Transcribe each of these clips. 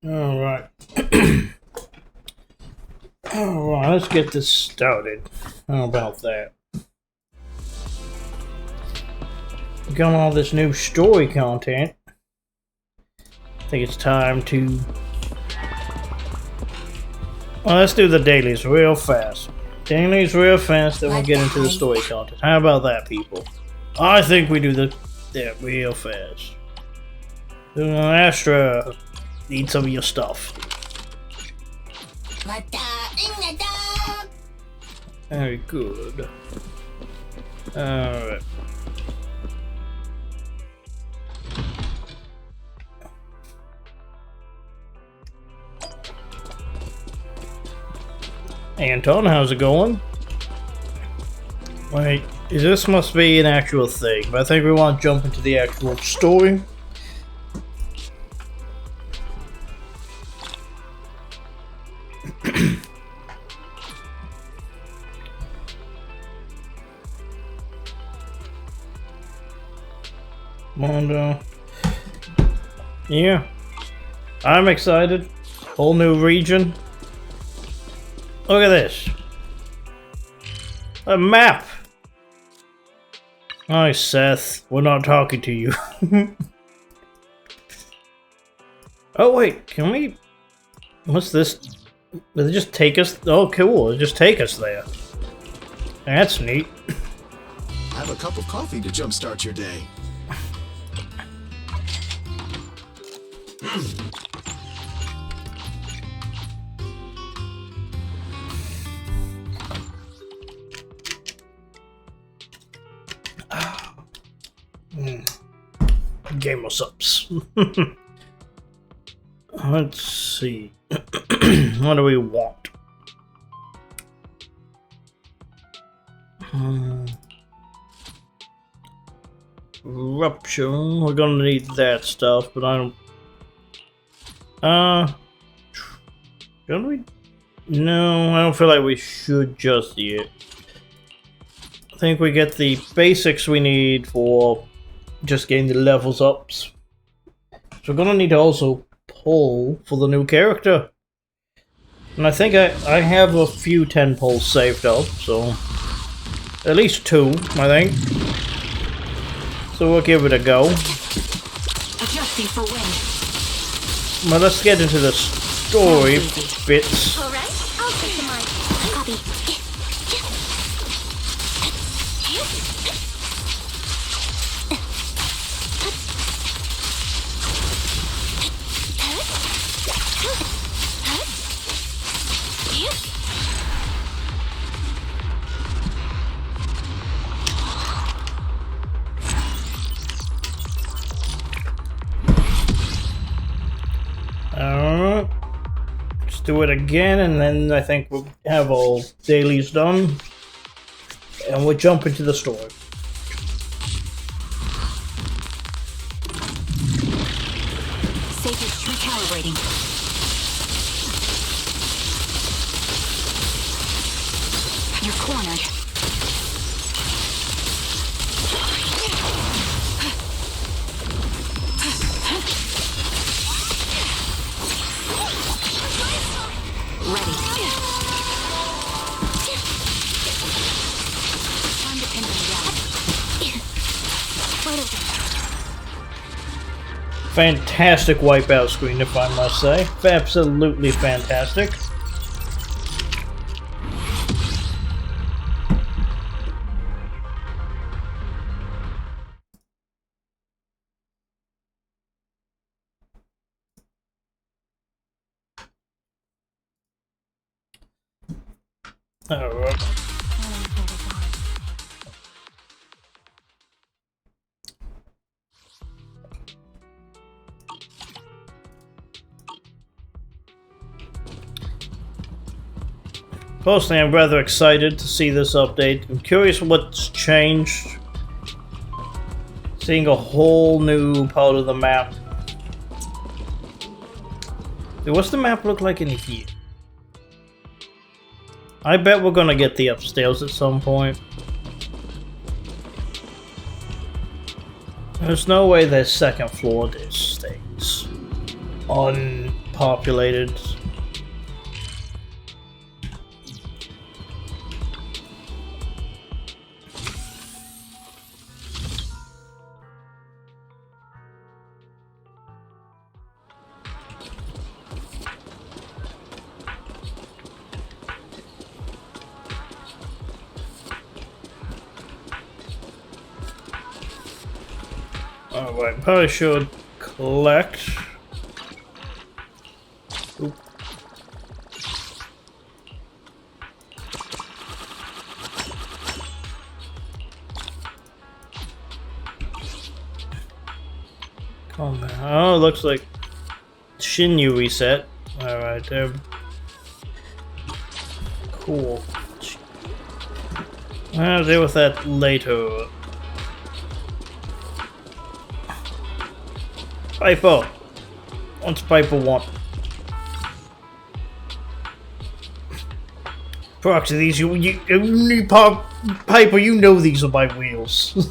Alright. Alright, let's get this started. How about that? Got all this new story content. I think it's time to... Well, let's do the dailies real fast. Dailies real fast, then we'll get into the story content. How about that, people? I think we do that real fast. Astra, need some of your stuff. Very good. Alright. Anton, how's it going? Wait, this must be an actual thing, but I think we want to jump into the actual story. And, yeah, I'm excited. Whole new region. Look at this. A map. Hi, Seth. We're not talking to you. Oh, wait. Can we... What's this? Does it just take us... Oh, cool. It just take us there. That's neat. Have a cup of coffee to jumpstart your day. Game of subs. Let's see. What do we want? Eruption. We're gonna need that stuff, but I don't. Should we? No, I don't feel like we should just yet. I think we get the basics we need for just getting the levels ups. So we're gonna need to also pull for the new character. And I think I have a few 10 pulls saved up, so at least 2, I think. So we'll give it a go. Adjusting for wind. Well, let's get into the story bits. All right, I'll take the mic. Copy. Let's do it again, and then I think we'll have all dailies done. And we'll jump into the story. Safety recalibrating. You're cornered. Fantastic wipeout screen, if I must say. Absolutely fantastic. Alright. Personally, I'm rather excited to see this update. I'm curious what's changed. Seeing a whole new part of the map. Dude, what's the map look like in here? I bet we're gonna get the upstairs at some point. There's no way there's second floor these things. On populated. Alright, probably should collect. Oop. Come on. Oh, looks like Shinyu reset. Alright, there. Cool. I'll deal with that later. Piper! What's Piper want? Proxy, these Piper, you know these are my wheels.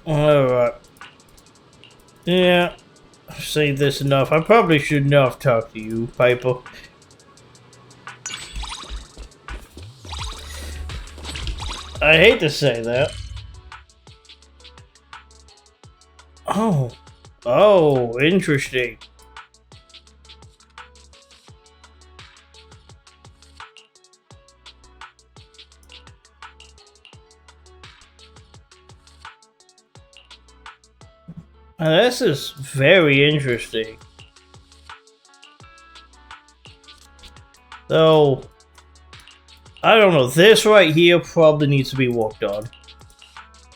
Alright. Yeah. I've seen this enough. I probably should not talk to you, Piper. I hate to say that. Oh. Oh, interesting. Now, this is very interesting. Though, I don't know, this right here probably needs to be worked on.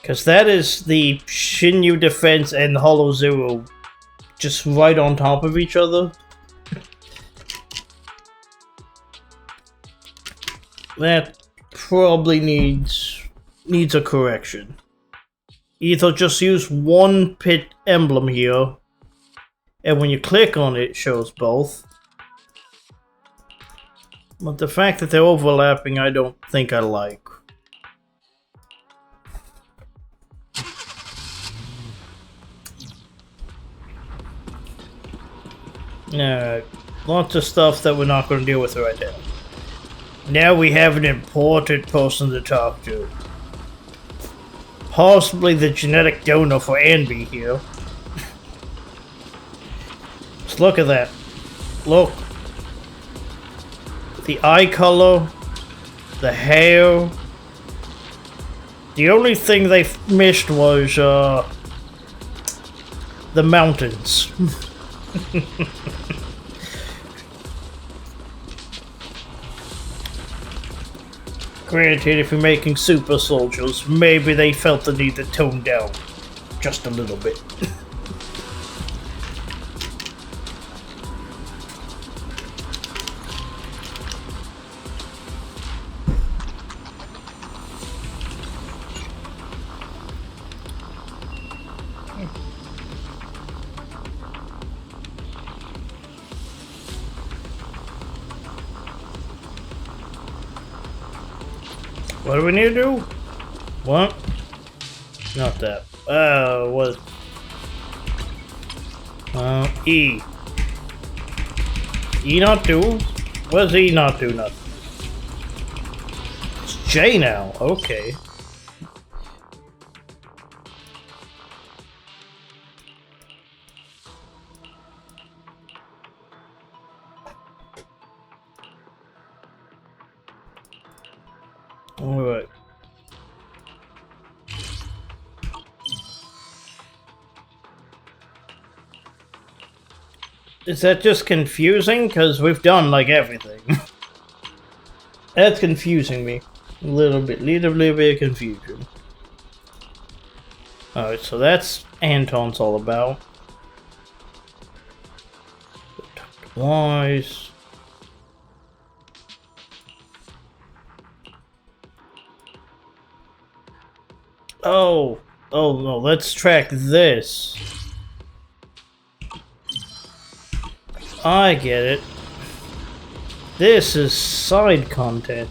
Because that is the Shinyu defense and Hollow Zero just right on top of each other. That probably needs a correction. Either just use one pit emblem here, and when you click on it, it shows both. But the fact that they're overlapping, I don't think I like. Alright, lots of stuff that we're not going to deal with right now. Now we have an important person to talk to. Possibly the genetic donor for Anby here. Just look at that. Look. The eye color. The hair. The only thing they missed was, the mountains. Granted, if you're making super soldiers, maybe they felt the need to tone down just a little bit. What do we need to do? What? Not that. What? E. E not do? What does E not do? Nothing. It's J now. Okay. Alright. Is that just confusing? Because we've done, like, everything. That's confusing me. A little bit of confusion. Alright, so that's Anton's all about. Wise. Oh, oh no, let's track this. I get it. This is side content.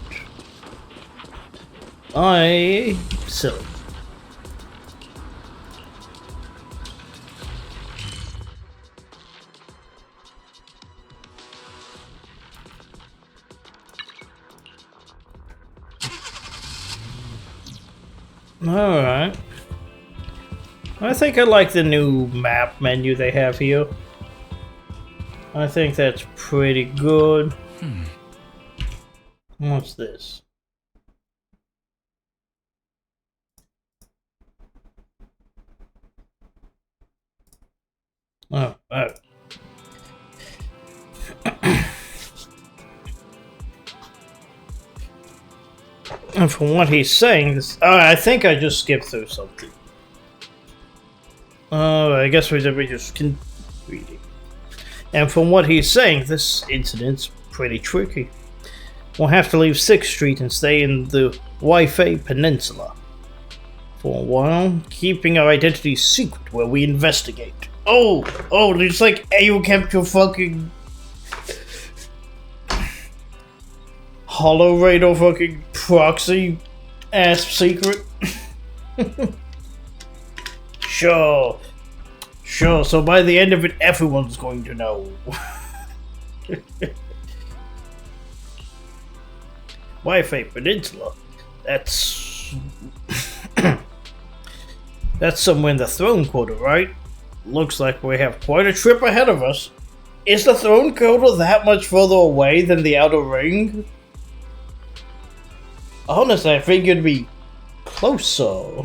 Silly. Alright. I think I like the new map menu they have here. I think that's pretty good. What's this? Oh, oh. And from what he's saying, this, I think I just skipped through something. I guess we just can read it. And from what he's saying, this incident's pretty tricky. We'll have to leave 6th Street and stay in the Wi-Fi Peninsula for a while, keeping our identity secret where we investigate. Oh, it's like you kept your fucking Hollow Radar fucking proxy ass secret. Sure. So by the end of it, everyone's going to know. Wi-Fi Peninsula. That's that's somewhere in the Throne Quarter, right? Looks like we have quite a trip ahead of us. Is the Throne Quarter that much further away than the Outer Ring? Honestly, I think it'd be closer.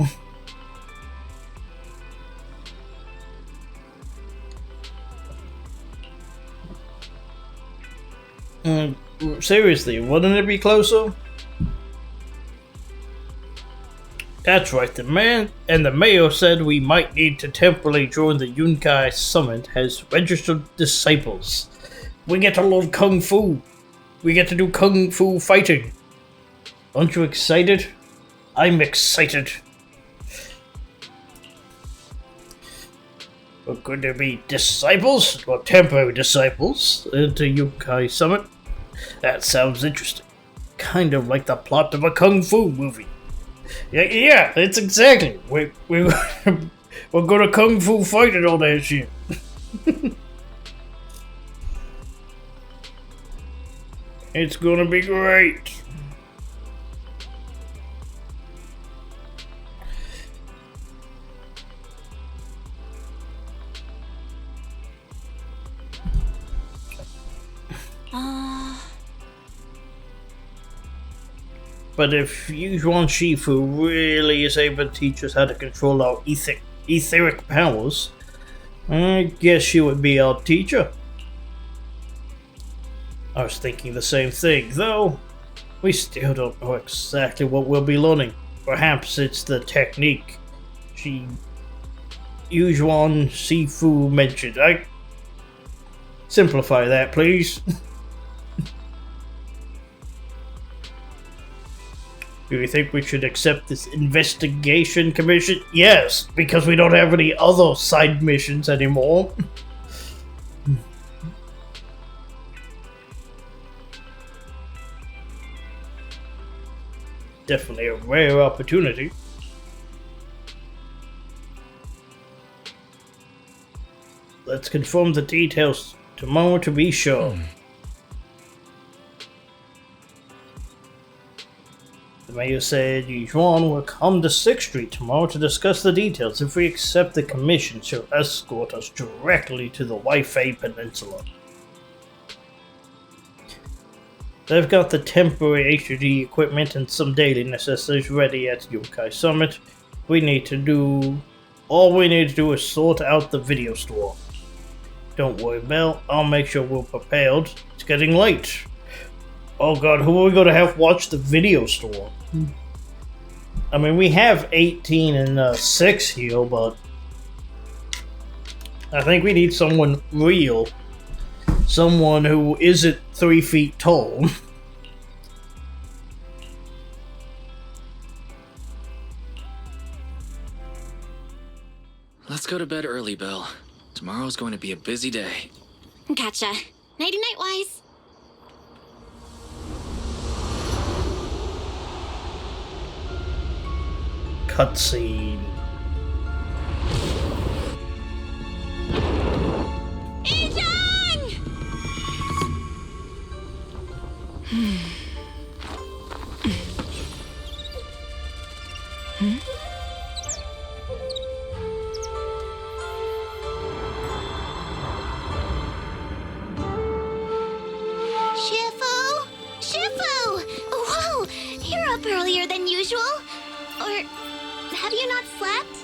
Seriously, wouldn't it be closer? That's right, the mayor said we might need to temporarily join the Yunkai Summit as registered disciples. We get to learn Kung Fu. We get to do Kung Fu fighting. Aren't you excited? I'm excited. We're going to be disciples, or temporary disciples, into Yunkai Summit. That sounds interesting. Kind of like the plot of a Kung Fu movie. Yeah, it's exactly. We're gonna Kung Fu fight and all that shit. It's gonna be great. But if Yuan Shifu really is able to teach us how to control our etheric powers, I guess she would be our teacher. I was thinking the same thing, though we still don't know exactly what we'll be learning. Perhaps it's the technique Yuan Shifu mentioned. Simplify that, please. Do you think we should accept this investigation commission? Yes, because we don't have any other side missions anymore. Definitely a rare opportunity. Let's confirm the details tomorrow to be sure. The mayor said Yuan will come to 6th Street tomorrow to discuss the details. If we accept the commission, she'll escort us directly to the Wi-Fi Peninsula. They've got the temporary HUD equipment and some daily necessities ready at Yokai Summit. All we need to do is sort out the video store. Don't worry, Mel. I'll make sure we're prepared. It's getting late. Oh god, who are we going to have watch the video store? I mean, we have 18 and 6 here, but I think we need someone real. Someone who isn't 3 feet tall. Let's go to bed early, Bill. Tomorrow's going to be a busy day. Gotcha. Nighty-night, Wise. Cutscene. Shifu! Shifu! Whoa! You're up earlier than usual. Or have you not slept?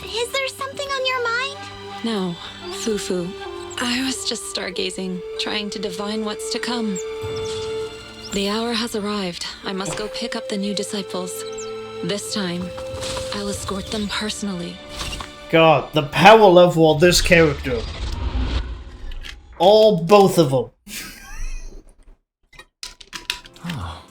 Is there something on your mind? No, Fufu. I was just stargazing, trying to divine what's to come. The hour has arrived. I must go pick up the new disciples. This time, I'll escort them personally. God, the power level of this character. Both of them. Oh.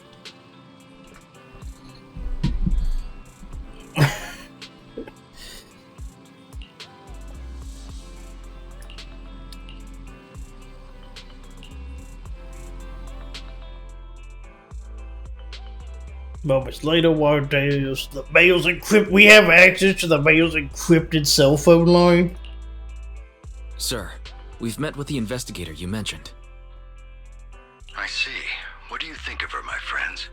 Moments later, while there's the mail's encrypted, we have access to the mail's encrypted cell phone line. Sir, we've met with the investigator you mentioned. I see. What do you think of her, my friends?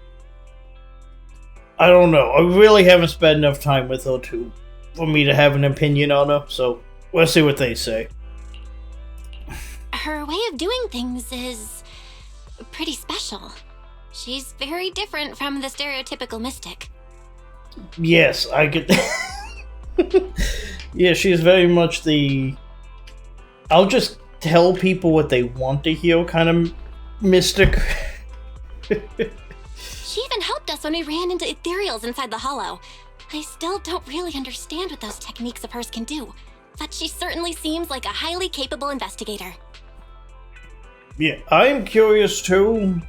I don't know. I really haven't spent enough time with her for me to have an opinion on her, so we'll see what they say. Her way of doing things is pretty special. She's very different from the stereotypical mystic. Yes, I get. Yeah, she's very much the I'll just tell people what they want to hear kind of mystic. She even helped us when we ran into ethereals inside the hollow. I still don't really understand what those techniques of hers can do, but she certainly seems like a highly capable investigator. Yeah, I'm curious too,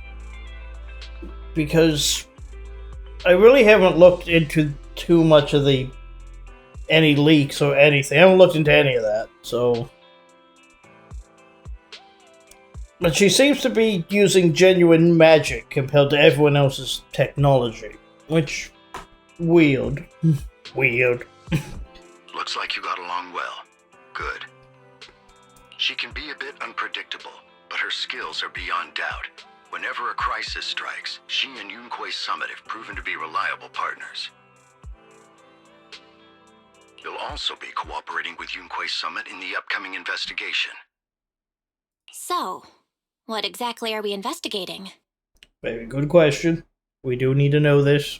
because I really haven't looked into too much of any leaks or anything. I haven't looked into any of that, so. But she seems to be using genuine magic compared to everyone else's technology, which weird. Weird. Looks like you got along well. Good. She can be a bit unpredictable, but her skills are beyond doubt. Whenever a crisis strikes, she and Yunquei Summit have proven to be reliable partners. You'll also be cooperating with Yunquei Summit in the upcoming investigation. So, what exactly are we investigating? Very good question. We do need to know this.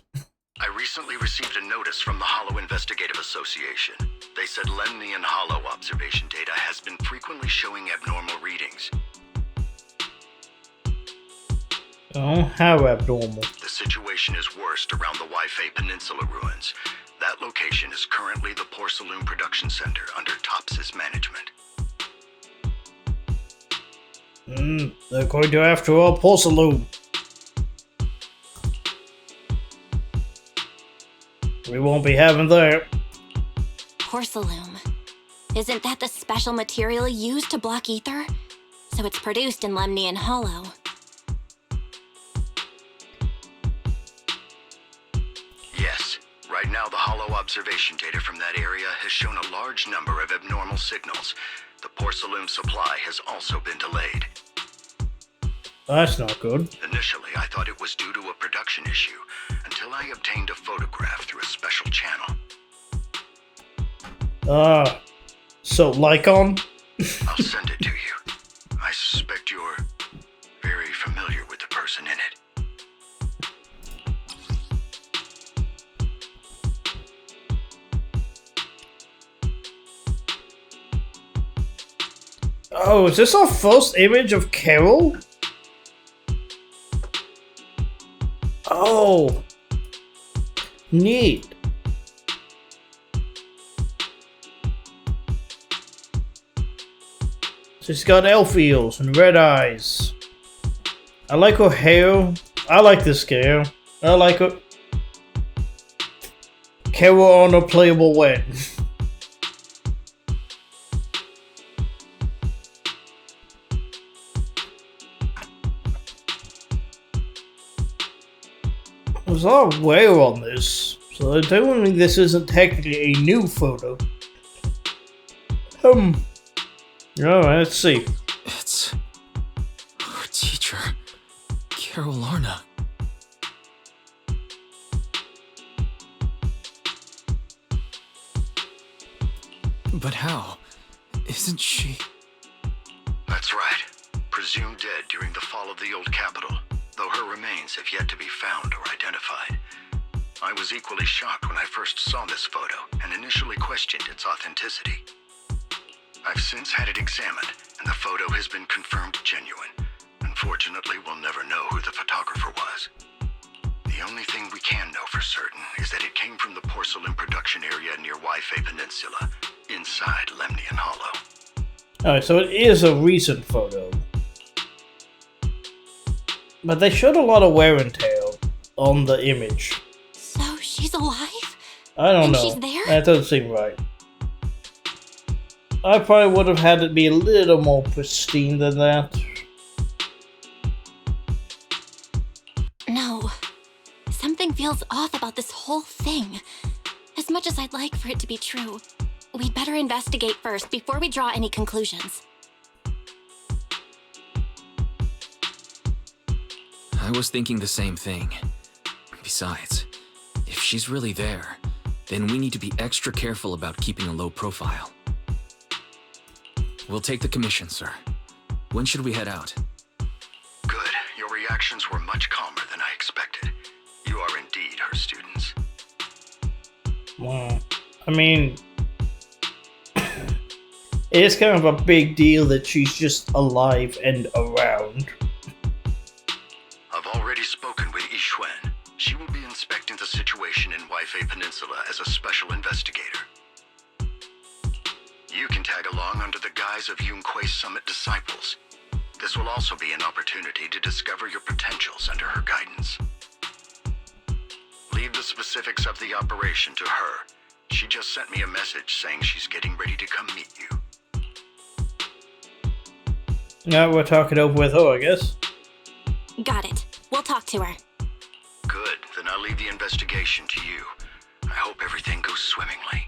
I recently received a notice from the Hollow Investigative Association. They said Lemnian Hollow observation data has been frequently showing abnormal readings. Oh, how abnormal. The situation is worst around the Waifei Peninsula ruins. That location is currently the Porcelain Production Center under Tops's management. They're going to after all Porcelain. We won't be having that. Porcelain. Isn't that the special material used to block ether? So it's produced in Lemnian Hollow. Yes. Right now, the Hollow observation data from that area has shown a large number of abnormal signals. The porcelain supply has also been delayed. That's not good. Initially, I thought it was due to a production issue, until I obtained a photograph through a special channel. So Lycon? I'll send it to you. I suspect you're very familiar with the person in it. Oh, is this our first image of Carol? Oh. Neat. She's got elf ears and red eyes. I like her hair. I like this girl. I like her. Carol on a playable wet. there's a lot of wear on this, so I don't think this isn't technically a new photo. Alright, let's see. It's our teacher, Carol Arna. But how? Isn't she? That's right. Presumed dead during the fall of the old capital, though her remains have yet to be found or identified. I was equally shocked when I first saw this photo and initially questioned its authenticity. I've since had it examined, and the photo has been confirmed genuine. Unfortunately, we'll never know who the photographer was. The only thing we can know for certain is that it came from the porcelain production area near Waifei Peninsula, inside Lemnian Hollow. Alright, so it is a recent photo. But they showed a lot of wear and tear on the image. So she's alive? I don't And know. she's there? That doesn't seem right. I probably would have had it be a little more pristine than that. No. Something feels off about this whole thing. As much as I'd like for it to be true, we'd better investigate first before we draw any conclusions. I was thinking the same thing. Besides, if she's really there, then we need to be extra careful about keeping a low profile. We'll take the commission, sir. When should we head out? Good. Your reactions were much calmer than I expected. You are indeed her students. Well, I mean, it is kind of a big deal that she's just alive and around. I've already spoken with Yixuan. She will be inspecting the situation in Waifei Peninsula as a special investigator. You can tag along under the guise of Yunque's Summit disciples. This will also be an opportunity to discover your potentials under her guidance. Leave the specifics of the operation to her. She just sent me a message saying she's getting ready to come meet you. Now we're talking over with her, I guess. Got it. We'll talk to her. Good, then I'll leave the investigation to you. I hope everything goes swimmingly.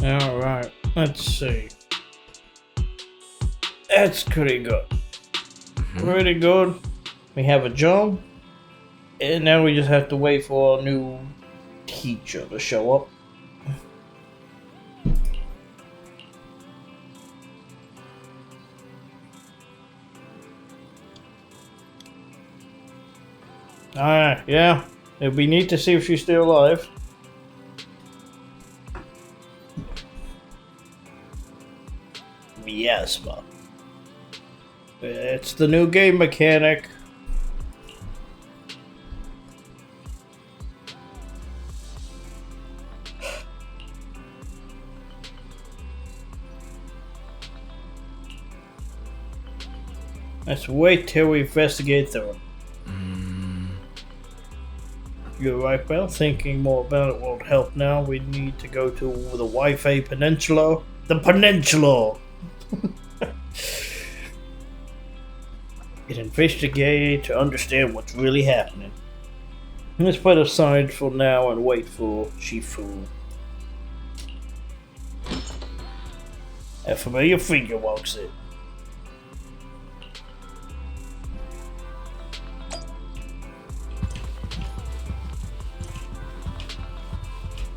Alright, let's see. That's pretty good. Pretty good. We have a job. And now we just have to wait for a new teacher to show up. Alright, yeah. It'd be neat to see if she's still alive. Yes, but it's the new game mechanic. Let's wait till we investigate them. You're right, Bell. Thinking more about it won't help now. We need to go to the Waifei Peninsula. The Peninsula! Get investigate to understand what's really happening. Let's put aside for now and wait for Shifu. A familiar figure walks in.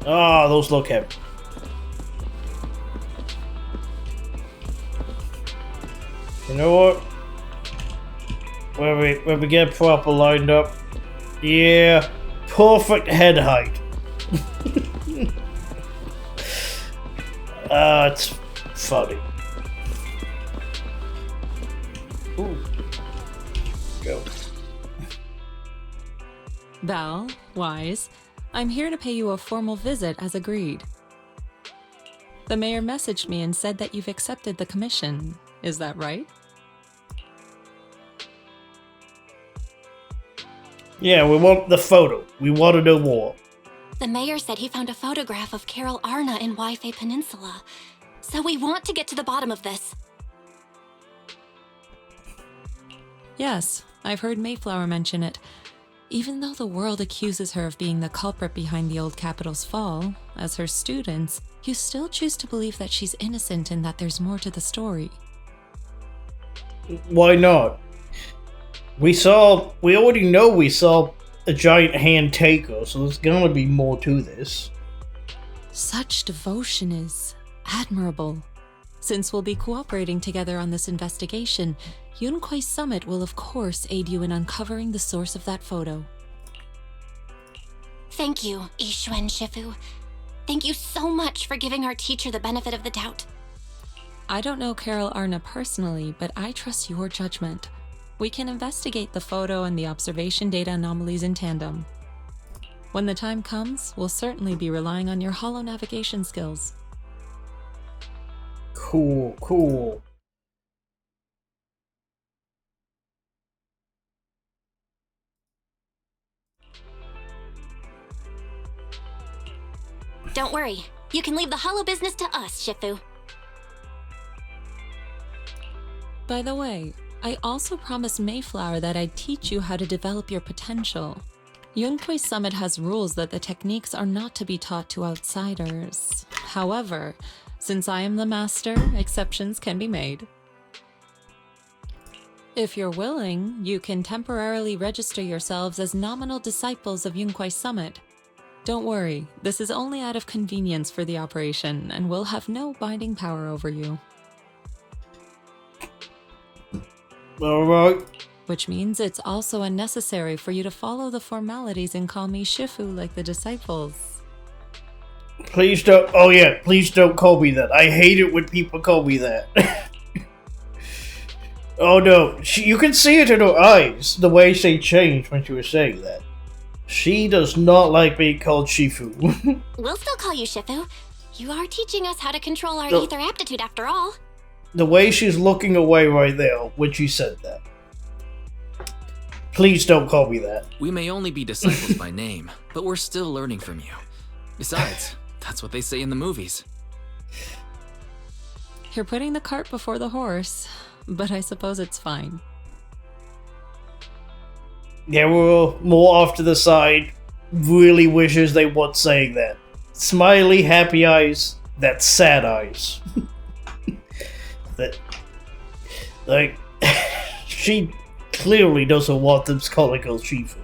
Ah, those look heavy. You know what? When we get proper lined up, yeah, perfect head height. It's funny. Ooh. Go. Val, Wise, I'm here to pay you a formal visit as agreed. The mayor messaged me and said that you've accepted the commission. Is that right? Yeah, we want the photo. We want to know more. The mayor said he found a photograph of Carol Arna in Waifei Peninsula. So we want to get to the bottom of this. Yes, I've heard Mayflower mention it. Even though the world accuses her of being the culprit behind the old capital's fall, as her students, you still choose to believe that she's innocent and that there's more to the story. Why not? We already know we saw a giant hand take her, so there's gonna be more to this. Such devotion is admirable. Since we'll be cooperating together on this investigation, Yunquei Summit will of course aid you in uncovering the source of that photo. Thank you, Yixuan Shifu. Thank you so much for giving our teacher the benefit of the doubt. I don't know Carol Arna personally, but I trust your judgment. We can investigate the photo and the observation data anomalies in tandem. When the time comes, we'll certainly be relying on your holo navigation skills. Cool. Don't worry. You can leave the holo business to us, Shifu. By the way, I also promised Mayflower that I'd teach you how to develop your potential. Yunquei Summit has rules that the techniques are not to be taught to outsiders. However, since I am the master, exceptions can be made. If you're willing, you can temporarily register yourselves as nominal disciples of Yunquei Summit. Don't worry, this is only out of convenience for the operation and will have no binding power over you. Alright. Which means it's also unnecessary for you to follow the formalities and call me Shifu like the disciples. Please don't call me that. I hate it when people call me that. Oh no, you can see it in her eyes, the way she changed when she was saying that. She does not like being called Shifu. We'll still call you Shifu. You are teaching us how to control our No. ether aptitude after all. The way she's looking away right now when she said that. Please don't call me that. We may only be disciples by name, but we're still learning from you. Besides, that's what they say in the movies. You're putting the cart before the horse, but I suppose it's fine. Yeah, we're more off to the side. Really wishes they weren't saying that. Smiley, happy eyes, that's sad eyes. That, like, she clearly doesn't want them calling her Shifu.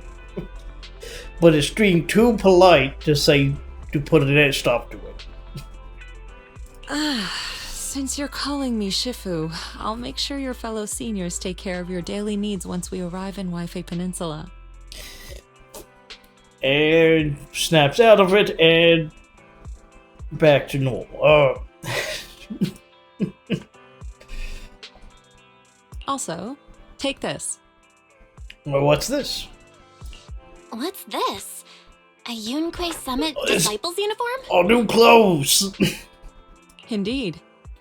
But it's being too polite to put an end stop to it. Since you're calling me Shifu, I'll make sure your fellow seniors take care of your daily needs once we arrive in Waifei Peninsula. And snaps out of it and back to normal. Also, take this. Well, what's this? What's this? A Yunquei Summit It's- disciples uniform? Oh, new clothes! Indeed.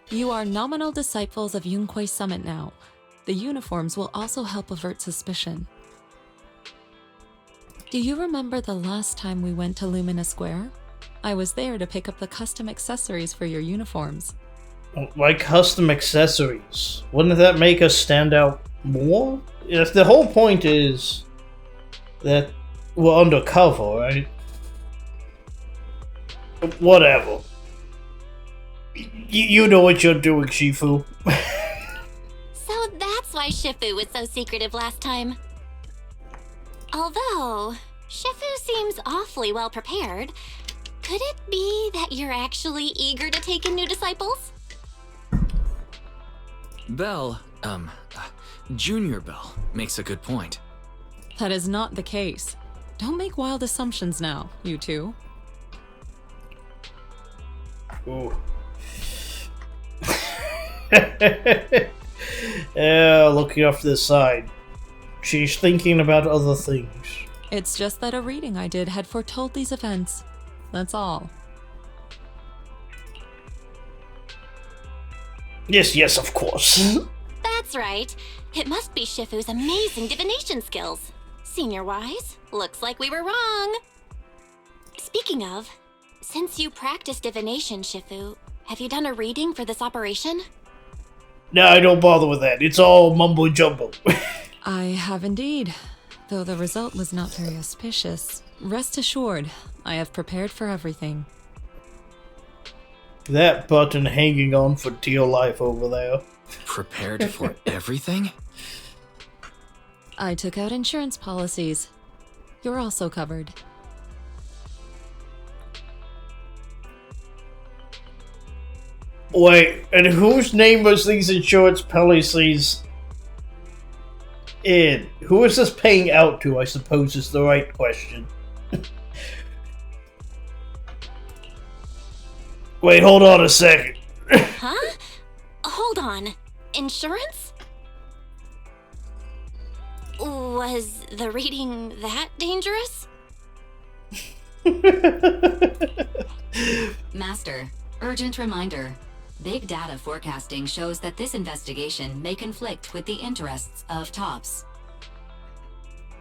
You are nominal disciples of Yunquei Summit now. The uniforms will also help avert suspicion. Do you remember the last time we went to Lumina Square? I was there to pick up the custom accessories for your uniforms. Like custom accessories. Wouldn't that make us stand out more? If the whole point is that we're undercover, right? Whatever. You know what you're doing, Shifu. So that's why Shifu was so secretive last time. Although, Shifu seems awfully well prepared. Could it be that you're actually eager to take in new disciples? Bell, Junior Bell makes a good point. That is not the case. Don't make wild assumptions now, you two. Ooh. Yeah, looking off to the side. She's thinking about other things. It's just that a reading I did had foretold these events. That's all. Yes, of course. That's right. It must be Shifu's amazing divination skills. Senior-wise, looks like we were wrong. Speaking of, since you practice divination, Shifu, have you done a reading for this operation? No, don't bother with that. It's all mumbo jumbo. I have indeed, though the result was not very auspicious. Rest assured, I have prepared for everything. That button hanging on for dear life over there. Prepared for everything? I took out insurance policies. You're also covered. Wait, and whose name was these insurance policies in? Who is this paying out to, I suppose, is the right question. Wait, hold on a second. Huh? Hold on. Insurance? Was the reading that dangerous? Master, urgent reminder. Big data forecasting shows that this investigation may conflict with the interests of TOPS.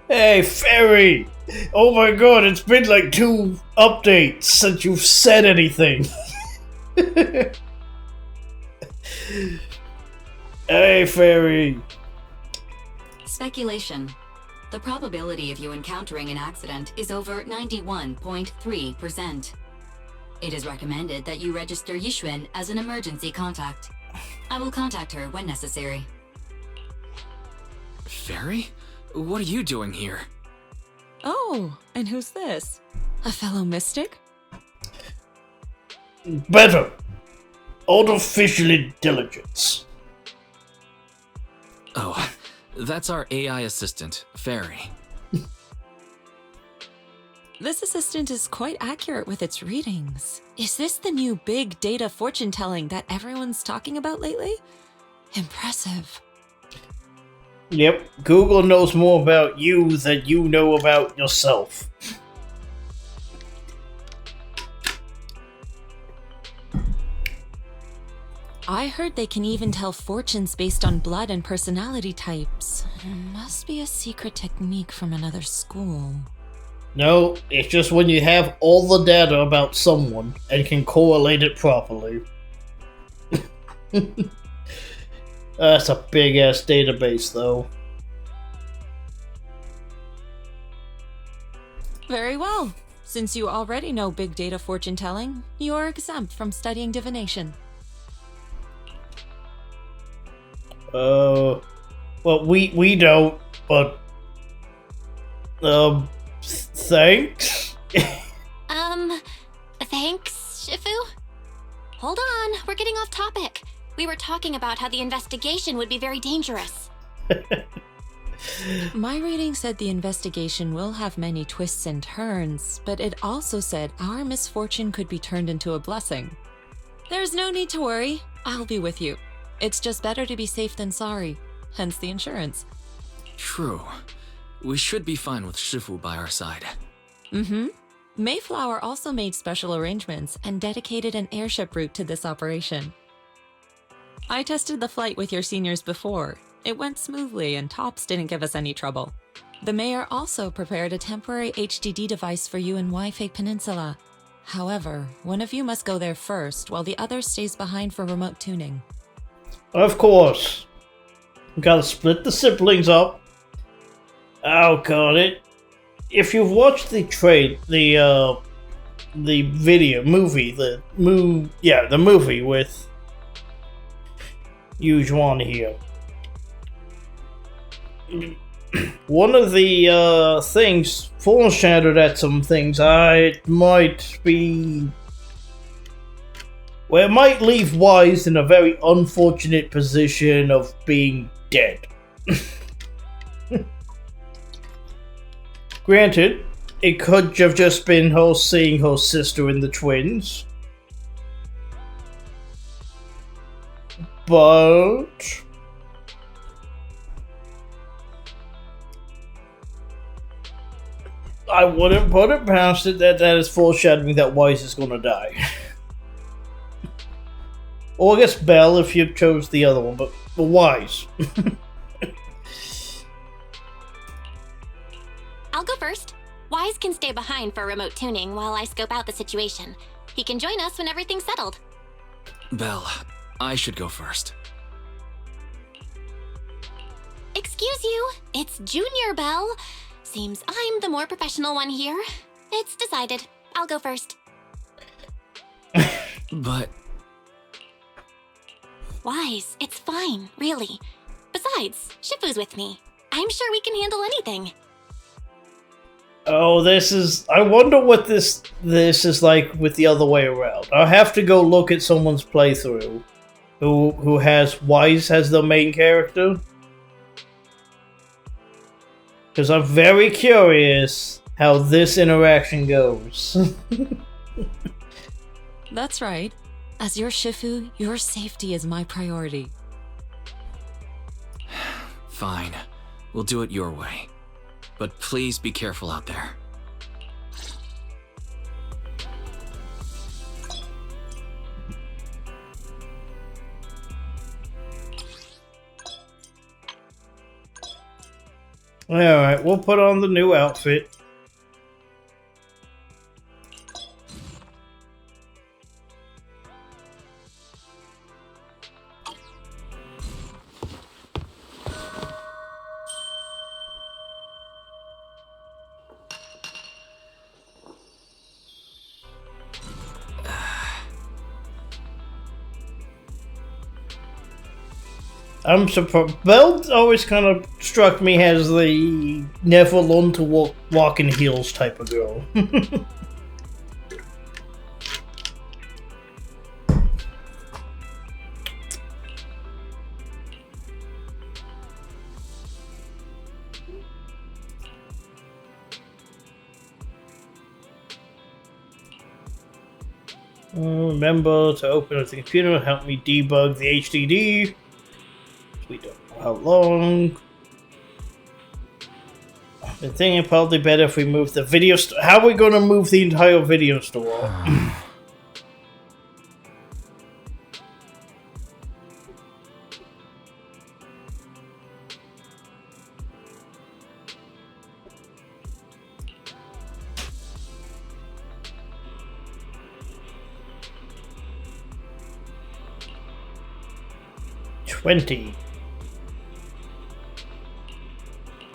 Hey, Fairy! Oh my god, it's been like 2 updates since you've said anything. Hey, Fairy! Speculation. The probability of you encountering an accident is over 91.3%. It is recommended that you register Yixuan as an emergency contact. I will contact her when necessary. Fairy? What are you doing here? Oh, and who's this? A fellow mystic? Better! Artificial intelligence. Oh, that's our AI assistant, Fairy. This assistant is quite accurate with its readings. Is this the new big data fortune telling that everyone's talking about lately? Impressive. Yep, Google knows more about you than you know about yourself. I heard they can even tell fortunes based on blood and personality types. Must be a secret technique from another school. No, it's just when you have all the data about someone and can correlate it properly. That's a big-ass database, though. Very well. Since you already know big data fortune telling, you are exempt from studying divination. Well, we don't, but, thanks? Thanks, Shifu? Hold on, we're getting off topic. We were talking about how the investigation would be very dangerous. My reading said the investigation will have many twists and turns, but it also said our misfortune could be turned into a blessing. There's no need to worry. I'll be with you. It's just better to be safe than sorry, hence the insurance. True. We should be fine with Shifu by our side. Mm-hmm. Mayflower also made special arrangements and dedicated an airship route to this operation. I tested the flight with your seniors before. It went smoothly and TOPS didn't give us any trouble. The mayor also prepared a temporary HDD device for you in Wi-Fi Peninsula. However, one of you must go there first while the other stays behind for remote tuning. Of course. We gotta split the siblings up. Oh god, if you've watched the movie with Yujuan here. One of the things foreshadowed at some things. It might leave Wise in a very unfortunate position of being dead. Granted, it could have just been her seeing her sister in the twins. But I wouldn't put it past it that is foreshadowing that Wise is gonna die. Or I guess Belle if you chose the other one, but Wise. I'll go first. Wise can stay behind for remote tuning while I scope out the situation. He can join us when everything's settled. Belle, I should go first. Excuse you, it's Junior Belle. Seems I'm the more professional one here. It's decided. I'll go first. But... Wise, it's fine, really. Besides, Shifu's with me. I'm sure we can handle anything. Oh, this is... I wonder what this is like with the other way around. I'll have to go look at someone's playthrough who has Wise as the main character. Because I'm very curious how this interaction goes. That's right. As your Shifu, your safety is my priority. Fine. We'll do it your way. But please be careful out there. Alright, we'll put on the new outfit. I'm surprised. Belle always kind of struck me as the never learn to walk in heels type of girl. Remember to open up the computer and help me debug the HDD. We don't know how long. I've been thinking probably better if we move the video store. How are we going to move the entire video store? $20.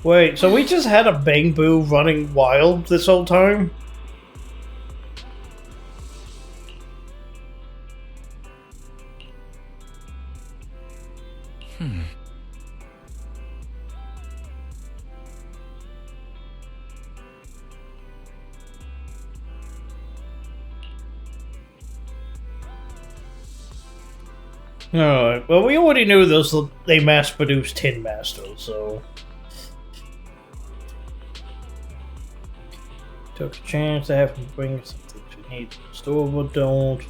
Wait, so we just had a Bang Boo running wild this whole time? Alright, well we already knew they mass-produced Tin Master, so... Took a chance to have him bring something to need to the store, but don't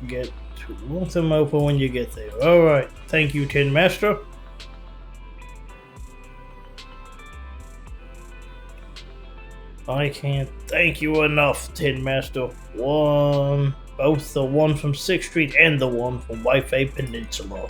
forget to look them open when you get there. Alright, thank you, Tin Master. I can't thank you enough, Tin Master. Both the one from 6th Street and the one from Wi-Fi Peninsula.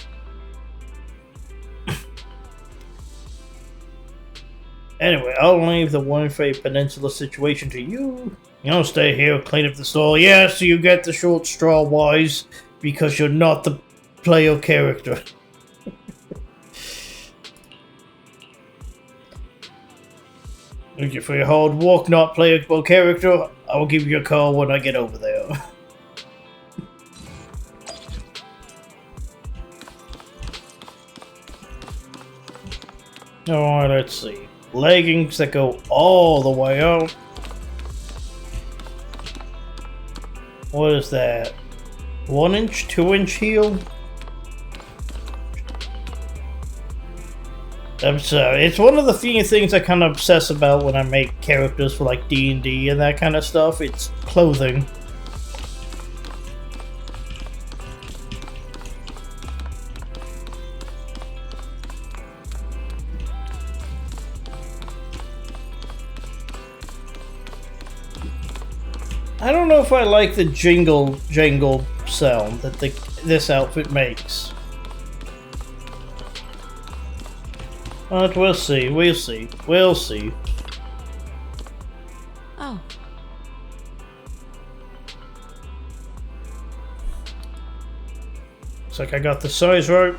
Anyway, I'll leave the Wi-Fi Peninsula situation to you. I'll stay here, clean up the store. Yeah, so you get the short straw, Wise, because you're not the player character. Thank you for your hard work, not playable character. I will give you a call when I get over there. Alright, let's see. Leggings that go all the way out. What is that? 1 inch, 2 inch heel? I'm sorry, it's one of the few things I kind of obsess about when I make characters for like D&D and that kind of stuff. It's clothing. I don't know if I like the jingle sound that this outfit makes. But we'll see, we'll see. Oh. like I got the size right.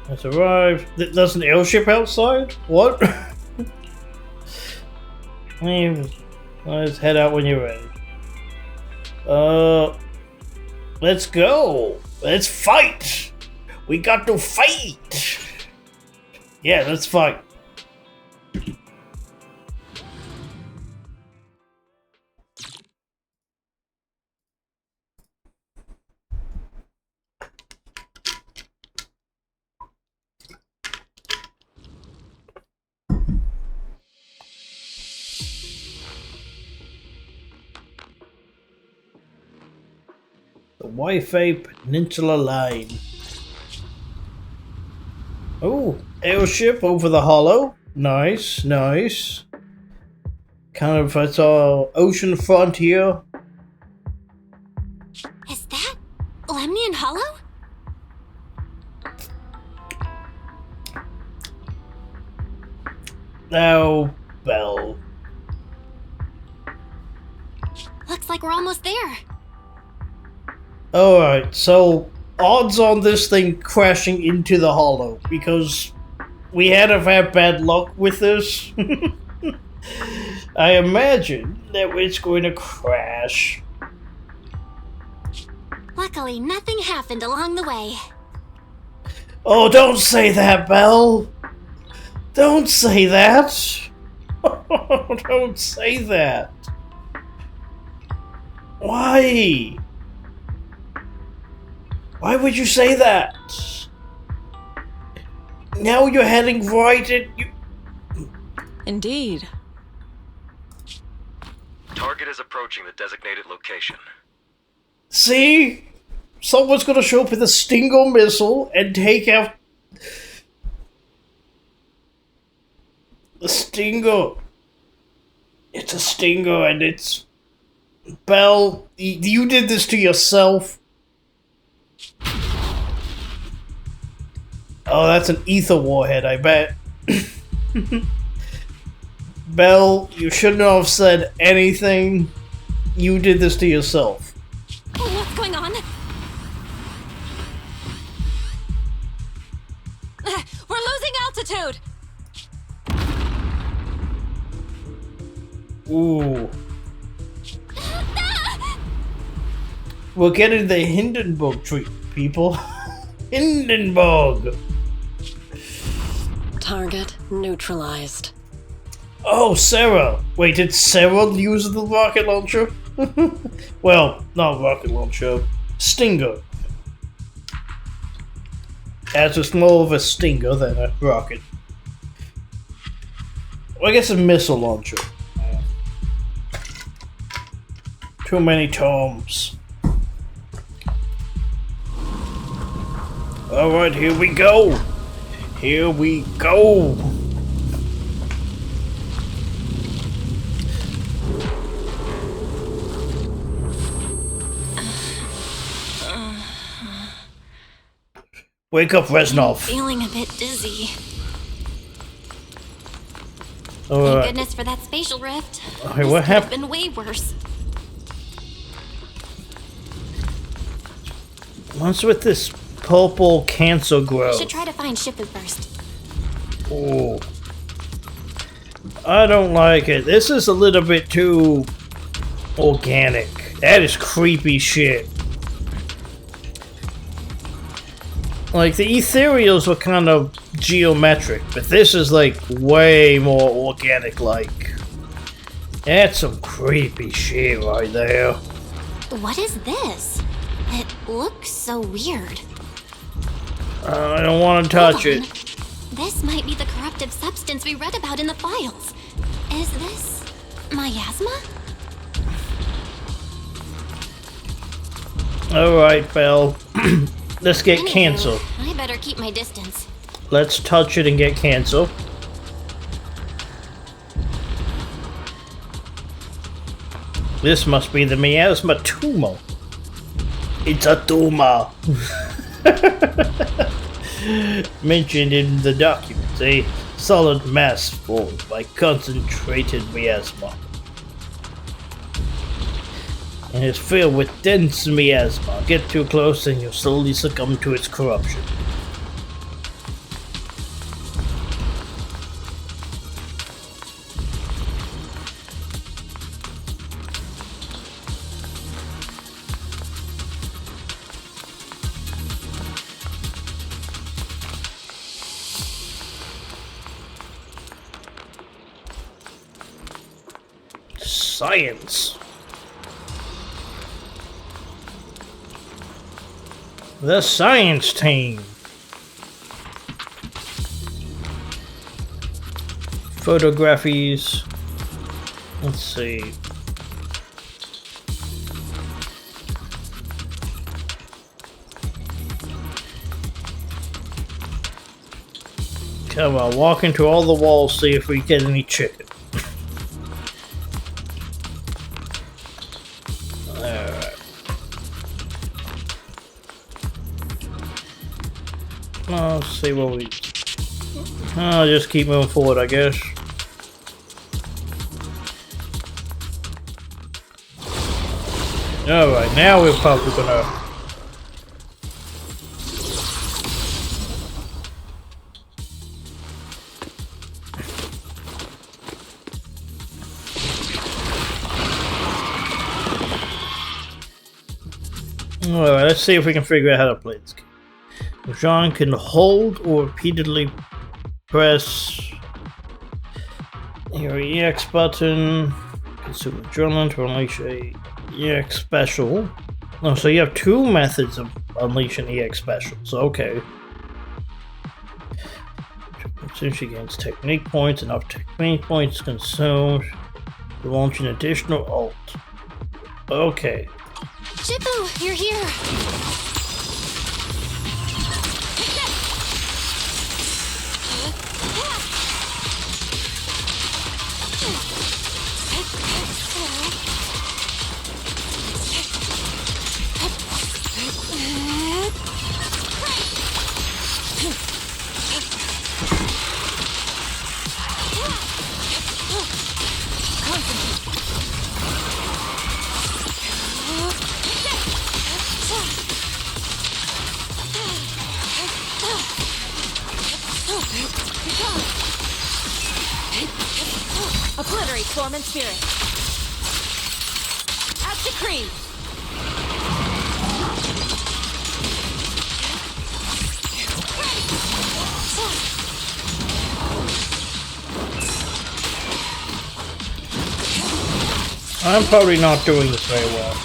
Has arrived. There's an airship outside? What? Let's head out when you're ready. Let's go. Let's fight. We got to fight. Yeah, let's fight. The Wi-Fi Peninsula Line. Oh, airship over the hollow. Nice, nice. Kind of, it's our ocean frontier. Is that Lemnian Hollow? Oh, Belle. Looks like we're almost there. Alright, so odds on this thing crashing into the hollow, because we had had bad luck with this. I imagine that it's going to crash. Luckily, nothing happened along the way. Oh, don't say that, Belle! Don't say that! Don't say that! Why? Why would you say that? Now you're heading right at you. Indeed. Target is approaching the designated location. See? Someone's gonna show up with a Stinger missile and take out the Stinger. It's a Stinger and it's... Belle, you did this to yourself. Oh, that's an ether warhead, I bet. Belle, you shouldn't have said anything. You did this to yourself. What's going on? We're losing altitude! Ooh. We're getting the Hindenburg treatment, people. Hindenburg! Target neutralized. Oh, Sarah! Wait, did Sarah use the rocket launcher? Well, not rocket launcher. Stinger. As it's more of a stinger than a rocket. Well, I guess a missile launcher. Too many terms. Alright, here we go! Here we go! Wake up, Reznov! Feeling a bit dizzy. Thank Alright. goodness for that spatial rift. Okay, This what could have happened? been way worse. What's with this purple cancer growth? Should try to find Shifu first. Oh. I don't like it. This is a little bit too organic. That is creepy shit. Like, the ethereals were kind of geometric, but this is like way more organic-like. That's some creepy shit right there. What is this? It looks so weird. I don't want to touch Hold on. it. This might be the corruptive substance we read about in the files. Is this miasma? Alright, Belle. Let's get Anywho, cancer. I better keep my distance. Let's touch it and get cancer. This must be the miasma tumor. It's a tumor. Mentioned in the documents, a solid mass formed by concentrated miasma. and is filled with dense miasma. Get too close and you'll slowly succumb to its corruption. Science. The science team. Photographies. Let's see. Come on, walk into all the walls, see if we get any chicken. Let's see what we... I'll just keep moving forward, I guess. Alright, now we're probably gonna... Alright, let's see if we can figure out how to play this game. John can hold or repeatedly press your EX button, consume adrenaline to unleash a EX special. Oh, so you have two methods of unleashing EX specials. Okay. Since she gains technique points, enough technique points consumed to launch an additional ult. Okay. Shifu, you're here. Obliterate form and spirit. As decreed. I'm probably not doing this very well.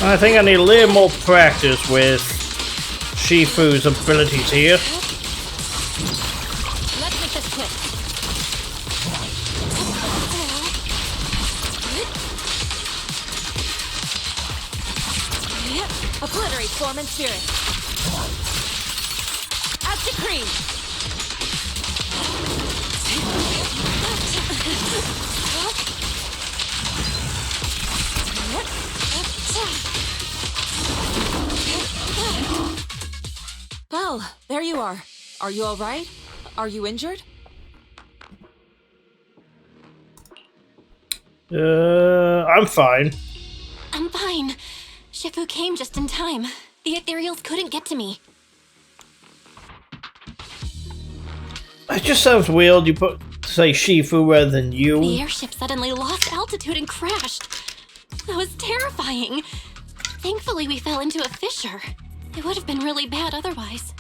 I think I need a little more practice with Shifu's abilities here. Let's make this quick. Obliterate form and spirit. As decreed. Well, there you are. Are you all right? Are you injured? I'm fine. I'm fine. Shifu came just in time. The ethereals couldn't get to me. It just sounds weird. You say Shifu rather than you. The airship suddenly lost altitude and crashed. That was terrifying. Thankfully, we fell into a fissure. It would have been really bad otherwise.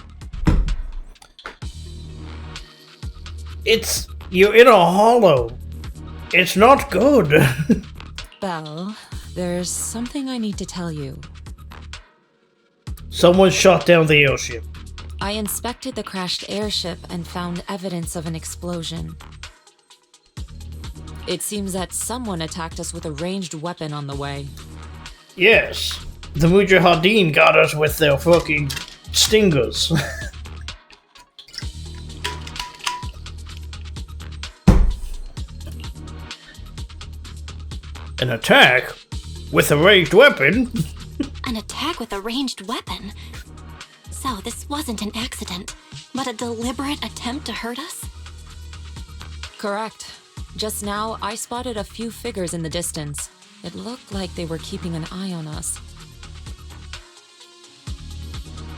You're in a hollow. It's not good. Belle, there's something I need to tell you. Someone shot down the airship. I inspected the crashed airship and found evidence of an explosion. It seems that someone attacked us with a ranged weapon on the way. Yes. The Mujahideen got us with their fucking stingers. An attack with a ranged weapon? An attack with a ranged weapon? So, so this wasn't an accident, but a deliberate attempt to hurt us? Correct. Just now, I spotted a few figures in the distance. It looked like they were keeping an eye on us.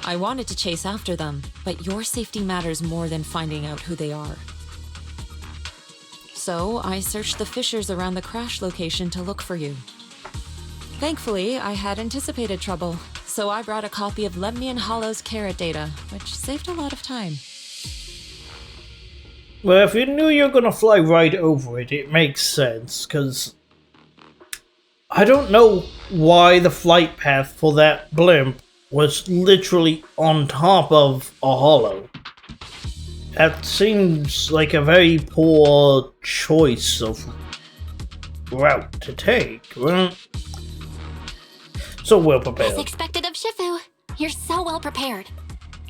I wanted to chase after them, but your safety matters more than finding out who they are. So, I searched the fissures around the crash location to look for you. Thankfully, I had anticipated trouble, so I brought a copy of Lemnian Hollow's carrot data, which saved a lot of time. Well, if you knew you were gonna fly right over it, it makes sense, because I don't know why the flight path for that blimp was literally on top of a hollow. That seems like a very poor choice of route to take, right? So well prepared. As expected of Shifu, you're so well prepared.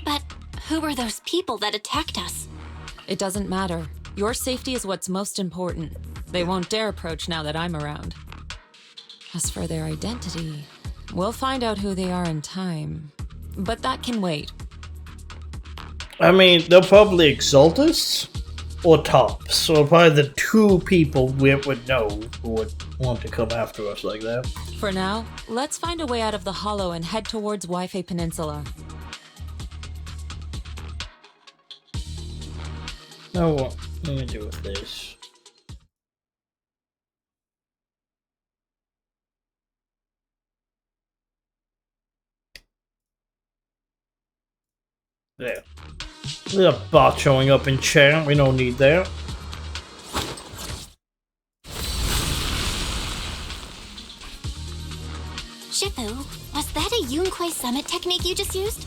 But who were those people that attacked us? It doesn't matter. Your safety is what's most important. They won't dare approach now that I'm around. As for their identity, we'll find out who they are in time. But that can wait. I mean, they'll probably Exaltus or Tops. So probably the two people we would know who would want to come after us like that. For now, let's find a way out of the hollow and head towards Waifei Peninsula. Now what am I gonna do with this? There. There's a bot showing up in chat. We don't need that. Shifu, was that a Yunquei summit technique you just used?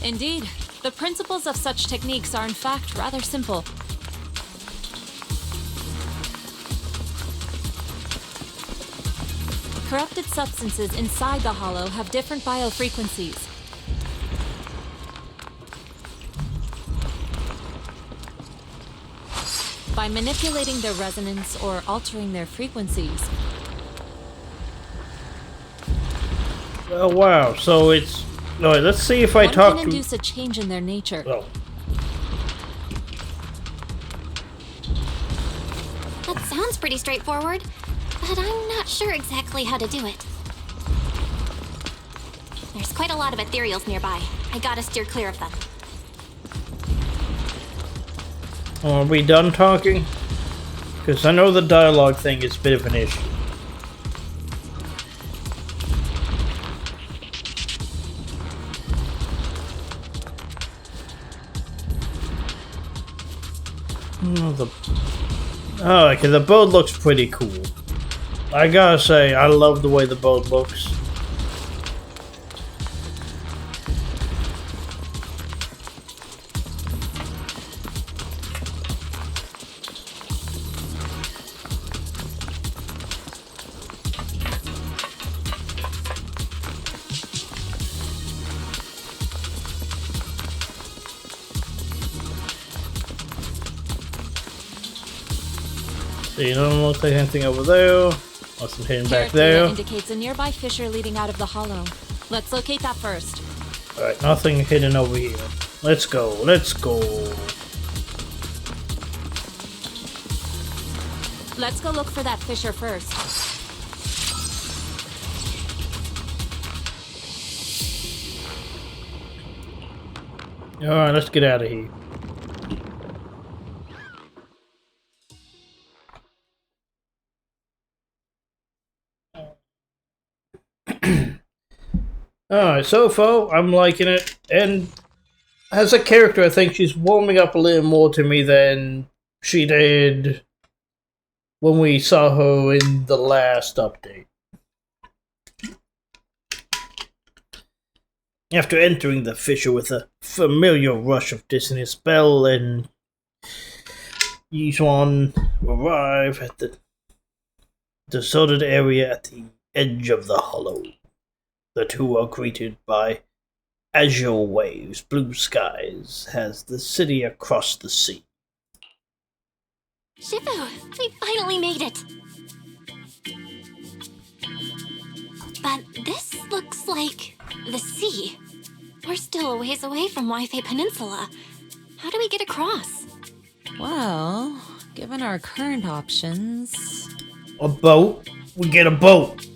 Indeed, the principles of such techniques are in fact rather simple. Corrupted substances inside the hollow have different biofrequencies. By manipulating their resonance or altering their frequencies. Oh wow, so it's... Alright, let's see if I One talk can to... induce a change in their nature. Oh. That sounds pretty straightforward, but I'm not sure exactly how to do it. There's quite a lot of ethereals nearby. I gotta steer clear of them. Are we done talking? Because I know the dialogue thing is a bit of an issue. Oh, okay, the boat looks pretty cool. I gotta say, I love the way the boat looks. See, it doesn't look like anything over there. Nothing hidden back Carrot data there. indicates a nearby fissure leading out of the hollow. Let's locate that first. Alright, nothing hidden over here. Let's go, let's go. Let's go look for that fissure first. Alright, let's get out of here. Alright, so far, I'm liking it. And as a character, I think she's warming up a little more to me than she did when we saw her in the last update. After entering the fissure with a familiar rush of dissonant spell and Yizhuan arrive at the deserted area at the edge of the hollow. The two are greeted by azure waves, blue skies, as the city across the sea. Shifu, we finally made it! but this looks like the sea. We're still a ways away from Wi-Fi Peninsula. How do we get across? Well, given our current options... A boat? We get a boat.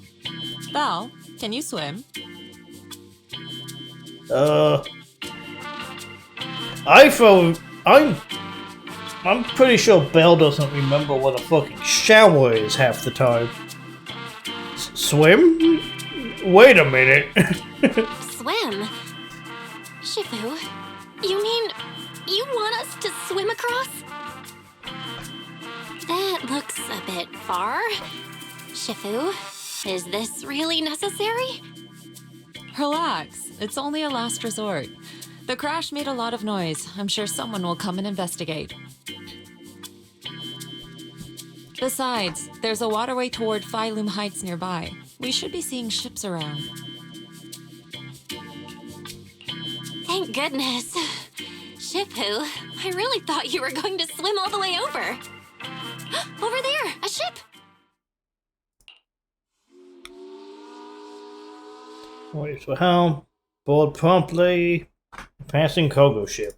Val, can you swim? I'm pretty sure Belle doesn't remember what a fucking shower is half the time. Swim? Wait a minute. Swim? Shifu, you mean you want us to swim across? That looks a bit far. Shifu, is this really necessary? Relax, it's only a last resort. The crash made a lot of noise. I'm sure someone will come and investigate. Besides, there's a waterway toward Phylum Heights nearby. We should be seeing ships around. Thank goodness. Shifu, I really thought you were going to swim all the way over. Over there, a ship! Wait for helm. Board promptly. Passing cargo ship.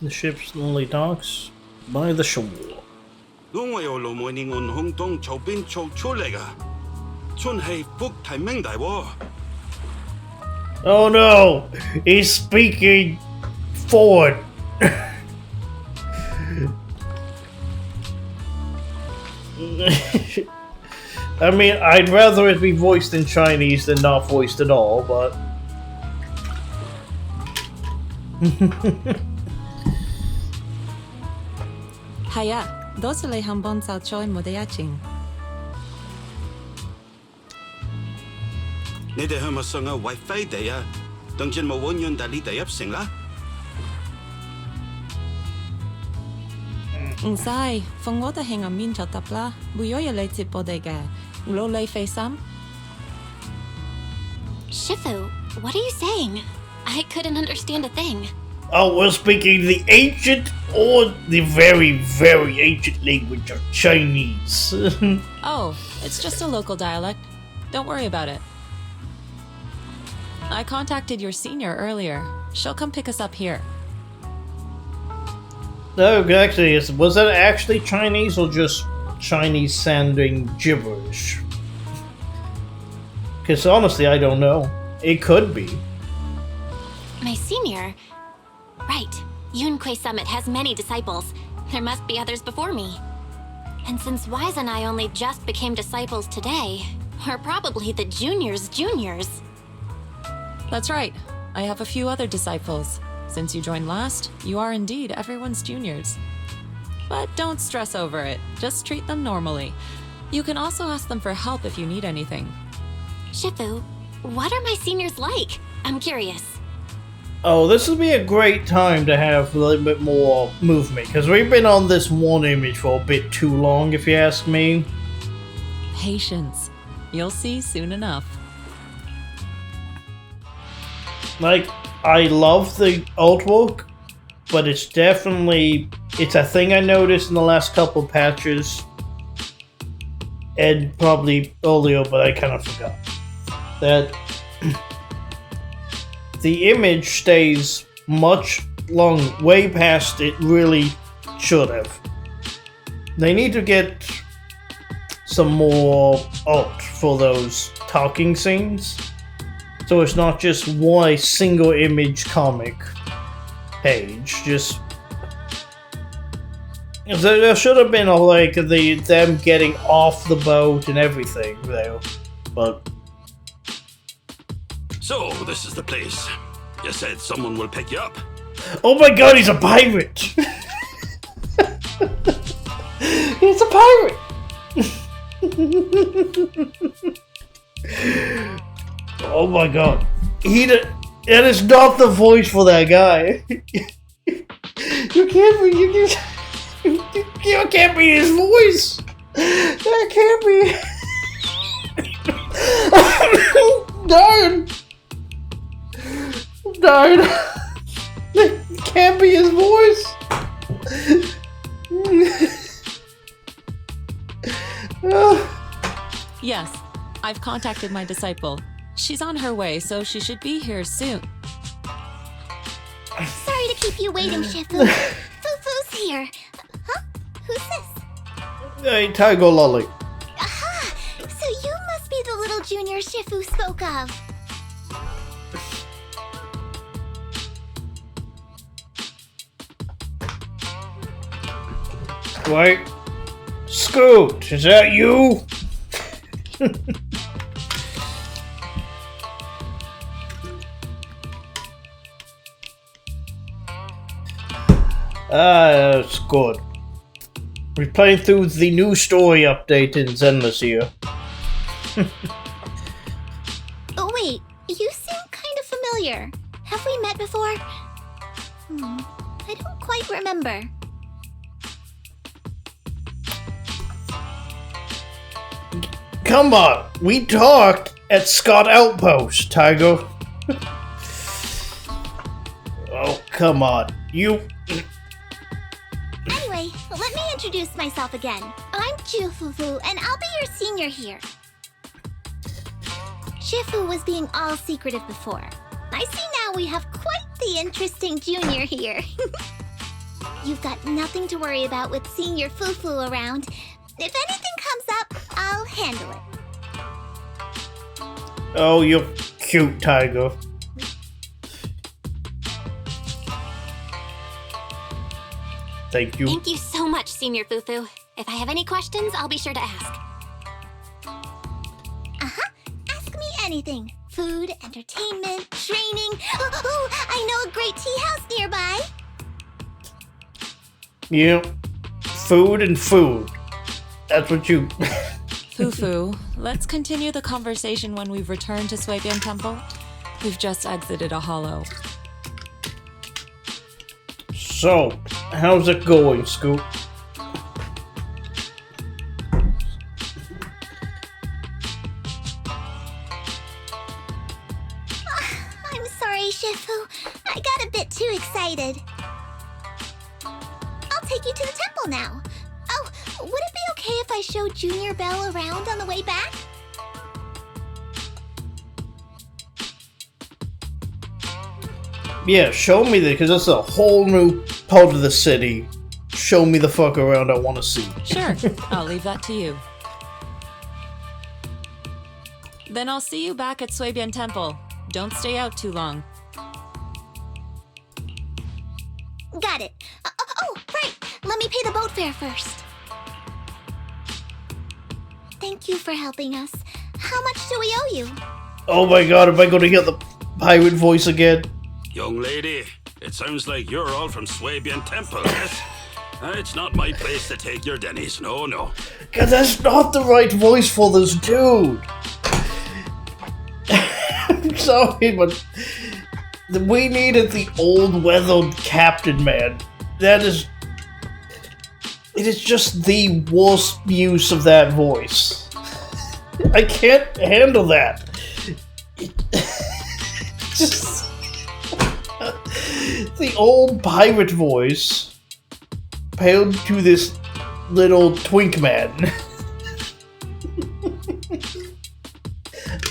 The ship's lonely docks by the shore. Oh no! He's speaking forward. I mean, I'd rather it be voiced in Chinese than not voiced at all, but... Haya, dosele hambon sa choi modeyaching. 你哋係咪上嘅為飛地啊？當真冇揾樣大呢地入城啦？唔使，逢我哋喺入面就得啦，冇有嘢嚟接我哋嘅，攞你飛心。Shifu, what are you saying? I couldn't understand a thing. Oh, we're speaking the ancient or the very, very ancient language of Chinese. Oh, it's just a local dialect. Don't worry about it. I contacted your senior earlier. She'll come pick us up here. No, actually, was that actually Chinese or just Chinese sounding gibberish? Because honestly, I don't know. It could be. My senior? Right. Yunquei Summit has many disciples. There must be others before me. And since Wise and I only just became disciples today, we're probably the juniors' juniors. That's right. I have a few other disciples. Since you joined last, you are indeed everyone's juniors. But don't stress over it. Just treat them normally. You can also ask them for help if you need anything. Shifu, what are my seniors like? I'm curious. Oh, this would be a great time to have a little bit more movement, because we've been on this one image for a bit too long, if you ask me. Patience. You'll see soon enough. Like, I love the artwork, but it's definitely... It's a thing I noticed in the last couple of patches. And probably earlier, but I kind of forgot. That... the image stays way past it really should have. They need to get some more art for those talking scenes. So it's not just one single image comic page. Just there should have been like them getting off the boat and everything though, but. So this is the place. You said someone will pick you up. Oh my god, he's a pirate! He's a pirate! Oh my god. That is not the voice for that guy. You can't be his voice. That can't be. Darn. That can't be his voice. I've contacted my disciple. She's on her way, so she should be here soon. Sorry to keep you waiting, Shifu. Fufu's here. Huh? Who's this? Hey, Tiger Lolly. Aha! So you must be the little junior Shifu spoke of. Wait. Scoot, is that you? That's good. We're playing through the new story update in Zenless here. Oh wait, you seem kind of familiar. Have we met before? I don't quite remember. Come on, we talked at Scott Outpost, Tiger. Oh, come on. You... Anyway, let me introduce myself again. I'm Jufufu, and I'll be your senior here. Shifu was being all secretive before. I see now we have quite the interesting junior here. You've got nothing to worry about with senior Fufu around. If anything comes up, I'll handle it. Oh, you're cute, Tiger. Thank you. Thank you so much, Senior Fufu. If I have any questions, I'll be sure to ask. Uh-huh. Ask me anything. Food, entertainment, training. Oh, I know a great tea house nearby. Yeah. Food and food. That's what you... Fufu, let's continue the conversation when we've returned to Suibian Temple. We've just exited a hollow. So, how's it going, Scoop? I'm sorry, Shifu. I got a bit too excited. I'll take you to the temple now. Oh, would it be okay if I showed Junior Belle around on the way back? Yeah, show me that, because that's a whole new part of the city. Show me the fuck around I want to see. Sure, I'll leave that to you. Then I'll see you back at Suibian Temple. Don't stay out too long. Got it. Oh, right. Let me pay the boat fare first. Thank you for helping us. How much do we owe you? Oh my god, am I going to hear the pirate voice again? Young lady, it sounds like you're all from Suibian Temple, yes? It's not my place to take your dennies, no, no. Cause that's not the right voice for this dude. I'm sorry, but we needed the old weathered captain, man. That is... It is just the worst use of that voice. I can't handle that. Just... the old pirate voice paired to this little twink man.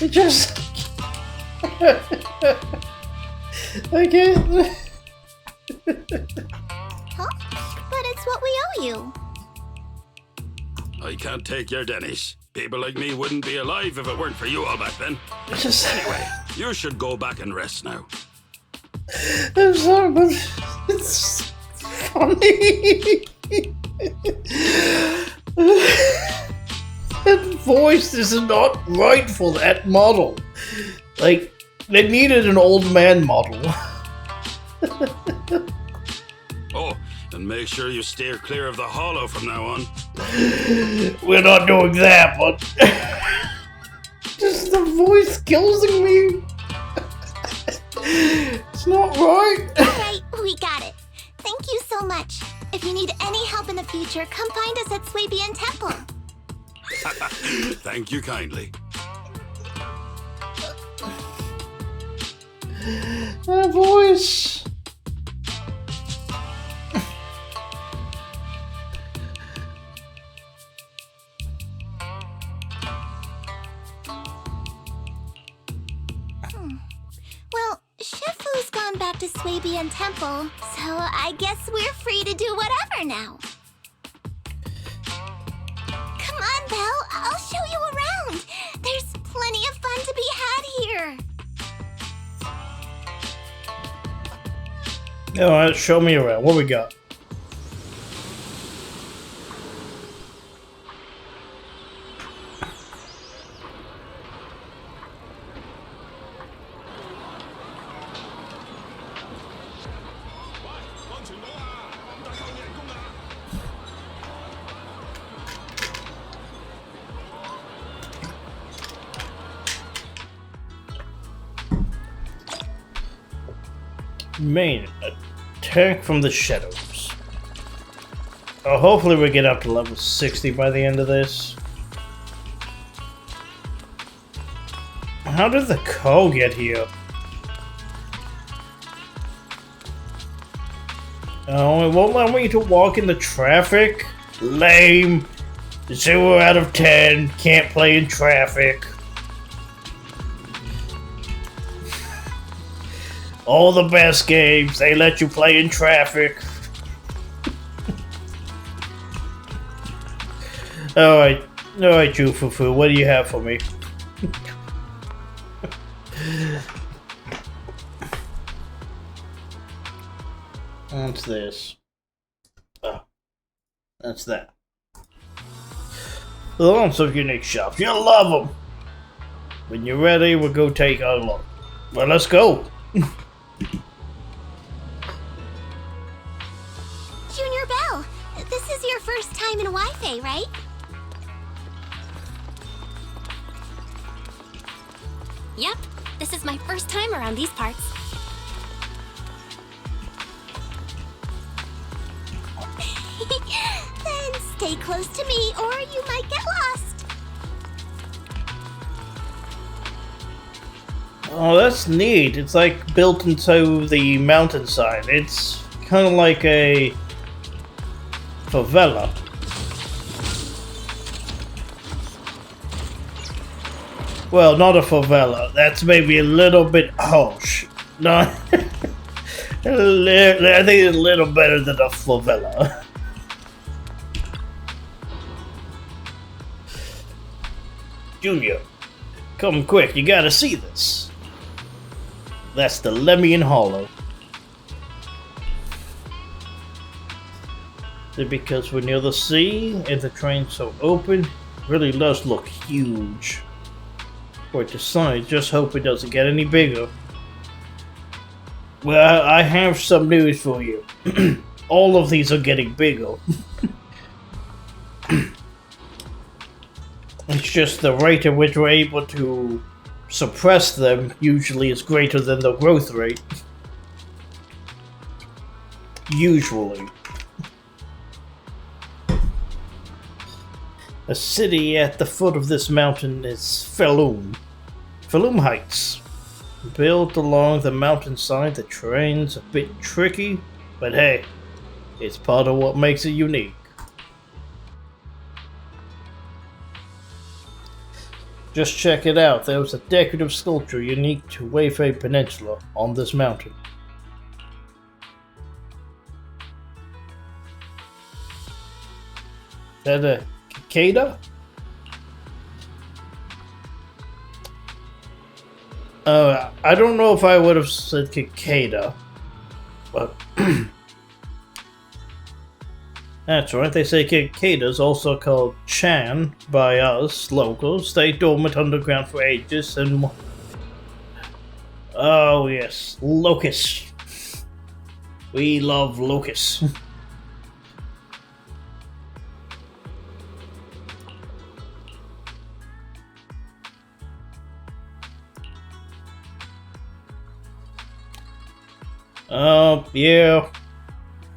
It just... I can't... Huh? But it's what we owe you. I can't take your dennies. People like me wouldn't be alive if it weren't for you all back then. Just... Anyway, you should go back and rest now. I'm sorry, but it's funny. That voice is not right for that model. Like, they needed an old man model. Oh, and make sure you steer clear of the hollow from now on. We're not doing that, but... Just the voice kills me. It's not right. Right, we got it. Thank you so much. If you need any help in the future, come find us at Suibian Temple. Thank you kindly. That voice. back to Swabian Temple, so I guess we're free to do whatever now. Come on, Belle, I'll show you around. There's plenty of fun to be had here. Alright, show me around. What we got? Main attack from the shadows. Oh, hopefully we get up to level 60 by the end of this. How did the call get here? Oh, it won't allow me to walk in the traffic? Lame. 0 out of 10. Can't play in traffic. All the best games, they let you play in traffic. Alright, Jufufu, what do you have for me? What's this? Oh, that's that. Lots of unique shops, you'll love them! When you're ready, we'll go take a look. Well, let's go! Junior Belle, this is your first time in Wi-Fi, right? Yep, this is my first time around these parts. Then stay close to me or you might get lost. Oh, that's neat. It's like built into the mountainside. It's kind of like a favela. Well, not a favela. That's maybe a little bit harsh. No, I think it's a little better than a favela. Junior, come quick. You gotta see this. That's the Lemian Hollow. Because we're near the sea and the train's so open, it really does look huge. Quite the size, just hope it doesn't get any bigger. Well, I have some news for you. All of these are getting bigger. It's just the rate at which we're able to suppress them usually is greater than the growth rate. Usually. A city at the foot of this mountain is Felum. Felum Heights. Built along the mountainside, the terrain's a bit tricky, but hey, it's part of what makes it unique. Just check it out, there's a decorative sculpture unique to Weifei Peninsula on this mountain. Is that a cicada? I don't know if I would have said cicada, but that's right, they say cicadas, also called Chan by us locals, stay dormant underground for ages and... Oh yes, locusts. We love locusts. Oh, yeah.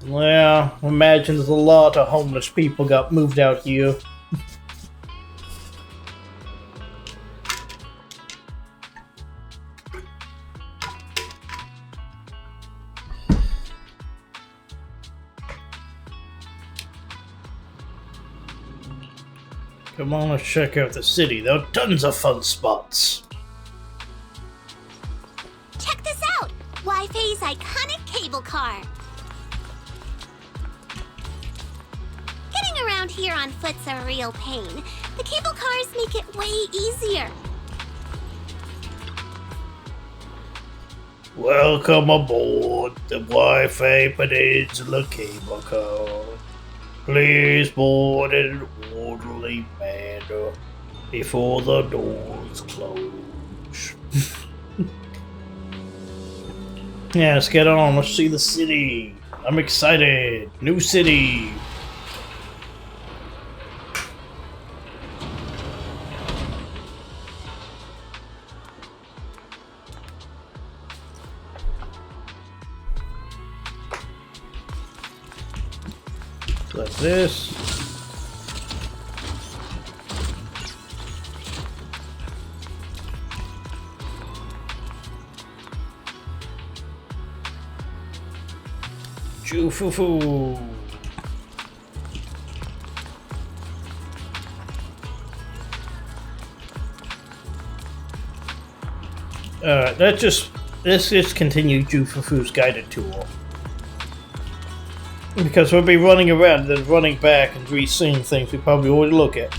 Yeah, imagine there's a lot of homeless people got moved out here. Come on, let's check out the city. There are tons of fun spots. Check this out! Why Wi-Fi's iconic cable car. Getting around here on foot's a real pain. The cable cars make it way easier. Welcome aboard the Wi-Fi Peninsula cable car. Please board in an orderly manner before the doors close. Yeah, let's get on. Let's see the city. I'm excited. New city. Like this. Choo-foo-foo. Let's just continue Ju-foo-foo's guided tour. Because we'll be running around and then running back and re-seeing things we probably already look at.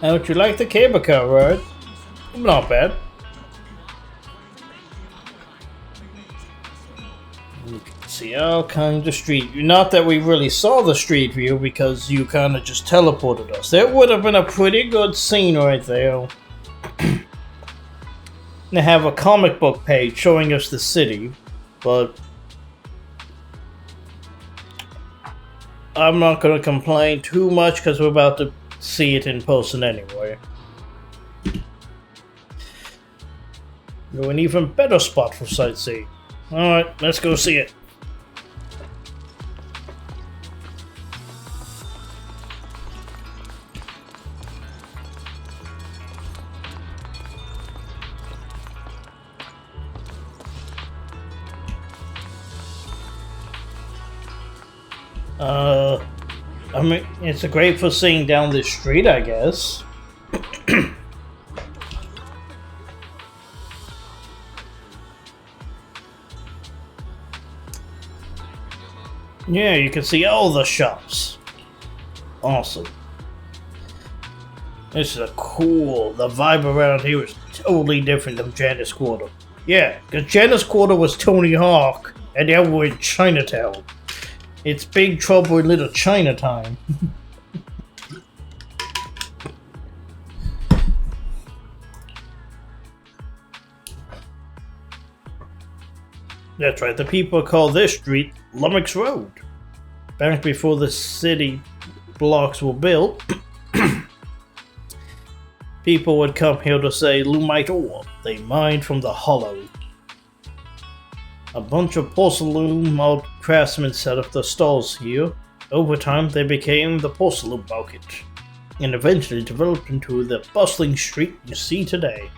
How would you like the cable car ride? Not bad. You can see all kinds of street. Not that we really saw the street view because you kind of just teleported us. That would have been a pretty good scene right there. They have a comic book page showing us the city, but I'm not going to complain too much because we're about to see it in person anyway. An even better spot for sightseeing. Alright, let's go see it. I mean, it's great for seeing down this street, I guess. Yeah, you can see all the shops. Awesome. This is cool. The vibe around here is totally different than Janus Quarter. Yeah, because Janus Quarter was Tony Hawk, and now we're in Chinatown. It's Big Trouble in Little Chinatown. That's right, the people call this street Lummox Road. Back before the city blocks were built, people would come here to say Lumite ore. They mined from the hollow. A bunch of porcelain mod craftsmen set up their stalls here. Over time, they became the porcelain market, and eventually developed into the bustling street you see today.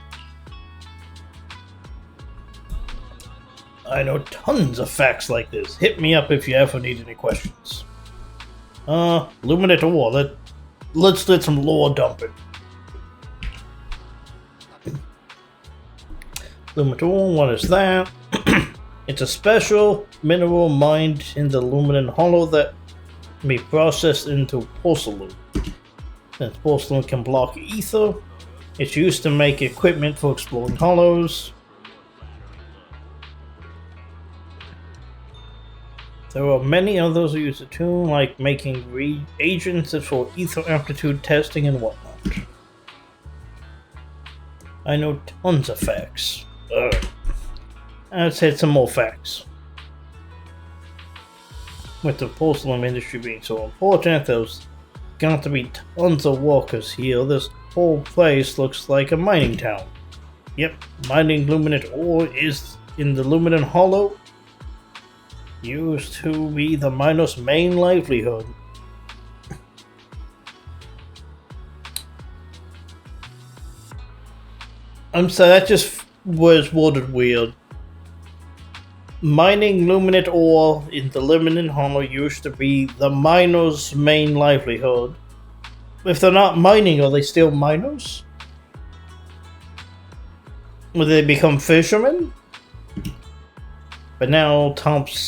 I know tons of facts like this. Hit me up if you ever need any questions. Luminate ore. Let's let some lore dumping. Luminate ore, what is that? It's a special mineral mined in the Luminant Hollow that can be processed into porcelain. Since porcelain can block ether, it's used to make equipment for exploring hollows. There are many others who use it too, like making reagents for ether amplitude testing and whatnot. I know tons of facts. Let's hit some more facts. With the porcelain industry being so important, there's got to be tons of workers here. This whole place looks like a mining town. Yep, mining luminant ore is in the Luminant Hollow. Used to be the miner's main livelihood. I'm sorry, that just was worded weird. Mining luminate ore in the Luminant Hollow used to be the miner's main livelihood. If they're not mining, are they still miners? Will they become fishermen? But now Tom's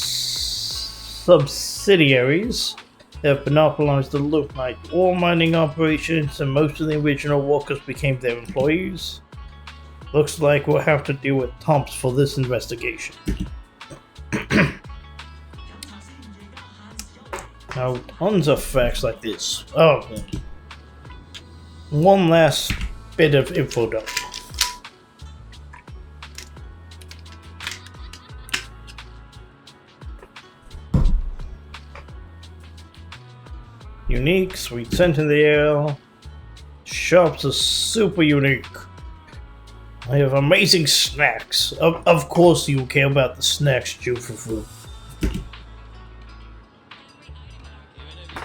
subsidiaries have monopolized the loot like ore mining operations, and most of the original workers became their employees. Looks like we'll have to deal with Tom's for this investigation. Now, tons of facts like this. Oh, one last bit of info dump. Unique, sweet scent in the air. Shops are super unique. I have amazing snacks. Of course you care about the snacks, Jufufu.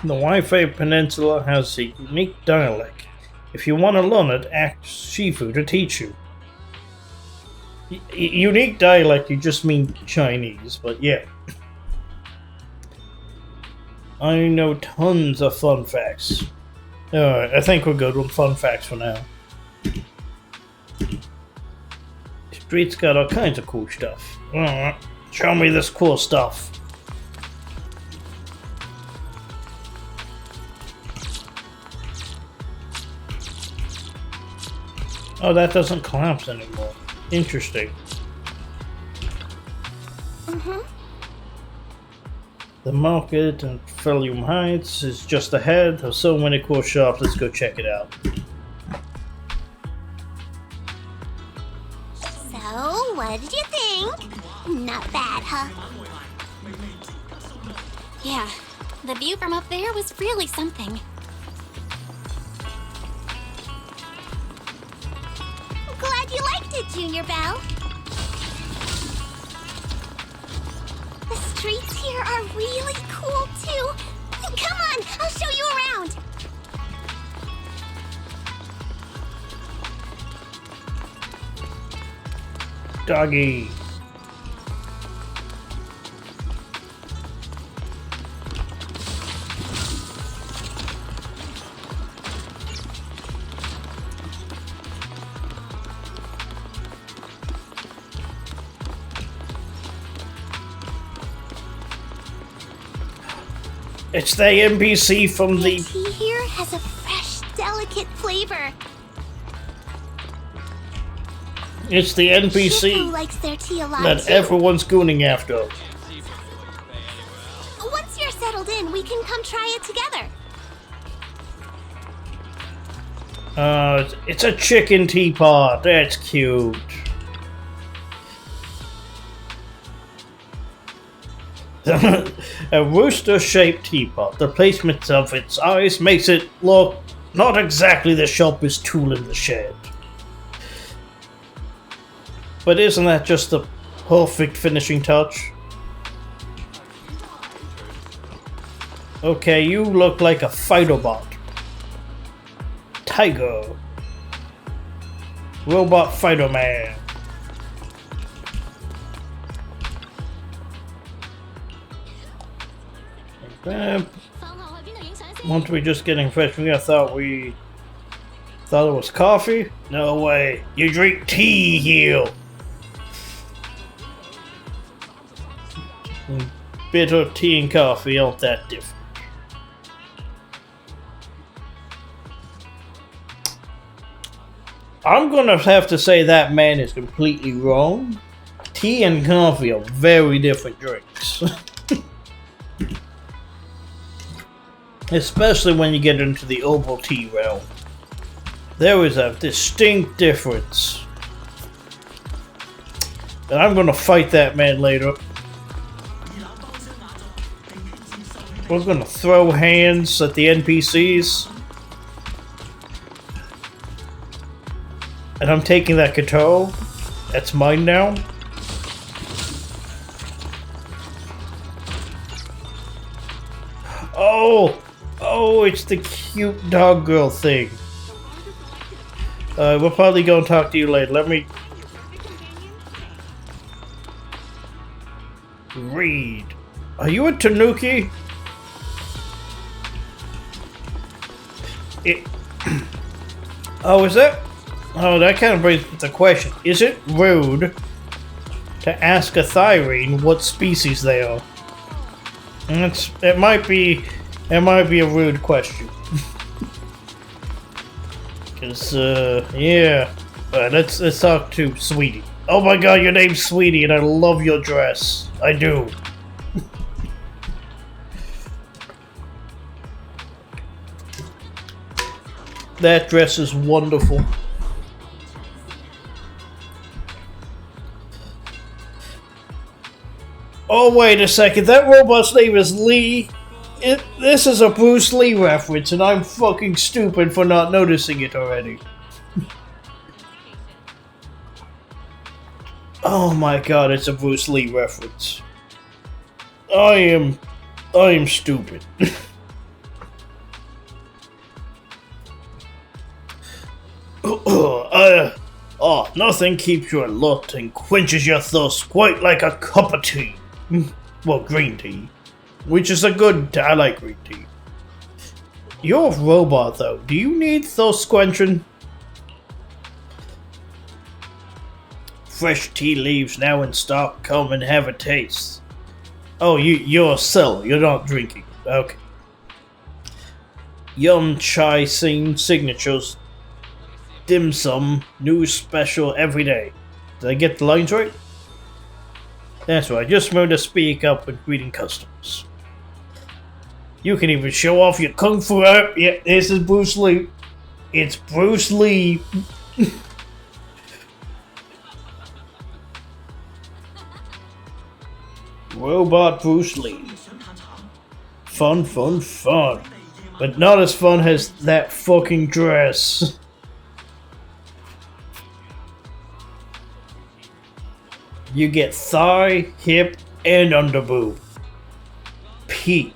The Wi-Fi Peninsula has a unique dialect. If you want to learn it, ask Shifu to teach you. Unique dialect, you just mean Chinese, but yeah. I know tons of fun facts. Alright, I think we're good with fun facts for now. The street's got all kinds of cool stuff. Alright, show me this cool stuff. Oh, that doesn't collapse anymore. Interesting. The market in Philium Heights is just ahead. There's so many cool shops. Let's go check it out. So, what did you think? Not bad, huh? Yeah, the view from up there was really something. Glad you liked it, Junior Belle. The streets here are really cool, too. Come on, I'll show you around. Doggy. It's the NPC from The tea here has a fresh, delicate flavor. It's the Shifu NPC likes their tea a lot, that too. everyone's gooning after. Once you're settled in, we can come try it together. It's a chicken teapot. That's cute. A rooster-shaped teapot. The placement of its eyes makes it look not exactly the sharpest tool in the shed. But isn't that just the perfect finishing touch? Okay, you look like a Phytobot. Tiger. Robot Phytoman. Once we just getting fresh, I thought it was coffee? No way. You drink tea here. Bitter tea and coffee aren't that different. I'm gonna have to say that man is completely wrong. Tea and coffee are very different drinks. Especially when you get into the herbal tea realm. There is a distinct difference. And I'm gonna fight that man later. We're gonna throw hands at the NPCs. And I'm taking that guitar. That's mine now. Oh, it's the cute dog girl thing. We'll probably go and talk to you later. Let me read. Are you a Tanuki? Oh, is that? Oh, that kind of brings the question. Is it rude to ask a Thyrene what species they are? It might be a rude question. Cause yeah. Let's talk to Sweetie. Oh my god, your name's Sweetie and I love your dress. I do. That dress is wonderful. Oh, wait a second. That robot's name is Lee. This is a Bruce Lee reference, and I'm fucking stupid for not noticing it already. Oh my god, it's a Bruce Lee reference. I am stupid. Nothing keeps you alert and quenches your thirst quite like a cup of tea. Well, green tea. Which is a good tea. I like green tea. You're a robot, though. Do you need thirst quenching? Fresh tea leaves now in stock. Come and have a taste. Oh, you're a seller. You're not drinking. Okay. Yum chai scene signatures. Dim sum, new special every day. Did I get the lines right? That's right, just remember to speak up when greeting customers. You can even show off your kung fu art. Yeah, this is Bruce Lee. It's Bruce Lee. Robot Bruce Lee. Fun, fun, fun. But not as fun as that fucking dress. You get thigh, hip, and underboob. Peak.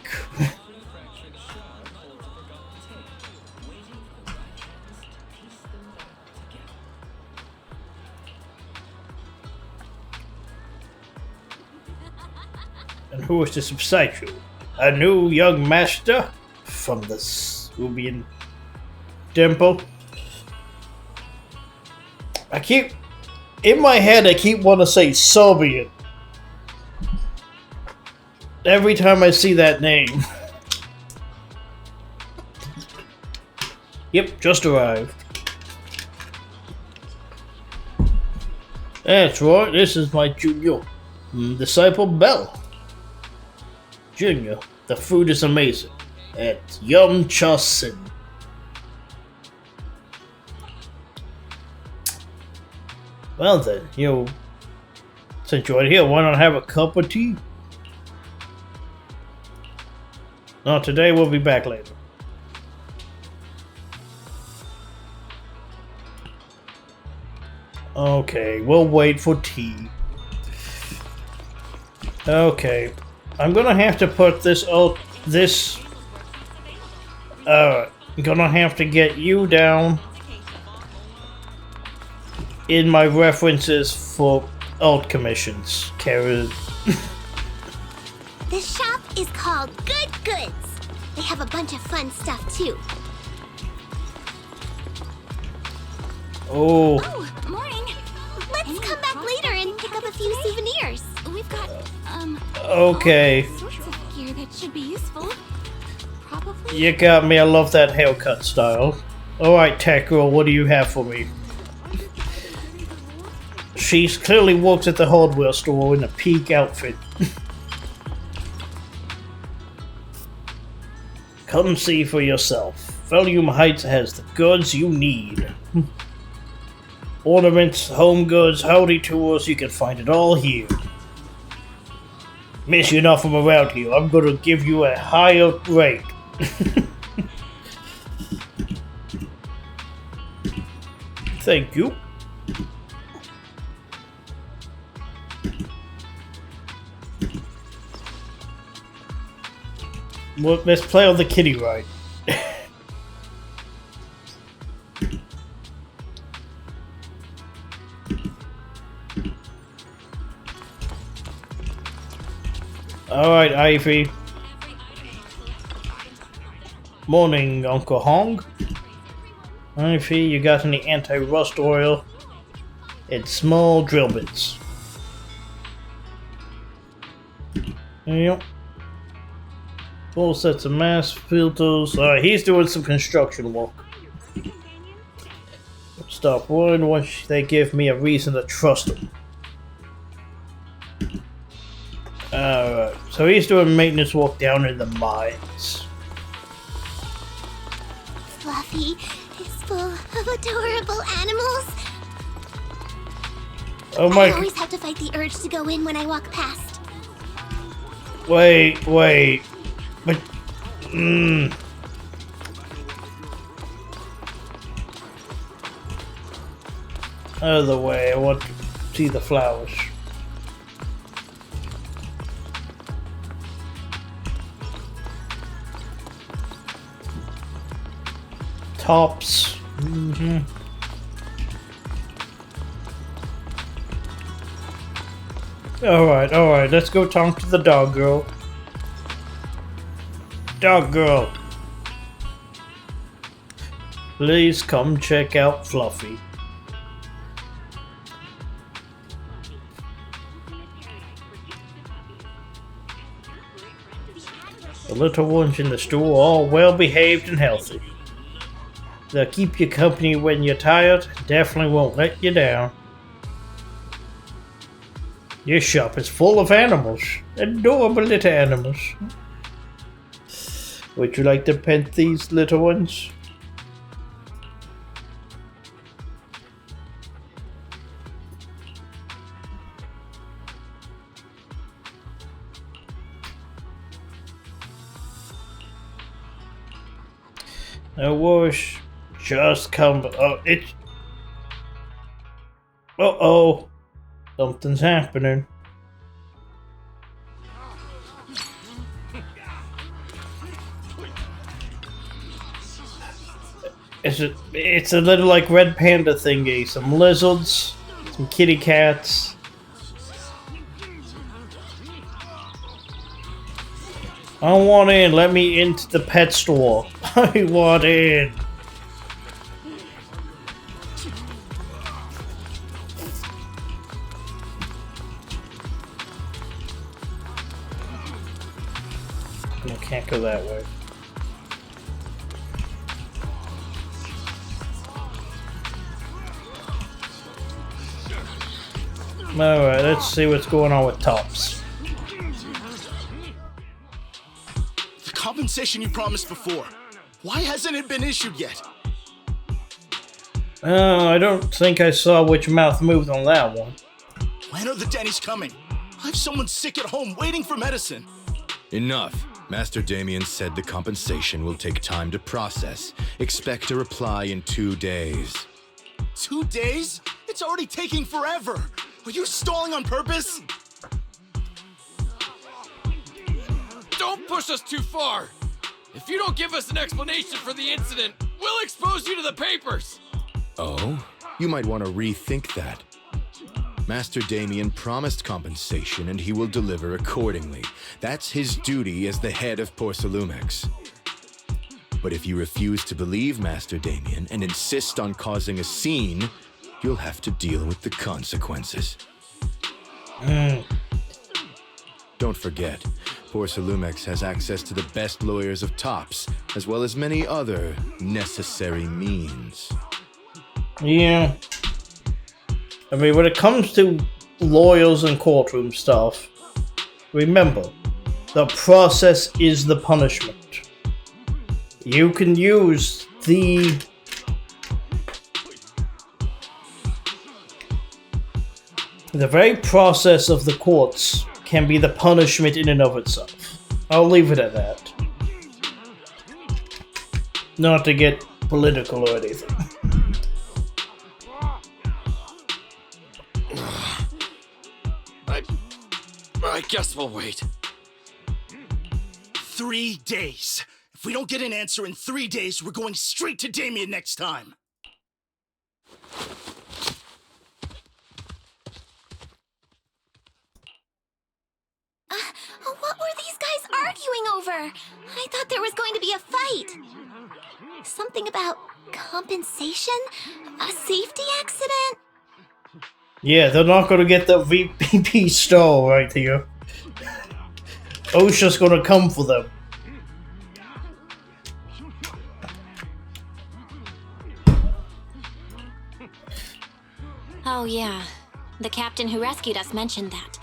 And who is this beside you? A new young master from the Subian Temple? In my head, I keep wanting to say Soviet. Every time I see that name. Yep, just arrived. That's right, this is my junior disciple, Bell. Junior, the food is amazing. At Yum Chasin. Well then, since you're here, why not have a cup of tea? Not today, we'll be back later. Okay, we'll wait for tea. Okay, I'm gonna have to put this I'm gonna have to get you down in my references for alt commissions, Kara. This shop is called Good Goods. They have a bunch of fun stuff too. Oh. Oh, morning. Let's come back later and pick up a few souvenirs. We've got Okay. all sorts of gear that should be useful. Probably. You got me. I love that haircut style. All right, Tech Girl, what do you have for me? She clearly works at the hardware store in a peak outfit. Come see for yourself. Volume Heights has the goods you need. Ornaments, home goods, howdy tours, you can find it all here. Miss, you're not from around here. I'm gonna give you a higher rate. Thank you. Well, let's play on the kiddie ride. Alright, Ivy. Morning, Uncle Hong. If you got any anti-rust oil and small drill bits. Yep. Full sets of mass filters. Alright, he's doing some construction work. Stop worrying once they give me a reason to trust him. Alright, so he's doing maintenance work down in the mines. Fluffy is full of adorable animals. Oh my... I always have to fight the urge to go in when I walk past. Wait. But... Out of the way, I want to see the flowers. Tops. Alright, let's go talk to the dog girl. Dog girl. Please come check out Fluffy. The little ones in the store are all well behaved and healthy. They'll keep you company when you're tired, definitely won't let you down. Your shop is full of animals, adorable little animals. Would you like to pet these little ones? No worries. Just come. Oh, it's. Uh-oh. Something's happening. It's a little like red panda thingy. Some lizards, some kitty cats. I want in. Let me into the pet store. I want in. I can't go that way. Alright, let's see what's going on with Tops. The compensation you promised before. Why hasn't it been issued yet? I don't think I saw which mouth moved on that one. When are the Denny's coming? I have someone sick at home waiting for medicine. Enough. Master Damien said the compensation will take time to process. Expect a reply in 2 days. 2 days? It's already taking forever. Are you stalling on purpose? Don't push us too far. If you don't give us an explanation for the incident, we'll expose you to the papers. Oh? You might want to rethink that. Master Damien promised compensation and he will deliver accordingly. That's his duty as the head of Porcelumex. But if you refuse to believe Master Damien and insist on causing a scene, you'll have to deal with the consequences. Don't forget, Porcelumex has access to the best lawyers of Tops, as well as many other necessary means. Yeah. I mean, when it comes to lawyers and courtroom stuff, remember, the process is the punishment. You can use the very process of the courts can be the punishment in and of itself. I'll leave it at that. Not to get political or anything. I guess we'll wait. 3 days. If we don't get an answer in 3 days, we're going straight to Damien next time. What were these guys arguing over? I thought there was going to be a fight. Something about compensation? A safety accident? Yeah, they're not gonna get the VP star right here. OSHA's gonna come for them. Oh, yeah. The captain who rescued us mentioned that.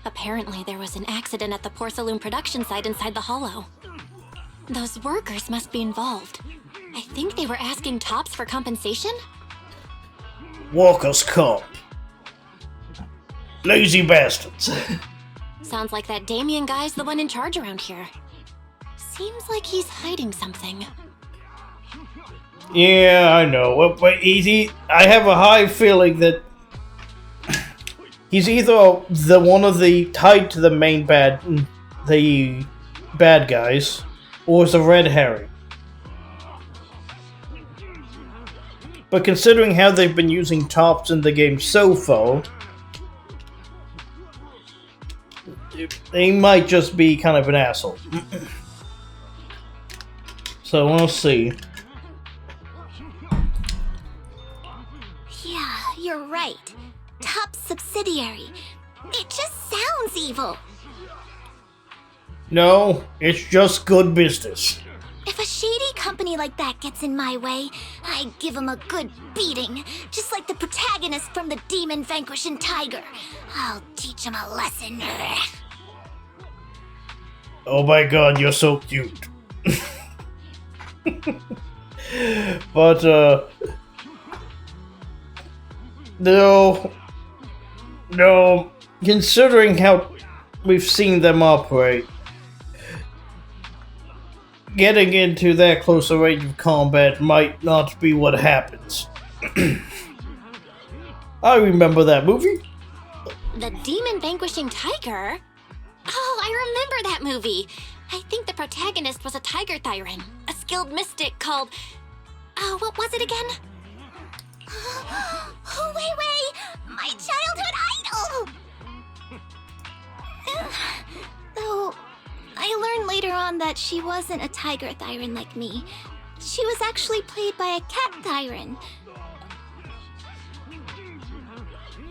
Apparently, there was an accident at the Porcelain production site inside the hollow. Those workers must be involved. I think they were asking Tops for compensation? Walker's comp. Lazy bastards. Sounds like that Damien guy's the one in charge around here. Seems like he's hiding something. Yeah, I know. But I have a high feeling that he's either the one of the tied to the main bad guys, or is a red herring. But considering how they've been using Tops in the game so far, they might just be kind of an asshole. So we'll see. Yeah, you're right. Top subsidiary. It just sounds evil. No, it's just good business. If a shady company like that gets in my way, I give them a good beating. Just like the protagonist from the Demon Vanquishing Tiger. I'll teach him a lesson. Oh my god, you're so cute. But, No, considering how we've seen them operate, getting into that closer range of combat might not be what happens. I remember that movie. The Demon Vanquishing Tiger? Oh, I remember that movie. I think the protagonist was a Tiger Thyran, a skilled mystic called... Oh, what was it again? Oh, wait! My childhood idol! Though, I learned later on that she wasn't a Tiger Thyran like me. She was actually played by a Cat Thyran.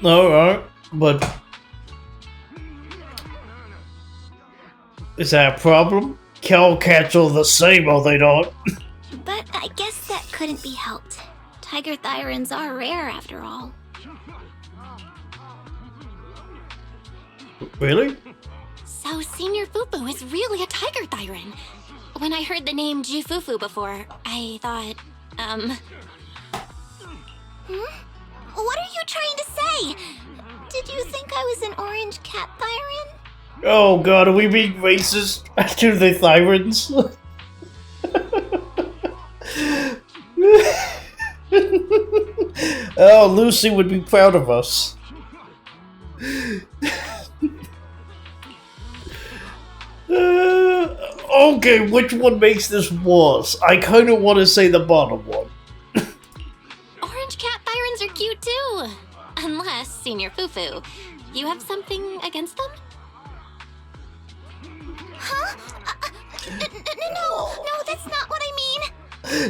Alright, but... is that a problem? Cow cats are the same, are they not? But I guess that couldn't be helped. Tiger Thyrans are rare after all. Really? So Senior Fufu is really a Tiger Thyran. When I heard the name Jufufu before, I thought, What are you trying to say? Did you think I was an orange cat Thyran? Oh god, are we being racist to the Thyrans? Oh, Lucy would be proud of us. Okay, which one makes this worse? I kind of want to say the bottom one. Orange cat Thyrans are cute too. Unless, Senior Fufu, you have something against them? Huh? No, that's not what I mean.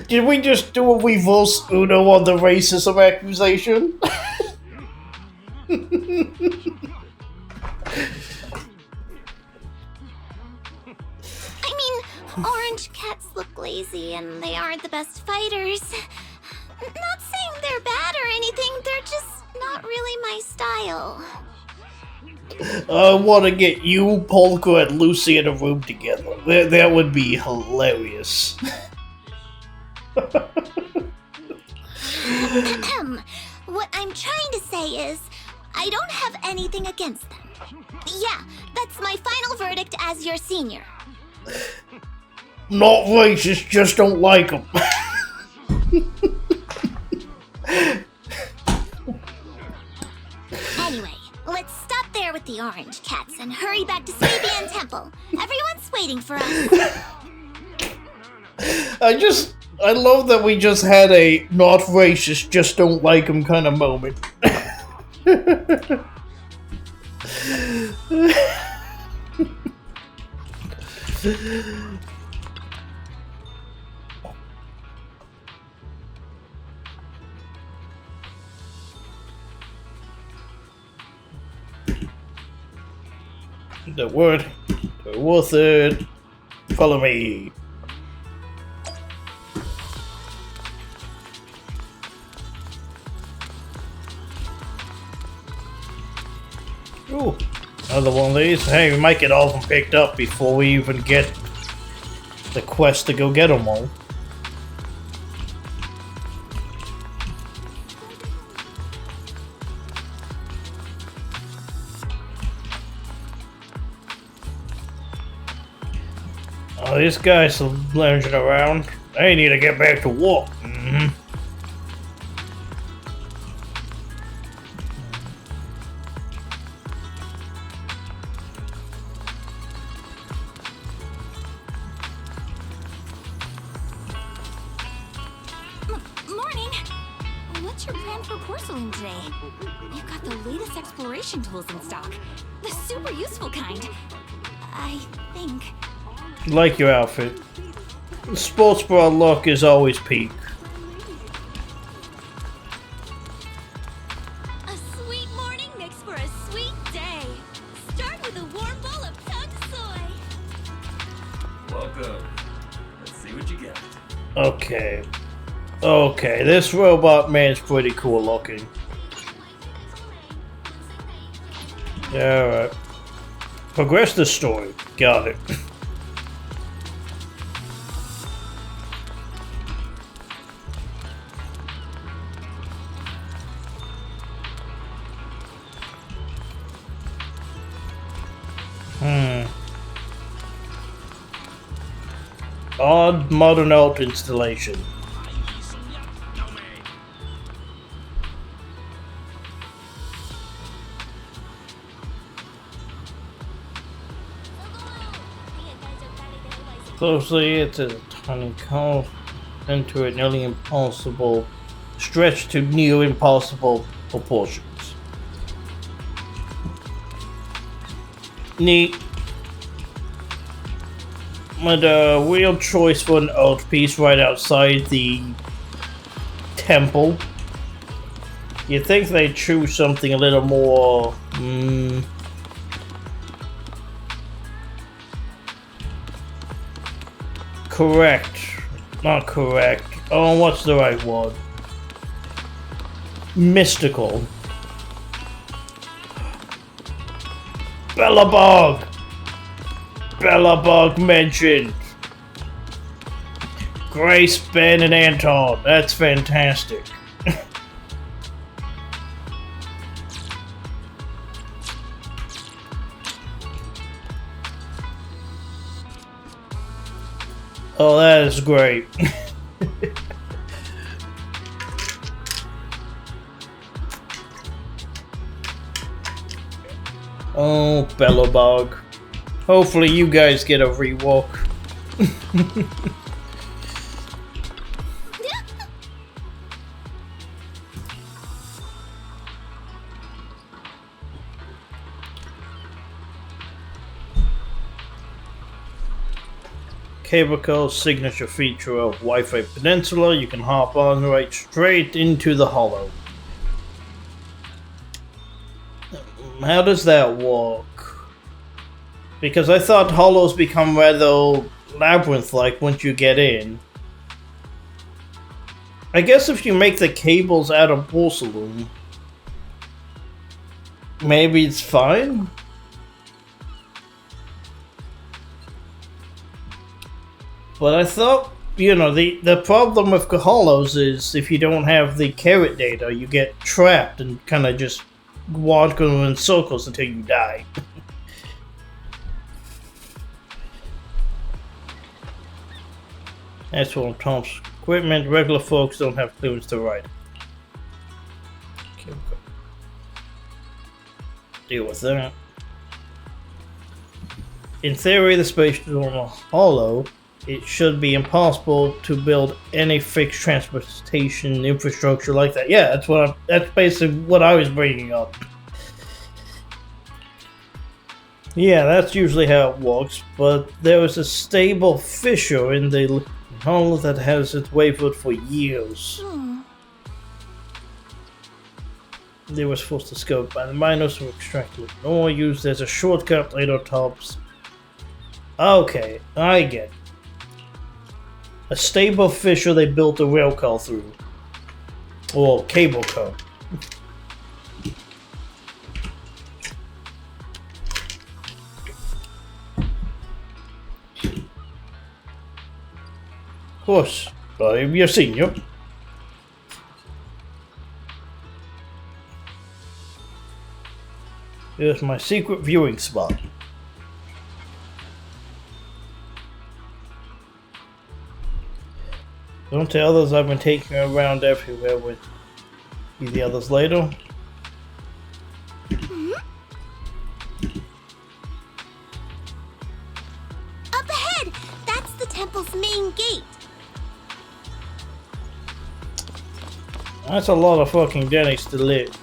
Did we just do a reverse Uno on the racism accusation? I mean, orange cats look lazy and they aren't the best fighters. Not saying they're bad or anything, they're just not really my style. I want to get you, Polka, and Lucy in a room together. That would be hilarious. What I'm trying to say is, I don't have anything against them. Yeah, that's my final verdict as your senior. Not racist, just don't like them. Anyway, let's stop there with the orange cats and hurry back to Swabian Temple. Everyone's waiting for us. I love that we just had a not racist, just don't like him kind of moment. They're worth it. Follow me. Ooh, another one of these. Hey, we might get all of them picked up before we even get the quest to go get them all. Oh, this guy's lounging around. I need to get back to work. Morning. What's your plan for porcelain today? You've got the latest exploration tools in stock. The super useful kind. I think. Like your outfit. The sports bra look is always peak. A sweet morning makes for a sweet day. Start with a warm bowl of tongue soy. Welcome. Let's see what you got. Okay. Okay, this robot man's pretty cool looking. Alright. Progress the story. Got it. Odd modern art installation. Closely, it's a tiny cone into a nearly impossible stretch to near impossible proportions. Neat. But weird choice for an art piece right outside the temple. You'd think they'd choose something a little more correct. Not correct. Oh, what's the right word? Mystical. Bellabog! Bellabog mentioned. Grace, Ben, and Anton. That's fantastic. Oh, that is great. Oh, Bellabog. Hopefully you guys get a rewalk. Cable car's signature feature of Wi-Fi Peninsula, you can hop on right straight into the hollow. How does that work? Because I thought hollows become rather labyrinth-like once you get in. I guess if you make the cables out of porcelain, maybe it's fine? But I thought, you know, the problem with hollows is if you don't have the carrot data, you get trapped and kind of just walk in circles until you die. As for Tom's equipment, regular folks don't have clearance to ride. Okay, we'll deal with that. In theory, the space is on a hollow. It should be impossible to build any fixed transportation infrastructure like that. Yeah, that's basically what I was bringing up. Yeah, that's usually how it works, but there is a stable fissure in the hull that has its wavered for years. They were supposed to scope by the miners to extract ore used as a shortcut later tops. Okay, I get it. A stable fissure they built a rail car through. Or cable car. Of course, I'm your senior. Here's my secret viewing spot. Don't tell others I've been taking her around everywhere with you the others later. Up ahead! That's the temple's main gate. That's a lot of fucking Denny's to live.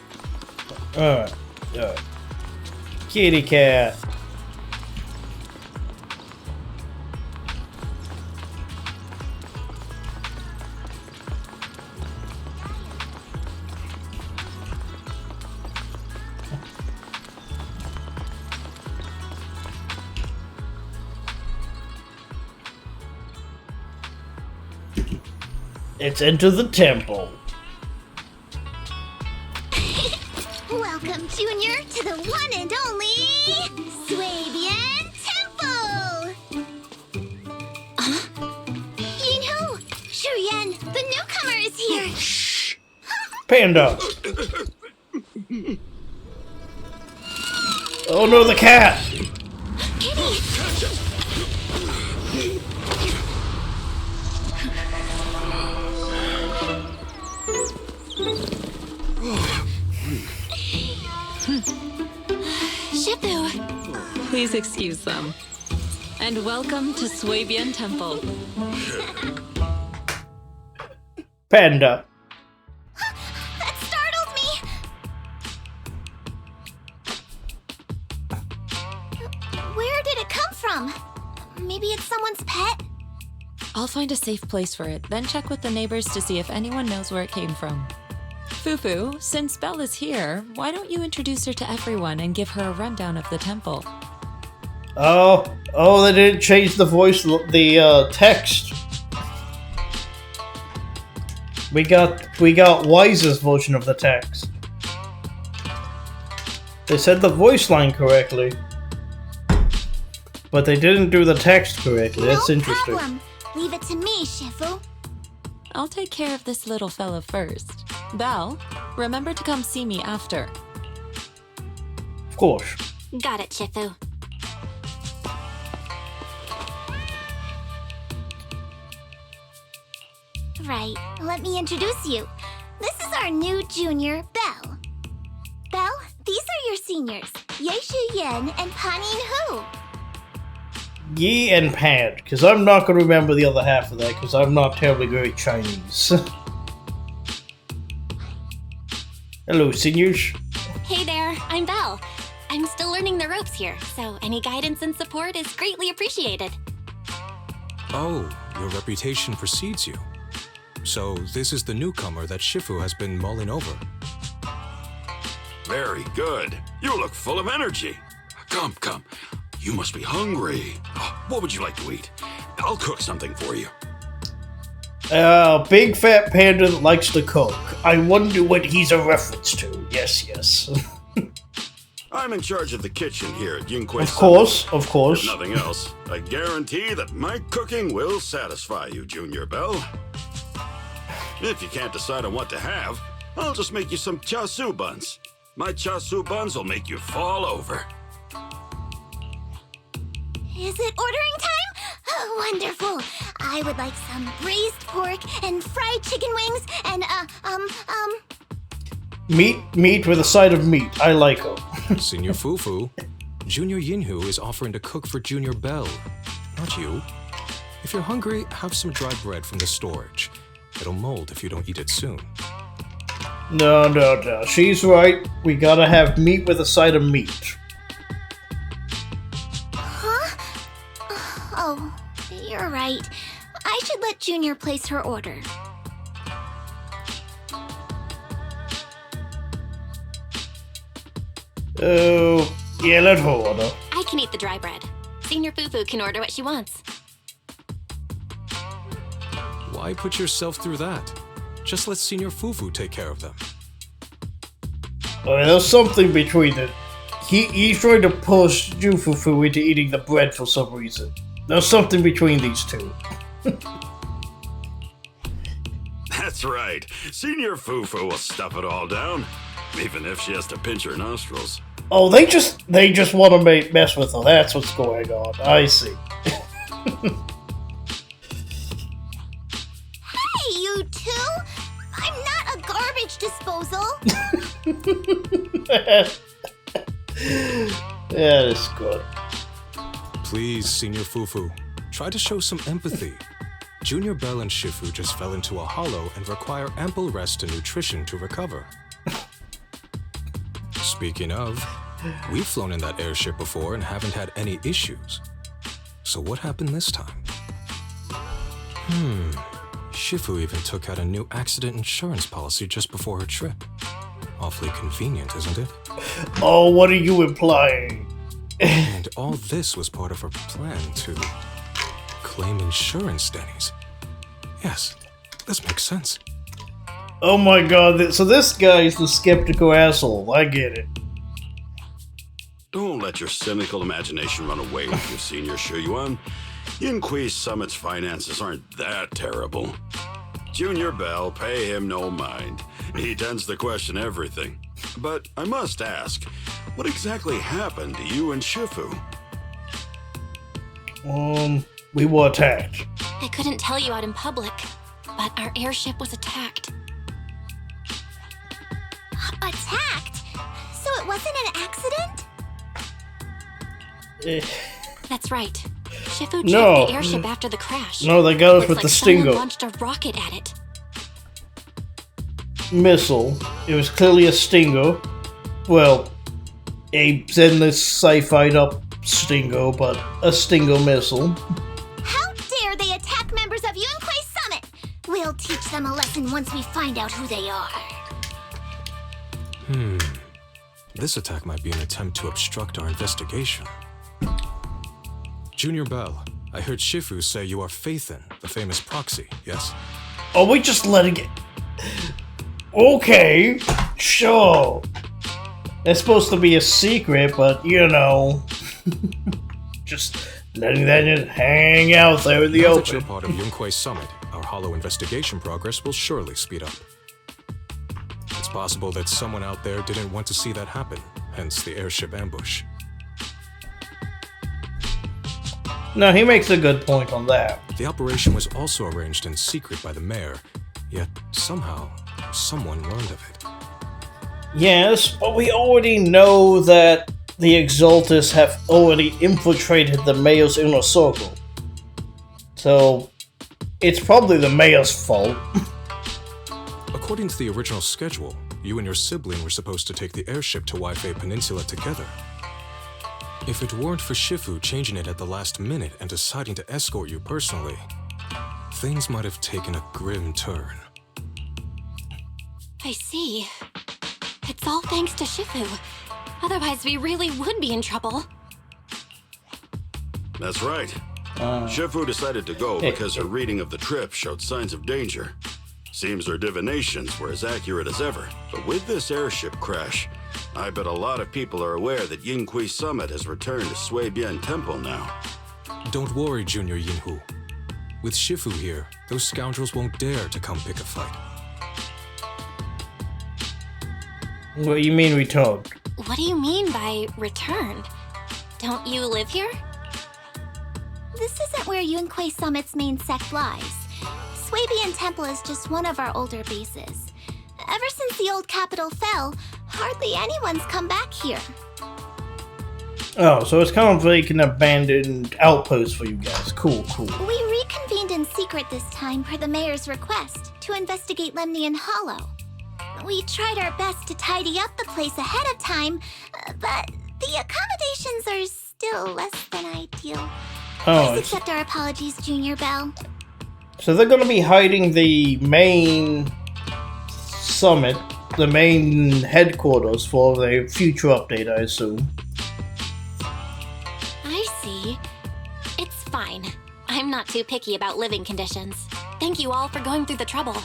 Alright, alright. Kitty cat. Let's enter the temple. Welcome, Junior, to the one and only Swabian Temple! Yinhu! Shuyan, the newcomer is here! Shh! Panda! Oh no, the cat! Kitty! Shifu, please excuse them. And welcome to Swabian Temple. Panda. That startled me! Where did it come from? Maybe it's someone's pet? I'll find a safe place for it, then check with the neighbors to see if anyone knows where it came from. Fufu, since Belle is here, why don't you introduce her to everyone and give her a rundown of the temple? Oh, they didn't change the voice, the text. We got Wise's version of the text. They said the voice line correctly, but they didn't do the text correctly. That's interesting. No problem. Leave it to me, Shifu. I'll take care of this little fella first. Belle, remember to come see me after. Of course. Got it, Shifu. Right, let me introduce you. This is our new junior, Belle. Belle, these are your seniors, Yeishu Yen and Panin Hu. Yi and Pan, because I'm not going to remember the other half of that, because I'm not terribly great Chinese. Hello, seniors. Hey there, I'm Belle. I'm still learning the ropes here, so any guidance and support is greatly appreciated. Oh, your reputation precedes you. So this is the newcomer that Shifu has been mulling over. Very good. You look full of energy. Come, come. You must be hungry. Oh, what would you like to eat? I'll cook something for you. Big fat panda that likes to cook. I wonder what he's a reference to. Yes, yes. I'm in charge of the kitchen here at Yunquay. Of course, of course. If nothing else, I guarantee that my cooking will satisfy you, Junior Belle. If you can't decide on what to have, I'll just make you some chasu buns. My chasu buns will make you fall over. Is it ordering time? Oh, wonderful. I would like some braised pork and fried chicken wings and, Meat with a side of meat. I like them. Senior Fufu, Junior Yinhu is offering to cook for Junior Belle, not you. If you're hungry, have some dry bread from the storage. It'll mold if you don't eat it soon. No. She's right. We gotta have meat with a side of meat. Huh? Oh, you're right. I should let Junior place her order. Oh, yeah, let her order. I can eat the dry bread. Senior Fufu can order what she wants. Why put yourself through that? Just let Senior Fufu take care of them. Alright, there's something between them. He's trying to push Jufufu into eating the bread for some reason. There's something between these two. That's right. Senior Fufu will stuff it all down, even if she has to pinch her nostrils. Oh, they just want to mess with her. That's what's going on. I see. Hey, you two! I'm not a garbage disposal. Yeah, that's good. Please, Senior Fufu, try to show some empathy. Junior Bell and Shifu just fell into a hollow and require ample rest and nutrition to recover. Speaking of, we've flown in that airship before and haven't had any issues. So what happened this time? Shifu even took out a new accident insurance policy just before her trip. Awfully convenient, isn't it? Oh, what are you implying? And all this was part of her plan to claim insurance, Denny's. Yes, this makes sense. Oh my god, so this guy's the skeptical asshole. I get it. Don't let your cynical imagination run away with you, Senior Shuyuan. Yinhui Summit's finances aren't that terrible. Junior Bell, pay him no mind. He tends to question everything. But I must ask, what exactly happened to you and Shifu? We were attacked. I couldn't tell you out in public, but our airship was attacked. Attacked? So it wasn't an accident? That's right. Shifu checked No. the airship after the crash. No, they got us Looks with like the someone Stinger launched a rocket at it. missile. It was clearly a Stinger. Well, a Zenless sci-fied up Stinger, but a Stinger missile. How dare they attack members of Yunhui Summit? We'll teach them a lesson once we find out who they are. This attack might be an attempt to obstruct our investigation. Junior Bell, I heard Shifu say you are Faithin, the famous proxy, yes? Oh, we just letting it. Okay, sure. It's supposed to be a secret, but you know, just letting that just hang out there in the Now open. that you're part of Yunhui Summit, our hollow investigation progress will surely speed up. It's possible that someone out there didn't want to see that happen, hence the airship ambush. No, he makes a good point on that. The operation was also arranged in secret by the mayor, yet somehow, someone learned of it. Yes, but we already know that the Exaltus have already infiltrated the mayor's inner circle. So, it's probably the mayor's fault. According to the original schedule, you and your sibling were supposed to take the airship to Waifei Peninsula together. If it weren't for Shifu changing it at the last minute and deciding to escort you personally, things might have taken a grim turn. I see. It's all thanks to Shifu. Otherwise, we really would be in trouble. That's right. Shifu decided to go because her reading of the trip showed signs of danger. Seems her divinations were as accurate as ever. But with this airship crash, I bet a lot of people are aware that Yinhui Summit has returned to Suibian Temple now. Don't worry, Junior Yinhu. With Shifu here, those scoundrels won't dare to come pick a fight. What do you mean returned? What do you mean by returned? Don't you live here? This isn't where Yunhui Summit's main sect lies. Suibian Temple is just one of our older bases. Ever since the old capital fell, hardly anyone's come back here. Oh, so it's kind of like an abandoned outpost for you guys. Cool, cool. We reconvened in secret this time per the mayor's request to investigate Lemnian Hollow. We tried our best to tidy up the place ahead of time, but the accommodations are still less than ideal. Oh, Please accept our apologies, Junior Bell. so they're gonna be hiding the main summit the main headquarters for the future update, I assume. I see. It's fine. I'm not too picky about living conditions. Thank you all for going through the trouble.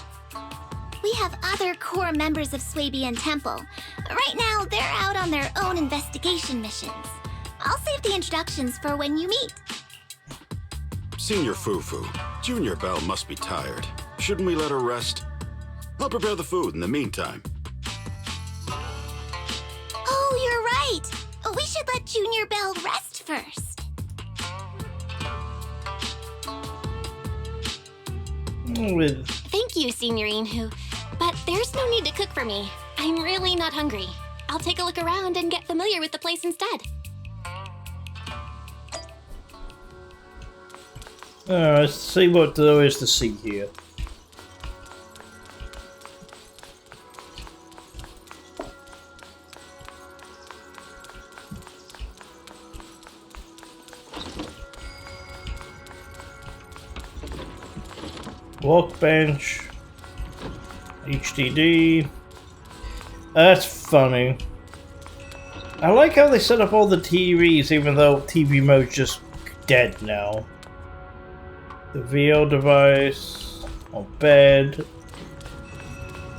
We have other core members of Swabian Temple. Right now, they're out on their own investigation missions. I'll save the introductions for when you meet. Senior Fufu, Junior Belle must be tired. Shouldn't we let her rest? I'll prepare the food in the meantime. Oh, you're right. We should let Junior Belle rest first. Thank you, Signorine Hu. But there's no need to cook for me. I'm really not hungry. I'll take a look around and get familiar with the place instead. Let's see what there is to see here. Workbench. HDD. That's funny. I like how they set up all the TVs even though TV mode's just dead now. The VO device. On bed.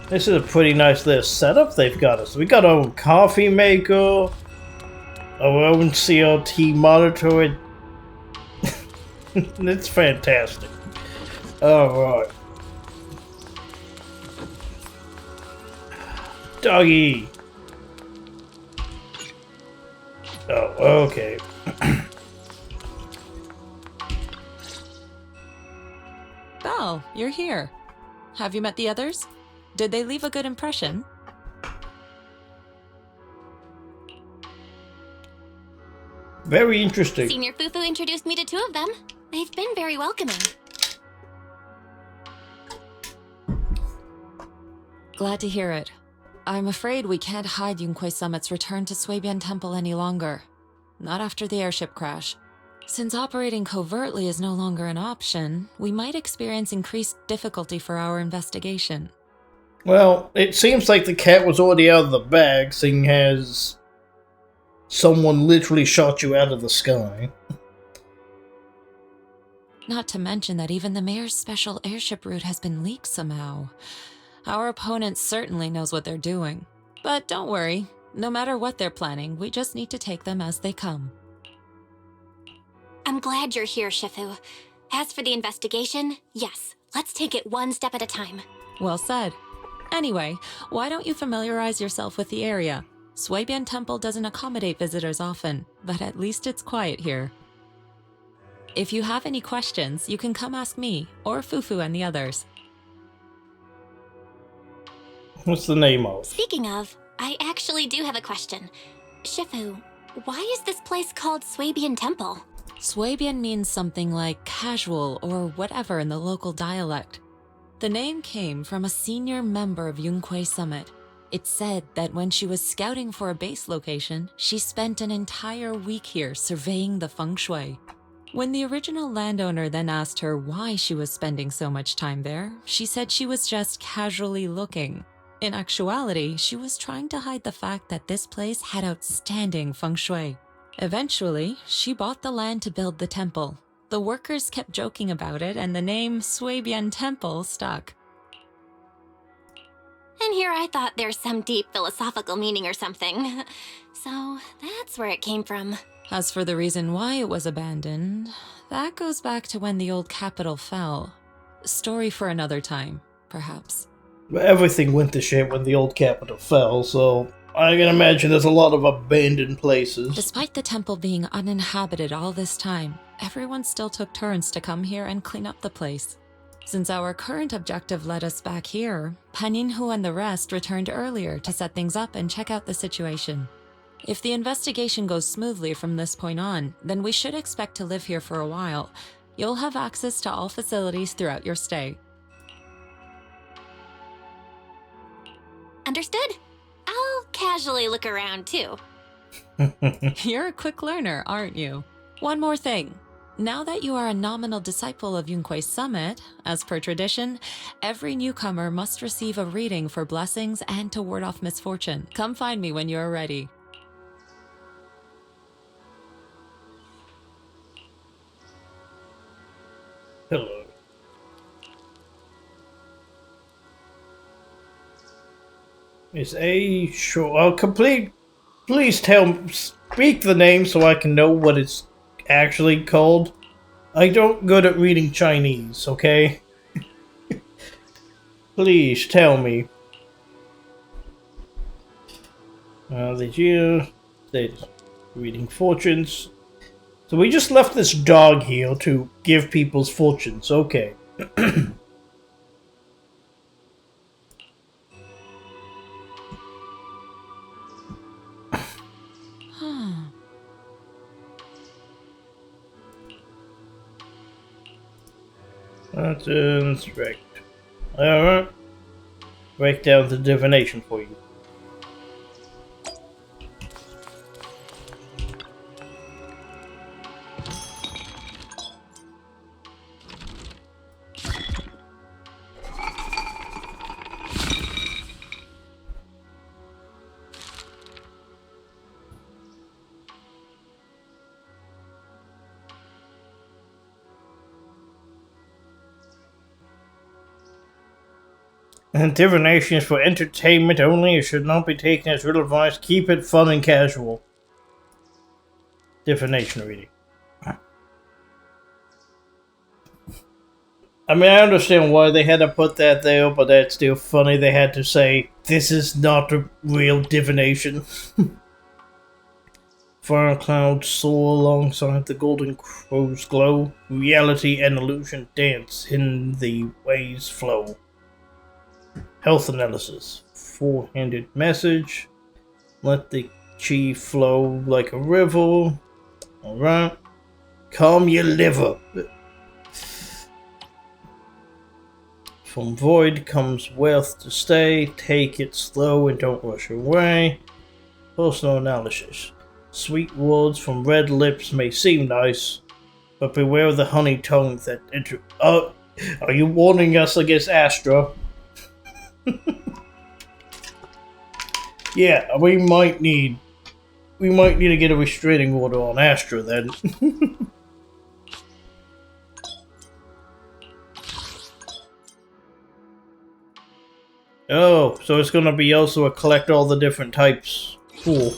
This is a pretty nice little setup they've got us. We got our own coffee maker. Our own CRT monitor. It's fantastic. Alright. Doggy! Oh, okay. Belle, you're here. Have you met the others? Did they leave a good impression? Very interesting. Senior Fufu introduced me to two of them. They've been very welcoming. Glad to hear it. I'm afraid we can't hide Yunquei Summit's return to Swabian Temple any longer. Not after the airship crash. Since operating covertly is no longer an option, we might experience increased difficulty for our investigation. Well, it seems like the cat was already out of the bag, seeing as someone literally shot you out of the sky. Not to mention that even the mayor's special airship route has been leaked somehow. Our opponent certainly knows what they're doing. But don't worry, no matter what they're planning, we just need to take them as they come. I'm glad you're here, Shifu. As for the investigation, yes, let's take it one step at a time. Well said. Anyway, why don't you familiarize yourself with the area? Swabian Temple doesn't accommodate visitors often, but at least it's quiet here. If you have any questions, you can come ask me, or Fufu and the others. What's the name of? Speaking of, I actually do have a question. Shifu, why is this place called Swabian Temple? Swabian means something like casual or whatever in the local dialect. The name came from a senior member of Yunquei Summit. It's said that when she was scouting for a base location, she spent an entire week here surveying the feng shui. When the original landowner then asked her why she was spending so much time there, she said she was just casually looking. In actuality, she was trying to hide the fact that this place had outstanding feng shui. Eventually, she bought the land to build the temple. The workers kept joking about it, and the name Swabian Temple stuck. And here I thought there's some deep philosophical meaning or something. So that's where it came from. As for the reason why it was abandoned, that goes back to when the old capital fell. Story for another time, perhaps. Everything went to shit when the old capital fell, so I can imagine there's a lot of abandoned places. Despite the temple being uninhabited all this time, everyone still took turns to come here and clean up the place. Since our current objective led us back here, Paninhu and the rest returned earlier to set things up and check out the situation. If the investigation goes smoothly from this point on, then we should expect to live here for a while. You'll have access to all facilities throughout your stay. Understood? I'll casually look around too. You're a quick learner, aren't you? One more thing. Now that you are a nominal disciple of Yunque's summit, as per tradition, every newcomer must receive a reading for blessings and to ward off misfortune. Come find me when you are ready. Hello. Is A sure? Complete. Please speak the name so I can know what it's actually called. I don't good at reading Chinese, okay? Please tell me. This year, reading fortunes. So we just left this dog here to give people's fortunes, okay. That's right. Alright. Break down the divination for you. And divination is for entertainment only. It should not be taken as real advice. Keep it fun and casual. Divination reading. I mean, I understand why they had to put that there, but that's still funny. They had to say, this is not a real divination. Fire clouds soar alongside the golden crow's glow. Reality and illusion dance in the waves flow. Health analysis. Four-handed message. Let the chi flow like a river. Alright. Calm your liver. From void comes wealth to stay. Take it slow and don't rush away. Personal analysis. Sweet words from red lips may seem nice, but beware of the honey tongue that enter. Oh, are you warning us against Astra? Yeah, we might need to get a restraining order on Astra then. Oh, so it's gonna be also a collect all the different types. Cool.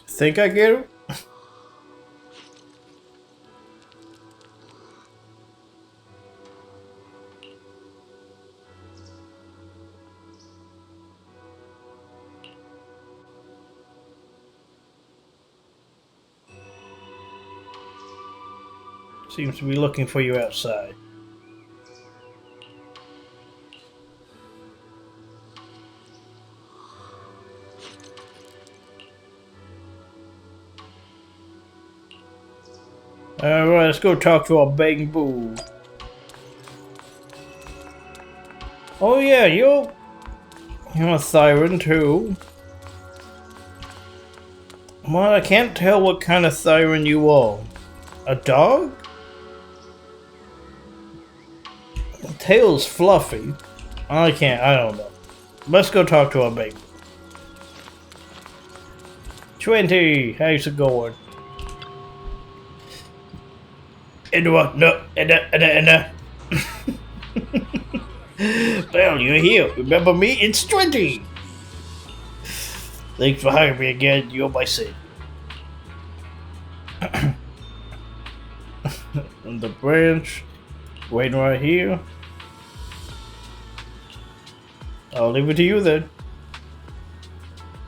Think I get it? Seems to be looking for you outside. Alright, let's go talk to our Bang Boo. Oh yeah, you're a Thyran too. Well, I can't tell what kind of Thyran you are. A dog? The tail's fluffy. I don't know. Let's go talk to our Bang Boo. 20, how's it going? Well, you're here. Remember me? It's 20. Thanks for hiring me again. You're my savior. And the branch, waiting right here. I'll leave it to you then.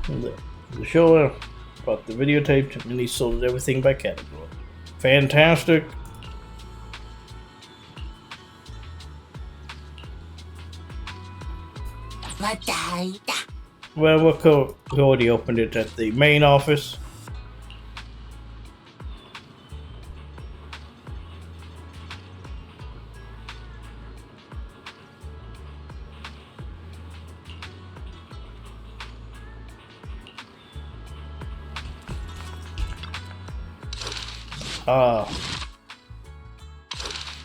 The show brought the videotape and he sold everything by category. Fantastic. Well, we already opened it at the main office.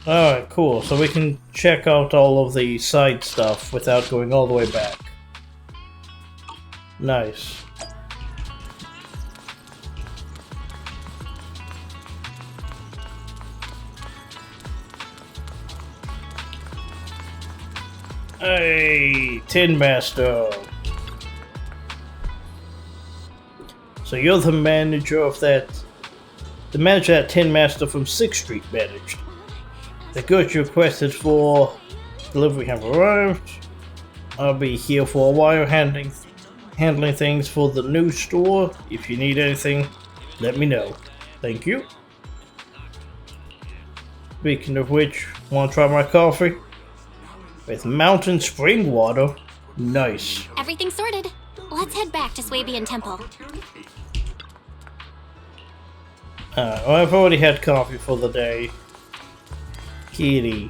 Alright, cool. So we can check out all of the side stuff without going all the way back. Nice. Hey, Tin Master. So you're the manager of that... The manager that Tin Master from 6th Street managed. The goods you requested for delivery have arrived. I'll be here for a while handling things for the new store. If you need anything, let me know. Thank you. Speaking of which, want to try my coffee? With mountain spring water? Nice. Everything's sorted. Let's head back to Swabian Temple. Well, I've already had coffee for the day. Kitty.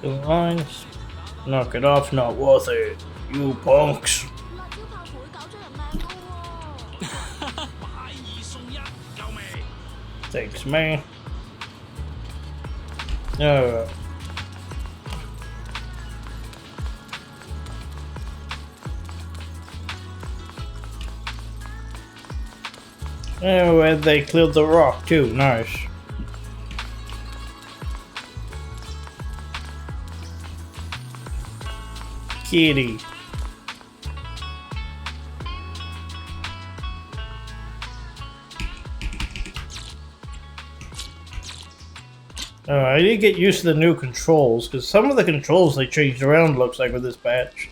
Two lines. Knock it off, not worth it. You punks. Thanks, man. Oh, and they cleared the rock too. Nice. Kitty. I need to get used to the new controls, because some of the controls they changed around looks like with this patch.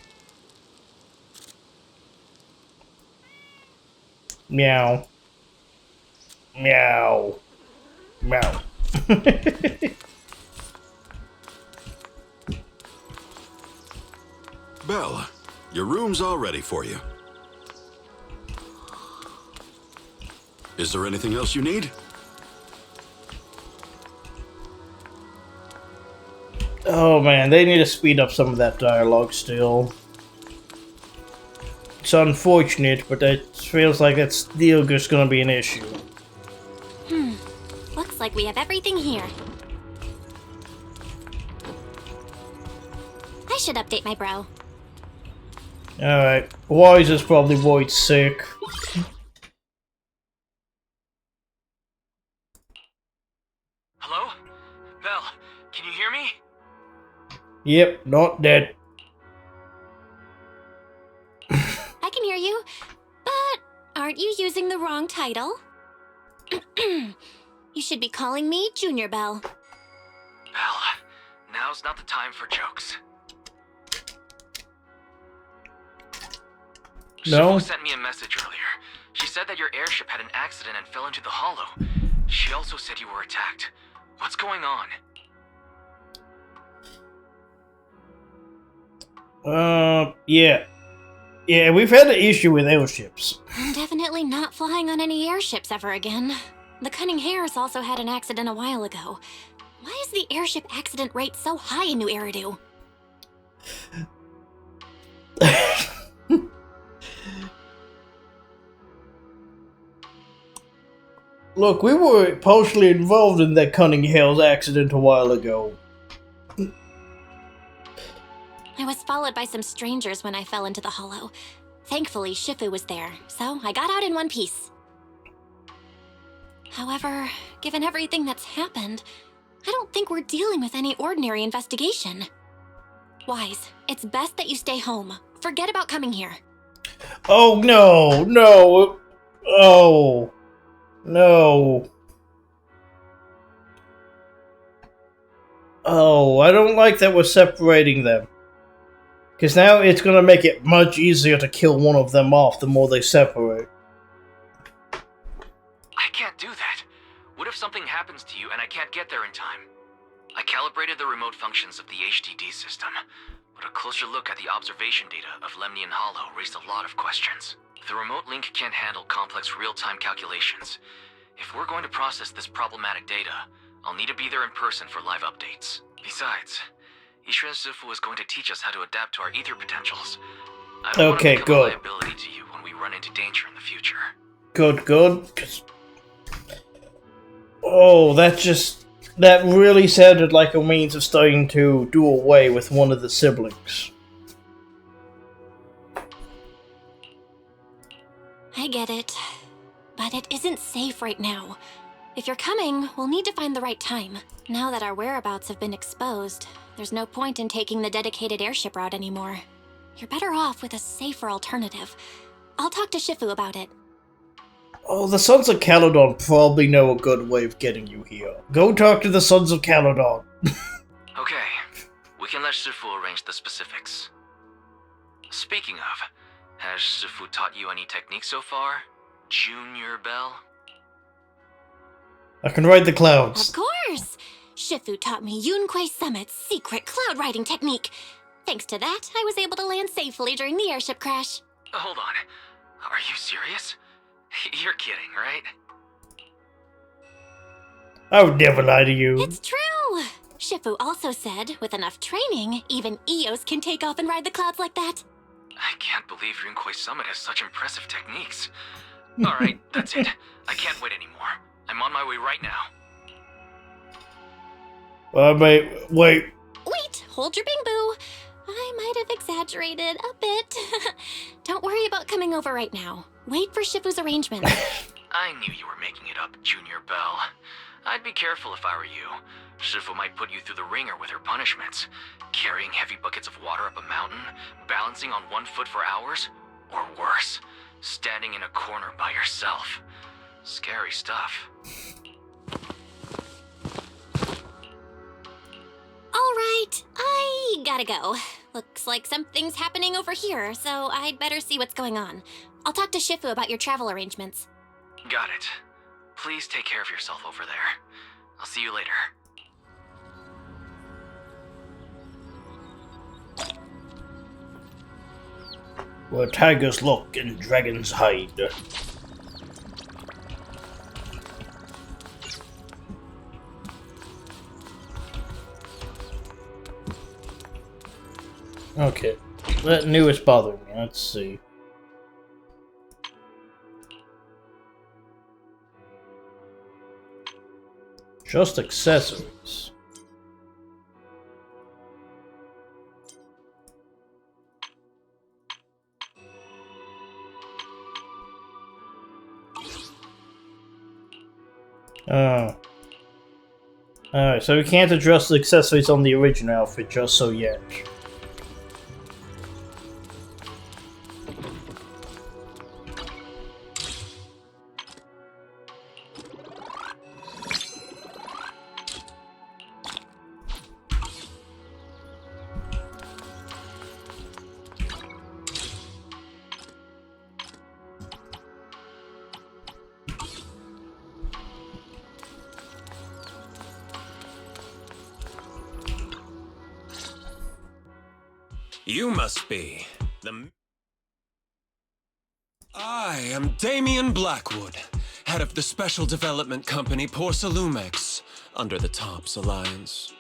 Meow. Meow. Meow. Belle, your room's all ready for you. Is there anything else you need? Oh man, they need to speed up some of that dialogue still. It's unfortunate, but it feels like it's still just gonna be an issue. Looks like we have everything here. I should update my bro. Alright, Wise is probably void sick. Hello? Belle, can you hear me? Yep, not dead. I can hear you, but aren't you using the wrong title? You should be calling me Junior Belle. Belle, now's not the time for jokes. No? Shifu sent me a message earlier. She said that your airship had an accident and fell into the hollow. She also said you were attacked. What's going on? Yeah. Yeah, we've had an issue with airships. I'm definitely not flying on any airships ever again. The Cunning Hares also had an accident a while ago. Why is the airship accident rate so high in New Eridu? Look, we were partially involved in that Cunning Hares accident a while ago. I was followed by some strangers when I fell into the hollow. Thankfully, Shifu was there, so I got out in one piece. However, given everything that's happened, I don't think we're dealing with any ordinary investigation. Wise, it's best that you stay home. Forget about coming here. Oh no, no, oh, no. Oh, I don't like that we're separating them. Because now it's going to make it much easier to kill one of them off the more they separate. I can't do that. What if something happens to you and I can't get there in time? I calibrated the remote functions of the HDD system, but a closer look at the observation data of Lemnian Hollow raised a lot of questions. The remote link can't handle complex real-time calculations. If we're going to process this problematic data, I'll need to be there in person for live updates. Besides, Ishran Sifu is going to teach us how to adapt to our ether potentials. I don't want to become a liability to you when we run into danger in the future. Good, good. Oh, that really sounded like a means of starting to do away with one of the siblings. I get it. But it isn't safe right now. If you're coming, we'll need to find the right time. Now that our whereabouts have been exposed, there's no point in taking the dedicated airship route anymore. You're better off with a safer alternative. I'll talk to Shifu about it. Oh, the Sons of Caledon probably know a good way of getting you here. Go talk to the Sons of Caledon. Okay, we can let Shifu arrange the specifics. Speaking of, has Shifu taught you any techniques so far, Junior Bell? I can ride the clouds. Of course! Shifu taught me Yunquei Summit's secret cloud riding technique. Thanks to that, I was able to land safely during the airship crash. Hold on. Are you serious? You're kidding, right? I would never lie to you. It's true! Shifu also said, with enough training, even Eos can take off and ride the clouds like that. I can't believe Yunquei Summit has such impressive techniques. Alright, that's it. I can't wait anymore. I'm on my way right now. Wait. Wait, hold your bing boo. I might have exaggerated a bit. Don't worry about coming over right now. Wait for Shifu's arrangements. I knew you were making it up, Junior Bell. I'd be careful if I were you. Shifu might put you through the ringer with her punishments. Carrying heavy buckets of water up a mountain, balancing on 1 foot for hours, or worse, standing in a corner by yourself. Scary stuff. Alright, I gotta go. Looks like something's happening over here, so I'd better see what's going on. I'll talk to Shifu about your travel arrangements. Got it. Please take care of yourself over there. I'll see you later. Where tigers look and dragons hide. Okay, that new is bothering me. Let's see. Just accessories. Oh. Alright, so we can't adjust the accessories on the original outfit just so yet. You must be the... I am Damien Blackwood, head of the special development company Porcelumex, under the Tops Alliance.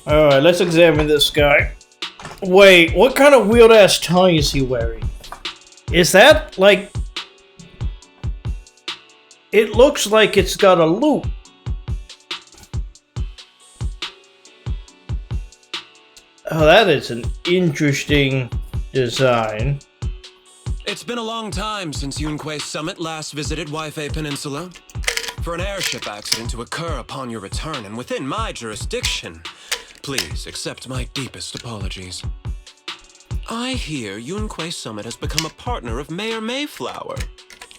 Alright, let's examine this guy. Wait, what kind of weird-ass tie is he wearing? Is that, like... It looks like it's got a loop. Oh, that is an interesting design. It's been a long time since Yunquei Summit last visited Waifei Peninsula. For an airship accident to occur upon your return and within my jurisdiction, please accept my deepest apologies. I hear Yunquei Summit has become a partner of Mayor Mayflower.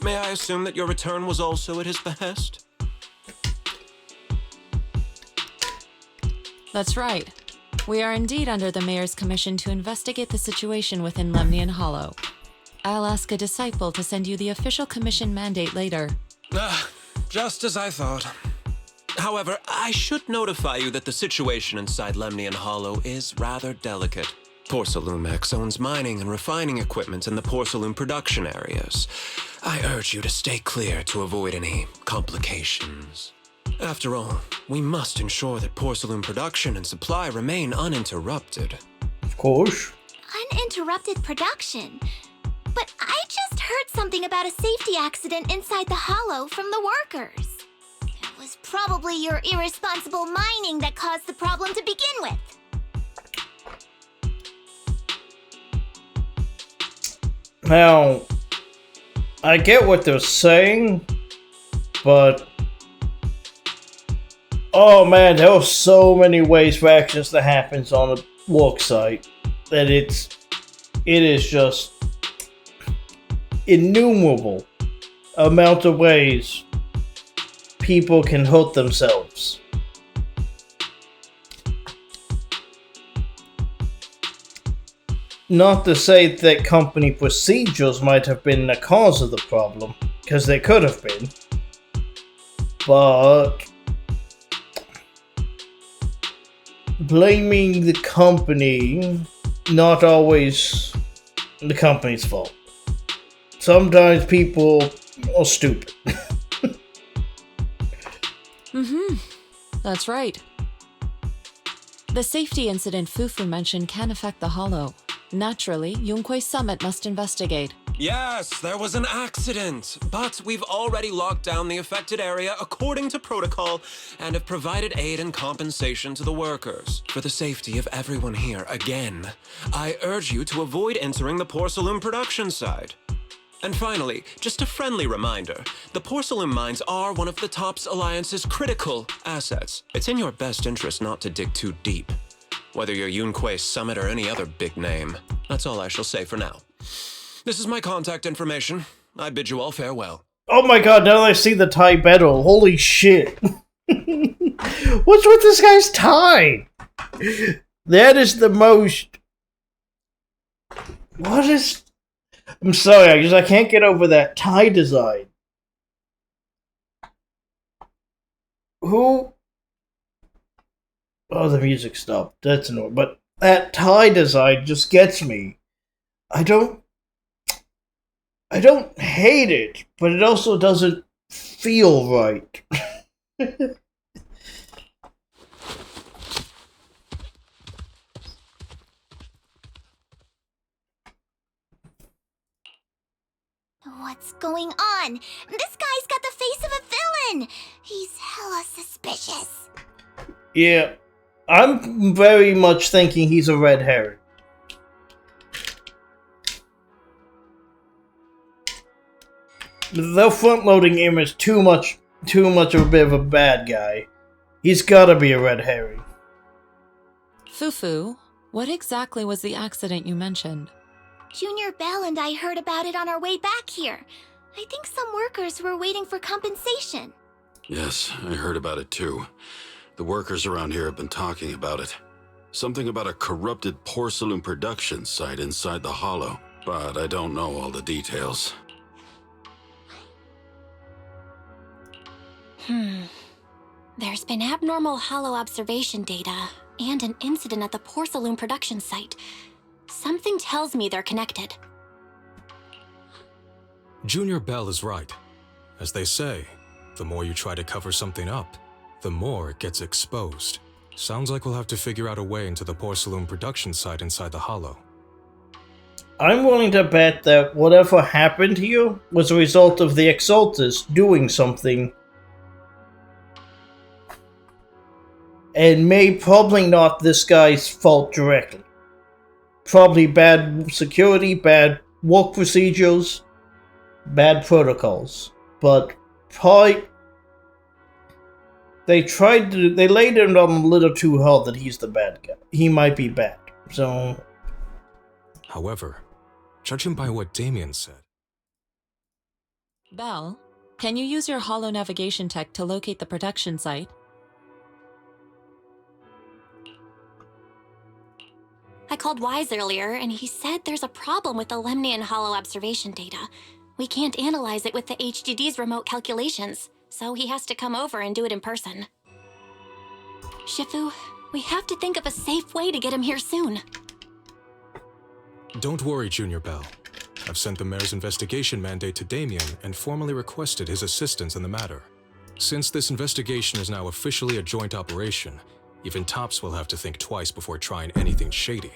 May I assume that your return was also at his behest? That's right. We are indeed under the Mayor's commission to investigate the situation within Lemnian Hollow. I'll ask a disciple to send you the official commission mandate later. Just as I thought. However, I should notify you that the situation inside Lemnian Hollow is rather delicate. Porcelumex owns mining and refining equipment in the porcelain production areas. I urge you to stay clear to avoid any complications. After all, we must ensure that porcelain production and supply remain uninterrupted. Of course. Uninterrupted production? But I just heard something about a safety accident inside the hollow from the workers. It was probably your irresponsible mining that caused the problem to begin with. Now, I get what they're saying, but oh man, there are so many ways for actions that happens on a work site that it is just innumerable amount of ways people can hurt themselves. Not to say that company procedures might have been the cause of the problem, because they could have been, but blaming the company, not always the company's fault. Sometimes people are stupid. That's right. The safety incident Fufu mentioned can affect the Hollow. Naturally, Yunque's summit must investigate. Yes, there was an accident, but we've already locked down the affected area according to protocol and have provided aid and compensation to the workers. For the safety of everyone here, again, I urge you to avoid entering the porcelain production side. And finally, just a friendly reminder, the porcelain mines are one of the TOPS Alliance's critical assets. It's in your best interest not to dig too deep. Whether you're Yunque Summit or any other big name. That's all I shall say for now. This is my contact information. I bid you all farewell. Oh my god, now that I see the tie battle, holy shit. What's with this guy's tie? That is the most... What is... I'm sorry, I can't get over that tie design. Who... Oh, the music stopped. That's annoying. But that tie design just gets me. I don't hate it, but it also doesn't feel right. What's going on? This guy's got the face of a villain! He's hella suspicious. Yeah, I'm very much thinking he's a red herring. The front-loading him is too much of a bit of a bad guy. He's gotta be a red herring. Fufu, what exactly was the accident you mentioned? Junior Bell and I heard about it on our way back here. I think some workers were waiting for compensation. Yes, I heard about it too. The workers around here have been talking about it. Something about a corrupted porcelain production site inside the hollow, but I don't know all the details. There's been abnormal hollow observation data and an incident at the porcelain production site. Something tells me they're connected. Junior Bell is right. As they say, the more you try to cover something up, the more it gets exposed. Sounds like we'll have to figure out a way into the porcelain production site inside the hollow. I'm willing to bet that whatever happened here was a result of the Exalters doing something. And probably not this guy's fault directly. Probably bad security, bad work procedures, bad protocols. But probably they laid it on a little too hard that he's the bad guy. He might be bad. So however, judging by what Damien said. Bell, can you use your holo navigation tech to locate the production site? called Wise earlier, and he said there's a problem with the Lemnian Hollow observation data. We can't analyze it with the HDD's remote calculations, so he has to come over and do it in person. Shifu, we have to think of a safe way to get him here soon. Don't worry, Junior Bell. I've sent the mayor's investigation mandate to Damien and formally requested his assistance in the matter. Since this investigation is now officially a joint operation, even Tops will have to think twice before trying anything shady.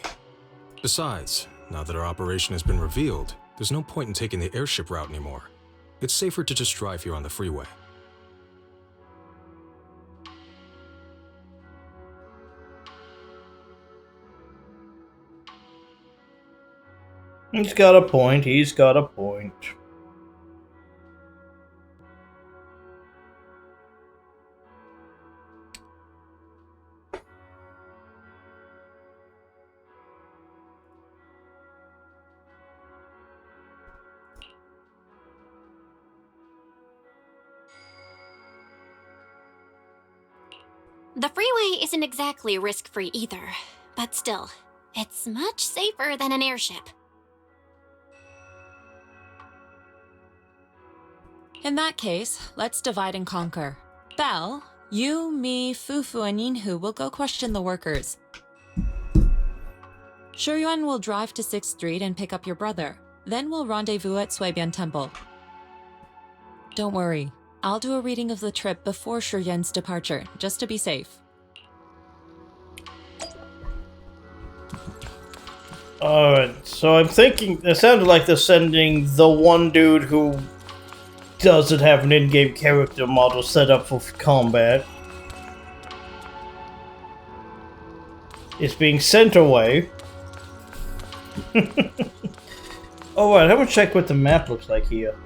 Besides, now that our operation has been revealed, there's no point in taking the airship route anymore. It's safer to just drive here on the freeway. He's got a point, he's got a point. The freeway isn't exactly risk-free either, but still, it's much safer than an airship. In that case, let's divide and conquer. Belle, you, me, Fufu, and Yinhu will go question the workers. Shuyuan will drive to 6th Street and pick up your brother. Then we'll rendezvous at Suibian Temple. Don't worry, I'll do a reading of the trip before Shuyuan's departure, just to be safe. Alright, so I'm thinking, it sounded like they're sending the one dude who doesn't have an in-game character model set up for combat. It's being sent away. Alright, I'm gonna check what the map looks like here.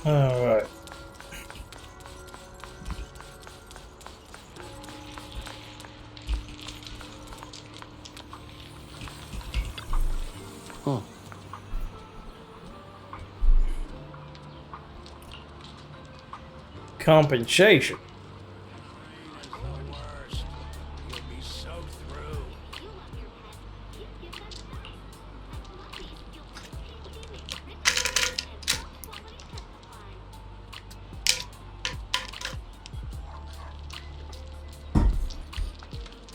Alright. Oh. Compensation.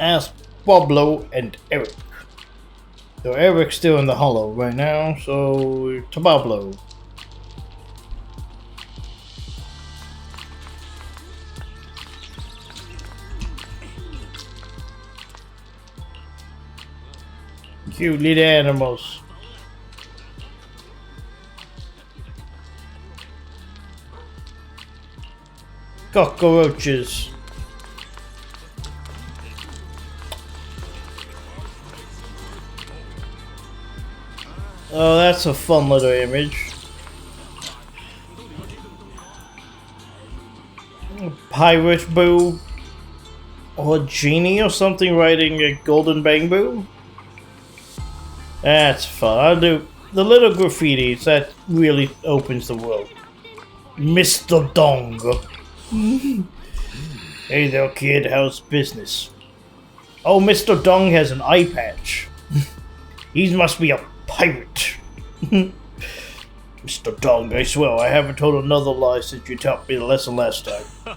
Ask Pablo and Eric. So Eric's still in the hollow right now, so to Pablo. Cute little animals. Cockroaches. Oh, that's a fun little image. Pirate Boo. Or a genie or something riding a golden bamboo. That's fun. I'll do the little graffitis. That really opens the world. Mr. Dong. Hey there, kid. How's business? Oh, Mr. Dong has an eye patch. He must be a pirate. Mr. Dong, I swear I haven't told another lie since you taught me the lesson last time.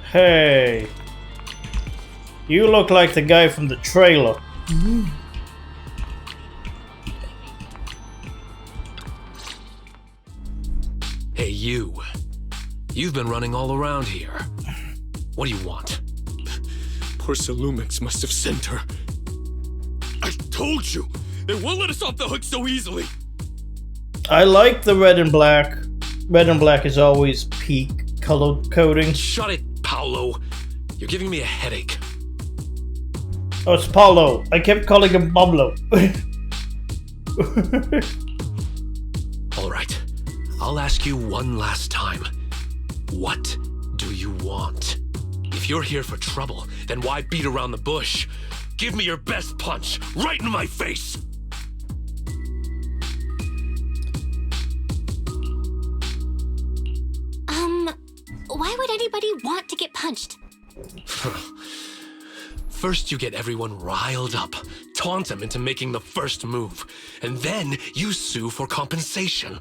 Hey, you look like the guy from the trailer. Hey, you. You've been running all around here. What do you want? Porcelumix must have sent her. I told you! They won't let us off the hook so easily! I like the red and black. Red and black is always peak color coding. Shut it, Paolo. You're giving me a headache. Oh, it's Paulo. I kept calling him Pablo. All right. I'll ask you one last time. What do you want? If you're here for trouble, then why beat around the bush? Give me your best punch, right in my face! Why would anybody want to get punched? First you get everyone riled up, taunt them into making the first move, and then you sue for compensation.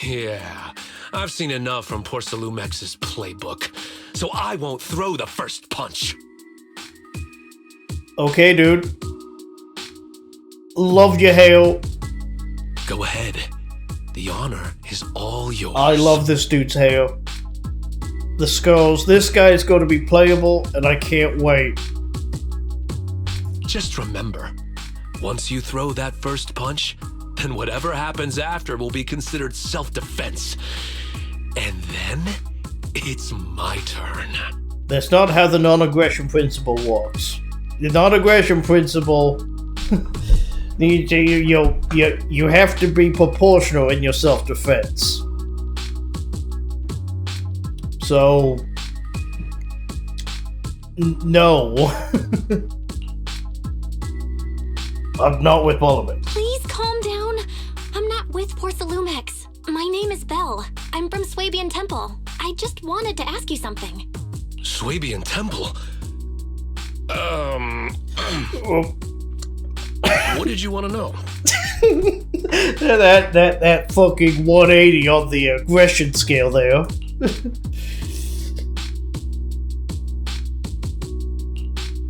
Yeah, I've seen enough from Porcelumex's playbook, so I won't throw the first punch. Okay, dude. Love you, Hale. Go ahead. The honor is all yours. I love this dude's hair. The skulls. This guy is going to be playable, and I can't wait. Just remember, once you throw that first punch, then whatever happens after will be considered self-defense. And then, it's my turn. That's not how the non-aggression principle works. The non-aggression principle... you have to be proportional in your self-defense. So... no. I'm not with all of it. Please calm down. I'm not with Porcelumex. My name is Belle. I'm from Swabian Temple. I just wanted to ask you something. Swabian Temple? What did you want to know? that fucking 180 on the aggression scale there.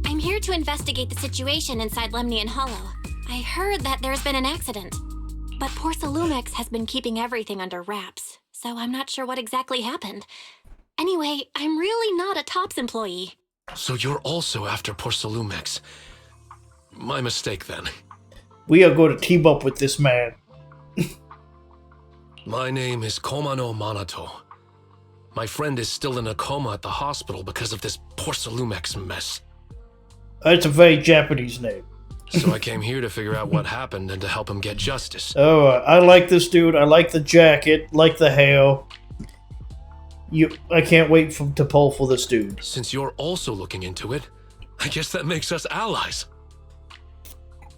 I'm here to investigate the situation inside Lemnian Hollow. I heard that there's been an accident, but Porcelumex has been keeping everything under wraps, so I'm not sure what exactly happened. Anyway, I'm really not a TOPS employee. So you're also after Porcelumex. My mistake, then. We are going to team up with this man. My name is Komano Manato. My friend is still in a coma at the hospital because of this Porcelumex mess. That's a very Japanese name. So I came here to figure out what happened and to help him get justice. Oh, I like this dude. I like the jacket, like the hair. I can't wait to pull for this dude. Since you're also looking into it, I guess that makes us allies.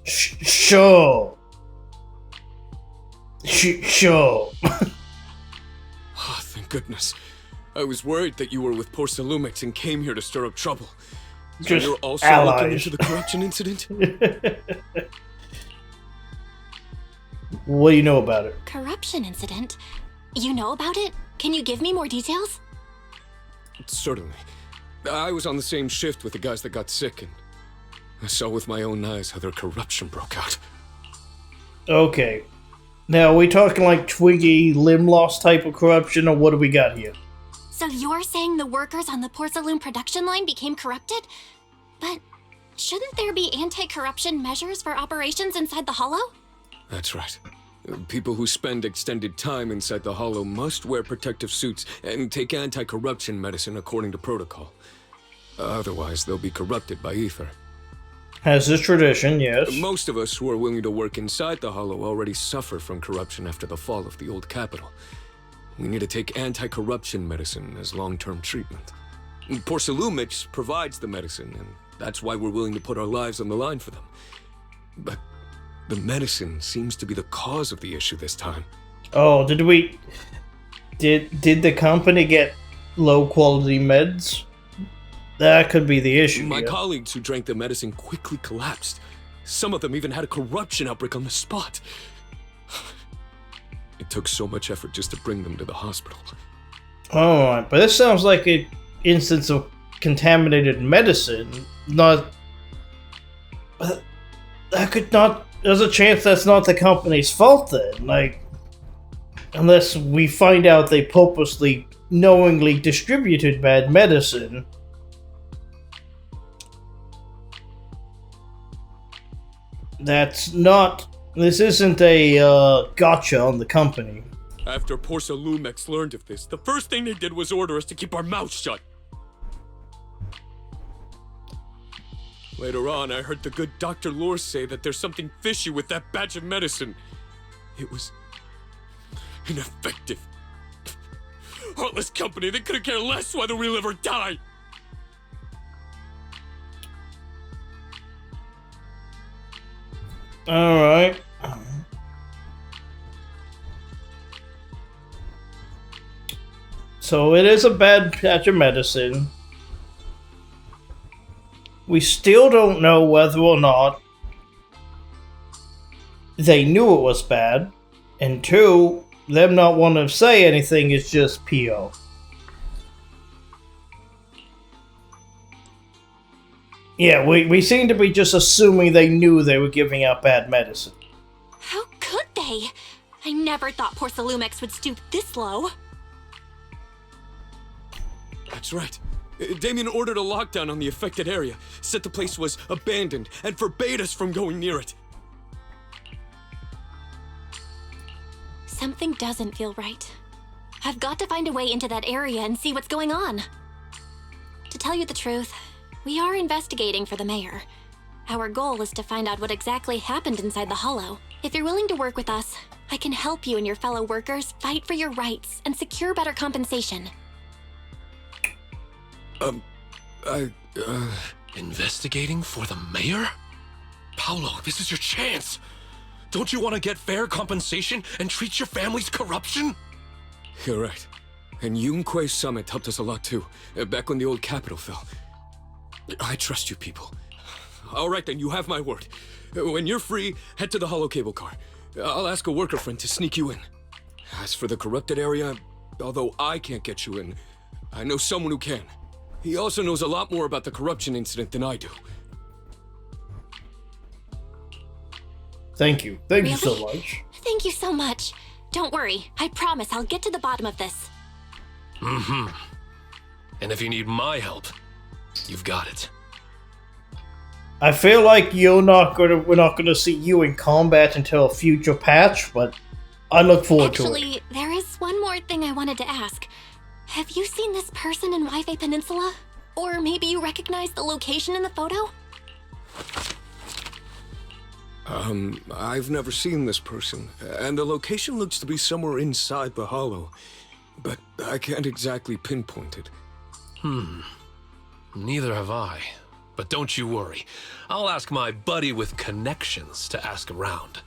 Sure. Sure. Oh, thank goodness. I was worried that you were with Porcelumex and came here to stir up trouble. So Just you're also allies. looking into the corruption incident? What do you know about it? Corruption incident? You know about it? Can you give me more details? Certainly. I was on the same shift with the guys that got sick, and I saw with my own eyes how their corruption broke out. Okay. Now, are we talking like Twiggy, limb loss type of corruption, or what do we got here? So you're saying the workers on the porcelain production line became corrupted? But shouldn't there be anti-corruption measures for operations inside the Hollow? That's right. People who spend extended time inside the Hollow must wear protective suits and take anti-corruption medicine according to protocol. Otherwise, they'll be corrupted by ether. Has this tradition, yes. Most of us who are willing to work inside the Hollow already suffer from corruption after the fall of the old capital. We need to take anti-corruption medicine as long-term treatment. Porcelumix provides the medicine, and that's why we're willing to put our lives on the line for them. But the medicine seems to be the cause of the issue this time. Oh, did the company get low-quality meds? That could be the issue. My colleagues who drank the medicine quickly collapsed. Some of them even had a corruption outbreak on the spot. It took so much effort just to bring them to the hospital. Alright, but this sounds like an instance of contaminated medicine. Not... That could not... There's a chance that's not the company's fault then. Like... Unless we find out they purposely, knowingly distributed bad medicine. That's not This isn't a gotcha on the company. After Porsalumex learned of this, the first thing they did was order us to keep our mouths shut. Later on, I heard the good Dr. Lore say that there's something fishy with that batch of medicine. It was ineffective. Heartless company, they couldn't care less whether we live or die. Alright. So it is a bad patch of medicine. We still don't know whether or not they knew it was bad. And two, them not wanting to say anything is just PO. Yeah, we seem to be just assuming they knew they were giving out bad medicine. How could they? I never thought Porsalumex would stoop this low. That's right. Damien ordered a lockdown on the affected area, said the place was abandoned, and forbade us from going near it. Something doesn't feel right. I've got to find a way into that area and see what's going on. To tell you the truth, we are investigating for the mayor. Our goal is to find out what exactly happened inside the Hollow. If you're willing to work with us, I can help you and your fellow workers fight for your rights and secure better compensation. Investigating for the mayor? Paolo, this is your chance. Don't you want to get fair compensation and treat your family's corruption? You're right. And Yunque's summit helped us a lot too, back when the old capital fell. I trust you people. All right then, you have my word. When you're free, head to the hollow cable car. I'll ask a worker friend to sneak you in. As for the corrupted area, although I can't get you in, I know someone who can. He also knows a lot more about the corruption incident than I do. Thank you. Thank you so Really? much. Thank you so much. Don't worry, I promise I'll get to the bottom of this. Mm-hmm. And if you need my help, you've got it. I feel like we're not gonna see you in combat until a future patch, but I look forward to it. Actually, there is one more thing I wanted to ask. Have you seen this person in Wi-Fi Peninsula? Or maybe you recognize the location in the photo? I've never seen this person, and the location looks to be somewhere inside the hollow, but I can't exactly pinpoint it. Neither have I. But don't you worry. I'll ask my buddy with connections to ask around.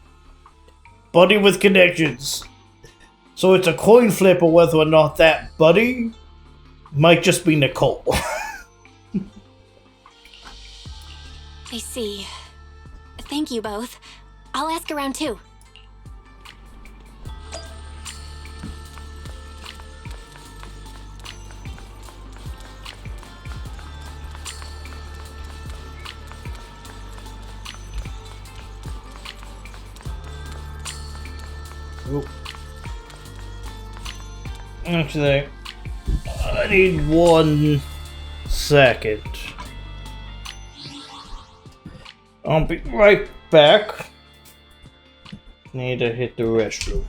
Buddy with connections. So it's a coin flip of whether or not that buddy might just be Nicole. I see. Thank you both. I'll ask around too. Actually, I need 1 second. I'll be right back. Need to hit the restroom.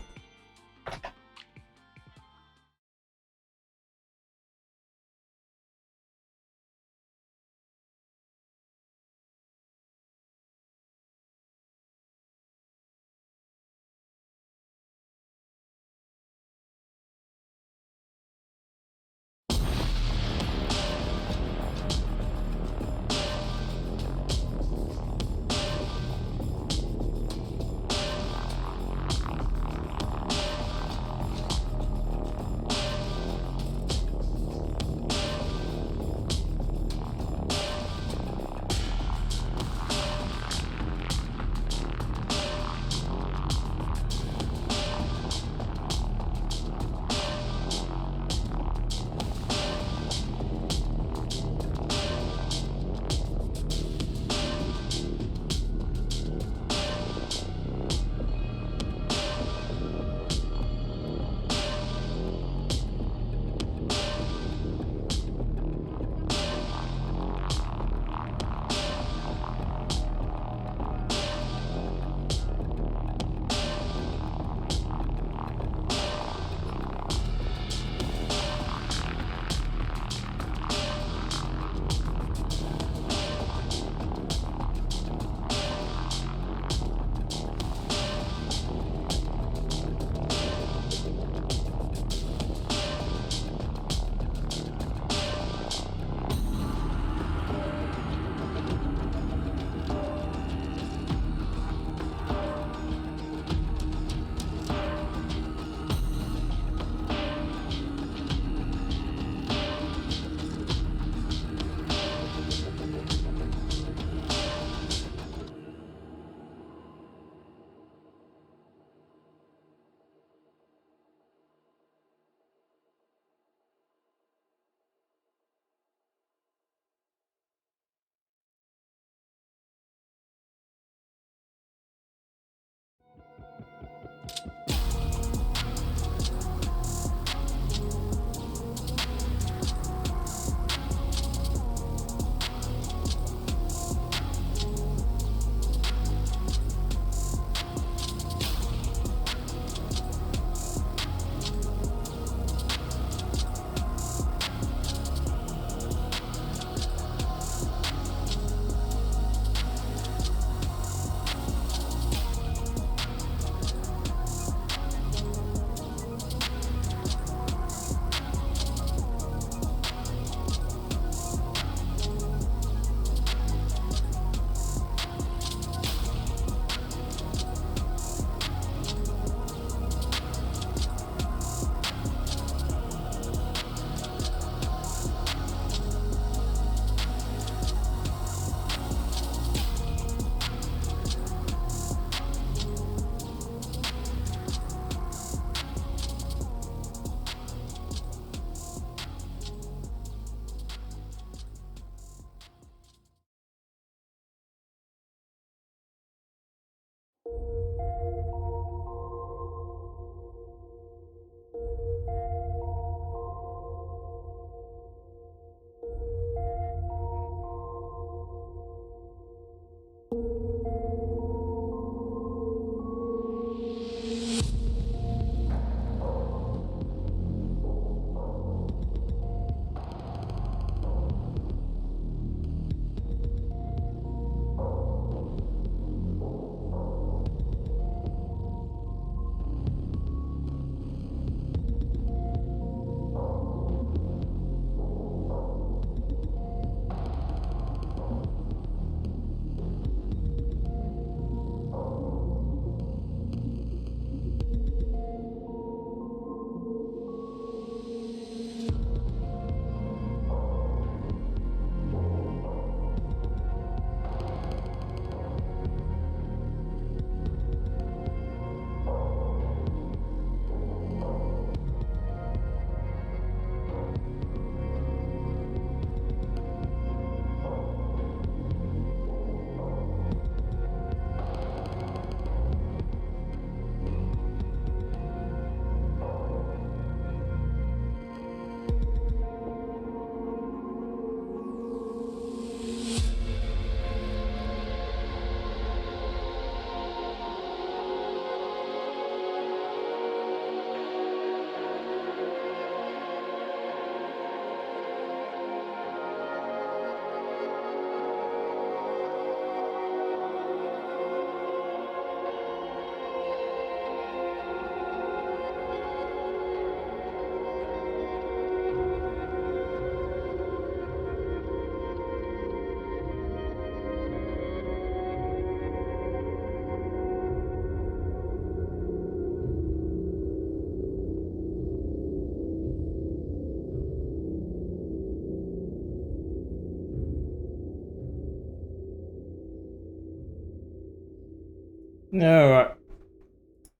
Alright.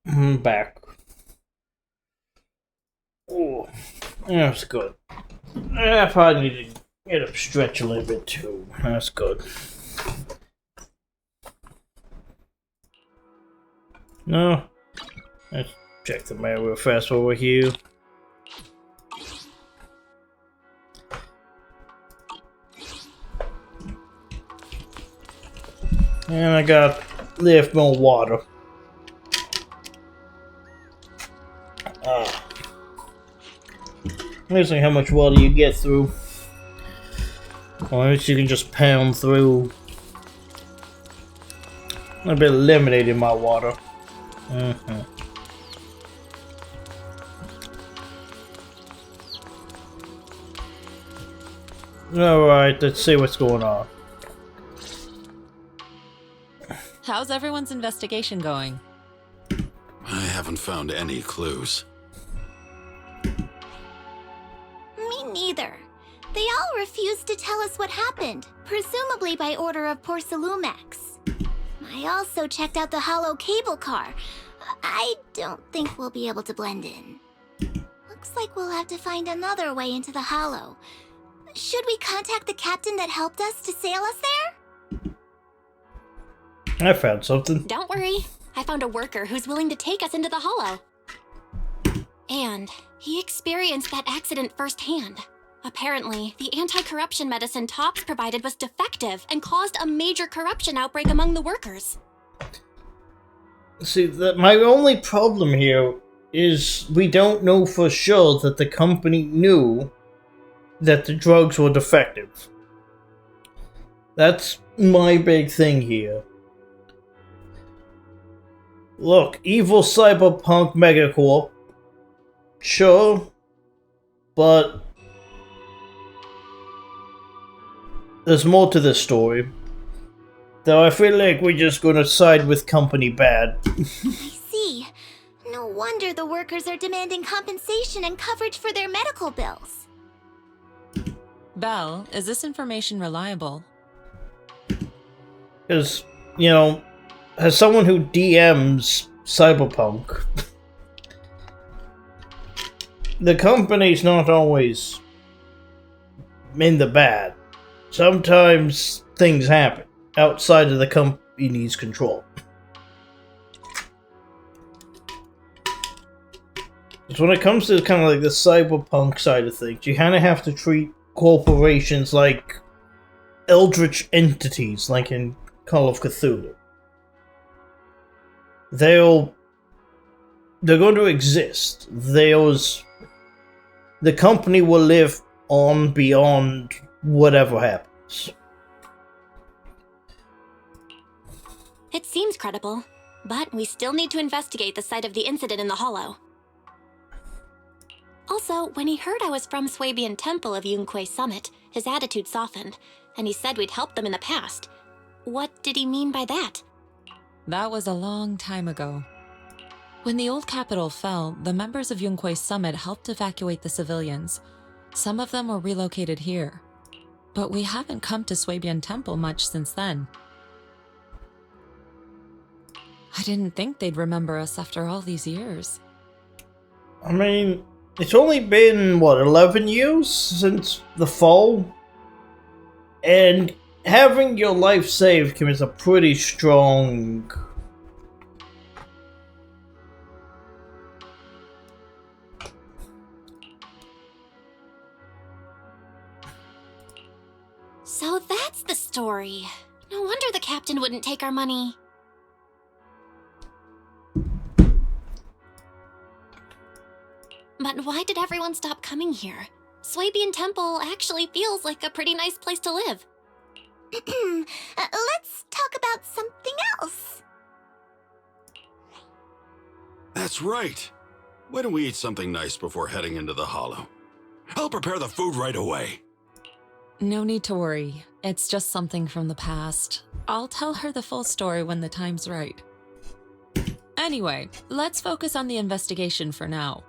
I'm back. Oh, that's good. I probably need to get up stretch a little bit too. That's good. No. Let's check the mail real fast over here. And I got left more water. Amazing how much water you get through. Or at least you can just pound through. I've been eliminating my water. Alright, let's see what's going on. How's everyone's investigation going? I haven't found any clues. Me neither. They all refused to tell us what happened, presumably by order of Porcelumex. I also checked out the hollow cable car. I don't think we'll be able to blend in. Looks like we'll have to find another way into the hollow. Should we contact the captain that helped us to sail us there? I found something. Don't worry. I found a worker who's willing to take us into the hollow. And he experienced that accident firsthand. Apparently, the anti-corruption medicine Tops provided was defective and caused a major corruption outbreak among the workers. See, my only problem here is we don't know for sure that the company knew that the drugs were defective. That's my big thing here. Look, evil cyberpunk megacorp. Sure. But there's more to this story. Though I feel like we're just gonna side with company bad. I see. No wonder the workers are demanding compensation and coverage for their medical bills. Belle, is this information reliable? Because, you know, as someone who DMs Cyberpunk, the company's not always in the bad. Sometimes things happen outside of the company's control. Because when it comes to kind of like the cyberpunk side of things, you kind of have to treat corporations like eldritch entities, like in Call of Cthulhu. They're going to exist. The company will live on beyond whatever happens. It seems credible, but we still need to investigate the site of the incident in the hollow. Also, when he heard I was from Swabian Temple of Yunquei Summit, his attitude softened, and he said we'd helped them in the past. What did he mean by that? That was a long time ago. When the old capital fell, the members of Yunquei Summit helped evacuate the civilians. Some of them were relocated here. But we haven't come to Swabian Temple much since then. I didn't think they'd remember us after all these years. I mean, it's only been, what, 11 years since the fall? And having your life saved is a pretty strong... So that's the story. No wonder the captain wouldn't take our money. But why did everyone stop coming here? Swabian Temple actually feels like a pretty nice place to live. Let's talk about something else. That's right. Why don't we eat something nice before heading into the hollow? I'll prepare the food right away. No need to worry. It's just something from the past. I'll tell her the full story when the time's right. Anyway, let's focus on the investigation for now.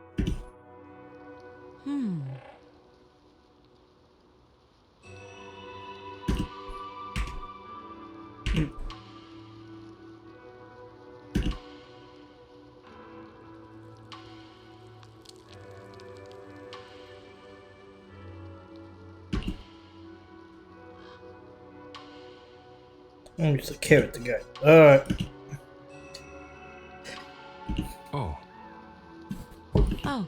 Use the carrot the guy. Alright. Oh. Oh.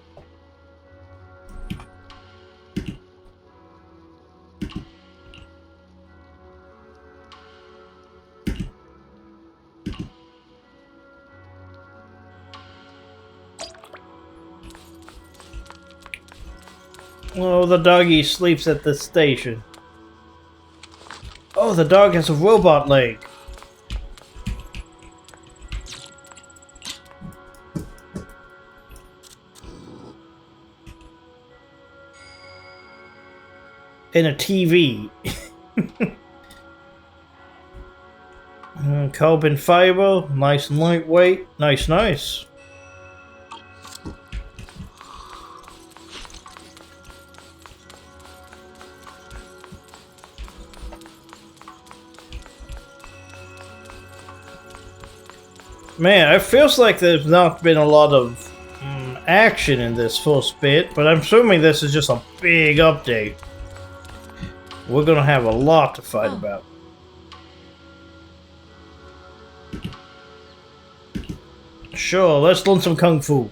Oh, the doggy sleeps at the station. Oh, the dog has a robot leg. And a TV. Carbon fiber, nice and lightweight. Nice, nice. Man, it feels like there's not been a lot of action in this first bit, but I'm assuming this is just a big update. We're gonna have a lot to fight about. Sure, let's learn some kung fu.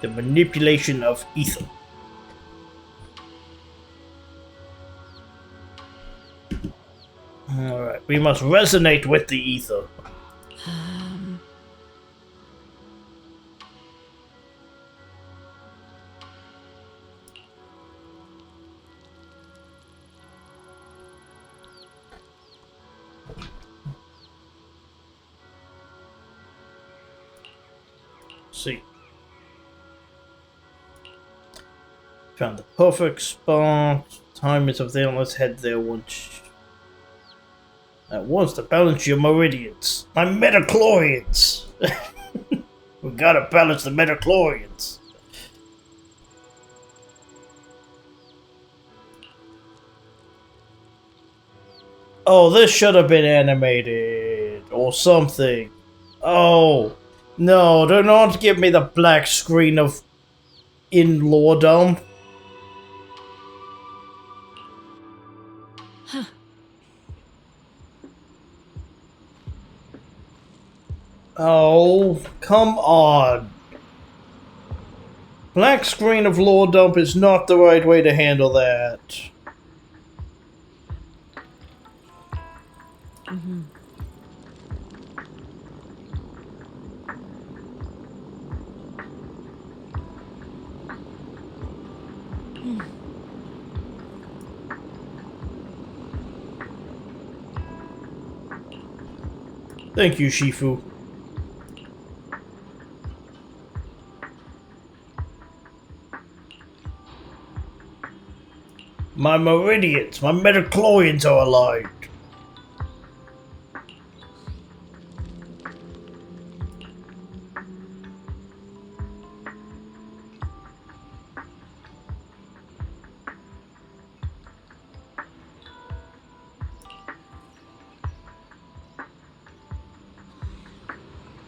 The manipulation of ether. Alright, we must resonate with the ether. See. Found the perfect spot. Time is up there. Let's head there once. At once to balance your meridians. My metachlorians! We gotta balance the metachlorians. Oh, this should have been animated. Or something. Oh. No, do not give me the black screen of in-law dump. Huh. Oh, come on. Black screen of lore dump is not the right way to handle that. Mm-hmm. Thank you, Shifu. My meridians, my metachlorians are aligned.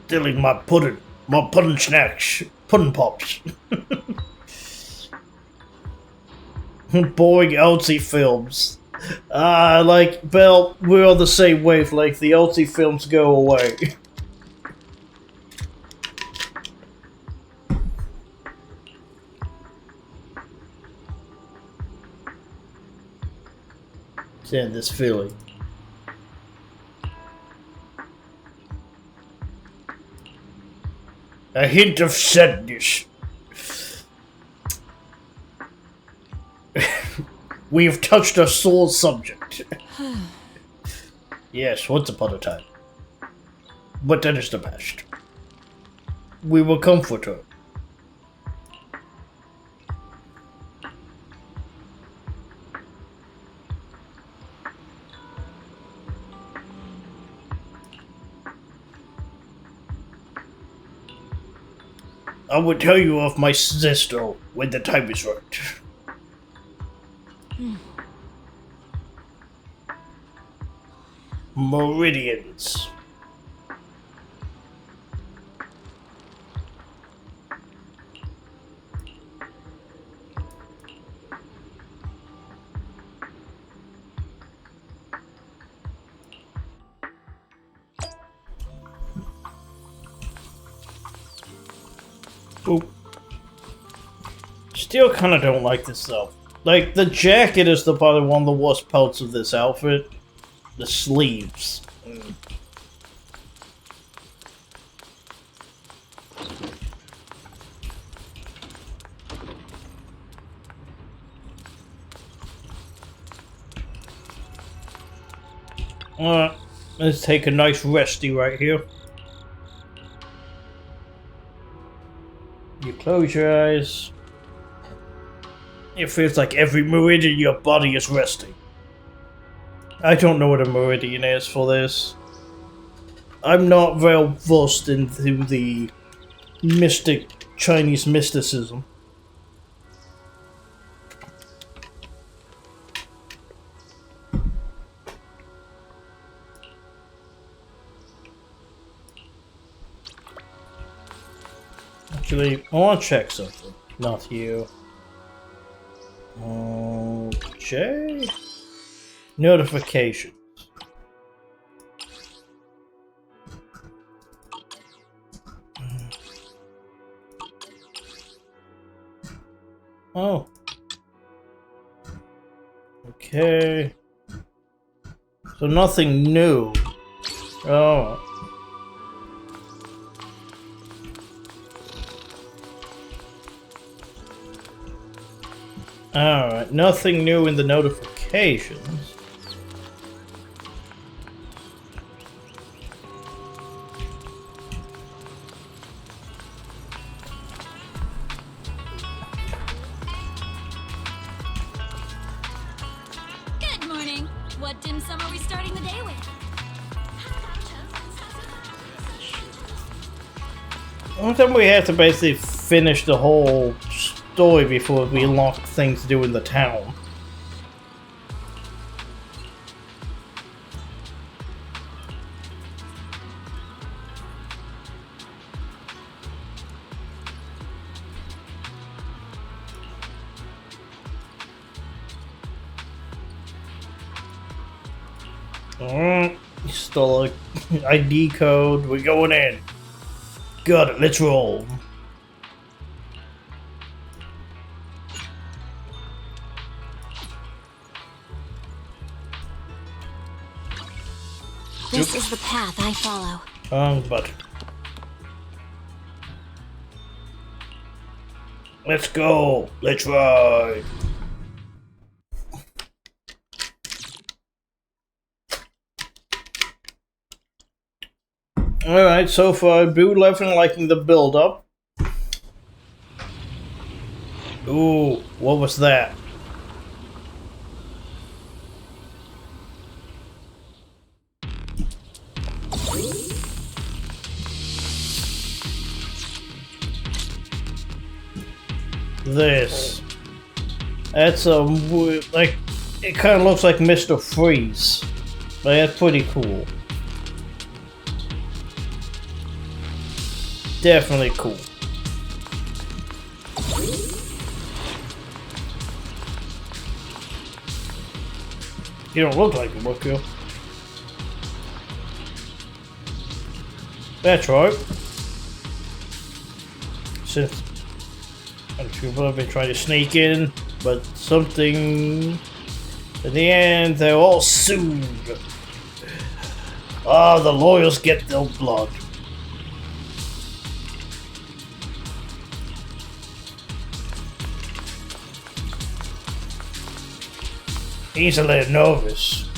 Stealing my pudding snacks, pudding pops. Boring Elsie films. Like, Belle, we're on the same wavelength. The Elsie films go away. Stand this feeling. A hint of sadness. We have touched a sore subject. Yes, once upon a time. But that is the past. We will comfort her. I will tell you of my sister when the time is right. Meridians. Oop. Still kind of don't like this though. Like, the jacket is probably one of the worst parts of this outfit. The sleeves. Alright, let's take a nice resty right here. You close your eyes. It feels like every meridian in your body is resting. I don't know what a meridian is for this. I'm not well versed into the Chinese mysticism. Actually, I want to check something. Not you. Okay. Notifications. Oh. Okay. So nothing new. Oh. Alright, nothing new in the notifications. Good morning. What dim sum are we starting the day with? I think we have to basically finish the whole story before we unlock things to do in the town. Still a ID code. We're going in. Got it. Let's roll. This is the path I follow. But let's go. Let's ride. Alright, so far, Boo definitely liking the build-up. Ooh, what was that? This. That's like, it kind of looks like Mr. Freeze. But that's pretty cool. Definitely cool. You don't look like him, look you? That's right. Since a few people have been trying to sneak in, but something in the end they're all sued. Ah, the lawyers get their blood. He's a little nervous.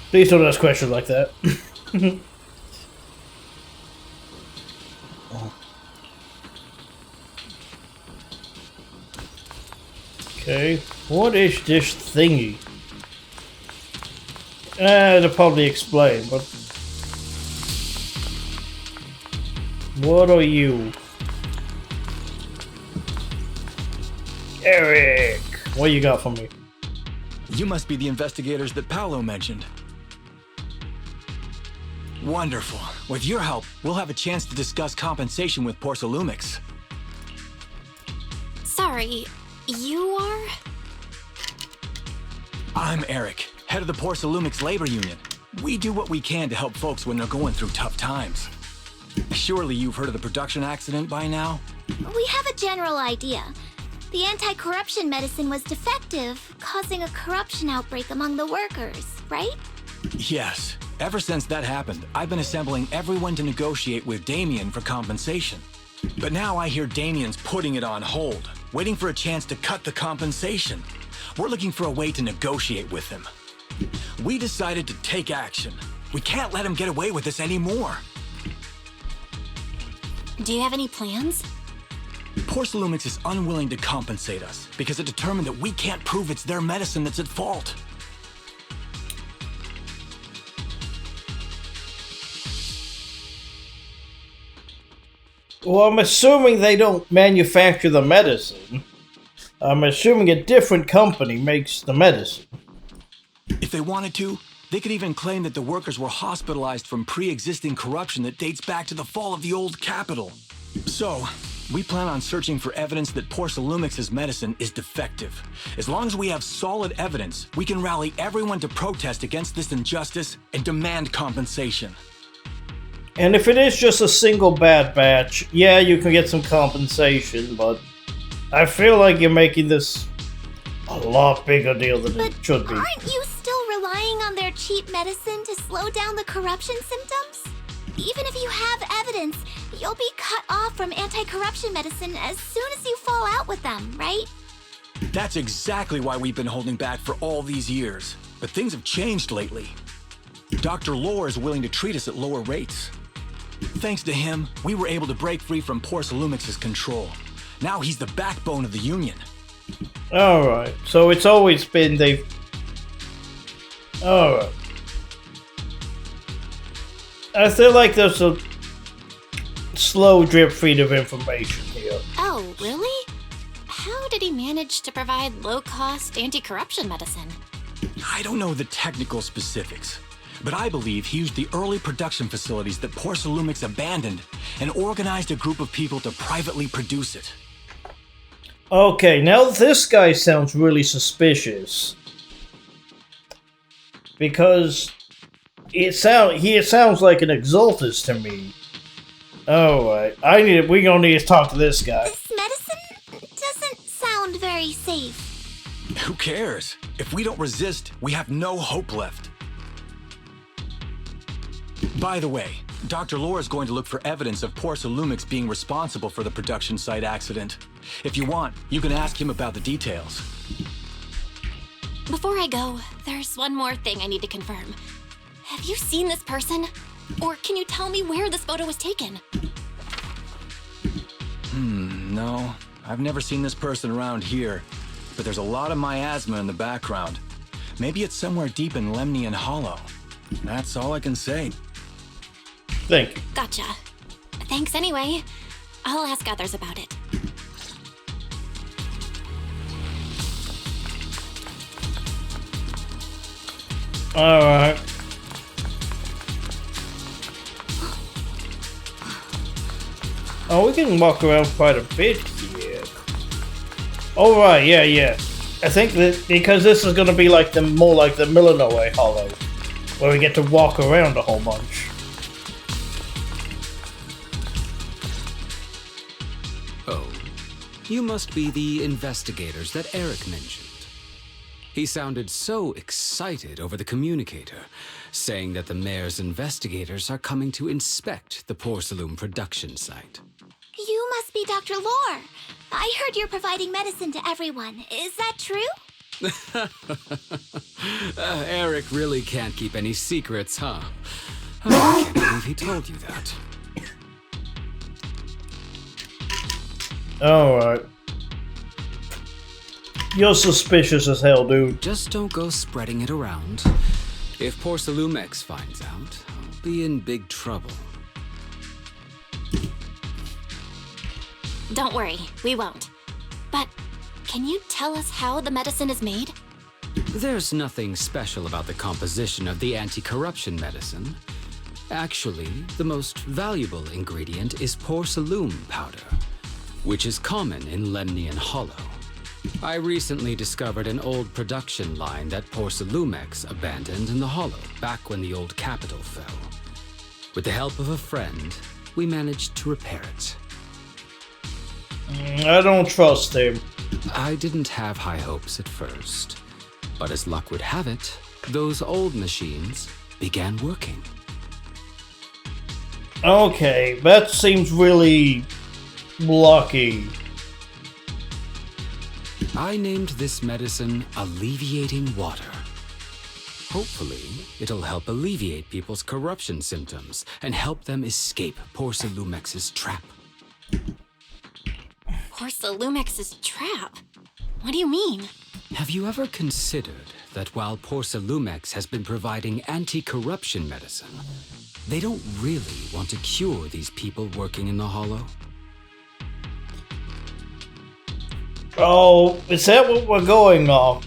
Please don't ask questions like that. Okay, what is this thingy? They'll probably explain, but... What are you? Eric! What you got for me? You must be the investigators that Paolo mentioned. Wonderful. With your help, we'll have a chance to discuss compensation with Porsalumix. Sorry, you are? I'm Eric, head of the Porsalumix Labor Union. We do what we can to help folks when they're going through tough times. Surely you've heard of the production accident by now? We have a general idea. The anti-corruption medicine was defective, causing a corruption outbreak among the workers, right? Yes. Ever since that happened, I've been assembling everyone to negotiate with Damien for compensation. But now I hear Damien's putting it on hold, waiting for a chance to cut the compensation. We're looking for a way to negotiate with him. We decided to take action. We can't let him get away with this anymore. Do you have any plans? Porsalumix is unwilling to compensate us because it determined that we can't prove it's their medicine that's at fault. Well, I'm assuming they don't manufacture the medicine. I'm assuming a different company makes the medicine. If they wanted to, they could even claim that the workers were hospitalized from pre-existing corruption that dates back to the fall of the old capital. So, we plan on searching for evidence that Porsalumix's medicine is defective. As long as we have solid evidence, we can rally everyone to protest against this injustice and demand compensation. And if it is just a single bad batch, yeah, you can get some compensation, but I feel like you're making this a lot bigger deal than it should be. Aren't you still relying on their cheap medicine to slow down the corruption symptoms? Even if you have evidence, you'll be cut off from anti-corruption medicine as soon as you fall out with them, right? That's exactly why we've been holding back for all these years. But things have changed lately. Dr. Lore is willing to treat us at lower rates. Thanks to him, we were able to break free from Porsalumix's control. Now he's the backbone of the Union. Alright, so it's always been they've... Alright. I feel like there's a slow drip feed of information here. Oh, really? How did he manage to provide low-cost anti-corruption medicine? I don't know the technical specifics, but I believe he used the early production facilities that Porsalumix abandoned and organized a group of people to privately produce it. Okay, now this guy sounds really suspicious. Because he sounds like an Exaltus to me. Alright, we're gonna need to talk to this guy. This medicine doesn't sound very safe. Who cares? If we don't resist, we have no hope left. By the way, Dr. Lore is going to look for evidence of Porsalumix being responsible for the production site accident. If you want, you can ask him about the details. Before I go, there's one more thing I need to confirm. Have you seen this person? Or can you tell me where this photo was taken? No. I've never seen this person around here, but there's a lot of miasma in the background. Maybe it's somewhere deep in Lemnian Hollow. That's all I can say. Thank you. Gotcha. Thanks anyway. I'll ask others about it. Alright. Oh, we can walk around quite a bit here. Alright, yeah. I think that because this is gonna be like more like the Millinoe Hollow, where we get to walk around a whole bunch. Oh, you must be the investigators that Eric mentioned. He sounded so excited over the communicator, saying that the mayor's investigators are coming to inspect the Porcelain production site. You must be Dr. Lore. I heard you're providing medicine to everyone. Is that true? Eric really can't keep any secrets, huh? I can't believe he told you that. Alright. You're suspicious as hell, dude. Just don't go spreading it around. If Porsalumix finds out, I'll be in big trouble. Don't worry, we won't. But can you tell us how the medicine is made? There's nothing special about the composition of the anti-corruption medicine. Actually, the most valuable ingredient is porcelain powder, which is common in Lemnian Hollow. I recently discovered an old production line that Porcelumex abandoned in the Hollow back when the old capital fell. With the help of a friend, we managed to repair it. I don't trust him. I didn't have high hopes at first, but as luck would have it, those old machines began working. Okay, that seems really lucky. I named this medicine Alleviating Water. Hopefully, it'll help alleviate people's corruption symptoms and help them escape Porcelumex's trap. Porcelumex's trap? What do you mean? Have you ever considered that while Porcelumex has been providing anti-corruption medicine, they don't really want to cure these people working in the Hollow? Oh, is that what we're going on?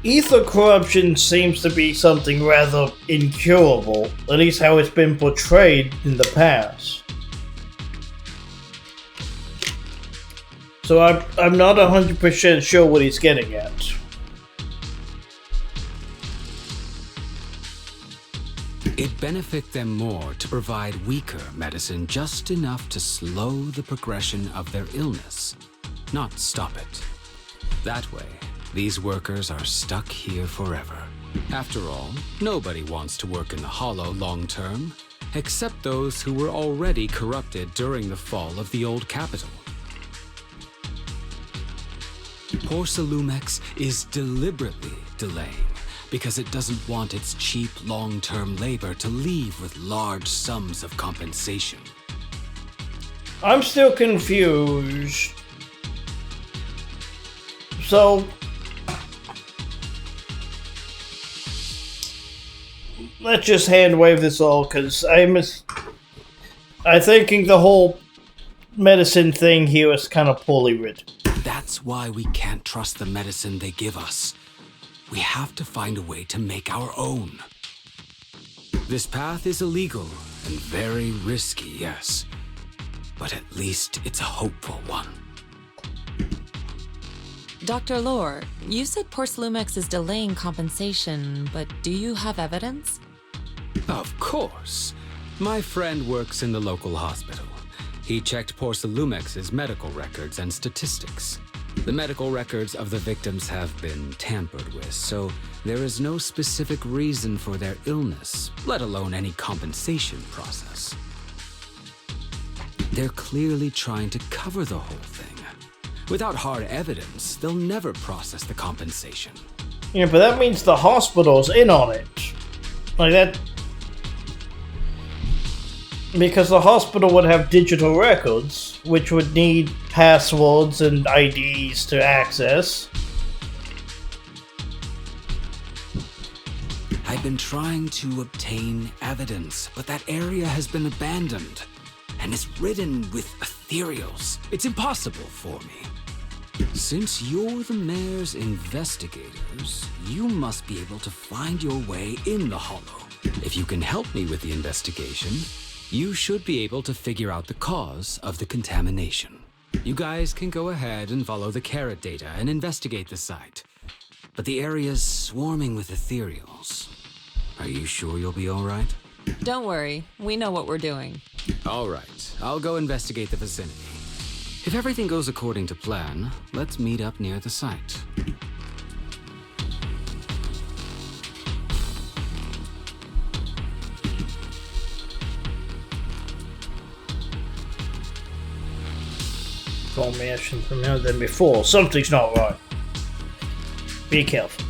Ether corruption seems to be something rather incurable, at least how it's been portrayed in the past. So I'm not 100% sure what he's getting at. It'd benefit them more to provide weaker medicine just enough to slow the progression of their illness, not stop it. That way, these workers are stuck here forever. After all, nobody wants to work in the Hollow long term, except those who were already corrupted during the fall of the old capital. Porcelumex is deliberately delaying because it doesn't want its cheap long-term labor to leave with large sums of compensation. I'm still confused. So, let's just hand wave this all, because I'm thinking the whole medicine thing here is kind of poorly written. That's why we can't trust the medicine they give us. We have to find a way to make our own. This path is illegal and very risky, yes. But at least it's a hopeful one. Dr. Lore, you said Porcelumex is delaying compensation, but do you have evidence? Of course. My friend works in the local hospital. He checked Porcelumex's medical records and statistics. The medical records of the victims have been tampered with, so there is no specific reason for their illness, let alone any compensation process. They're clearly trying to cover the whole thing. Without hard evidence, they'll never process the compensation. Yeah, but that means the hospital's in on it. Like that... Because the hospital would have digital records, which would need passwords and IDs to access. I've been trying to obtain evidence, but that area has been abandoned, and is ridden with ethereals. It's impossible for me. Since you're the mayor's investigators, you must be able to find your way in the Hollow. If you can help me with the investigation, you should be able to figure out the cause of the contamination. You guys can go ahead and follow the carrot data and investigate the site. But the area's swarming with ethereals. Are you sure you'll be all right? Don't worry, we know what we're doing. All right, I'll go investigate the vicinity. If everything goes according to plan, let's meet up near the site. Told me I should have known them before. Something's not right. Be careful.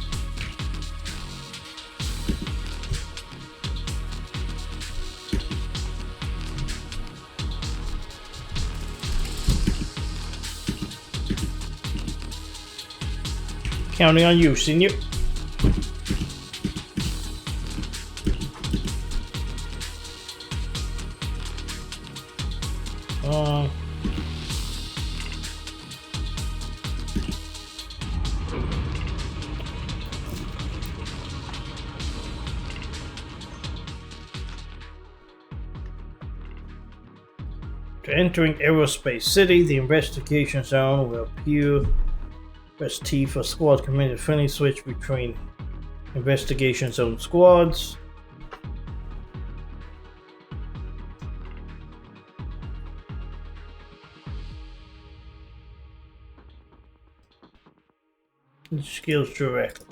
Counting on you, senior. Entering Aerospace City, the investigation zone will appear. Press T for squad commander. Friendly switch between investigation zone squads. Skills direct.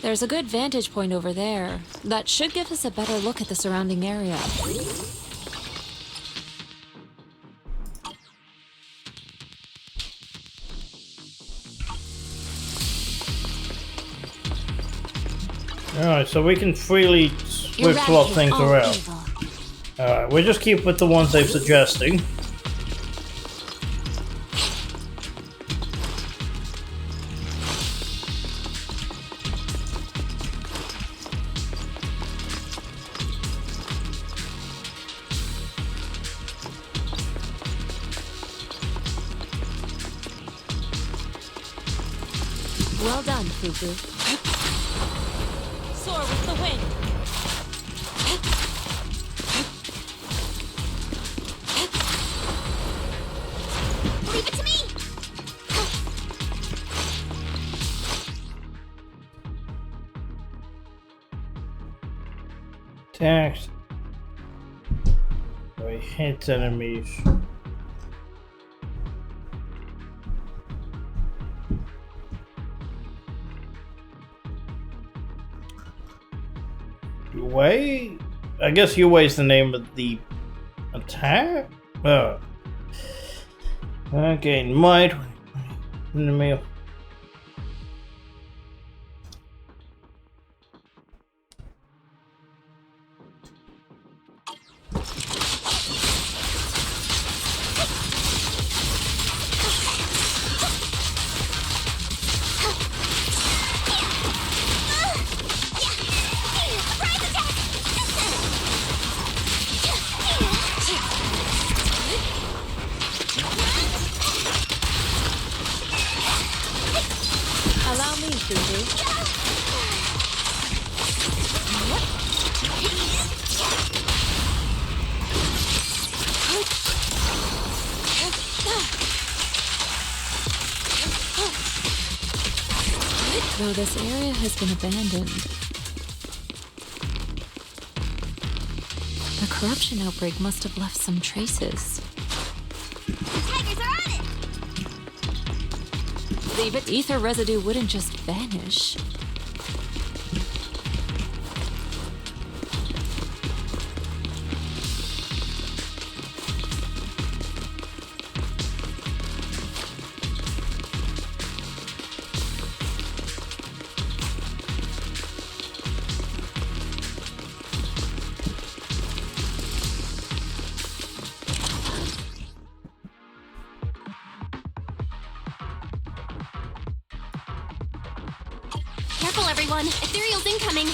There's a good vantage point over there. That should give us a better look at the surrounding area. Alright, so we can freely flip-flop things around. Alright, we'll just keep with the ones they're suggesting. Well done, Fufu. Soar with the wind. Leave it to me! Attacks. We hit enemies. Way? I guess Yue is the name of the attack? Oh. Okay, might. In the mail. Allow me, Fufu. Though this area has been abandoned, the corruption outbreak must have left some traces. Tigers are on it! Leave it. Ether residue wouldn't just vanish. Careful, everyone! Ethereal's incoming!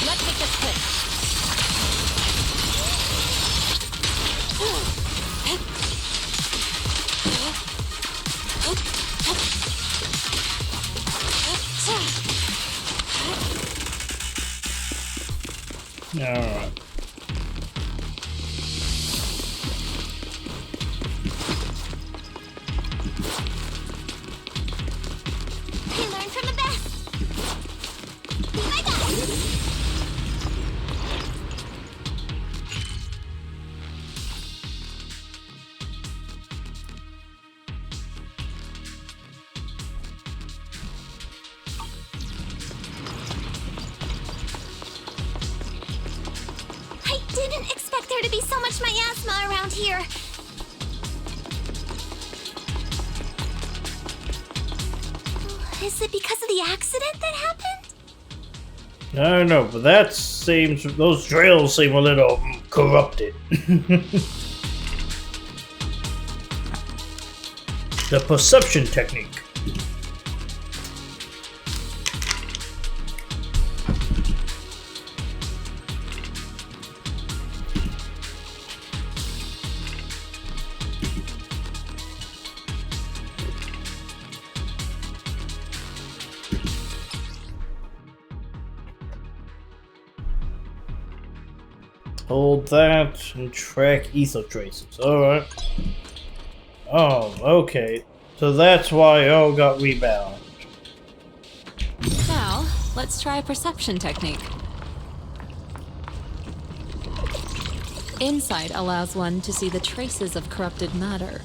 Let's make this quick. Alright. I learned from the best! Be my guide! I didn't expect there to be so much miasma around here. Is it because of the accident that happened? I don't know, but that seems. Those drills seem a little corrupted. The perception technique. Hold that and track ether traces. Alright. Oh, okay. So that's why O got rebound. Now, let's try a perception technique. Insight allows one to see the traces of corrupted matter.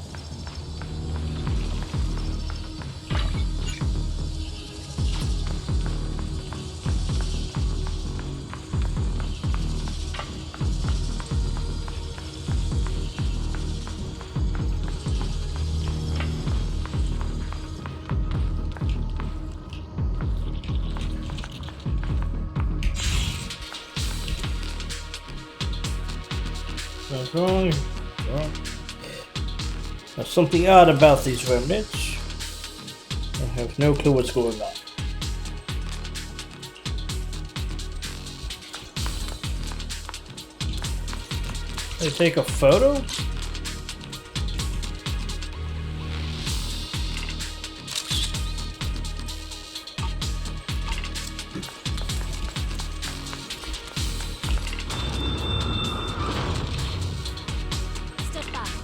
Wrong. There's something odd about these remnants. I have no clue what's going on. They take a photo?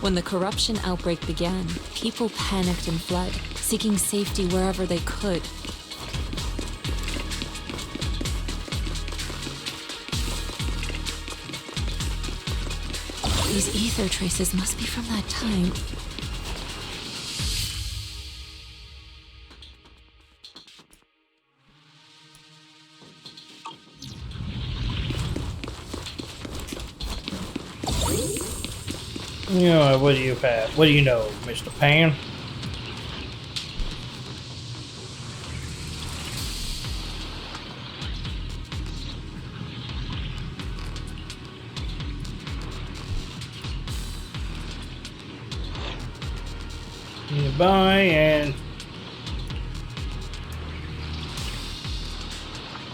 When the corruption outbreak began, people panicked and fled, seeking safety wherever they could. These ether traces must be from that time. Yeah, what do you have? What do you know, Mr. Pan? Nearby and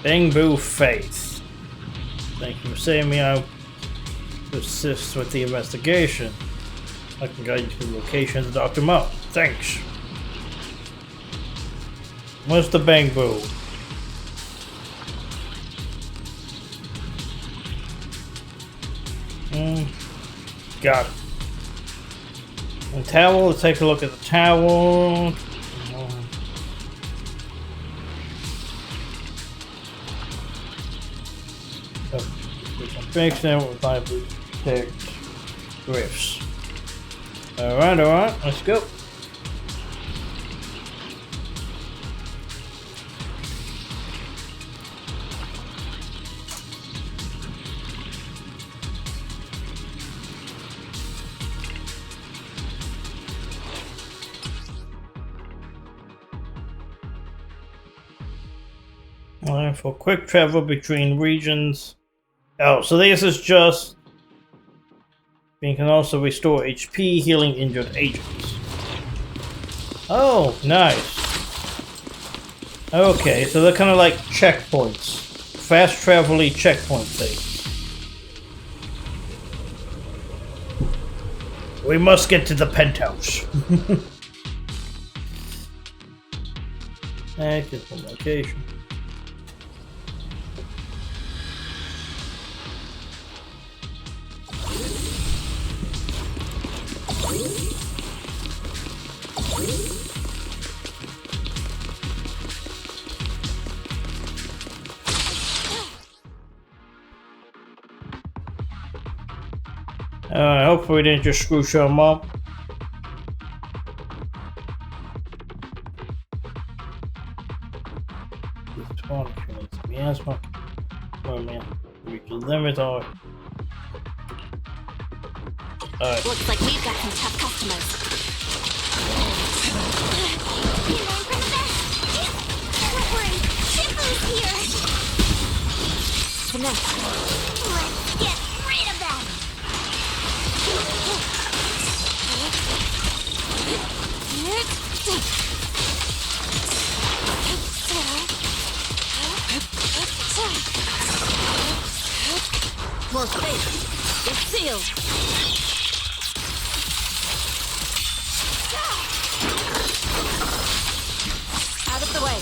Bang Boo Faith. Thank you for saving me. I'll assist with the investigation. I can guide you to the location of Dr. Mo. Thanks. What's the Bang Boo? Got it. And towel, let's take a look at the towel. We can fix them with my protect drifts. Alright, let's go. Alright, for quick travel between regions. Oh, so this is just... You can also restore HP, healing injured agents. Oh, nice. Okay, so they're kind of like checkpoints. Fast travel-y checkpoint things. We must get to the penthouse. Get the location. Hopefully we didn't just screw some up. This one needs to be asthma. Oh man, we can limit our... Alright. Looks like we've got some tough customers. Don't worry, Shifu's here! Vanessa, let's get rid of them! More space. It's sealed. Out of the way.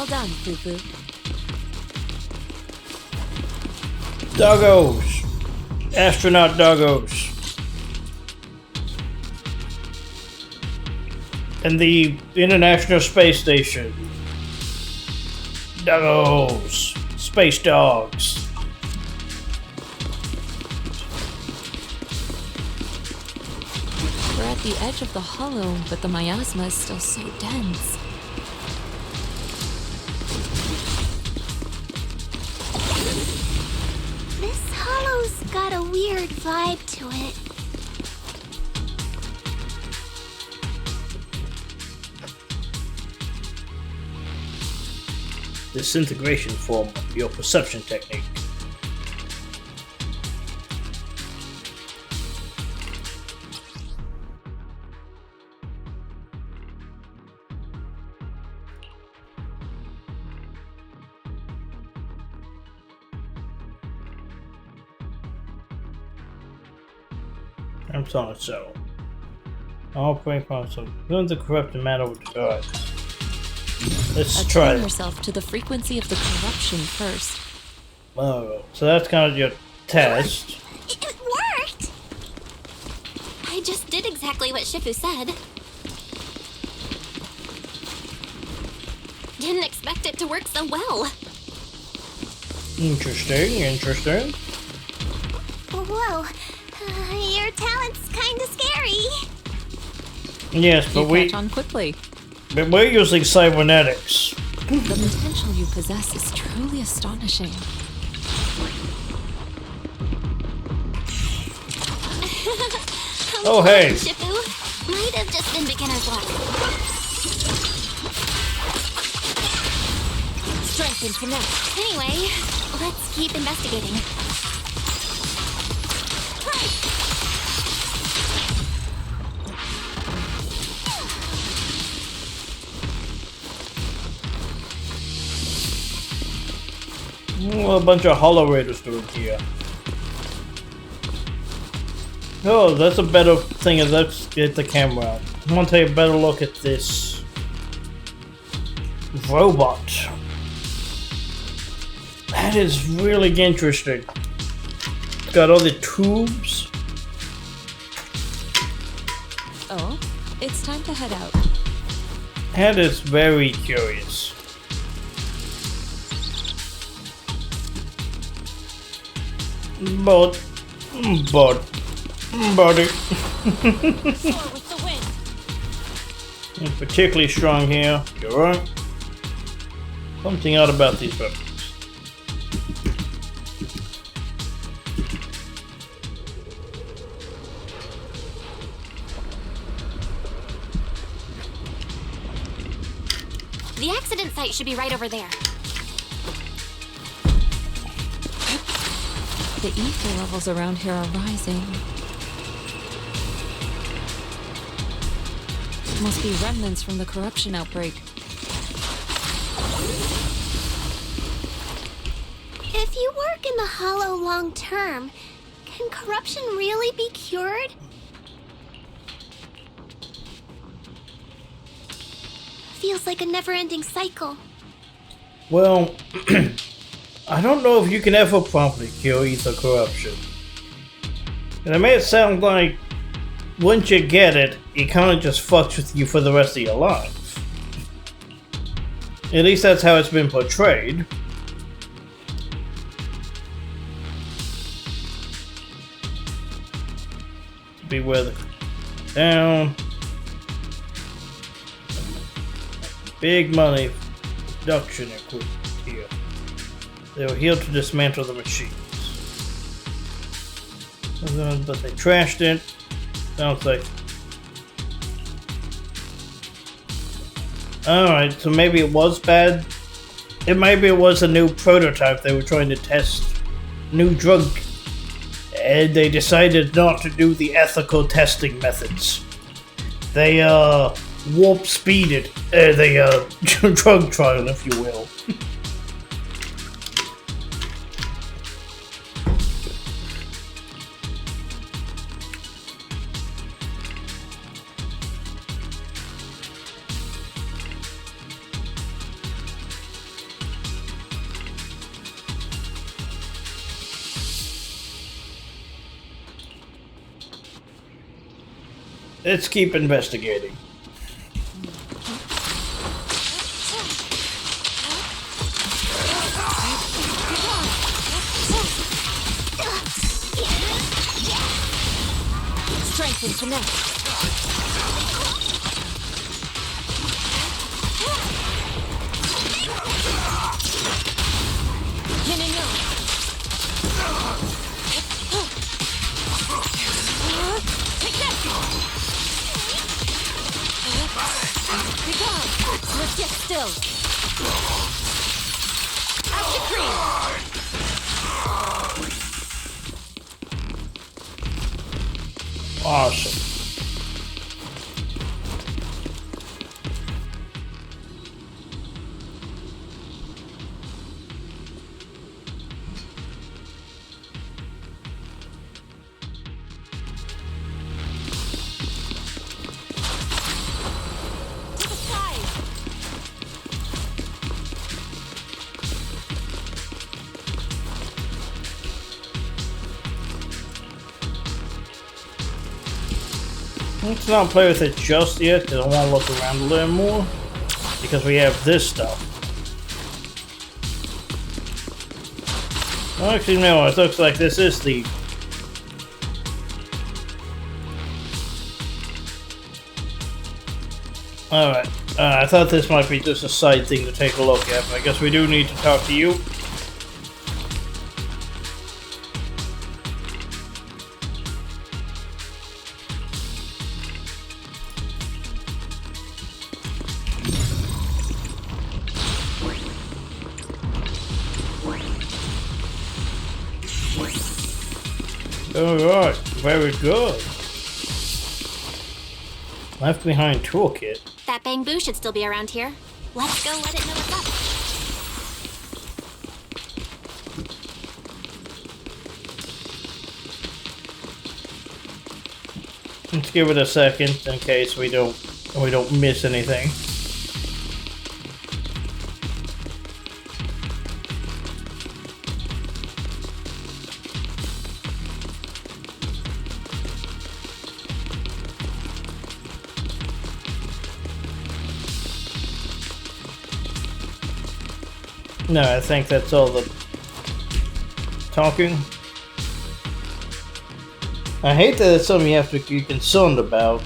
Well done, Fufu. Doggos! Astronaut doggos. And the International Space Station. Doggos. Space dogs. We're at the edge of the hollow, but the miasma is still so dense. This hollow's got a weird vibe to it. Disintegration form of your perception technique. I'm sorry, so. All brain particles. Learn the corrupted matter with the god. Let's try Attune it. yourself to the frequency of the corruption first. Oh, so that's kind of your test. It worked! I just did exactly what Shifu said. Didn't expect it to work so well. Interesting, interesting. Whoa, your talent's kinda scary. Yes, but You catch on quickly. But we're using cybernetics. The potential you possess is truly astonishing. Oh, hey. Shifu, might have just been beginner's luck. Strength and finesse. Anyway, let's keep investigating. What a bunch of hollow raiders doing here. Oh, that's a better thing. Let's get the camera out. I want to take a better look at this robot. That is really interesting. It's got all the tubes. Oh, it's time to head out. That is very curious. But, buddy. I'm particularly strong here. You're right. Something odd about these weapons. The accident site should be right over there. The ether levels around here are rising. Must be remnants from the corruption outbreak. If you work in the Hollow long term, can corruption really be cured? Feels like a never-ending cycle. Well, I don't know if you can ever properly cure ether corruption. And it may sound like once you get it, it kind of just fucks with you for the rest of your life. At least that's how it's been portrayed. Beware the down. Big money production equipment here. They were here to dismantle the machines. But they trashed it. Sounds like... Alright, so maybe it was bad. Maybe it was a new prototype they were trying to test. New drug. And they decided not to do the ethical testing methods. They, warp speeded. Drug trial, if you will. Let's keep investigating. Strength and finesse. Take that! Be gone! Let's get still. Out the cream! Awesome. Let's not play with it just yet, because I want to look around a little more. Because we have this stuff. Well, actually, no, it looks like this is the... Alright, I thought this might be just a side thing to take a look at, but I guess we do need to talk to you. Alright, very good. Left behind toolkit. That bamboo should still be around here. Let's go let it know what's up. Let's give it a second in case we don't miss anything. No, I think that's all the talking. I hate that it's something you have to be concerned about.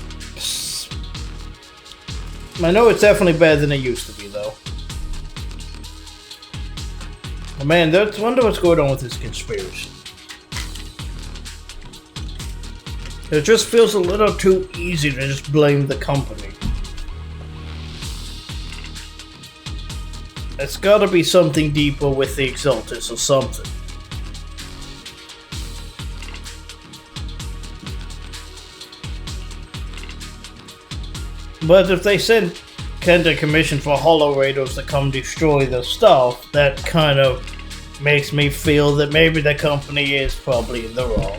I know it's definitely better than it used to be, though. Oh, man, I wonder what's going on with this conspiracy. It just feels a little too easy to just blame the company. It's gotta be something deeper with the Exaltus or something. But if they send Kent a commission for Hollow Raiders to come destroy the stuff, that kind of makes me feel that maybe the company is probably in the wrong.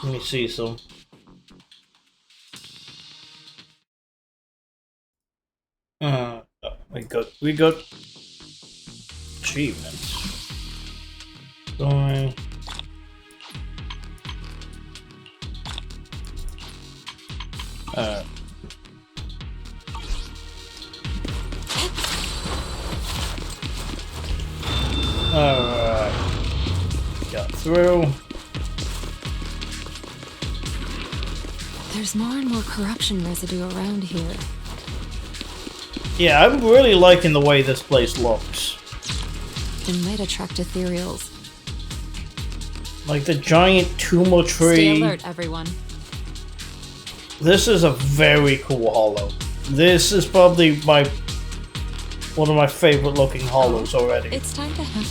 Let me see some. We got achievements. Going. Alright. Got through. There's more and more corruption residue around here. Yeah, I'm really liking the way this place looks. It might attract ethereals. Like the giant tumor tree. Stay alert, everyone. This is a very cool hollow. This is probably one of my favorite looking hollows already. It's time to hunt.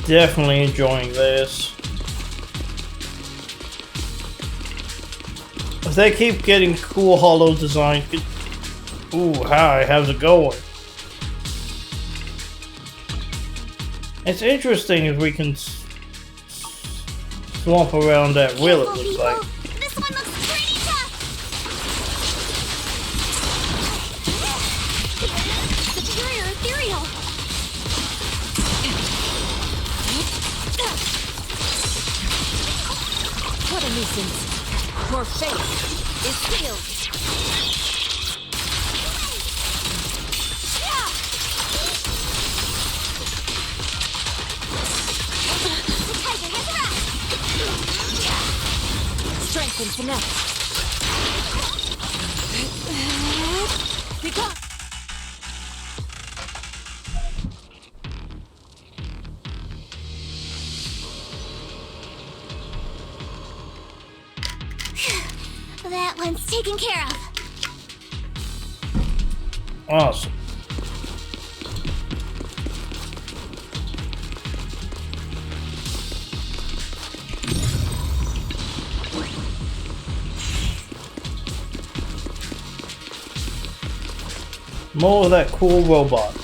Definitely enjoying this. If they keep getting cool hollow designs... Ooh, hi, how's it going? It's interesting if we can swamp around that wheel, it looks like. nuisance. Your fate is sealed. Strength and finesse. Be gone. That one's taken care of. Awesome. More of that cool robot.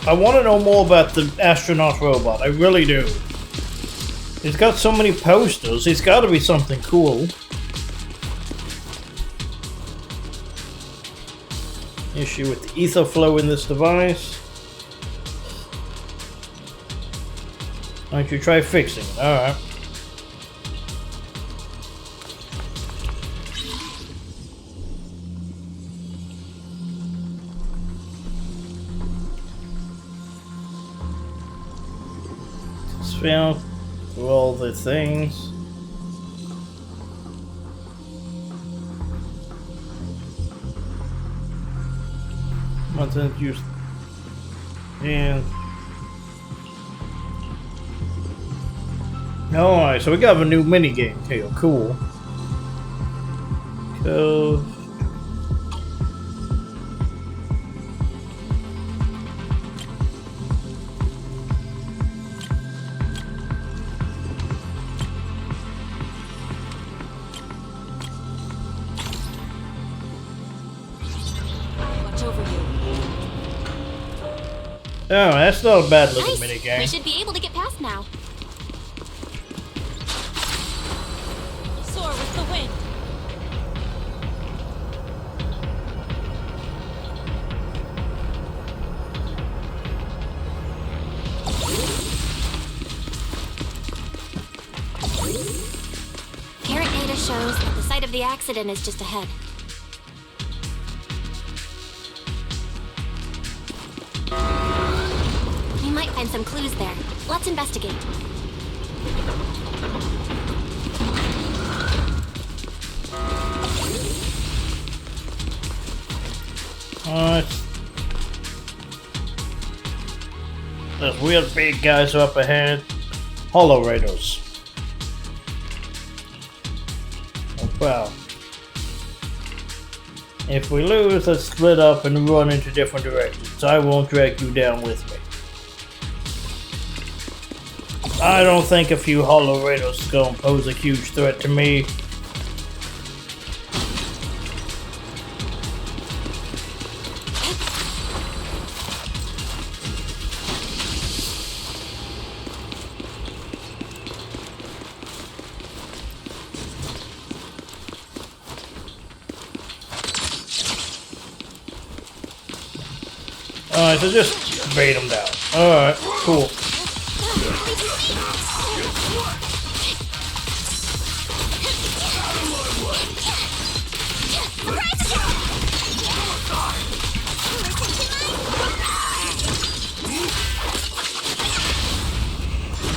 I want to know more about the astronaut robot. I really do. He's got so many posters. He's got to be something cool. Issue with the ether flow in this device. Why don't you try fixing it? Alright. Found through all the things. Content used and alright, so we got a new mini game here. Cool. Go. Oh, that's not a bad little mini game. We should be able to get past now. Soar with the wind. Current data shows that the site of the accident is just ahead. We might find some clues there. Let's investigate. Those weird big guys are up ahead. Hollow Raiders. Oh, wow. If we lose, let's split up and run into different directions. I won't drag you down with me. I don't think a few Hollow Raiders is gonna pose a huge threat to me. Alright, so just bait them down. Alright, cool.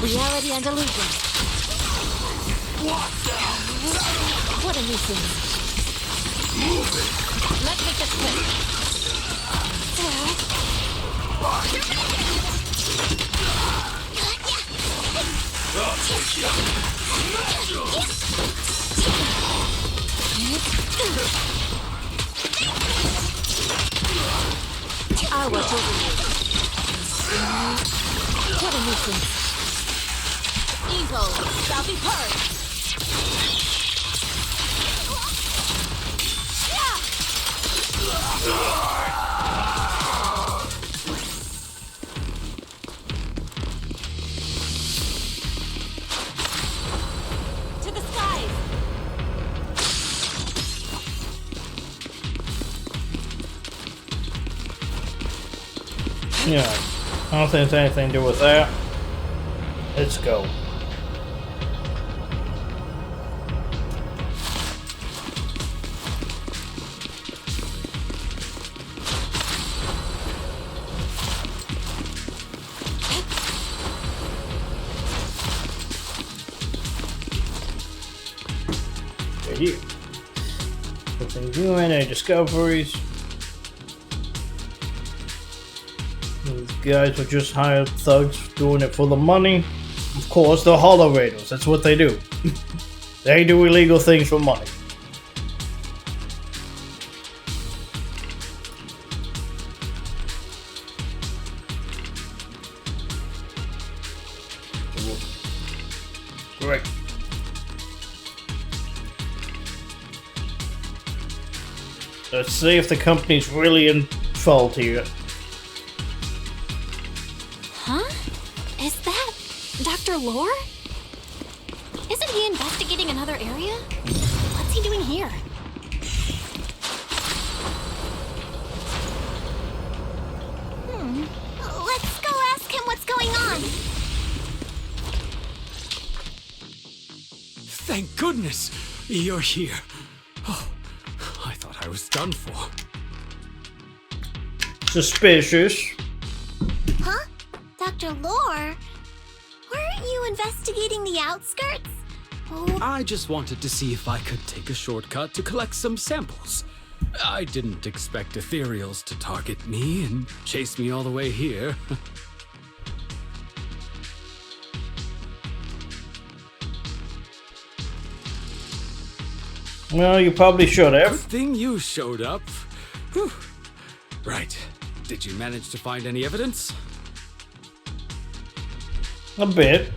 Reality and illusion. What a nuisance. Let's make this quick. I'll watch over you. What a nuisance. Evil shall be purged. To the skies. Yeah, I don't think it's anything to do with that. Let's go. here. Nothing new, any discoveries. These guys are just hired thugs doing it for the money. Of course, they're hollow raiders. That's what they do. They do illegal things for money. Great. Let's see if the company's really in fault here. Huh? Is that Dr. Lore? Isn't he investigating another area? What's he doing here? Let's go ask him what's going on. Thank goodness you're here. Oh, I thought I was done for. Suspicious. Huh? Dr. Lore? Weren't you investigating the outskirts? Oh. I just wanted to see if I could take a shortcut to collect some samples. I didn't expect ethereals to target me and chase me all the way here. Well, you probably should have. Good thing you showed up. Whew. Right. Did you manage to find any evidence? A bit.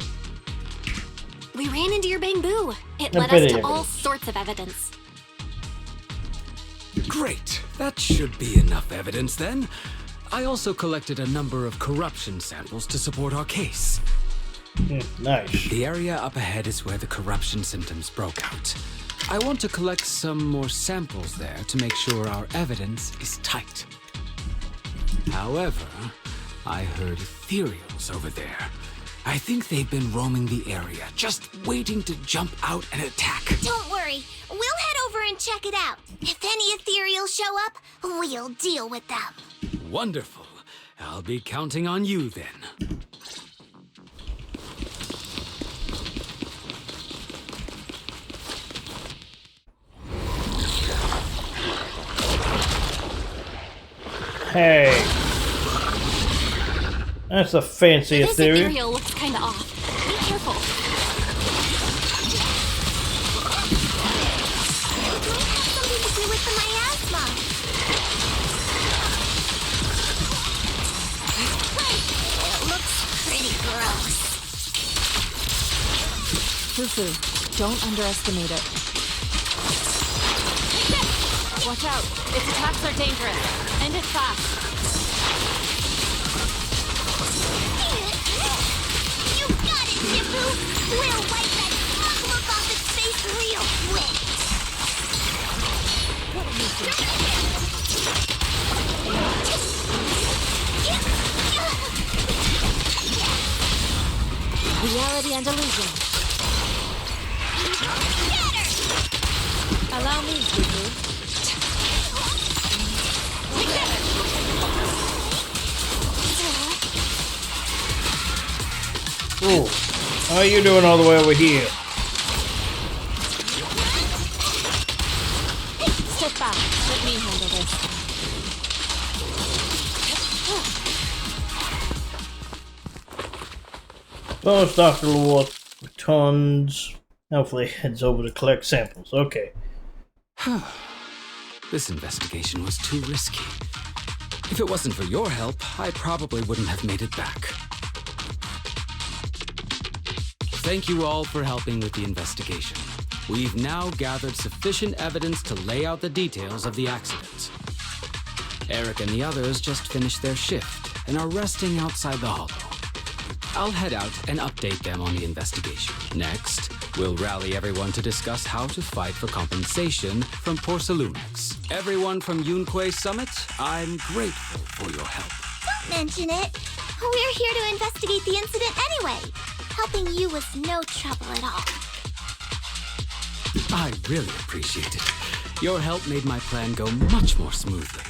We ran into your bamboo. It A led bit us of to all evidence. sorts of evidence. Great. That should be enough evidence then. I also collected a number of corruption samples to support our case. Nice. The area up ahead is where the corruption symptoms broke out. I want to collect some more samples there to make sure our evidence is tight. However, I heard ethereals over there. I think they've been roaming the area, just waiting to jump out and attack. Don't worry. We'll head over and check it out. If any ethereals show up, we'll deal with them. Wonderful. I'll be counting on you then. Hey. That's a fancy This ethereal. ethereal looks kinda off. Be careful. Something to do with the miasma. It looks pretty gross. Fufu, don't underestimate it. Watch out. Its attacks are dangerous. End it fast. You got it, Shifu! We'll wipe that smug look off its face real quick! Reality and illusion. Allow me, Fufu. Ooh. How are you doing all the way over here? Step back. Let me handle this. Those Dr. Lore tons. Hopefully heads over to collect samples. Okay. This investigation was too risky. If it wasn't for your help, I probably wouldn't have made it back. Thank you all for helping with the investigation. We've now gathered sufficient evidence to lay out the details of the accident. Eric and the others just finished their shift and are resting outside the hollow. I'll head out and update them on the investigation. Next, we'll rally everyone to discuss how to fight for compensation from Porcelumex. Everyone from Yunquay Summit, I'm grateful for your help. Don't mention it. We're here to investigate the incident anyway. Helping you was no trouble at all. I really appreciate it. Your help made my plan go much more smoothly.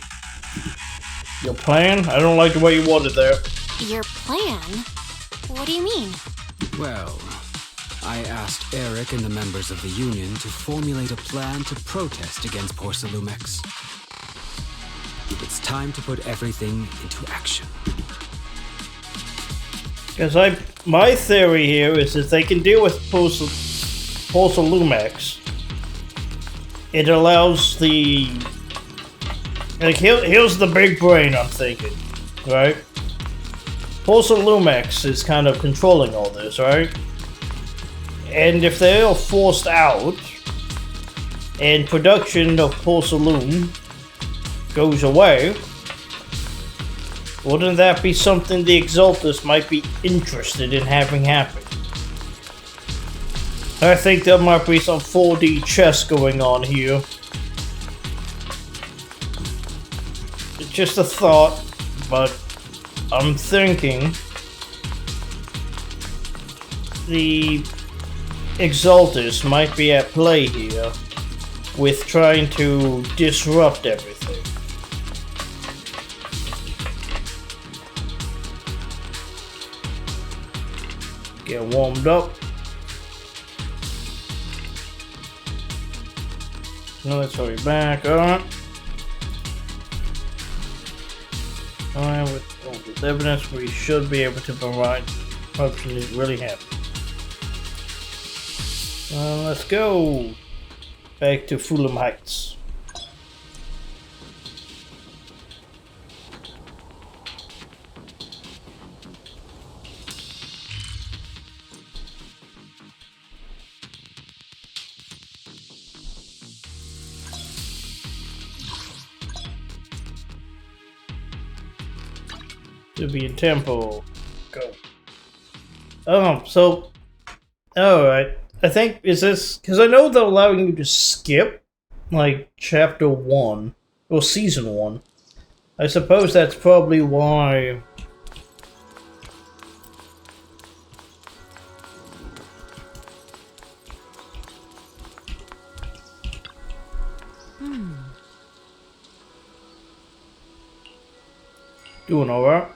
Your plan? I don't like the way you worded there. Your plan? What do you mean? Well, I asked Eric and the members of the Union to formulate a plan to protest against Porsalumex. It's time to put everything into action. Because my theory here is that they can deal with Porsalumex. It allows the... Like, here's the big brain I'm thinking, right? Porsalumex is kind of controlling all this, right? And if they are forced out, and production of Porsalume goes away, wouldn't that be something the Exaltus might be interested in having happen? I think there might be some 4D chess going on here. It's just a thought, but I'm thinking the Exaltus might be at play here with trying to disrupt everything. Get warmed up. No, let's hurry back. Alright, with all this evidence, we should be able to provide corruption is really happening. Let's go back to Fulham Heights. To be in tempo. Go. So alright. I think is this because I know they're allowing you to skip like chapter 1 or season 1. I suppose that's probably why. Doing alright.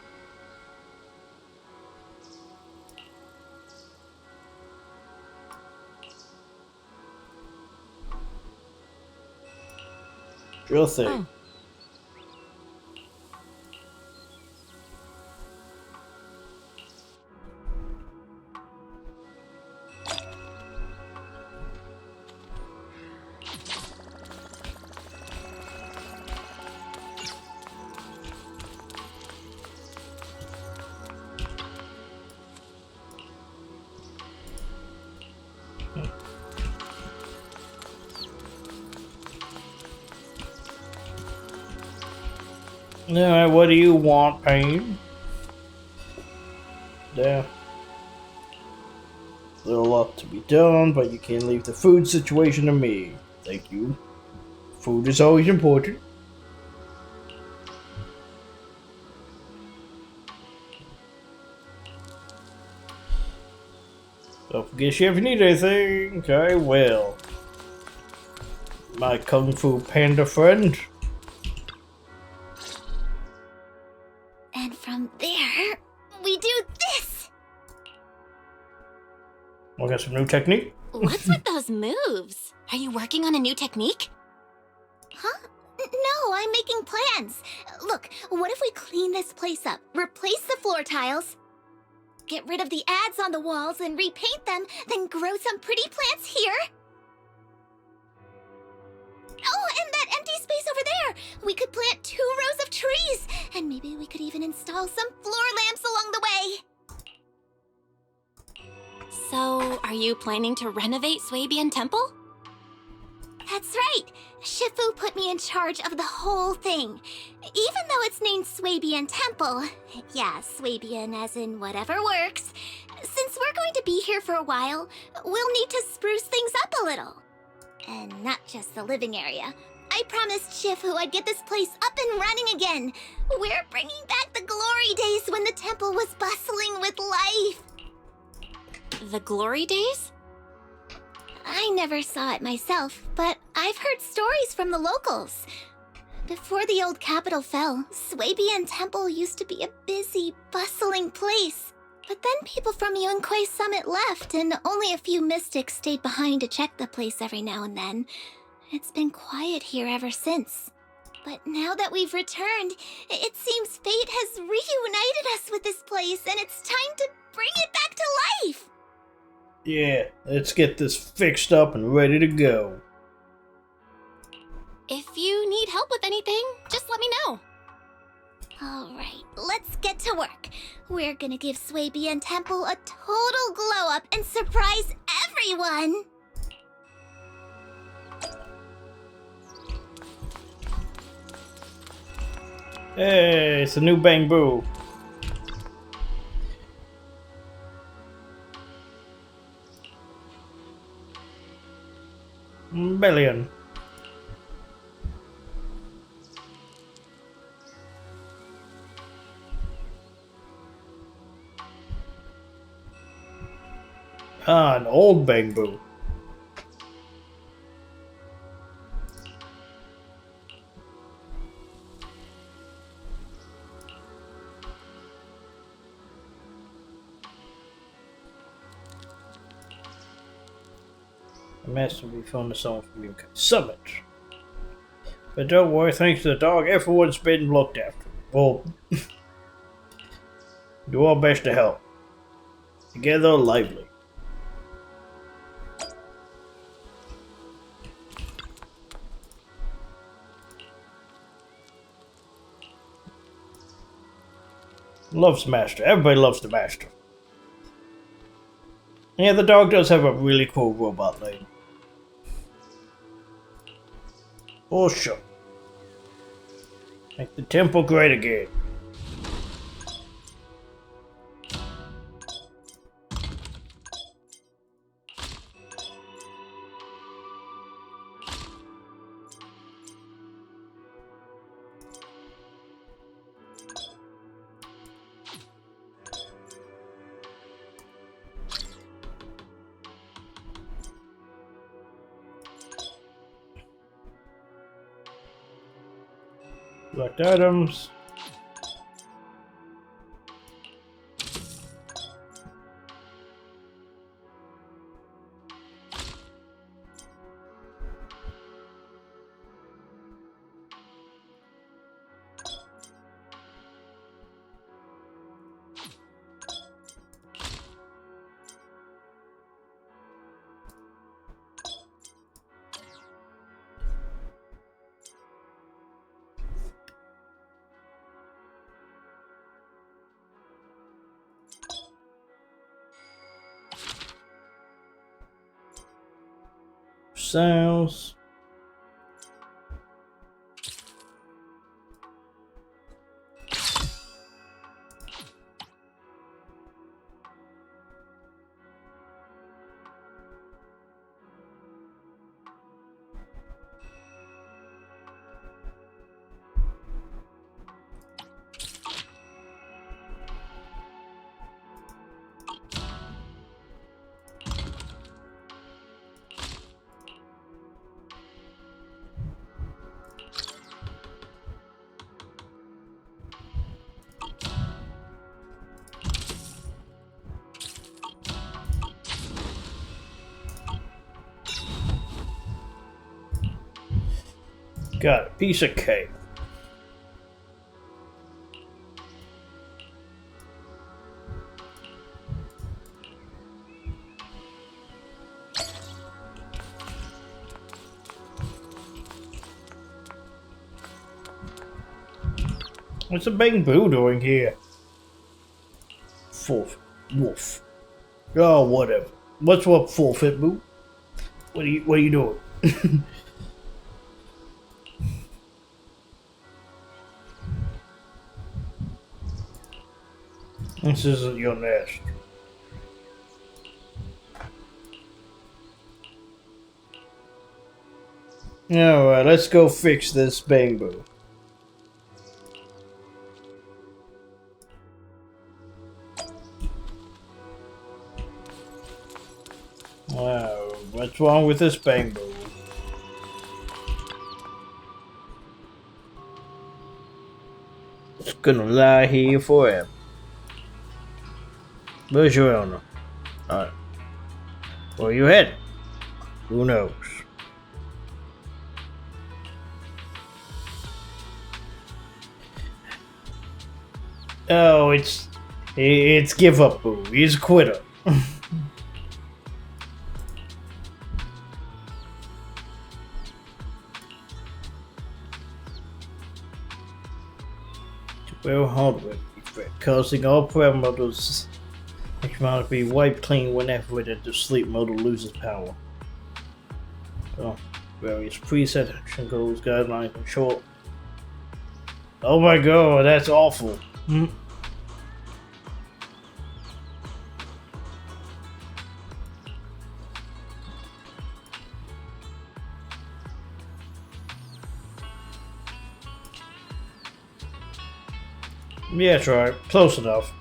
Real thing. Oh. Alright, what do you want, Pain? There. There's a lot to be done, but you can't leave the food situation to me. Thank you. Food is always important. Don't forget you if you need anything. I will. My Kung Fu Panda friend. And from there, we do this! We got some new technique. What's with those moves? Are you working on a new technique? Huh? No, I'm making plans. Look, what if we clean this place up, replace the floor tiles, get rid of the ads on the walls and repaint them, then grow some pretty plants here? Oh, and that empty space over there! We could plant 2 rows of trees, and maybe we could even install some floor lamps along the way. So, are you planning to renovate Swabian Temple? That's right! Shifu put me in charge of the whole thing. Even though it's named Swabian Temple. Yeah, Swabian as in whatever works. Since we're going to be here for a while, we'll need to spruce things up a little. And not just the living area. I promised Shifu I'd get this place up and running again. We're bringing back the glory days when the temple was bustling with life. The glory days? I never saw it myself, but I've heard stories from the locals. Before the old capital fell, Swabian Temple used to be a busy, bustling place. But then people from Yunque's summit left, and only a few mystics stayed behind to check the place every now and then. It's been quiet here ever since. But now that we've returned, it seems fate has reunited us with this place, and it's time to bring it back to life! Yeah, let's get this fixed up and ready to go. If you need help with anything, just let me know. Alright, let's get to work. We're gonna give Swabian Temple a total glow up and surprise everyone! Hey, it's a new Bamboo. Billion. Ah, an old Bamboo. The master will be found someone from UK Summit. But don't worry, thanks to the dog, everyone's been looked after. Well, do our best to help. Together, lively. Loves Master. Everybody loves the Master. Yeah, the dog does have a really cool robot name. Oh, sure. Make the temple great again. Select items. Sales. Got a piece of cake. What's a Bamboo doing here? Wolf. Oh, whatever. What's up, Forfeit Boo? What are you doing? This isn't your nest. Alright, let's go fix this Bamboo. Wow, what's wrong with this Bamboo? It's gonna lie here forever. Where's your owner? Alright. Where you headed? Who knows? Oh, it's give up, boo. He's a quitter. Well, hardware defect, causing all parameters to be wiped clean whenever it enters sleep mode or loses power. So, various preset action goals, guidelines, and short. Oh my god, that's awful. Yeah, that's right. Close enough.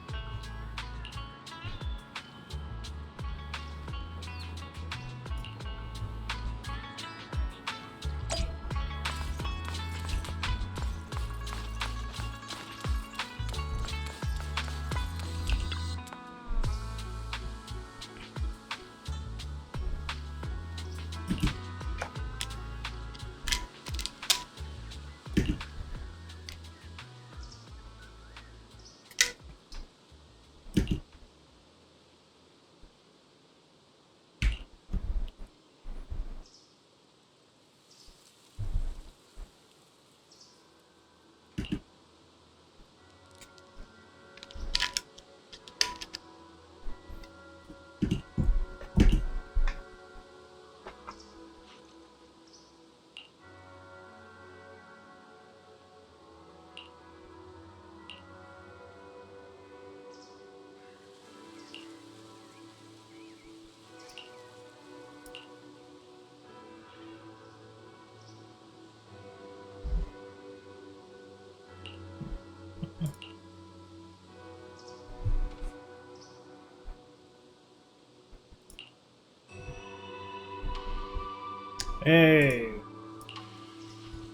Hey,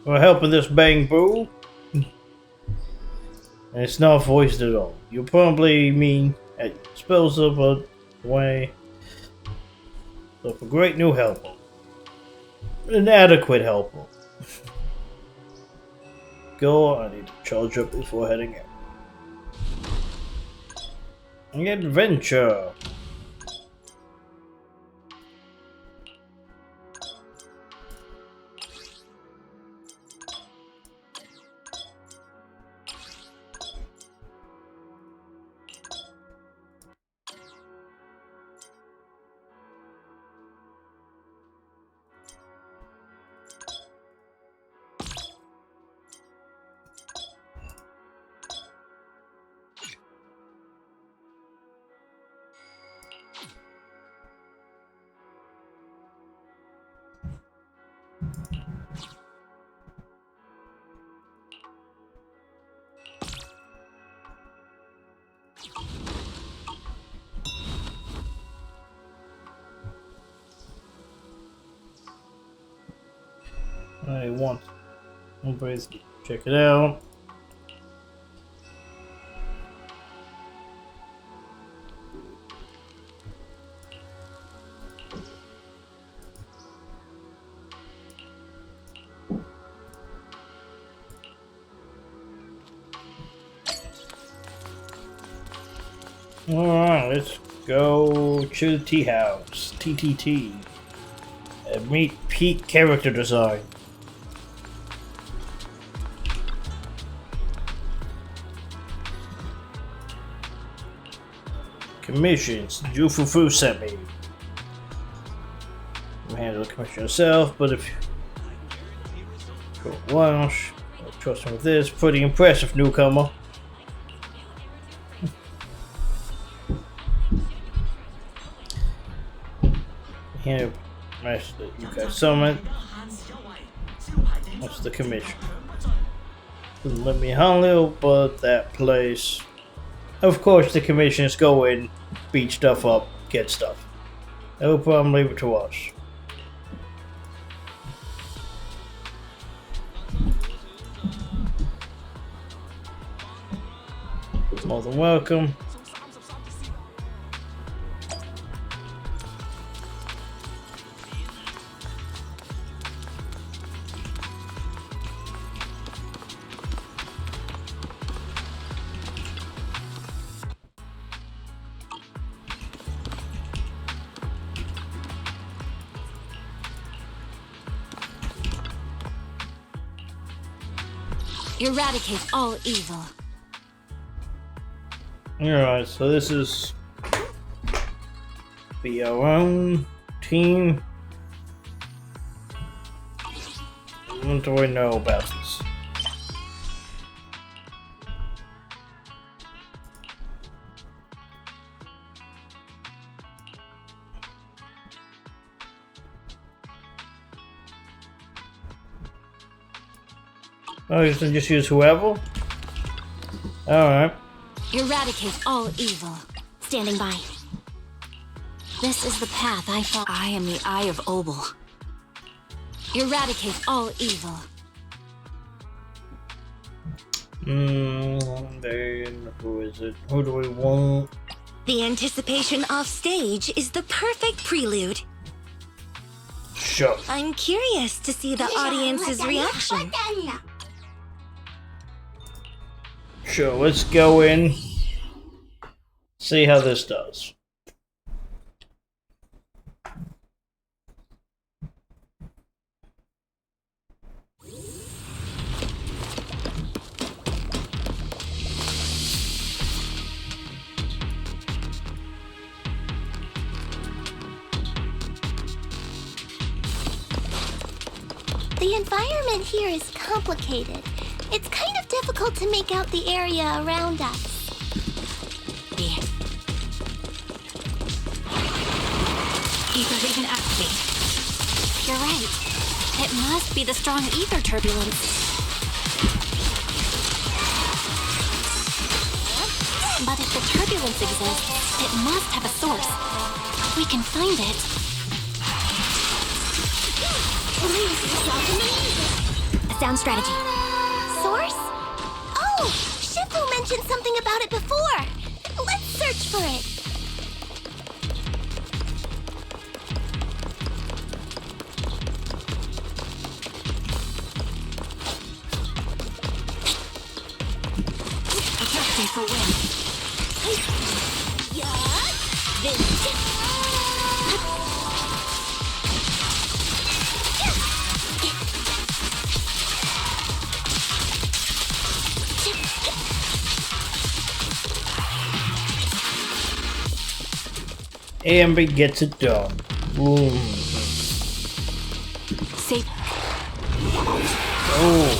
we're helping this bang boo. And it's not voiced at all. You probably mean it spells up a way. So a great new helper. An adequate helper. Go, I need to charge up before heading out. Adventure. I want everybody's check it out. Alright, let's go to the tea house. TTT. And meet peak character design. Commissions. Jufufu sent me. You handle the commission yourself, but if you go Welsh, trust me with this. Pretty impressive, newcomer. Here, master, you guys summon. What's the commission? Doesn't let me handle, but that place. Of course, the commissioners go in, beat stuff up, get stuff. No problem, leave it to us. More than welcome. Eradicate all evil. Alright, so this is be our own team. What do I know about this? Oh, you can just use whoever? Alright. Eradicate all evil. Standing by. This is the path I follow. I am the Eye of Obel. Eradicate all evil. Then who is it? Who do we want? The anticipation off stage is the perfect prelude. Sure. I'm curious to see the audience's reaction. Sure, let's go in. See how this does. The environment here is complicated. It's kind of difficult to make out the area around us. Ether vision activate. You're right. It must be the strong ether turbulence. But if the turbulence exists, it must have a source. We can find it. Sound strategy. Source? Oh, Shifu mentioned something about it before. Let's search for it. Attack for win. AMB gets it done. Ooh. Safe. Oh.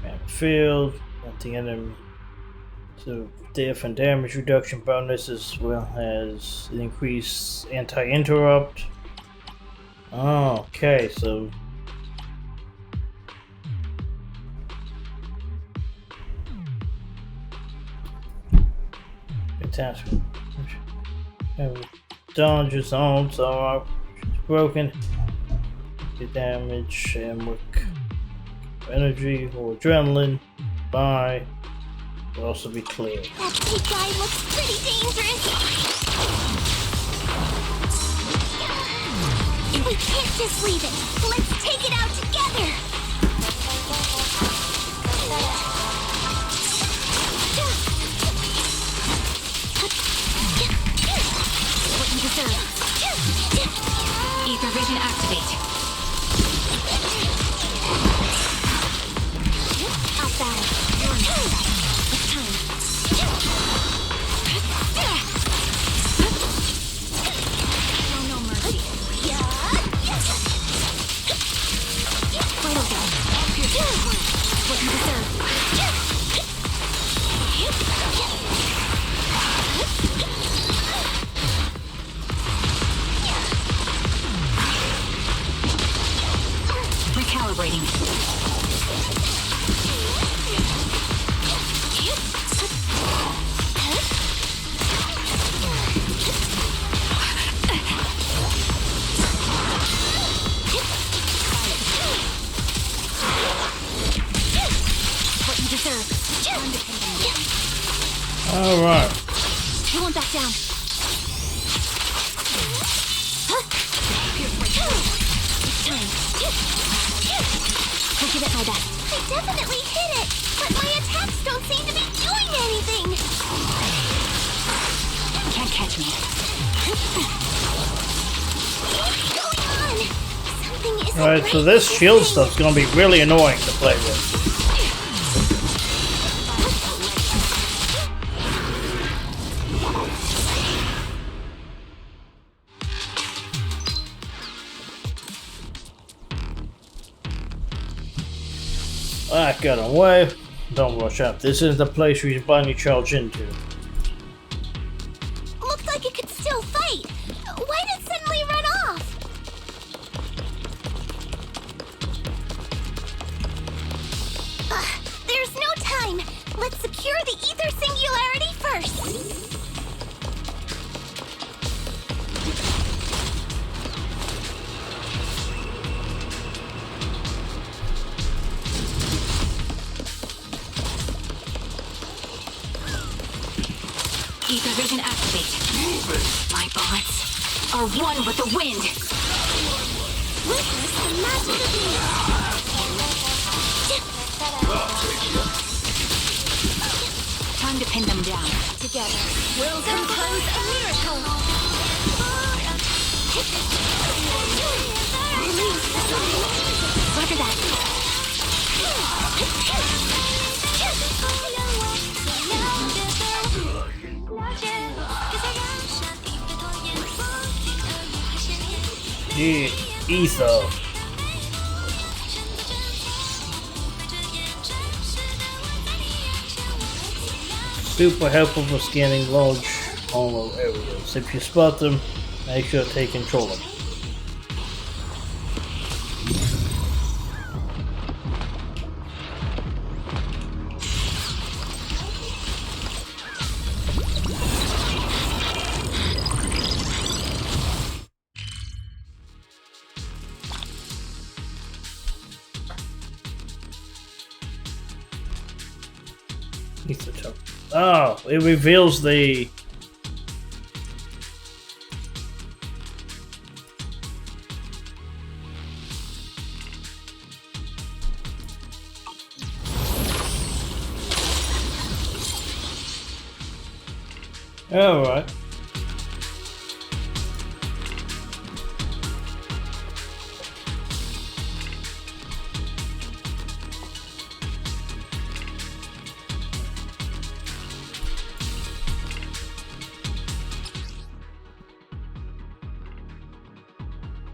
Battlefield. Nothing enemy. So death and damage reduction bonus as well as increased anti-interrupt. Oh, okay, so attachment. Dodge zones are broken. The damage and with energy or adrenaline. Bye. Will also be clear. That big guy looks pretty dangerous. We can't just leave it. Let's take it out together. What you deserve. Ether vision activate. Out battle. It's time. Show no mercy. Right over. What you deserve. Recalibrating. What you deserve. All right. You won't back down. It's time. We'll give it my best. I definitely hit it, but my attacks don't seem to be doing anything. Can't catch me. What's going on? Something isn't Alright, so this shield stuff's gonna be really annoying to play with. I got away. Don't rush up. This is the place we should finally charge into. Looked like it could still fight. Why did it suddenly run off? There's no time. Let's secure the ether singularity first. Ether vision activate. My bullets are one with the wind. Witness the magic of Time to pin them down. Together, we'll compose a miracle. Look at that. Yeah, ether. Super helpful for scanning large hollow areas. If you spot them, make sure to take control of them. Oh, it reveals the... Alright.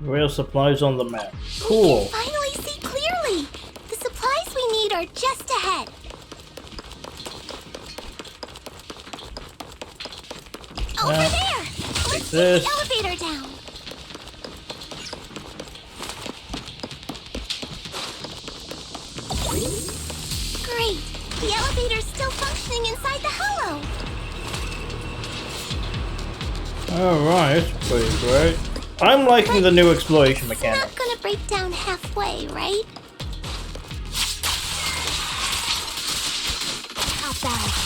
Real supplies on the map. Cool. We can finally see clearly. The supplies we need are just ahead. Over there. Let's take the elevator down. Great. The elevator's still functioning inside the hollow. Alright, that's pretty great. I'm liking the new exploration mechanic. It's not gonna break down halfway, right? Hop down.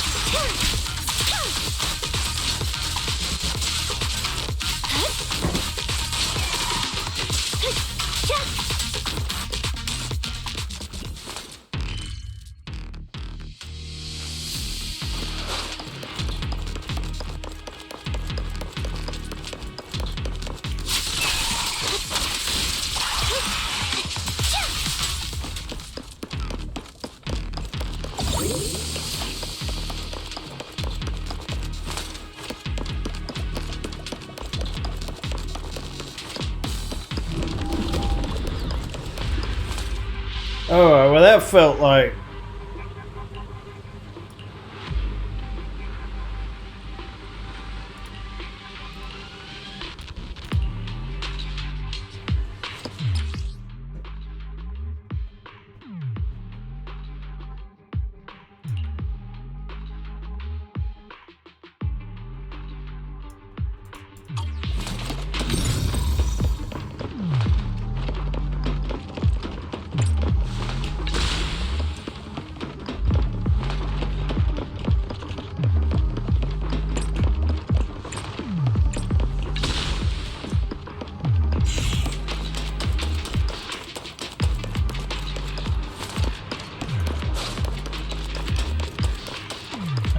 Alright, well that felt like...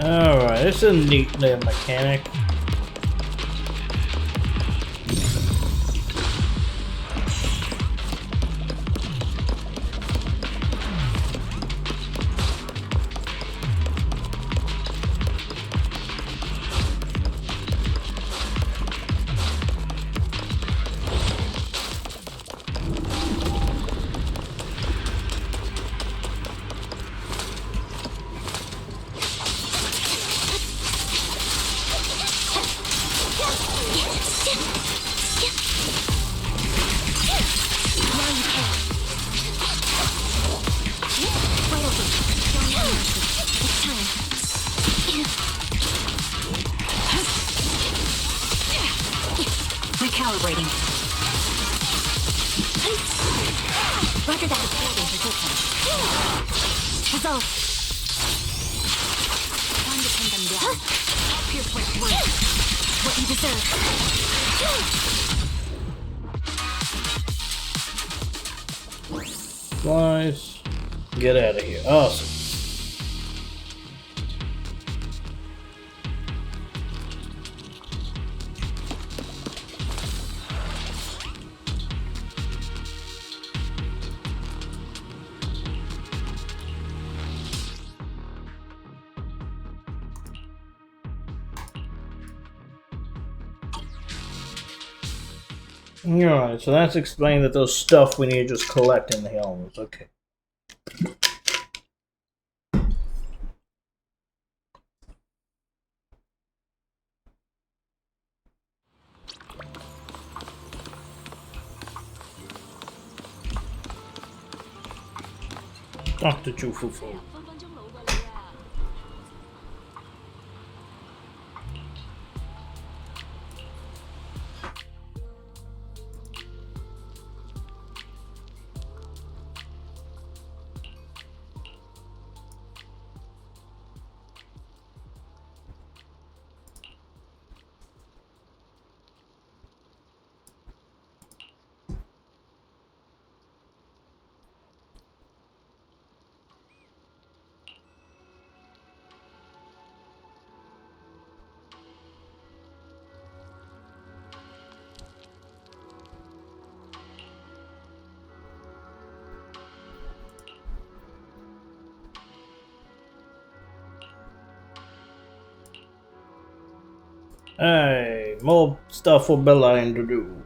Alright, this is a neat little mechanic. Calibrating. Roger that. Resolve. Time to pin them down. Pierce like wood. What you deserve. Flies. Get out of here. Awesome. Alright, so that's explaining that those stuff we need to just collect in the helmets. Okay. Dr. Chufufu. Hey, more stuff for Beeline to do.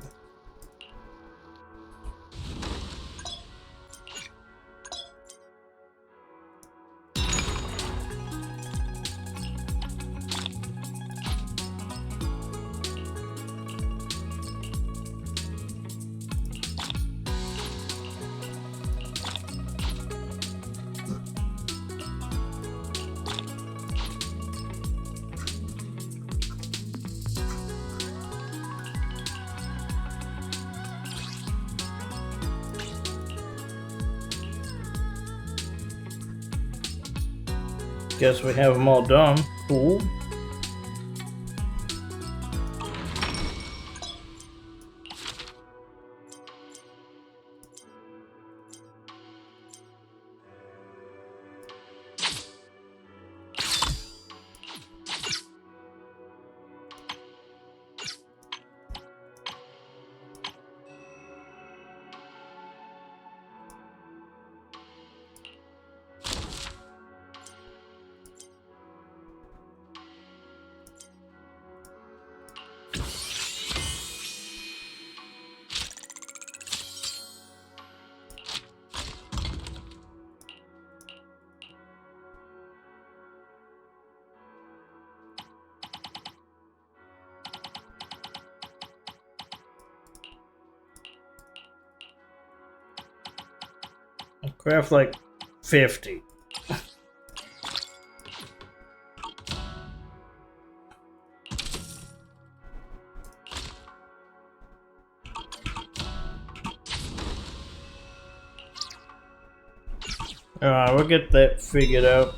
Guess we have them all done. Cool. Craft like 50. Alright, we'll get that figured out.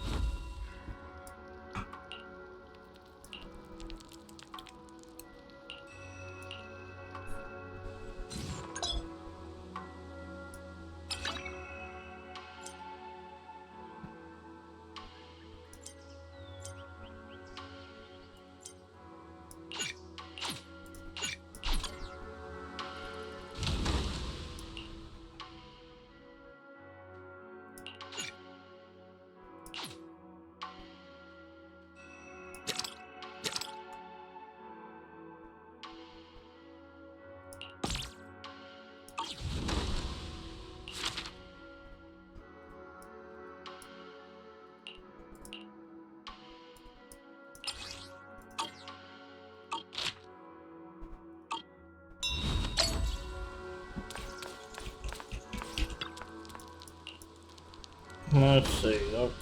Let's see. Okay.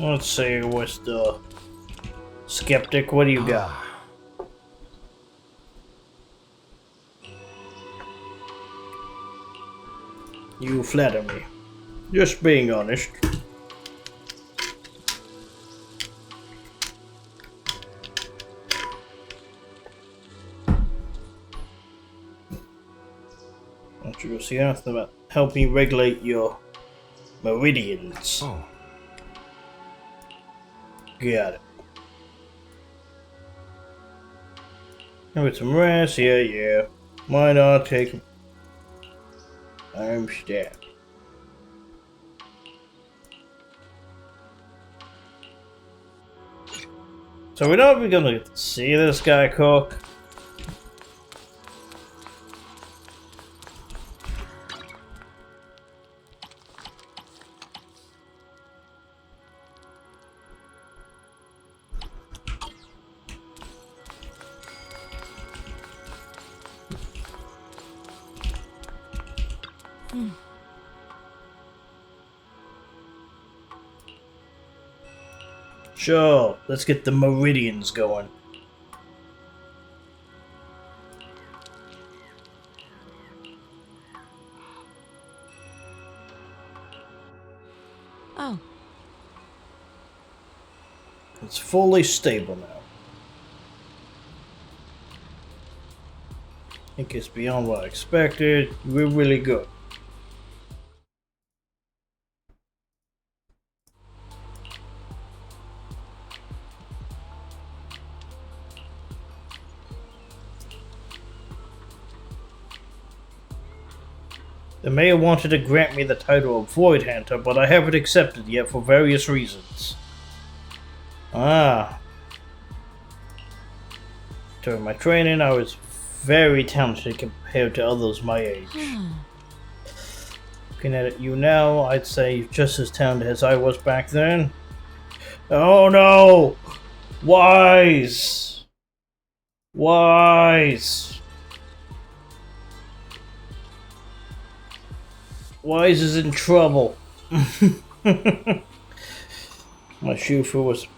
Let's see, what's the skeptic? What do you got? You flatter me. Just being honest. Don't you see anything about helping regulate your meridians? Oh. Got it. Give it some rest, yeah. Why not take I'm stabbed. So we're not even gonna see this guy cook. Sure, let's get the meridians going. Oh. It's fully stable now. I think it's beyond what I expected. We're really good. The mayor wanted to grant me the title of Void Hunter, but I haven't accepted yet for various reasons. During my training, I was very talented compared to others my age. Looking at you now, I'd say you're just as talented as I was back then. Oh no! Wise! Wise! Wise is in trouble. My Shufu was,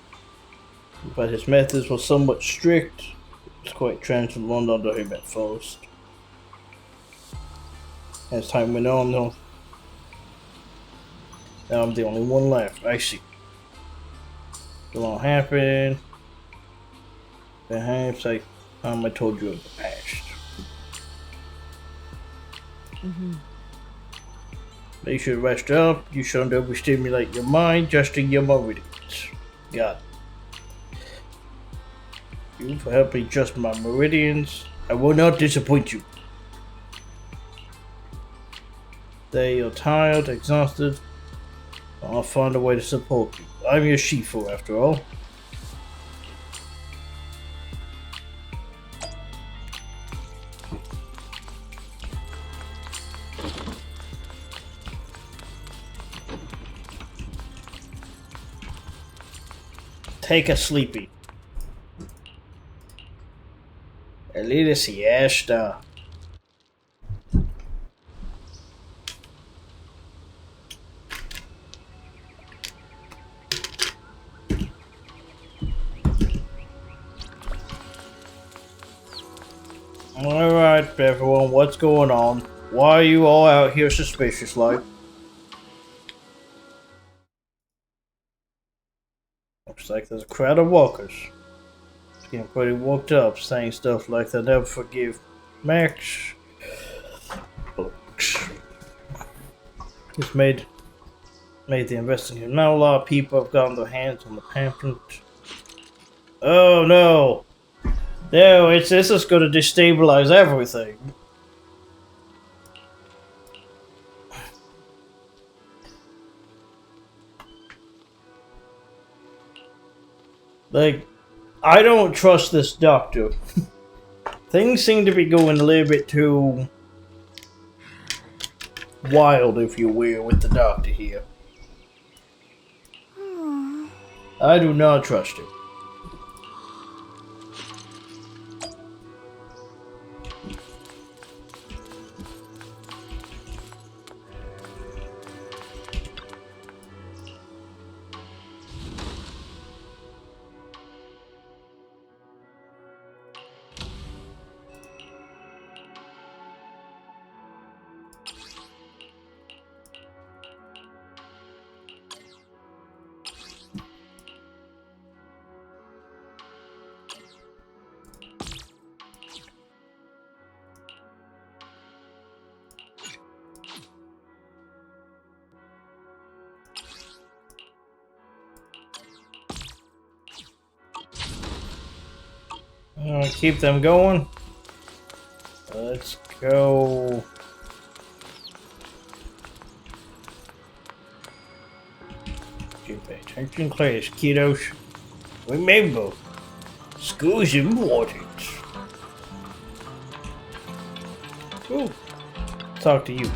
but his methods were somewhat strict. It was quite transformed under him at first. As time went on, though, now I'm the only one left. I see. It won't happen. Perhaps I told you of the past. You should rest up. You shouldn't overstimulate your mind, adjusting your meridians. Got it. You for helping adjust my meridians. I will not disappoint you. They are tired, exhausted. I'll find a way to support you. I'm your Shifu after all. Take a sleepy. A little siesta. Alright, everyone, what's going on? Why are you all out here suspicious like? Looks like there's a crowd of walkers. It's getting pretty worked up, saying stuff like they'll never forgive Max. It's made the investigation. Now a lot of people have gotten their hands on the pamphlet. Oh no! No, this is going to destabilize everything. Like, I don't trust this doctor. Things seem to be going a little bit too wild, if you will, with the doctor here. I do not trust him. Keep them going. Let's go. Pay attention class, kiddos. Remember, school's important. Ooh. Talk to you.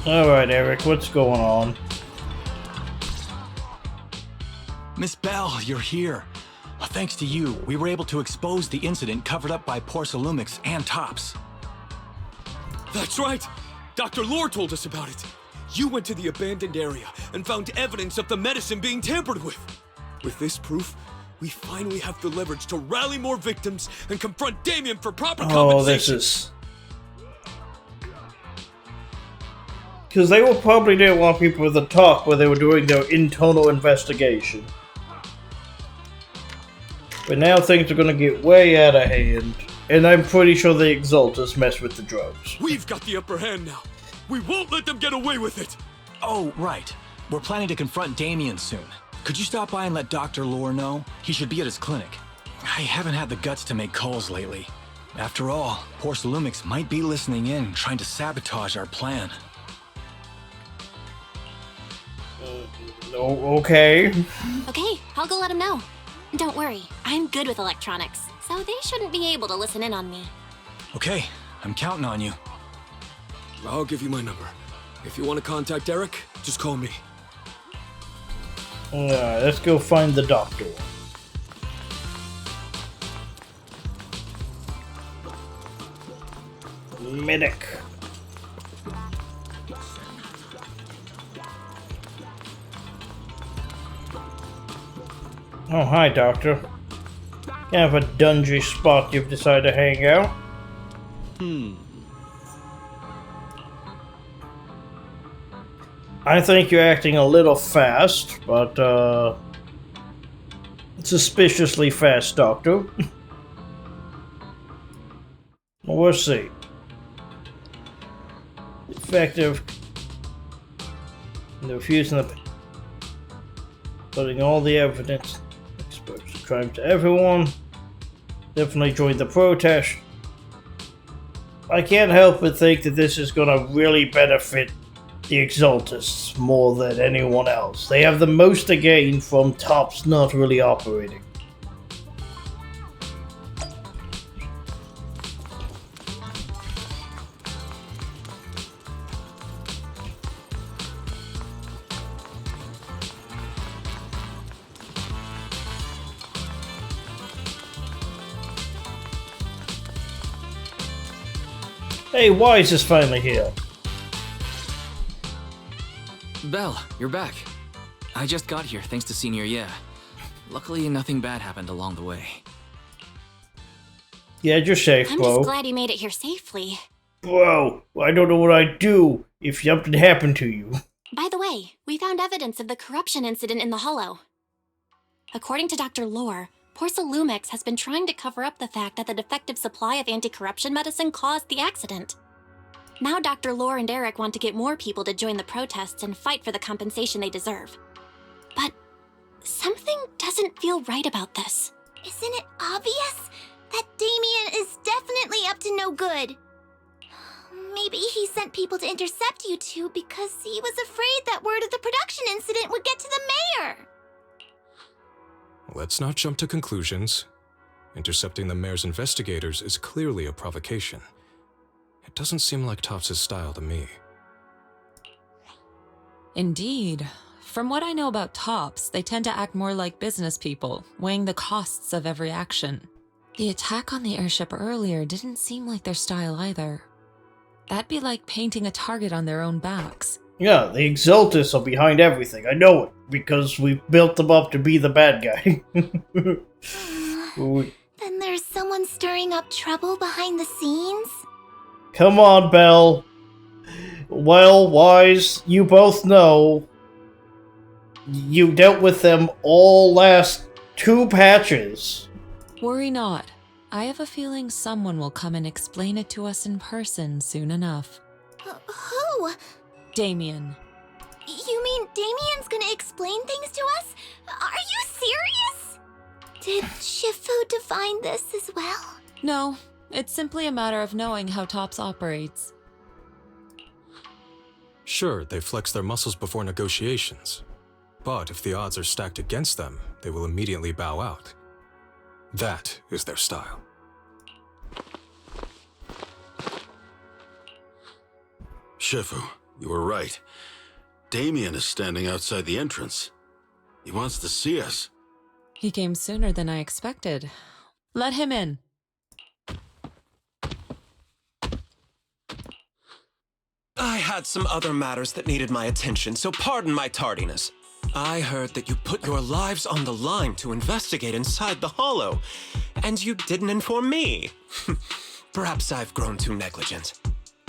Alright, Eric, what's going on? Miss Bell, you're here. Thanks to you, we were able to expose the incident covered up by Porsalumix and Tops. That's right! Dr. Lore told us about it. You went to the abandoned area and found evidence of the medicine being tampered with. With this proof, we finally have the leverage to rally more victims and confront Damien for proper compensation. Oh, this is... Because they probably didn't want people to talk when they were doing their internal investigation. But now things are going to get way out of hand. And I'm pretty sure the Exaltus mess with the drugs. We've got the upper hand now. We won't let them get away with it. Oh, right. We're planning to confront Damien soon. Could you stop by and let Dr. Lore know? He should be at his clinic. I haven't had the guts to make calls lately. After all, Porsalumix might be listening in, trying to sabotage our plan. Okay. Okay, I'll go let him know. Don't worry, I'm good with electronics, so they shouldn't be able to listen in on me. Okay, I'm counting on you. I'll give you my number. If you want to contact Eric, just call me. Alright, let's go find the doctor. Medic. Oh, hi, Doctor. Kind of a dungy spot you've decided to hang out. I think you're acting a little fast, but, suspiciously fast, Doctor. Well, we'll see. Effective. And refusing the... Putting all the evidence... Expose the crime to everyone. Definitely join the protest. I can't help but think that this is gonna really benefit the Exaltus more than anyone else. They have the most to gain from Tops not really operating. Hey, Wise is finally here. Belle, you're back. I just got here thanks to Senior Yeah. Luckily, nothing bad happened along the way. Yeah, you're safe, I'm bro. just glad you made it here safely. Bro, I don't know what I'd do if something happened to you. By the way, we found evidence of the corruption incident in the Hollow. According to Dr. Lore, Porsalumix has been trying to cover up the fact that the defective supply of anti-corruption medicine caused the accident. Now Dr. Lore and Eric want to get more people to join the protests and fight for the compensation they deserve. But something doesn't feel right about this. Isn't it obvious that Damien is definitely up to no good? Maybe he sent people to intercept you two because he was afraid that word of the production incident would get to the mayor. Let's not jump to conclusions. Intercepting the mayor's investigators is clearly a provocation. It doesn't seem like Tops' style to me. Indeed. From what I know about Tops, they tend to act more like business people, weighing the costs of every action. The attack on the airship earlier didn't seem like their style either. That'd be like painting a target on their own backs. Yeah, the Exaltus are behind everything. I know it, because we built them up to be the bad guy. Then there's someone stirring up trouble behind the scenes? Come on, Belle. Well, Wise, you both know you dealt with them all last 2 patches. Worry not. I have a feeling someone will come and explain it to us in person soon enough. Who? Damien. You mean Damien's gonna explain things to us? Are you serious? Did Shifu define this as well? No, it's simply a matter of knowing how TOPS operates. Sure, they flex their muscles before negotiations. But if the odds are stacked against them, they will immediately bow out. That is their style. Shifu, you were right. Damien is standing outside the entrance. He wants to see us. He came sooner than I expected. Let him in. I had some other matters that needed my attention, so pardon my tardiness. I heard that you put your lives on the line to investigate inside the Hollow, and you didn't inform me. Perhaps I've grown too negligent.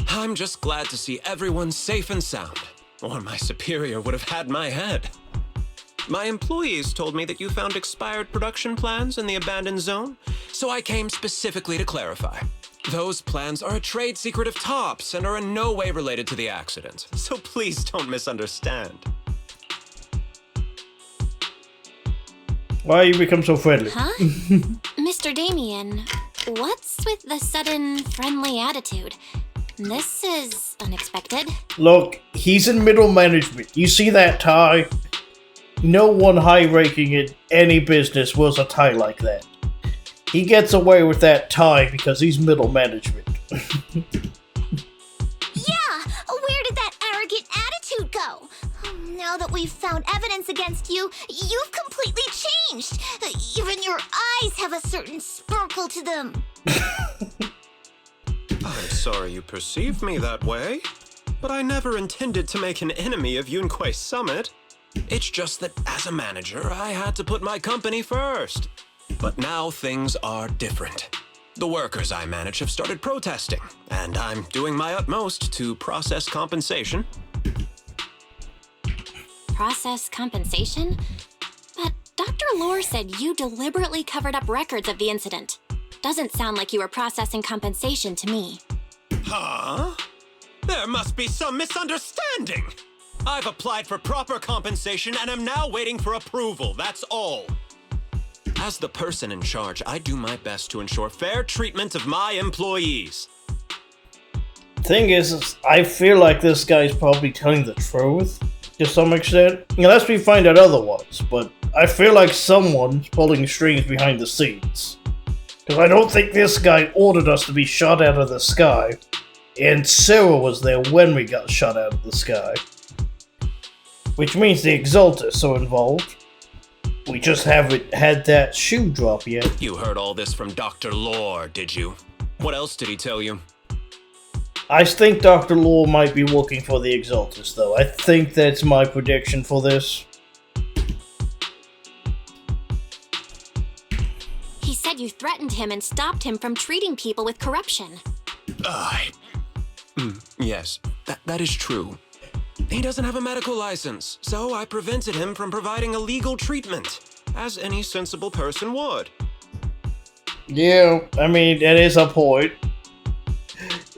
I'm just glad to see everyone safe and sound, or my superior would have had my head. My employees told me that you found expired production plans in the abandoned zone, so I came specifically to clarify. Those plans are a trade secret of TOPS and are in no way related to the accident, so please don't misunderstand. Why you become so friendly? Huh? Mr. Damien, what's with the sudden friendly attitude? This is unexpected. Look, he's in middle management. You see that tie? No one high-ranking in any business wears a tie like that. He gets away with that tie because he's middle management. Yeah! Where did that arrogant attitude go? Now that we've found evidence against you, you've completely changed. Even your eyes have a certain sparkle to them. I'm sorry you perceive me that way, but I never intended to make an enemy of Yunquei Summit. It's just that as a manager, I had to put my company first. But now things are different. The workers I manage have started protesting, and I'm doing my utmost to process compensation. Process compensation? But Dr. Lore said you deliberately covered up records of the incident. Doesn't sound like you were processing compensation to me. Huh? There must be some misunderstanding. I've applied for proper compensation and am now waiting for approval, that's all. As the person in charge, I do my best to ensure fair treatment of my employees. Thing is, I feel like this guy's probably telling the truth to some extent, unless we find out otherwise, but I feel like someone's pulling strings behind the scenes. Because I don't think this guy ordered us to be shot out of the sky, and Sarah was there when we got shot out of the sky. Which means the Exaltists are involved. We just haven't had that shoe drop yet. You heard all this from Dr. Lore, did you? What else did he tell you? I think Dr. Lore might be working for the Exaltists, though. I think that's my prediction for this. He said you threatened him and stopped him from treating people with corruption. Yes, that is true. He doesn't have a medical license, so I prevented him from providing a legal treatment, as any sensible person would. Yeah, I mean, that is a point.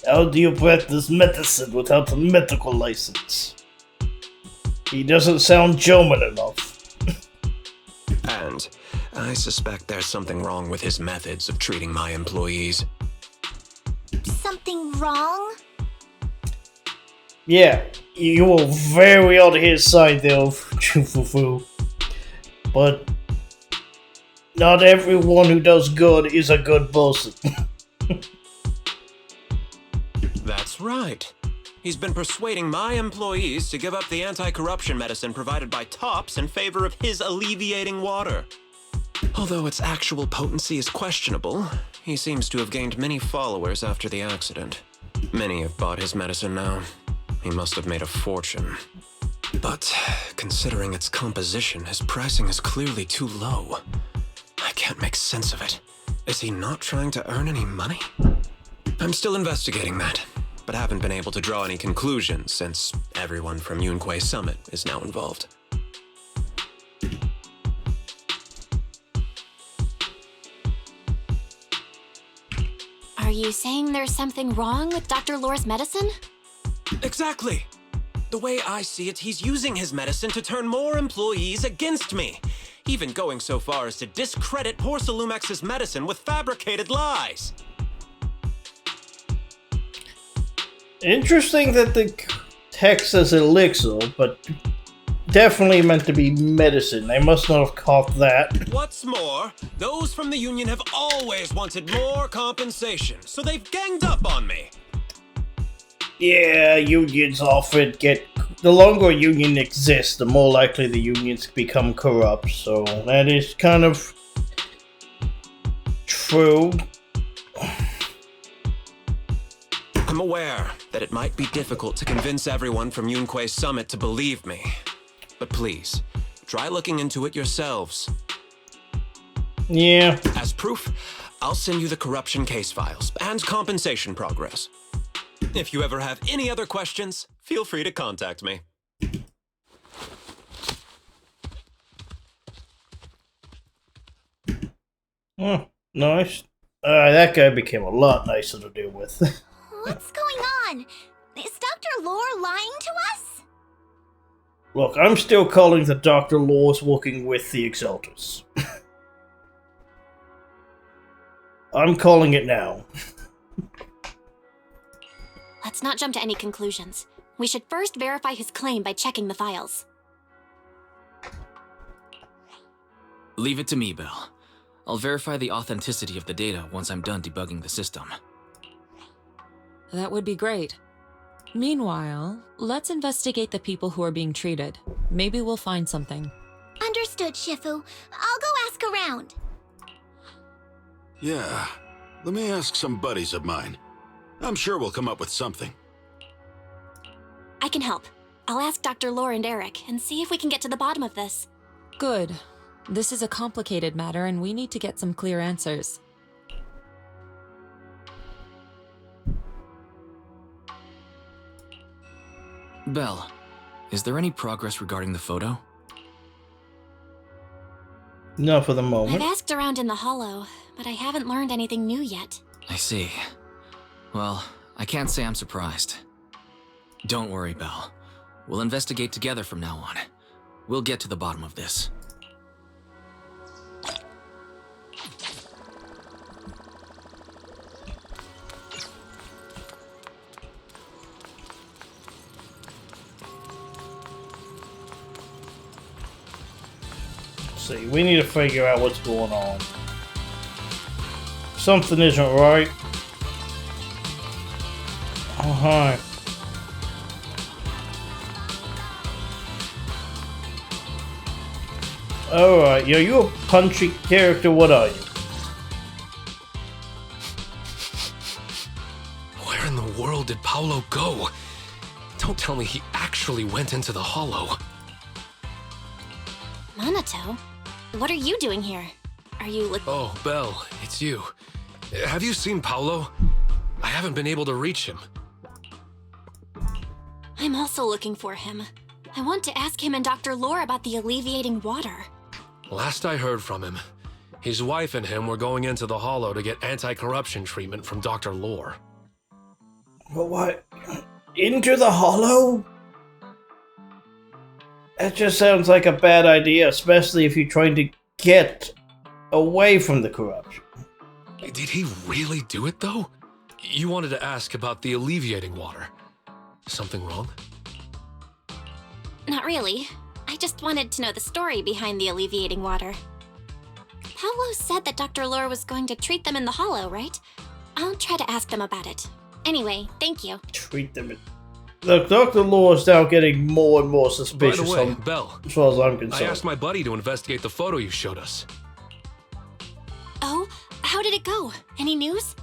How do you practice medicine without a medical license? He doesn't sound German enough. And I suspect there's something wrong with his methods of treating my employees. Something wrong? Yeah, you were very on his side there, Chufufu. But not everyone who does good is a good person. That's right. He's been persuading my employees to give up the anti-corruption medicine provided by TOPS in favor of his alleviating water. Although its actual potency is questionable, he seems to have gained many followers after the accident. Many have bought his medicine now. He must have made a fortune. But considering its composition, his pricing is clearly too low. I can't make sense of it. Is he not trying to earn any money? I'm still investigating that, but haven't been able to draw any conclusions since everyone from Yunquei Summit is now involved. Are you saying there's something wrong with Dr. Lore's medicine? Exactly. The way I see it, he's using his medicine to turn more employees against me. Even going so far as to discredit Porcelumex's medicine with fabricated lies. Interesting that the text says elixir, but definitely meant to be medicine. They must not have caught that. What's more, those from the union have always wanted more compensation, so they've ganged up on me. Yeah, unions often get... The longer a union exists, the more likely the unions become corrupt, so that is kind of... true. I'm aware that it might be difficult to convince everyone from Yunque's summit to believe me. But please, try looking into it yourselves. Yeah. As proof, I'll send you the corruption case files and compensation progress. If you ever have any other questions, feel free to contact me. Oh, nice. That guy became a lot nicer to deal with. What's going on? Is Dr. Lore lying to us? Look, I'm still calling the Dr. Lore's working with the Exalters. I'm calling it now. Let's not jump to any conclusions. We should first verify his claim by checking the files. Leave it to me, Belle. I'll verify the authenticity of the data once I'm done debugging the system. That would be great. Meanwhile, let's investigate the people who are being treated. Maybe we'll find something. Understood, Shifu. I'll go ask around. Yeah, let me ask some buddies of mine. I'm sure we'll come up with something. I can help. I'll ask Dr. Lore and Eric and see if we can get to the bottom of this. Good. This is a complicated matter and we need to get some clear answers. Belle, is there any progress regarding the photo? No, for the moment. I've asked around in the Hollow, but I haven't learned anything new yet. I see. Well, I can't say I'm surprised. Don't worry, Belle. We'll investigate together from now on. We'll get to the bottom of this. See, we need to figure out what's going on. Something isn't right. Oh, hi. Alright, yo, you're a punchy character, what are you? Where in the world did Paolo go? Don't tell me he actually went into the Hollow. Minato? What are you doing here? Are you looking... Oh, Belle, it's you. Have you seen Paolo? I haven't been able to reach him. I'm also looking for him. I want to ask him and Dr. Lore about the alleviating water. Last I heard from him, his wife and him were going into the Hollow to get anti-corruption treatment from Dr. Lore. But what? Into the Hollow? That just sounds like a bad idea, especially if you're trying to get away from the corruption. Did he really do it, though? You wanted to ask about the alleviating water. Something wrong? Not really. I just wanted to know the story behind the alleviating water. Paolo said that Dr. Lore was going to treat them in the Hollow, right? I'll try to ask them about it. Anyway, thank you. Treat them in... Look, Dr. Lore is now getting more and more suspicious. By the way, Belle, as far as I'm concerned. I asked my buddy to investigate the photo you showed us. Oh? How did it go? Any news?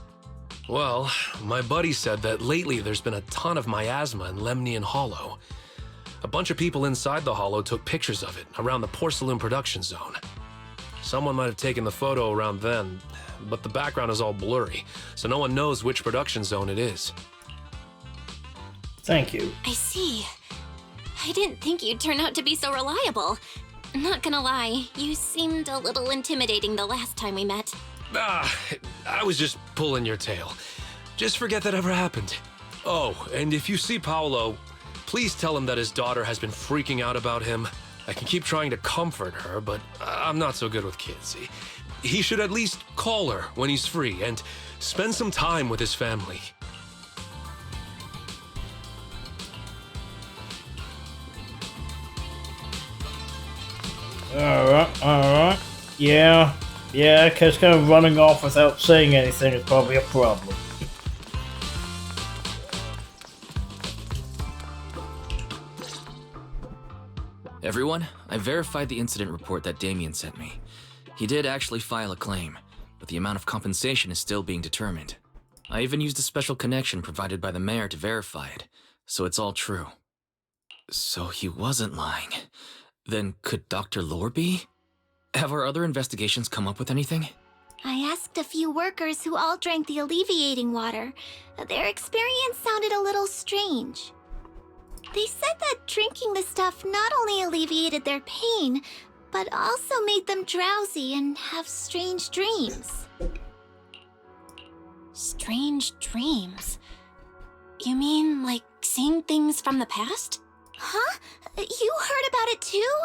Well, my buddy said that lately there's been a ton of miasma in Lemnian Hollow. A bunch of people inside the Hollow took pictures of it around the Porcelain production zone. Someone might have taken the photo around then, but the background is all blurry, so no one knows which production zone it is. Thank you. I see. I didn't think you'd turn out to be so reliable. Not gonna lie, you seemed a little intimidating the last time we met. I was just pulling your tail. Just forget that ever happened. Oh, and if you see Paolo, please tell him that his daughter has been freaking out about him. I can keep trying to comfort her, but I'm not so good with kids. He should at least call her when he's free and spend some time with his family. Alright. Yeah, because kind of running off without saying anything is probably a problem. Everyone, I verified the incident report that Damien sent me. He did actually file a claim, but the amount of compensation is still being determined. I even used a special connection provided by the mayor to verify it, so it's all true. So he wasn't lying. Then could Dr. Lore be? Have our other investigations come up with anything? I asked a few workers who all drank the alleviating water. Their experience sounded a little strange. They said that drinking the stuff not only alleviated their pain, but also made them drowsy and have strange dreams. Strange dreams? You mean like seeing things from the past? Huh? You heard about it too?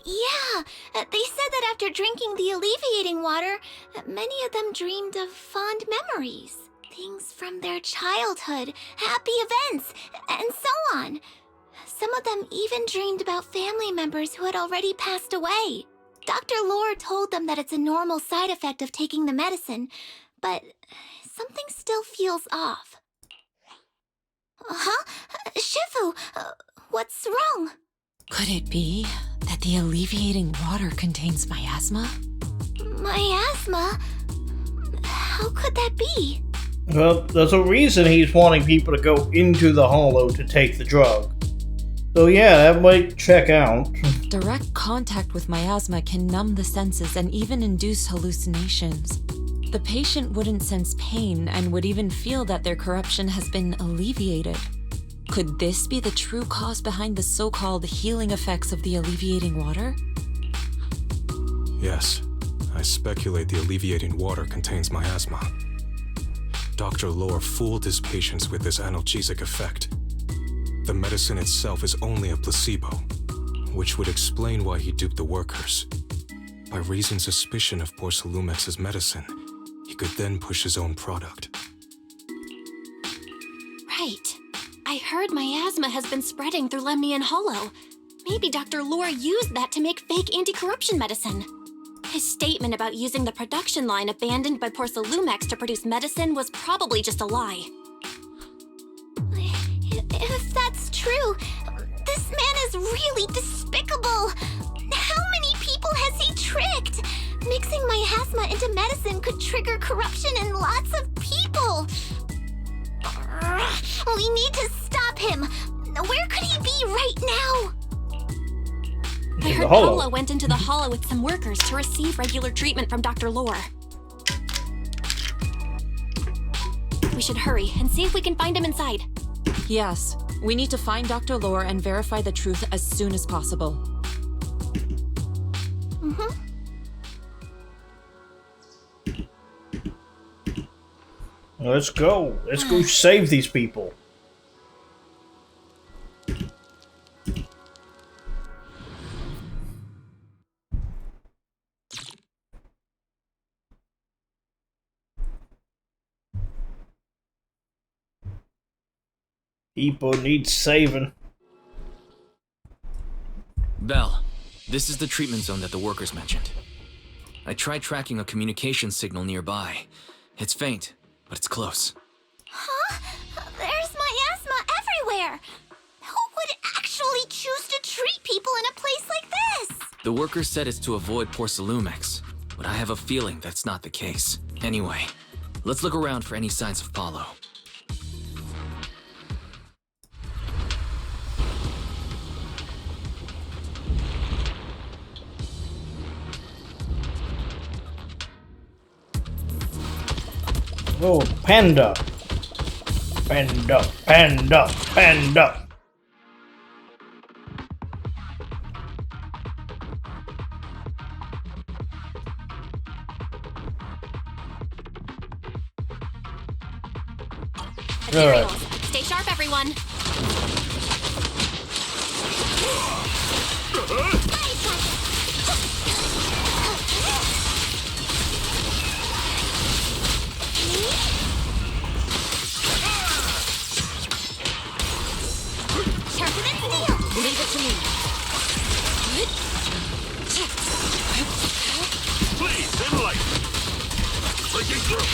Yeah, they said that after drinking the alleviating water, many of them dreamed of fond memories. Things from their childhood, happy events, and so on. Some of them even dreamed about family members who had already passed away. Dr. Lore told them that it's a normal side effect of taking the medicine, but something still feels off. Huh? Shifu, what's wrong? Could it be that the alleviating water contains miasma? Miasma? How could that be? Well, there's a reason he's wanting people to go into the hollow to take the drug. So yeah, that might check out. Direct contact with miasma can numb the senses and even induce hallucinations. The patient wouldn't sense pain and would even feel that their corruption has been alleviated. Could this be the true cause behind the so-called healing effects of the alleviating water? Yes, I speculate the alleviating water contains miasma. Dr. Lore fooled his patients with this analgesic effect. The medicine itself is only a placebo, which would explain why he duped the workers. By raising suspicion of Porcelumex's medicine, he could then push his own product. Right. I heard miasma has been spreading through Lemnian Hollow. Maybe Dr. Lore used that to make fake anti-corruption medicine. His statement about using the production line abandoned by Porcelumex to produce medicine was probably just a lie. If that's true, this man is really despicable. How many people has he tricked? Mixing miasma into medicine could trigger corruption in lots of people. We need to stop him. Where could he be right now? I heard Paolo went into the hollow with some workers to receive regular treatment from Dr. Lore. We should hurry and see if we can find him inside. Yes, we need to find Dr. Lore and verify the truth as soon as possible. Let's go. Let's go save these people. People need saving. Belle, this is the treatment zone that the workers mentioned. I tried tracking a communication signal nearby. It's faint, but it's close. Huh? There's miasma everywhere. Who would actually choose to treat people in a place like this? The workers said it's to avoid Porcelumex, but I have a feeling that's not the case. Anyway, let's look around for any signs of Paolo. Oh, panda. Panda, panda, panda. Ethereals. Stay sharp, everyone. Leave it to me. Please, enlighten. Breaking through.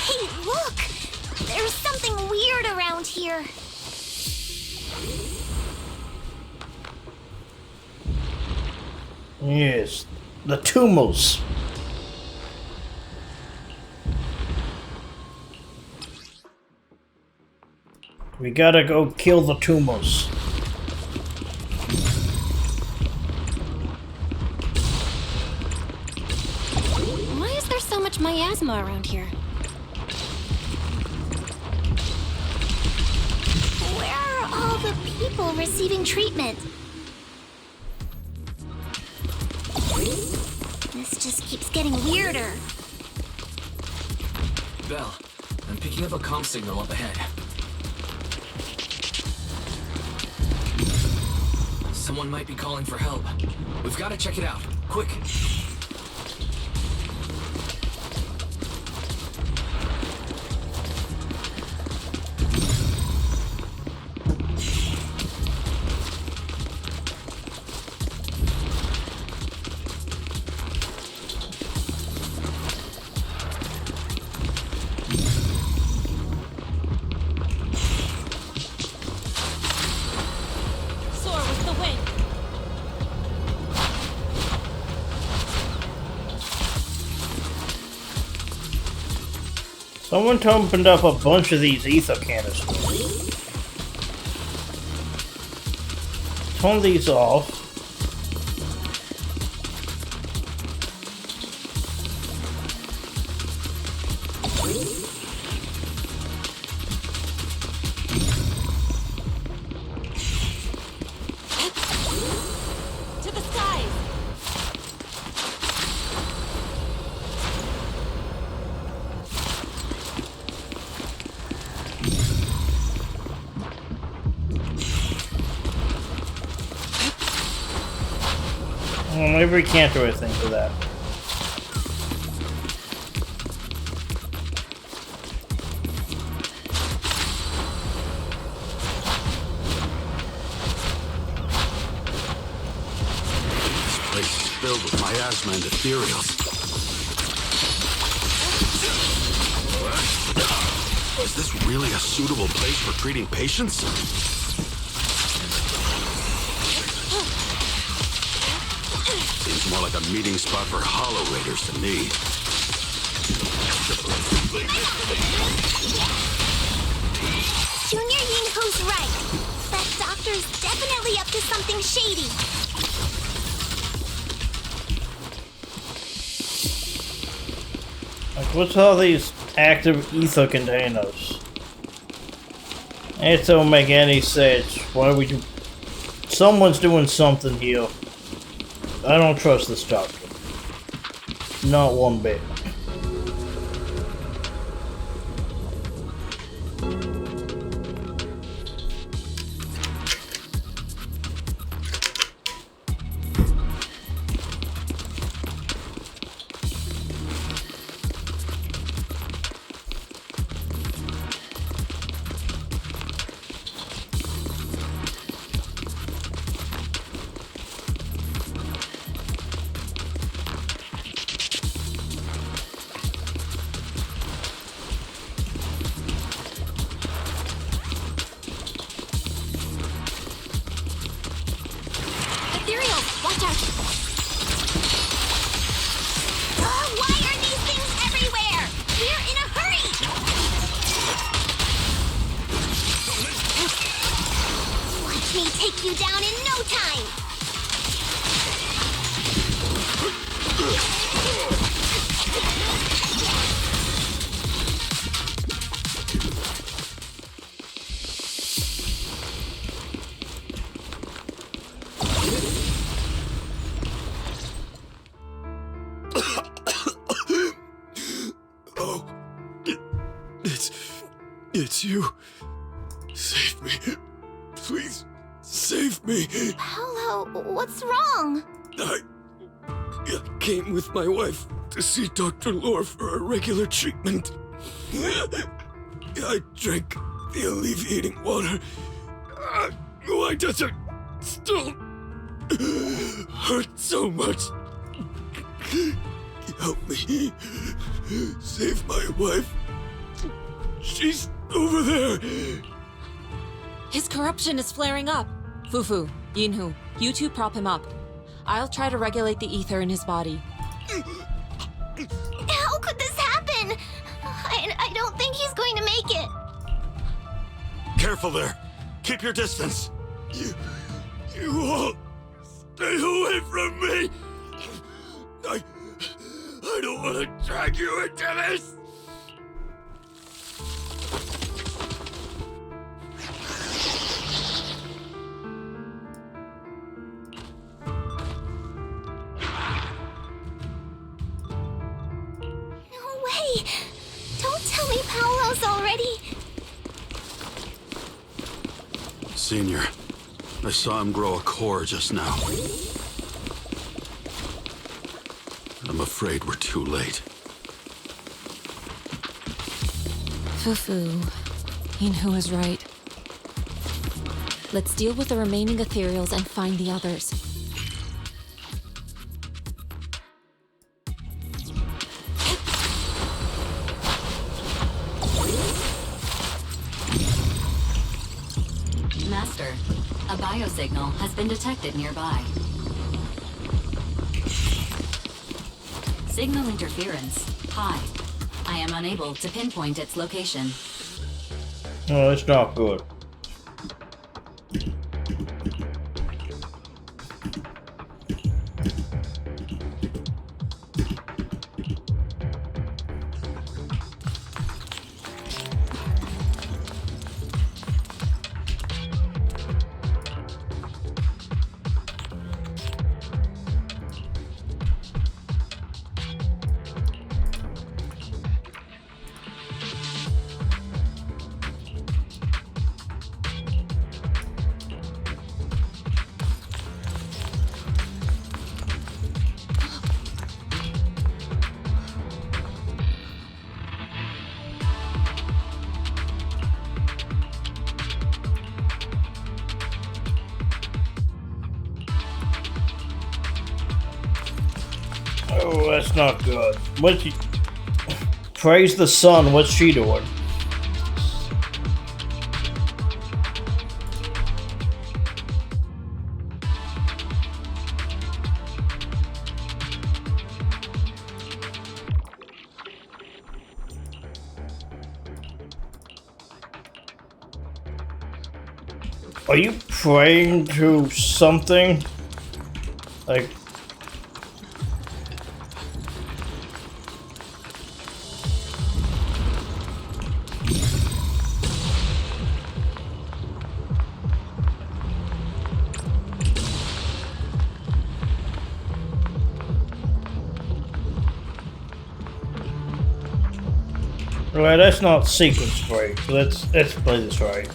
Hey, look! There's something weird around here. Yes, the tumors. We gotta go kill the tumors. Why is there so much miasma around here? Where are all the people receiving treatment? This just keeps getting weirder. Belle, I'm picking up a comm signal up ahead. Someone might be calling for help. We've got to check it out. Quick! Soar with the wind. Someone opened up a bunch of these ether canisters. Turn these off. To the skies. Well, maybe we can't do anything for that. This place is filled with miasma and ethereals. Is this really a suitable place for treating patients? Seems more like a meeting spot for Hollow Raiders to me. Junior Yinho's right. That doctor's definitely up to something shady. Like, what's all these active ether containers? It don't make any sense. Why would you... Someone's doing something here. I don't trust this doctor. Not one bit. Ethereal, watch out! Why are these things everywhere? We're in a hurry! Watch me take you down in no time! It's you. Save me. Please, save me. Paolo, what's wrong? I came with my wife to see Dr. Lore for a regular treatment. I drank the alleviating water. Why does it still hurt so much? Help me. Save my wife. She's over there. His corruption is flaring up. Fufu, Yinhu, you two prop him up. I'll try to regulate the ether in his body. How could this happen? I don't think he's going to make it. Careful there. Keep your distance. You all stay away from me. I don't want to drag you into this. No way. Don't tell me Paolo's already. Senior, I saw him grow a core just now. I'm afraid we're too late. Fufu, Yinhu is right. Let's deal with the remaining ethereals and find the others. Master, a biosignal has been detected nearby. Signal interference high. I am unable to pinpoint its location. Oh, it's not good. Oh, that's not good. What's she... Praise the sun, what's she doing? Are you praying to something? Like... Right, that's not sequence break. So let's play this right.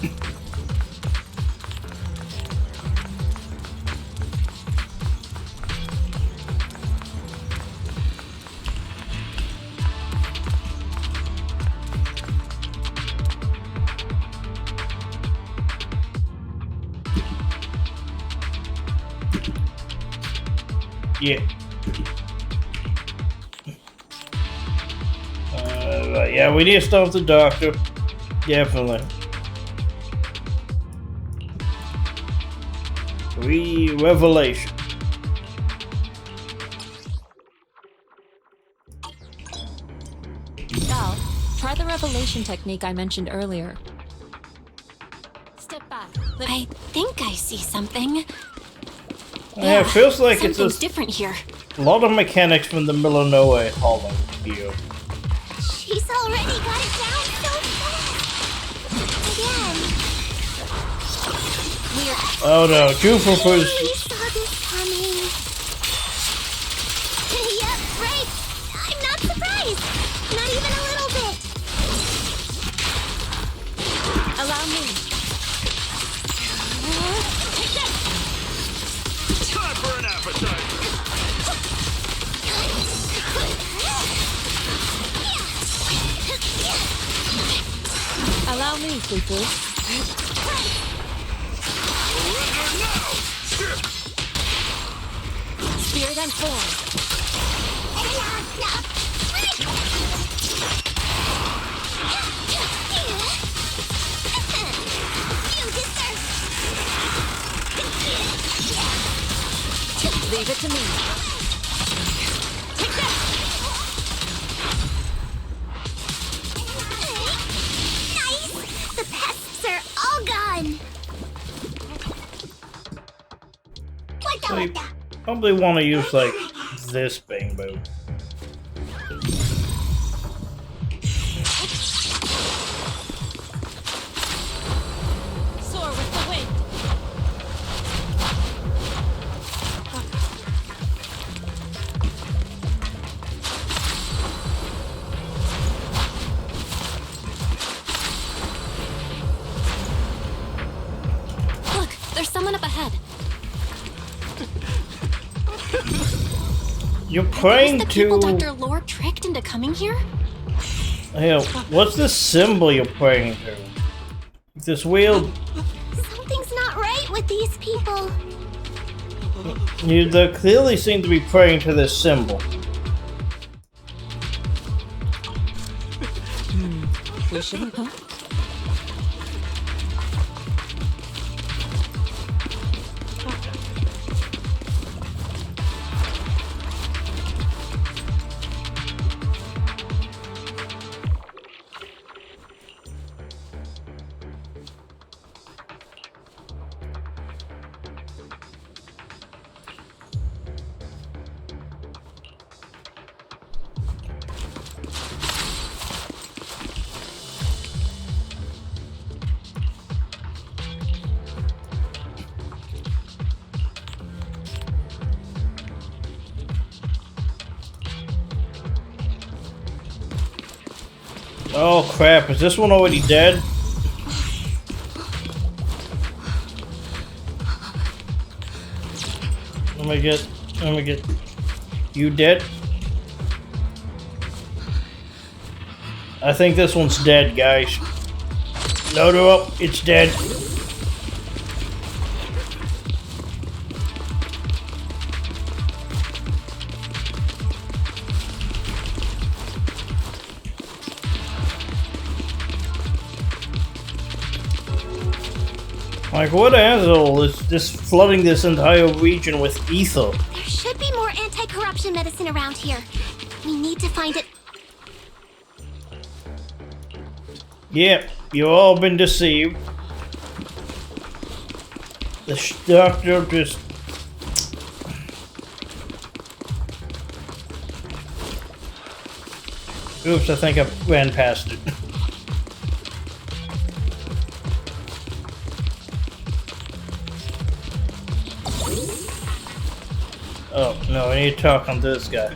Yeah. Right, yeah, we need to stop the doctor. Definitely. Revelation. Val, try the revelation technique I mentioned earlier. Step back. I think I see something. Yeah, it feels like it's something's different here. a lot of mechanics from the Milanoa Hollow here. She's already got it down so fast. Again. Oh no, Jupiter's... We saw this coming. Yep, right. I'm not surprised. Not even a little bit. Fufu. Spirit and form. Leave it to me. Take that! Nice! The pests are all gone. So you probably want to use like this bamboo. Soar with the wind. Look, there's someone up ahead. You're praying the people to. Dr. Lore tricked into coming here? Hey, what's this symbol you're praying to? This wheel. Something's not right with these people. You clearly seem to be praying to this symbol. We shouldn't, huh? Oh crap, is this one already dead? Let me get, you dead? I think this one's dead, guys. Load her up, it's dead. Like, what asshole is just flooding this entire region with ether? There should be more anti-corruption medicine around here. We need to find it. Yep, you've all been deceived. The doctor just... Oops, I think I ran past it. Oh, no, I need to talk on this guy.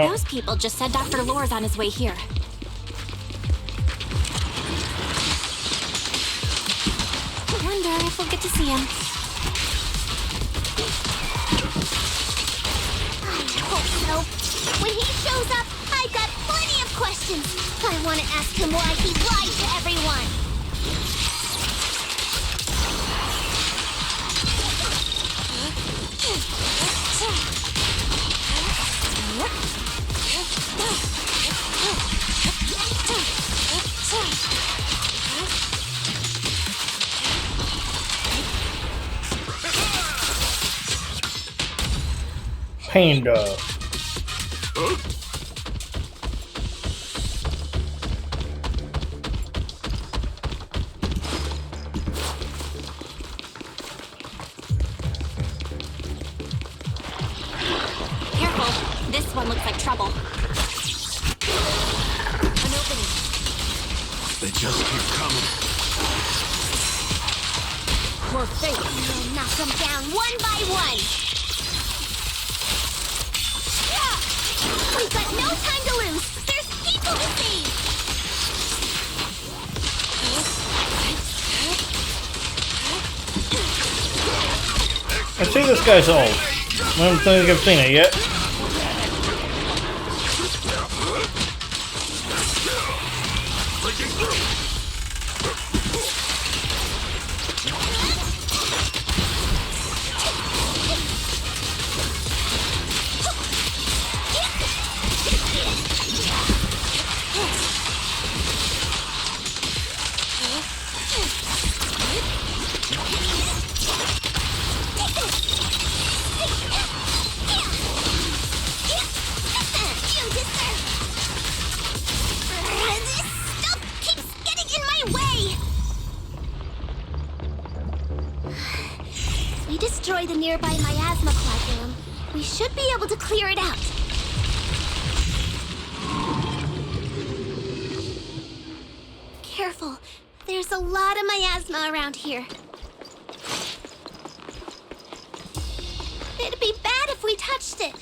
Those people just said Dr. Lore's on his way here. I wonder if we'll get to see him. I hope so. When he shows up, I've got plenty of questions. I want to ask him why he lied to everyone. Pain dog. Careful, this one looks like trouble. An opening. just keep coming. More faith. We'll knock them down one by one. Yeah! We've got no time to lose. There's people to save. I see this guy's old. I don't think I've seen it yet. We destroy the nearby miasma coagulum. We should be able to clear it out. Careful. There's a lot of miasma around here. It'd be bad if we touched it.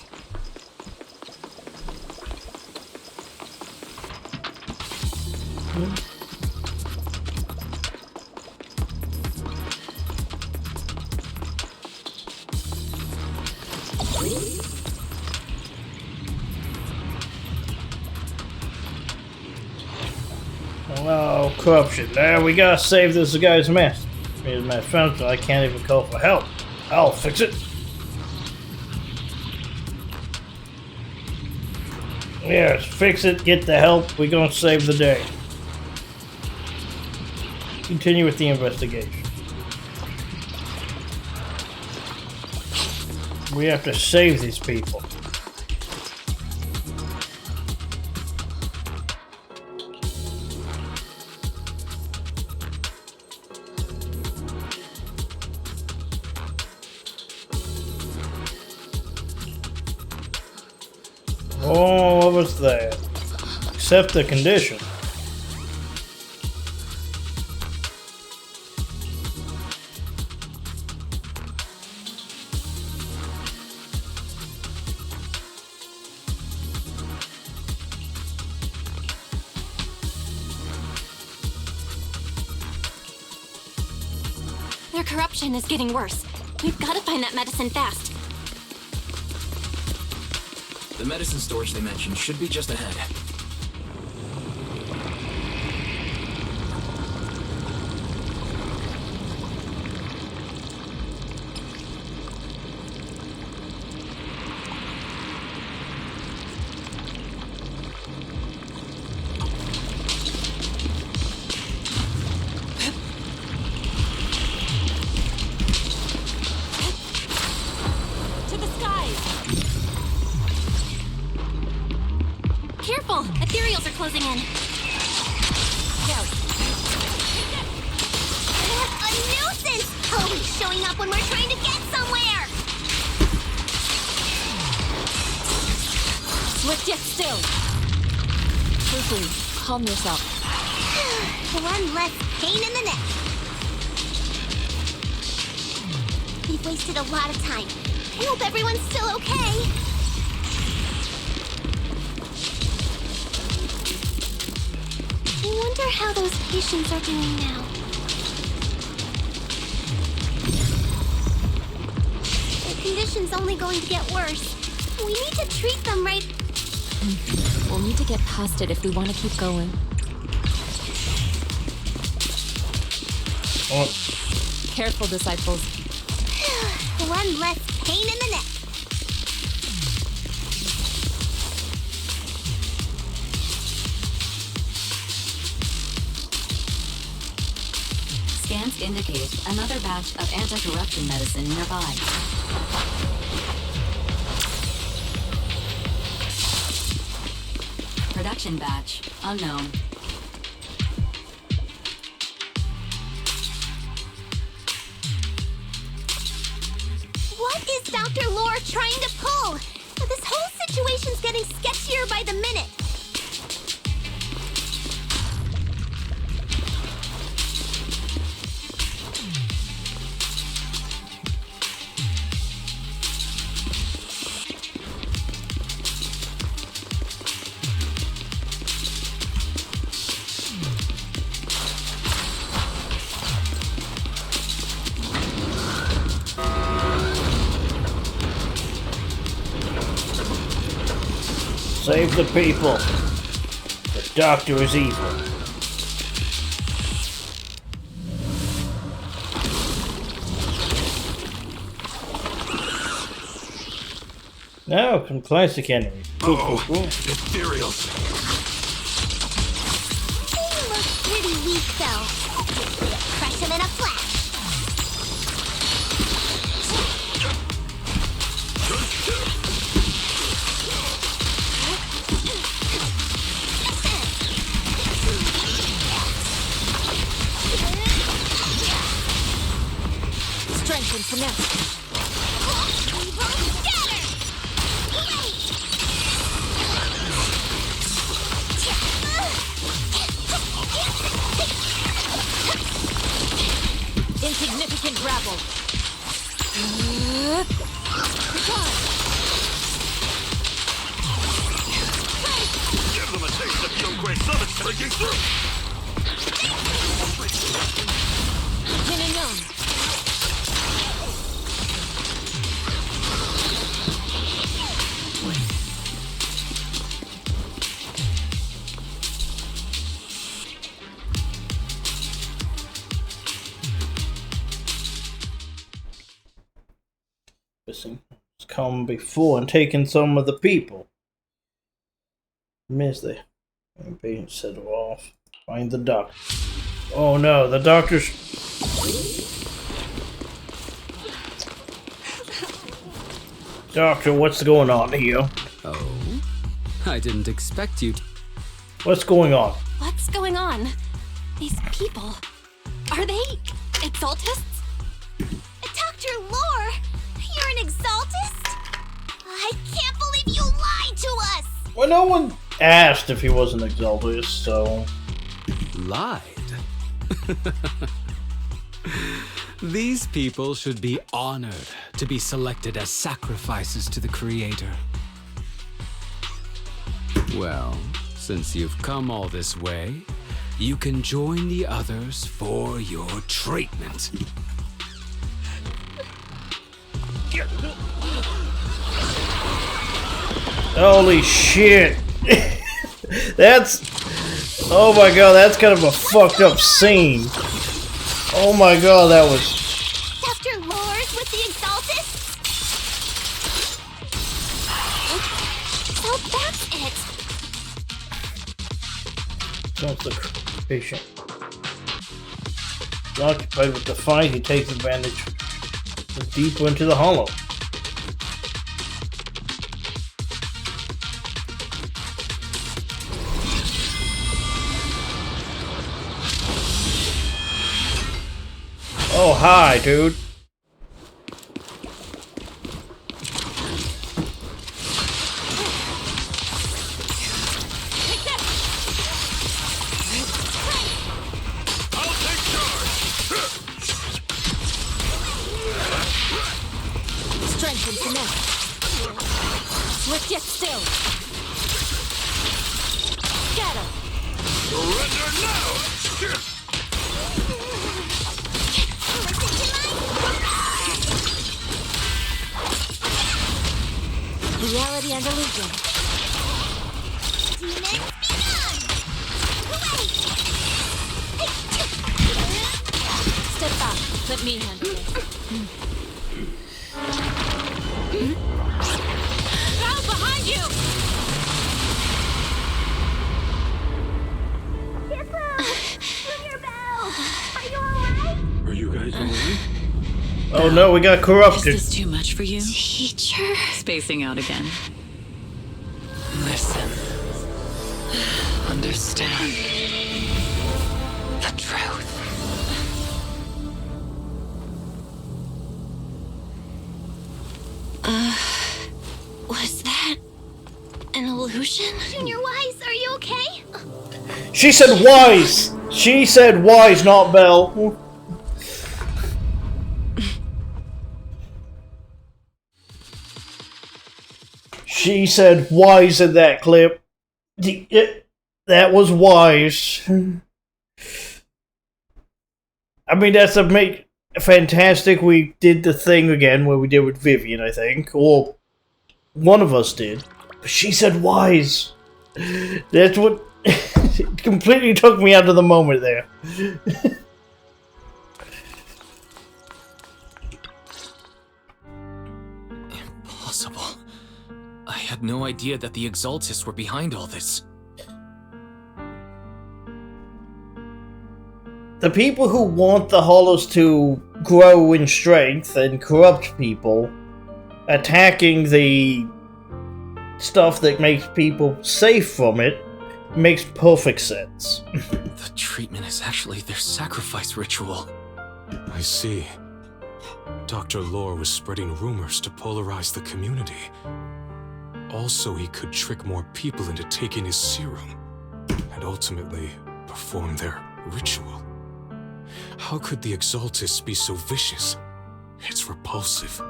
Oh, corruption. There, we gotta save this guy's mess. Here's my phone, so I can't even call for help. I'll fix it. Yes, fix it, get the help. We're gonna save the day. Continue with the investigation. We have to save these people. Oh, what was that? Accept the condition. Their corruption is getting worse. We've got to find that medicine fast. The medicine storage they mentioned should be just ahead. To the skies! Careful! Ethereals are closing in. Go. A nuisance! Always showing up when we're trying to get somewhere! Swift yet still. Fufu, calm yourself. One less pain in the neck. We've wasted a lot of time. I hope everyone's still okay. I wonder how those patients are doing now. The condition's only going to get worse. We need to treat them right. We'll need to get past it if we want to keep going. Oh. Careful, disciples. One less pain in the neck. Scans indicate another batch of anti-corruption medicine nearby. Production batch unknown. What is Dr. Lore trying to pull? This whole situation's getting sketchier by the minute. Save the people. The doctor is evil. Now, some classic enemies. Cool. Ethereals. He looks pretty weak, though. Crush him in a flash. Strength and finesse. Insignificant grapple. Give them a taste of Yunquei Summit's breaking through. Yin and yang. It's come before and taken some of the people. Miss the being set off. Find the doctor. Oh no, the doctor's. Doctor, what's going on here? Oh, I didn't expect you to. What's going on? What's going on? These people. Are they exaltists? Dr. Lore, you're an exaltist? I can't believe you lied to us! Well, no one asked if he was an exaltist, so. Lied? These people should be honored to be selected as sacrifices to the Creator. Well, since you've come all this way, you can join the others for your treatment. Holy shit! That's. Oh my god, that's kind of a fucked up scene. Oh my god, that was. Dr. Lore's with the exaltists? So that's it. That's the patient. Occupied with the fight, he takes advantage deeper into the hollow. Oh, hi, dude. Strength and finesse. Swift yet still. Scatter. Surrender now! Reality and illusion. Demons be gone! Step back. Let me handle it. Bow behind you! Junior Bell! Are you alright? Are you guys alright? Oh no, we got corrupted. Is this too much for you? Teacher. Spacing out again. Listen. Understand. The truth. Was that an illusion? Junior Wise, are you okay? She said wise! She said wise, not Bell. She said wise in that clip. That was wise. I mean, that's fantastic. We did the thing again where we did with Vivian, I think. Or one of us did. She said wise. That's what completely took me out of the moment there. Impossible. I had no idea that the Exaltists were behind all this. The people who want the Hollows to grow in strength and corrupt people, attacking the stuff that makes people safe from it, makes perfect sense. The treatment is actually their sacrifice ritual. I see. Dr. Lore was spreading rumors to polarize the community. Also, he could trick more people into taking his serum, and ultimately perform their ritual. How could the Exaltists be so vicious? It's repulsive.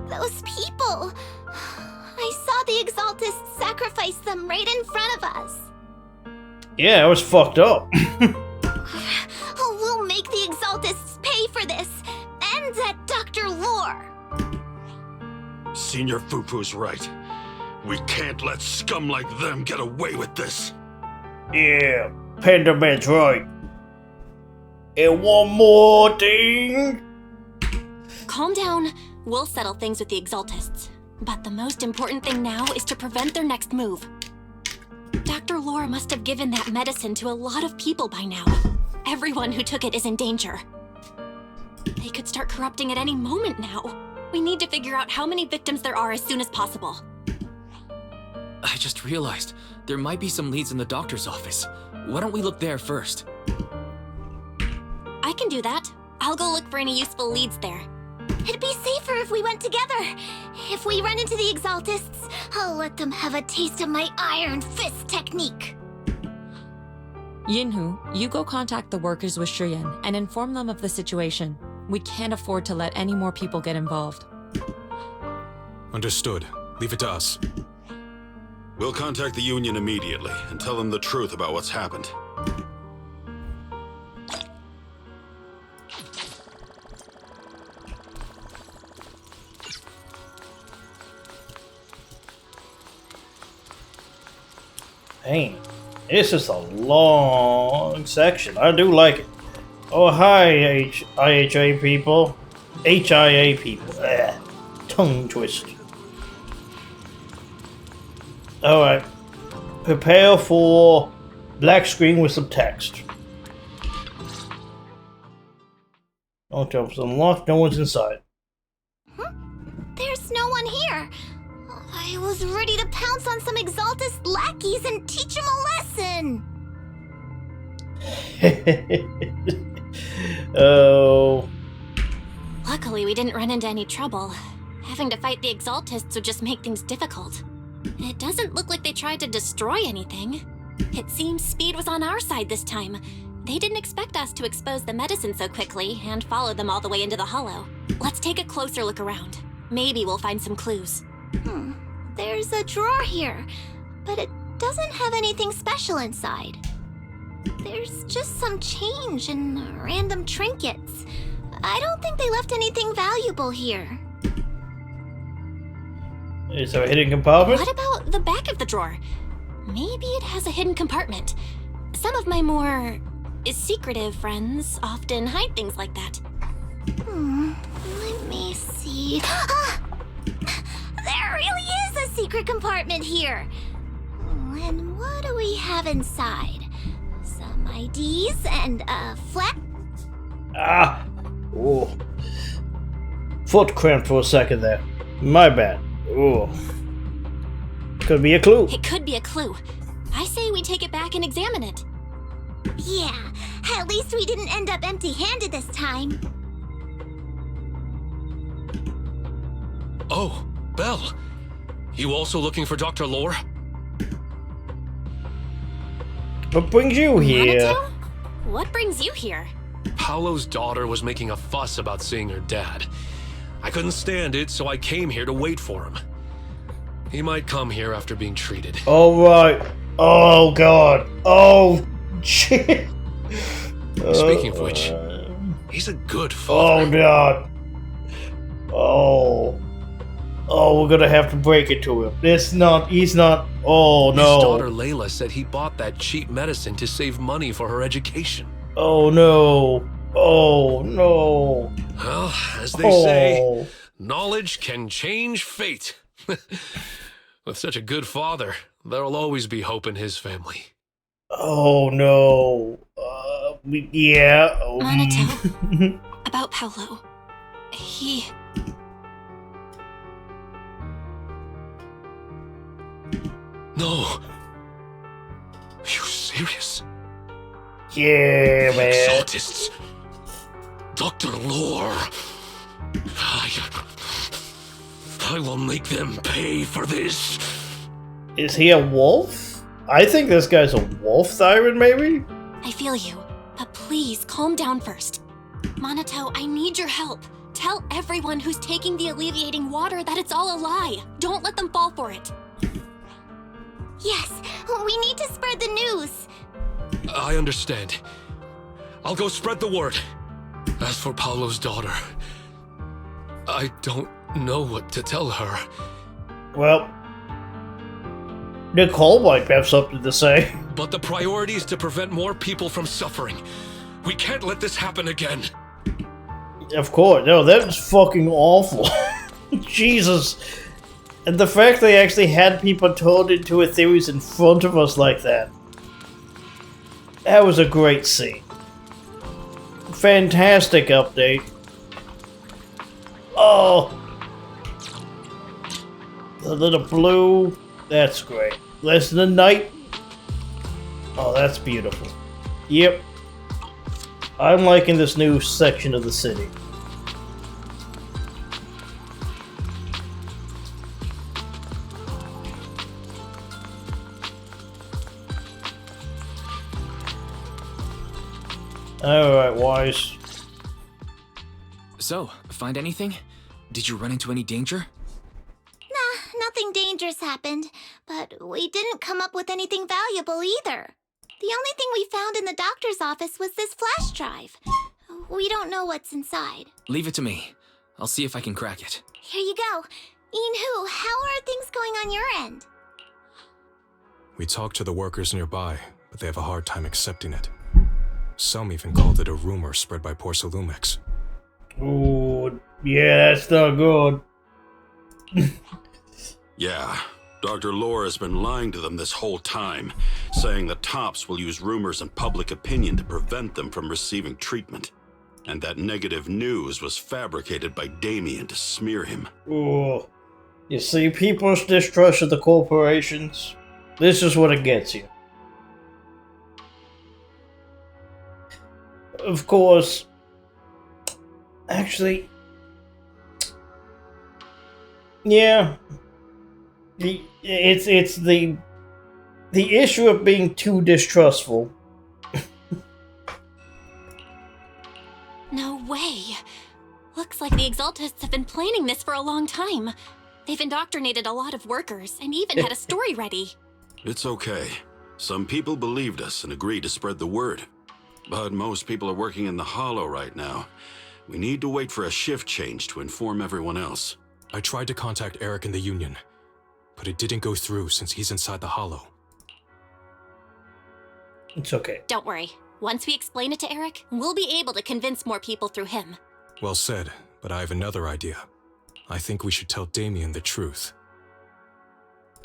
Those people! I saw the Exaltists sacrifice them right in front of us. Yeah, it was fucked up. We'll make the Exaltists pay for this, and that Dr. Lore. Senior Fufu's right. We can't let scum like them get away with this. Yeah, Penderman's right. And one more thing. Calm down. We'll settle things with the Exaltists. But the most important thing now is to prevent their next move. Dr. Lore must have given that medicine to a lot of people by now. Everyone who took it is in danger. They could start corrupting at any moment now. We need to figure out how many victims there are as soon as possible. I just realized there might be some leads in the doctor's office. Why don't we look there first? I can do that. I'll go look for any useful leads there. It'd be safer if we went together. If we run into the Exaltists, I'll let them have a taste of my iron fist technique. Yinhu, you go contact the workers with Shiyan and inform them of the situation. We can't afford to let any more people get involved. Understood. Leave it to us. We'll contact the Union immediately and tell them the truth about what's happened. Dang, this is a long section. I do like it. Oh, hi, IHA people. HIA people. Tongue twist. Alright. Prepare for black screen with some text. Don't jump unlocked, no one's inside. There's no one here. I was ready to pounce on some Exaltist lackeys and teach them a lesson. Oh. Luckily, we didn't run into any trouble. Having to fight the Exaltists would just make things difficult. It doesn't look like they tried to destroy anything. It seems speed was on our side this time. They didn't expect us to expose the medicine so quickly and follow them all the way into the hollow. Let's take a closer look around. Maybe we'll find some clues. There's a drawer here, but it doesn't have anything special inside. There's just some change and random trinkets. I don't think they left anything valuable here. Is there a hidden compartment? What about the back of the drawer? Maybe it has a hidden compartment. Some of my more secretive friends often hide things like that. Let me see. There really is a secret compartment here. And what do we have inside? Some IDs and a flat. Ooh. Foot cramped for a second there. My bad. Ooh. Could be a clue. It could be a clue. I say we take it back and examine it. Yeah, at least we didn't end up empty-handed this time. Oh, Belle. You also looking for Dr. Lore? What brings you here? Minato? What brings you here? Paolo's daughter was making a fuss about seeing her dad. I couldn't stand it, so I came here to wait for him. He might come here after being treated. Alright. Oh god. Oh shit. Speaking of which, he's a good father. Oh god. Oh. Oh, we're gonna have to break it to him. He's not, oh His no. daughter Layla said he bought that cheap medicine to save money for her education. Oh no. Oh no. Well, as they say, knowledge can change fate. With such a good father, there'll always be hope in his family. Oh no. Yeah. Monato, about Paolo. He... No. Are you serious? Yeah, the man. Exaltists. Dr. Lore. I will make them pay for this. Is he a wolf? I think this guy's a wolf siren, maybe? I feel you, but please calm down first. Monato, I need your help. Tell everyone who's taking the alleviating water that it's all a lie. Don't let them fall for it. Yes, we need to spread the news. I understand. I'll go spread the word. As for Paolo's daughter, I don't know what to tell her. Well, Nicole might have something to say. But the priority is to prevent more people from suffering. We can't let this happen again. Of course. No, that's fucking awful. Jesus. And the fact they actually had people told into a theories in front of us like that. That was a great scene. Fantastic update. Oh. The little blue. That's great. Listen to night. Oh, that's beautiful. Yep. I'm liking this new section of the city. Alright, Wise. So, find anything? Did you run into any danger? Nah, nothing dangerous happened, but we didn't come up with anything valuable either. The only thing we found in the doctor's office was this flash drive. We don't know what's inside. Leave it to me. I'll see if I can crack it. Here you go. Inhu, how are things going on your end? We talked to the workers nearby, but they have a hard time accepting it. Some even called it a rumor spread by Porsalumex. Ooh, yeah, that's not good. Yeah, Dr. Lore has been lying to them this whole time, saying the Tops will use rumors and public opinion to prevent them from receiving treatment. And that negative news was fabricated by Damien to smear him. Ooh. You see, people's distrust of the corporations, this is what it gets you. Of course, actually, yeah, it's the issue of being too distrustful. No way. Looks like the Exaltists have been planning this for a long time. They've indoctrinated a lot of workers and even had a story ready. It's okay. Some people believed us and agreed to spread the word. But most people are working in the Hollow right now. We need to wait for a shift change to inform everyone else. I tried to contact Eric in the Union, but it didn't go through since he's inside the Hollow. It's okay. Don't worry. Once we explain it to Eric, we'll be able to convince more people through him. Well said, but I have another idea. I think we should tell Damien the truth.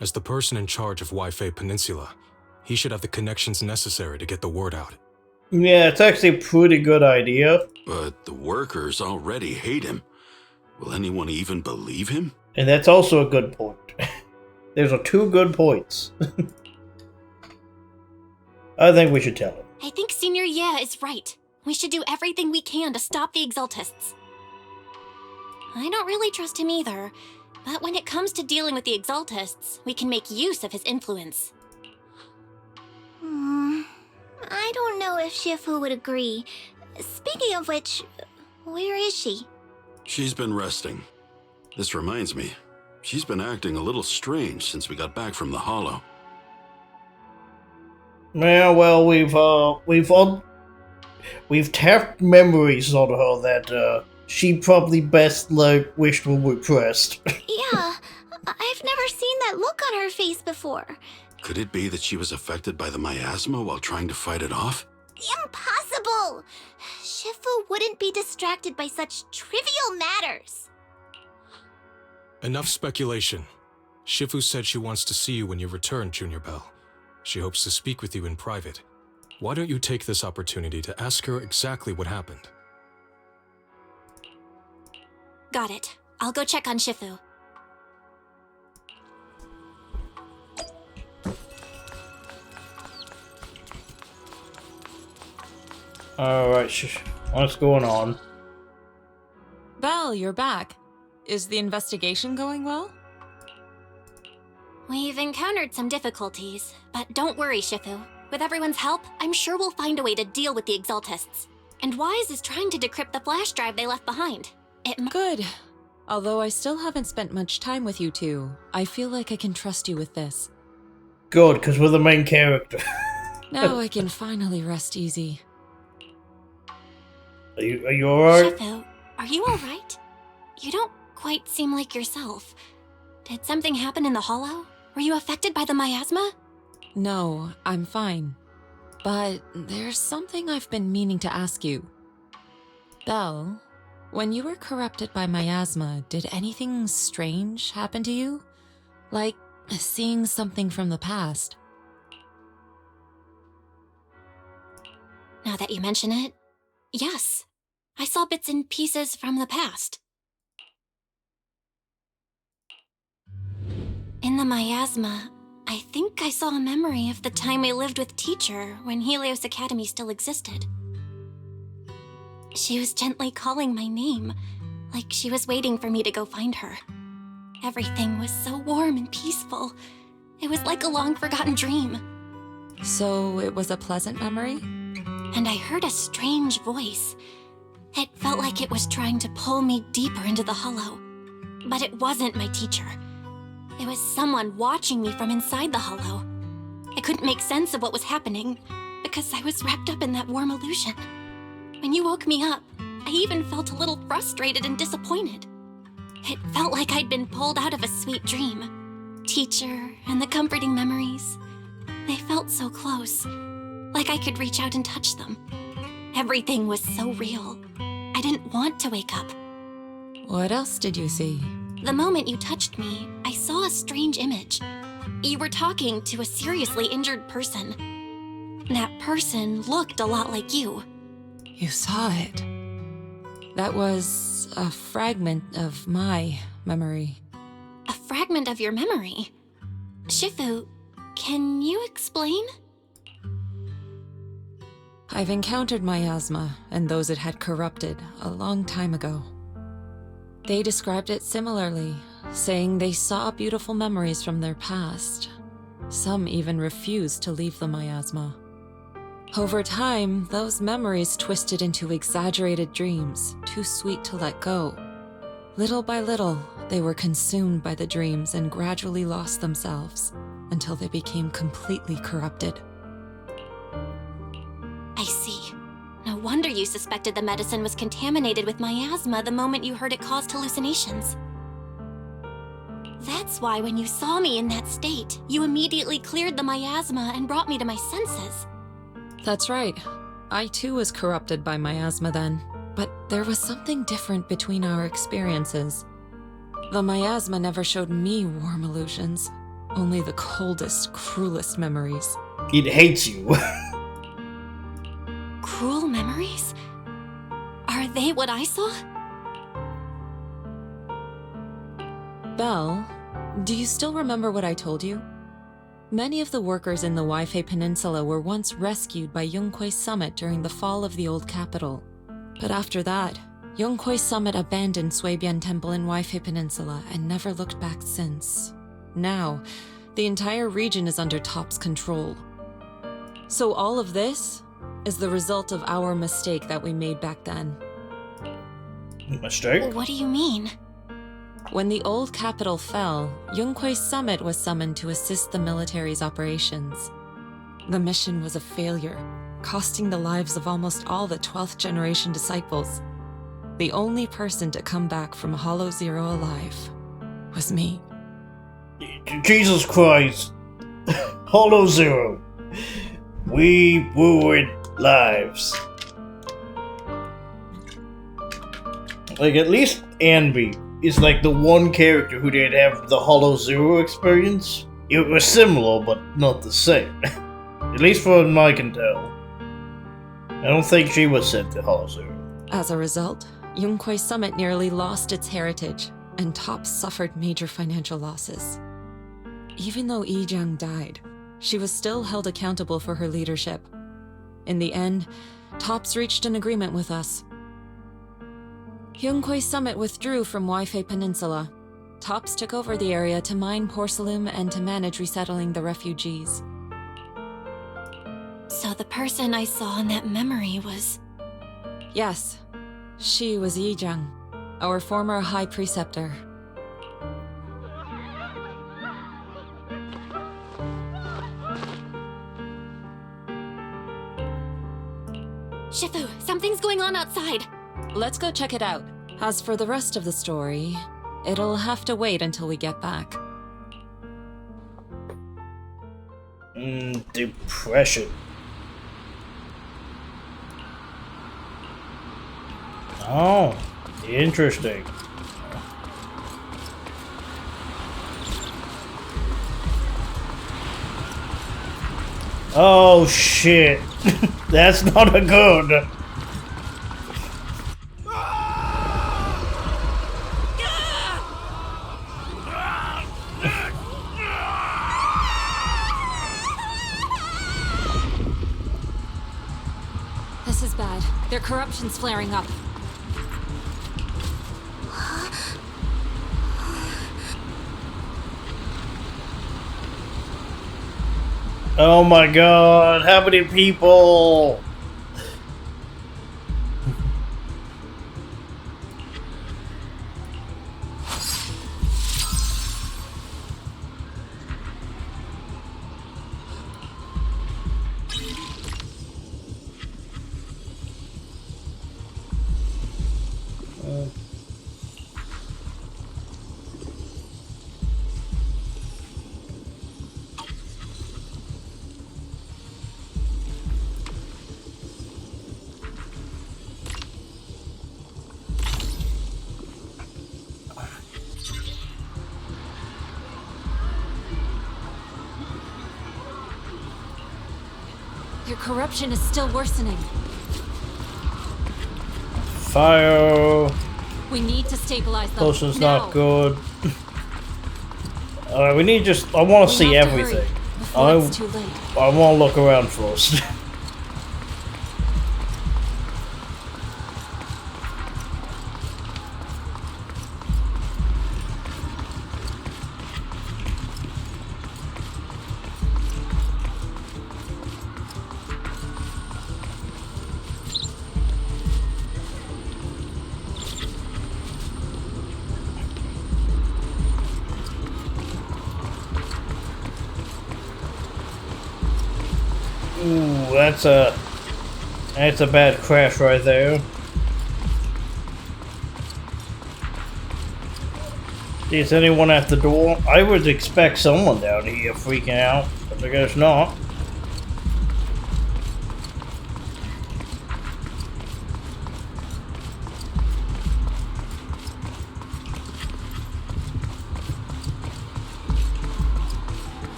As the person in charge of Wi-Fi Peninsula, he should have the connections necessary to get the word out. Yeah, it's actually a pretty good idea. But the workers already hate him. Will anyone even believe him? And that's also a good point. There's two good points. I think we should tell him. I think Senior Ye is right. We should do everything we can to stop the Exaltists. I don't really trust him either, but when it comes to dealing with the Exaltists, we can make use of his influence. I don't know if Shifu would agree. Speaking of which, where is she? She's been resting. This reminds me, she's been acting a little strange since we got back from the Hollow. Yeah, well, we've tapped memories on her that she probably best wished we were pressed. Yeah, I've never seen that look on her face before. Could it be that she was affected by the miasma while trying to fight it off? Impossible! Shifu wouldn't be distracted by such trivial matters. Enough speculation. Shifu said she wants to see you when you return, Junior Bell. She hopes to speak with you in private. Why don't you take this opportunity to ask her exactly what happened? Got it. I'll go check on Shifu. Alright, what's going on? Belle, you're back. Is the investigation going well? We've encountered some difficulties, but don't worry, Shifu. With everyone's help, I'm sure we'll find a way to deal with the Exaltists. And Wise is trying to decrypt the flash drive they left behind. Good. Although I still haven't spent much time with you two, I feel like I can trust you with this. Good, because we're the main character. Now I can finally rest easy. Are you alright? Shifu, are you alright? You don't quite seem like yourself. Did something happen in the hollow? Were you affected by the miasma? No, I'm fine. But there's something I've been meaning to ask you. Belle, when you were corrupted by miasma, did anything strange happen to you? Like seeing something from the past? Now that you mention it, yes. I saw bits and pieces from the past. In the miasma, I think I saw a memory of the time I lived with Teacher when Helios Academy still existed. She was gently calling my name, like she was waiting for me to go find her. Everything was so warm and peaceful. It was like a long-forgotten dream. So it was a pleasant memory? And I heard a strange voice. It felt like it was trying to pull me deeper into the hollow. But it wasn't my teacher. It was someone watching me from inside the hollow. I couldn't make sense of what was happening, because I was wrapped up in that warm illusion. When you woke me up, I even felt a little frustrated and disappointed. It felt like I'd been pulled out of a sweet dream. Teacher and the comforting memories. They felt so close, like I could reach out and touch them. Everything was so real. I didn't want to wake up. What else did you see? The moment you touched me, I saw a strange image. You were talking to a seriously injured person. That person looked a lot like you. You saw it. That was a fragment of my memory. A fragment of your memory? Shifu, can you explain? I've encountered miasma and those it had corrupted a long time ago. They described it similarly, saying they saw beautiful memories from their past. Some even refused to leave the miasma. Over time, those memories twisted into exaggerated dreams, too sweet to let go. Little by little, they were consumed by the dreams and gradually lost themselves, until they became completely corrupted. I see. No wonder you suspected the medicine was contaminated with miasma the moment you heard it caused hallucinations. That's why when you saw me in that state, you immediately cleared the miasma and brought me to my senses. That's right. I too was corrupted by miasma then, but there was something different between our experiences. The miasma never showed me warm illusions, only the coldest, cruelest memories. It hates you. Cruel memories? Are they what I saw? Belle, do you still remember what I told you? Many of the workers in the Waifei Peninsula were once rescued by Yunque's summit during the fall of the old capital. But after that, Yunque's summit abandoned Suibian Temple in Waifei Peninsula and never looked back since. Now, the entire region is under Top's control. So all of this is the result of our mistake that we made back then. Mistake? What do you mean? When the old capital fell, Yunque's summit was summoned to assist the military's operations. The mission was a failure, costing the lives of almost all the 12th generation disciples. the only person to come back from Hollow Zero alive was me. Jesus Christ. Hollow Zero. We ruined lives. Like, at least Anby is like the one character who didn't have the Hollow Zero experience. It was similar, but not the same. At least from what I can tell. I don't think she was sent to Hollow Zero. As a result, Yunquei Summit nearly lost its heritage, and TOPS suffered major financial losses. Even though Yi Jiang died, she was still held accountable for her leadership. In the end, TOPS reached an agreement with us. Yunquei Summit withdrew from Waifei Peninsula. TOPS took over the area to mine porcelain and to manage resettling the refugees. So the person I saw in that memory was... Yes, she was Yi Jiang, our former High Preceptor. Shifu, something's going on outside. Let's go check it out. As for the rest of the story, it'll have to wait until we get back. Depression. Oh, interesting. Oh shit. That's not a good. This is bad. Their corruption's flaring up. Oh my god, how many people? Their corruption is still worsening. Fire. We need to stabilize them. Potion's now. not good. Alright, we need just. I want to see everything. It's too late. I want to look around first. Ooh, that's a bad crash right there. Is anyone at the door? I would expect someone down here freaking out, but I guess not.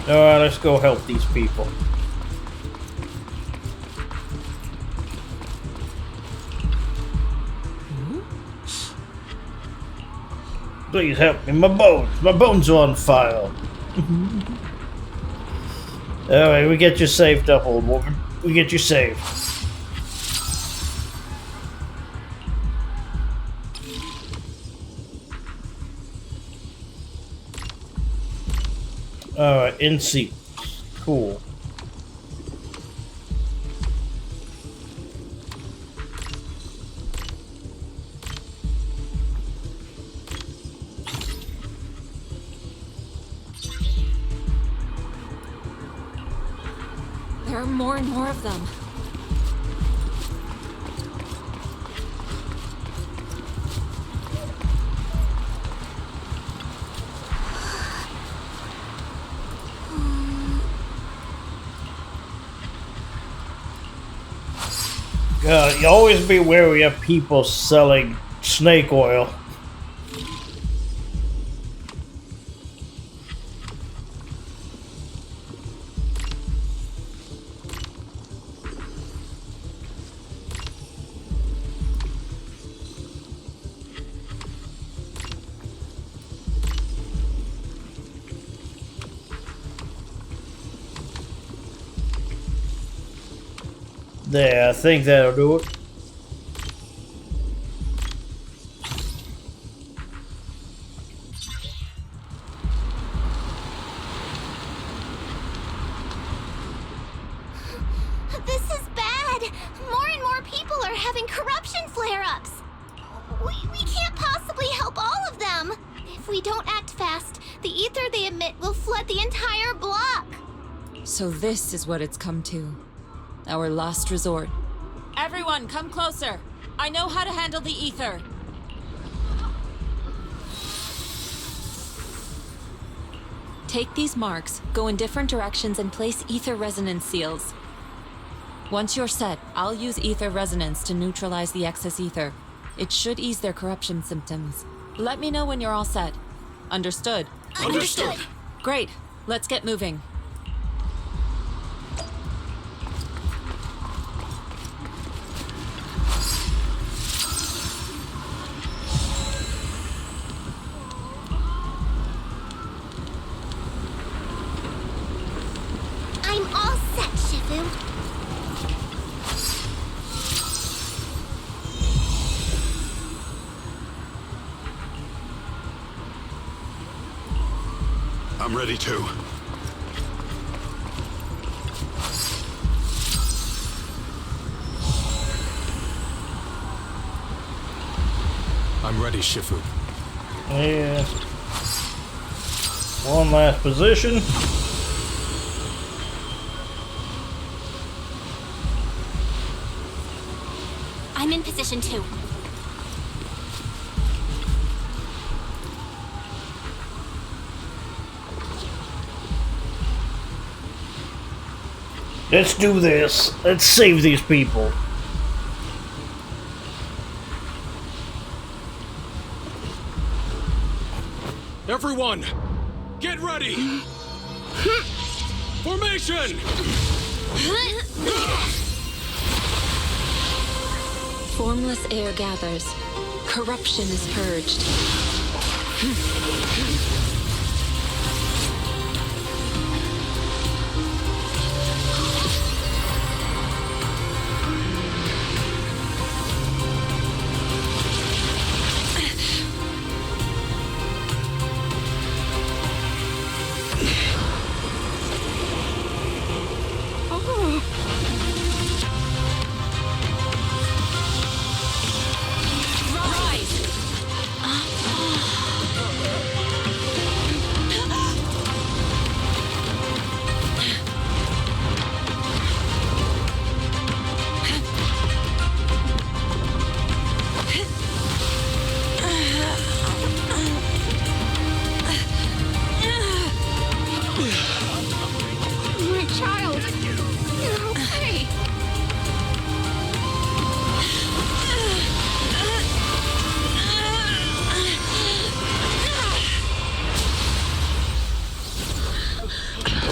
Alright, let's go help these people. Please help me, my bones are on fire. Alright, we get you saved up, old woman. We get you saved. Alright, in seat. Cool. are more and more of them. You always be wary of people selling snake oil. There, I think that'll do it. This is bad. More and more people are having corruption flare-ups. We can't possibly help all of them. If we don't act fast, the ether they emit will flood the entire block. So this is what it's come to. Our last resort. Everyone, come closer. I know how to handle the ether. Take these marks, go in different directions, and place ether resonance seals. Once you're set, I'll use ether resonance to neutralize the excess ether. It should ease their corruption symptoms. Let me know when you're all set. Understood? Understood. Great. Let's get moving. I'm all set, Shifu. I'm ready too. I'm ready, Shifu. Yeah. One last position. I'm in position 2. Let's do this. Let's save these people. Everyone, get ready! Formation! Formless air gathers. Corruption is purged. My child, you're okay.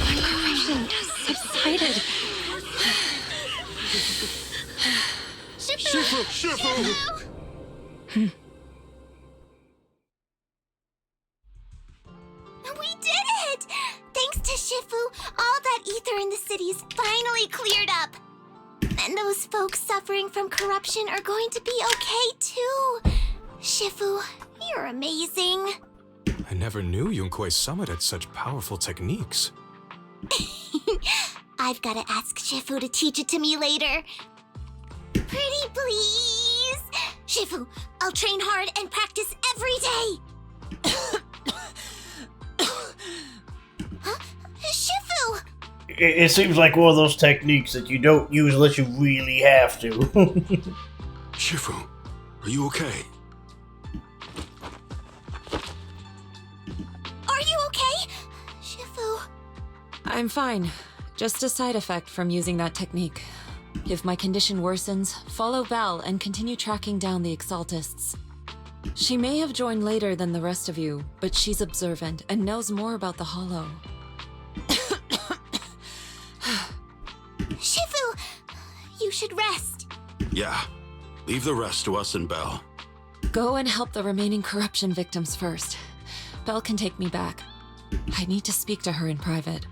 My corruption has subsided. Shifu! We did it! Thanks to Shifu, all that ether in the city's finally cleared up. And those folks suffering from corruption are going to be okay too. Shifu, you're amazing. I never knew Yunque's summit had such powerful techniques. I've got to ask Shifu to teach it to me later. Pretty please. Shifu, I'll train hard and practice every day. Huh? Shifu! It seems like one of those techniques that you don't use unless you really have to. Shifu, are you okay? Are you okay? Shifu. I'm fine. Just a side effect from using that technique. If my condition worsens, follow Val and continue tracking down the Exaltists. She may have joined later than the rest of you, but she's observant and knows more about the Hollow. Shifu, you should rest. Yeah. Leave the rest to us and Belle. Go and help the remaining corruption victims first. Belle can take me back. I need to speak to her in private.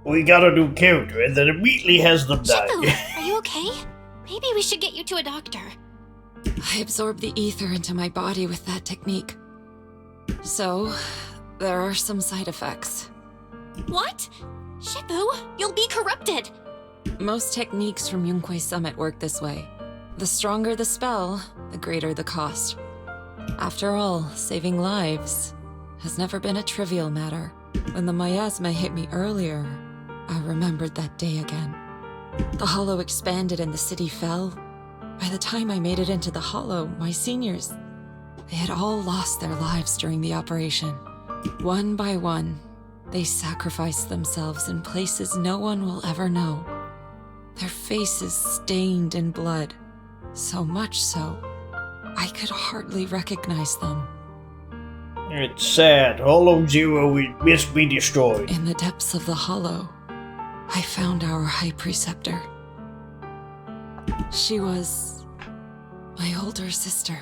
We gotta do character and then immediately has them die. Shifu, are you okay? Maybe we should get you to a doctor. I absorbed the ether into my body with that technique. So, there are some side effects. What? Shifu, you'll be corrupted. Most techniques from Yunquei Summit work this way. The stronger the spell, the greater the cost. After all, saving lives has never been a trivial matter. When the miasma hit me earlier, I remembered that day again. The Hollow expanded and the city fell. By the time I made it into the Hollow, my seniors, they had all lost their lives during the operation. One by one, they sacrificed themselves in places no one will ever know. Their faces stained in blood, so much so, I could hardly recognize them. It's sad. Hollow Zero must be destroyed. In the depths of the Hollow, I found our High Preceptor. She was my older sister.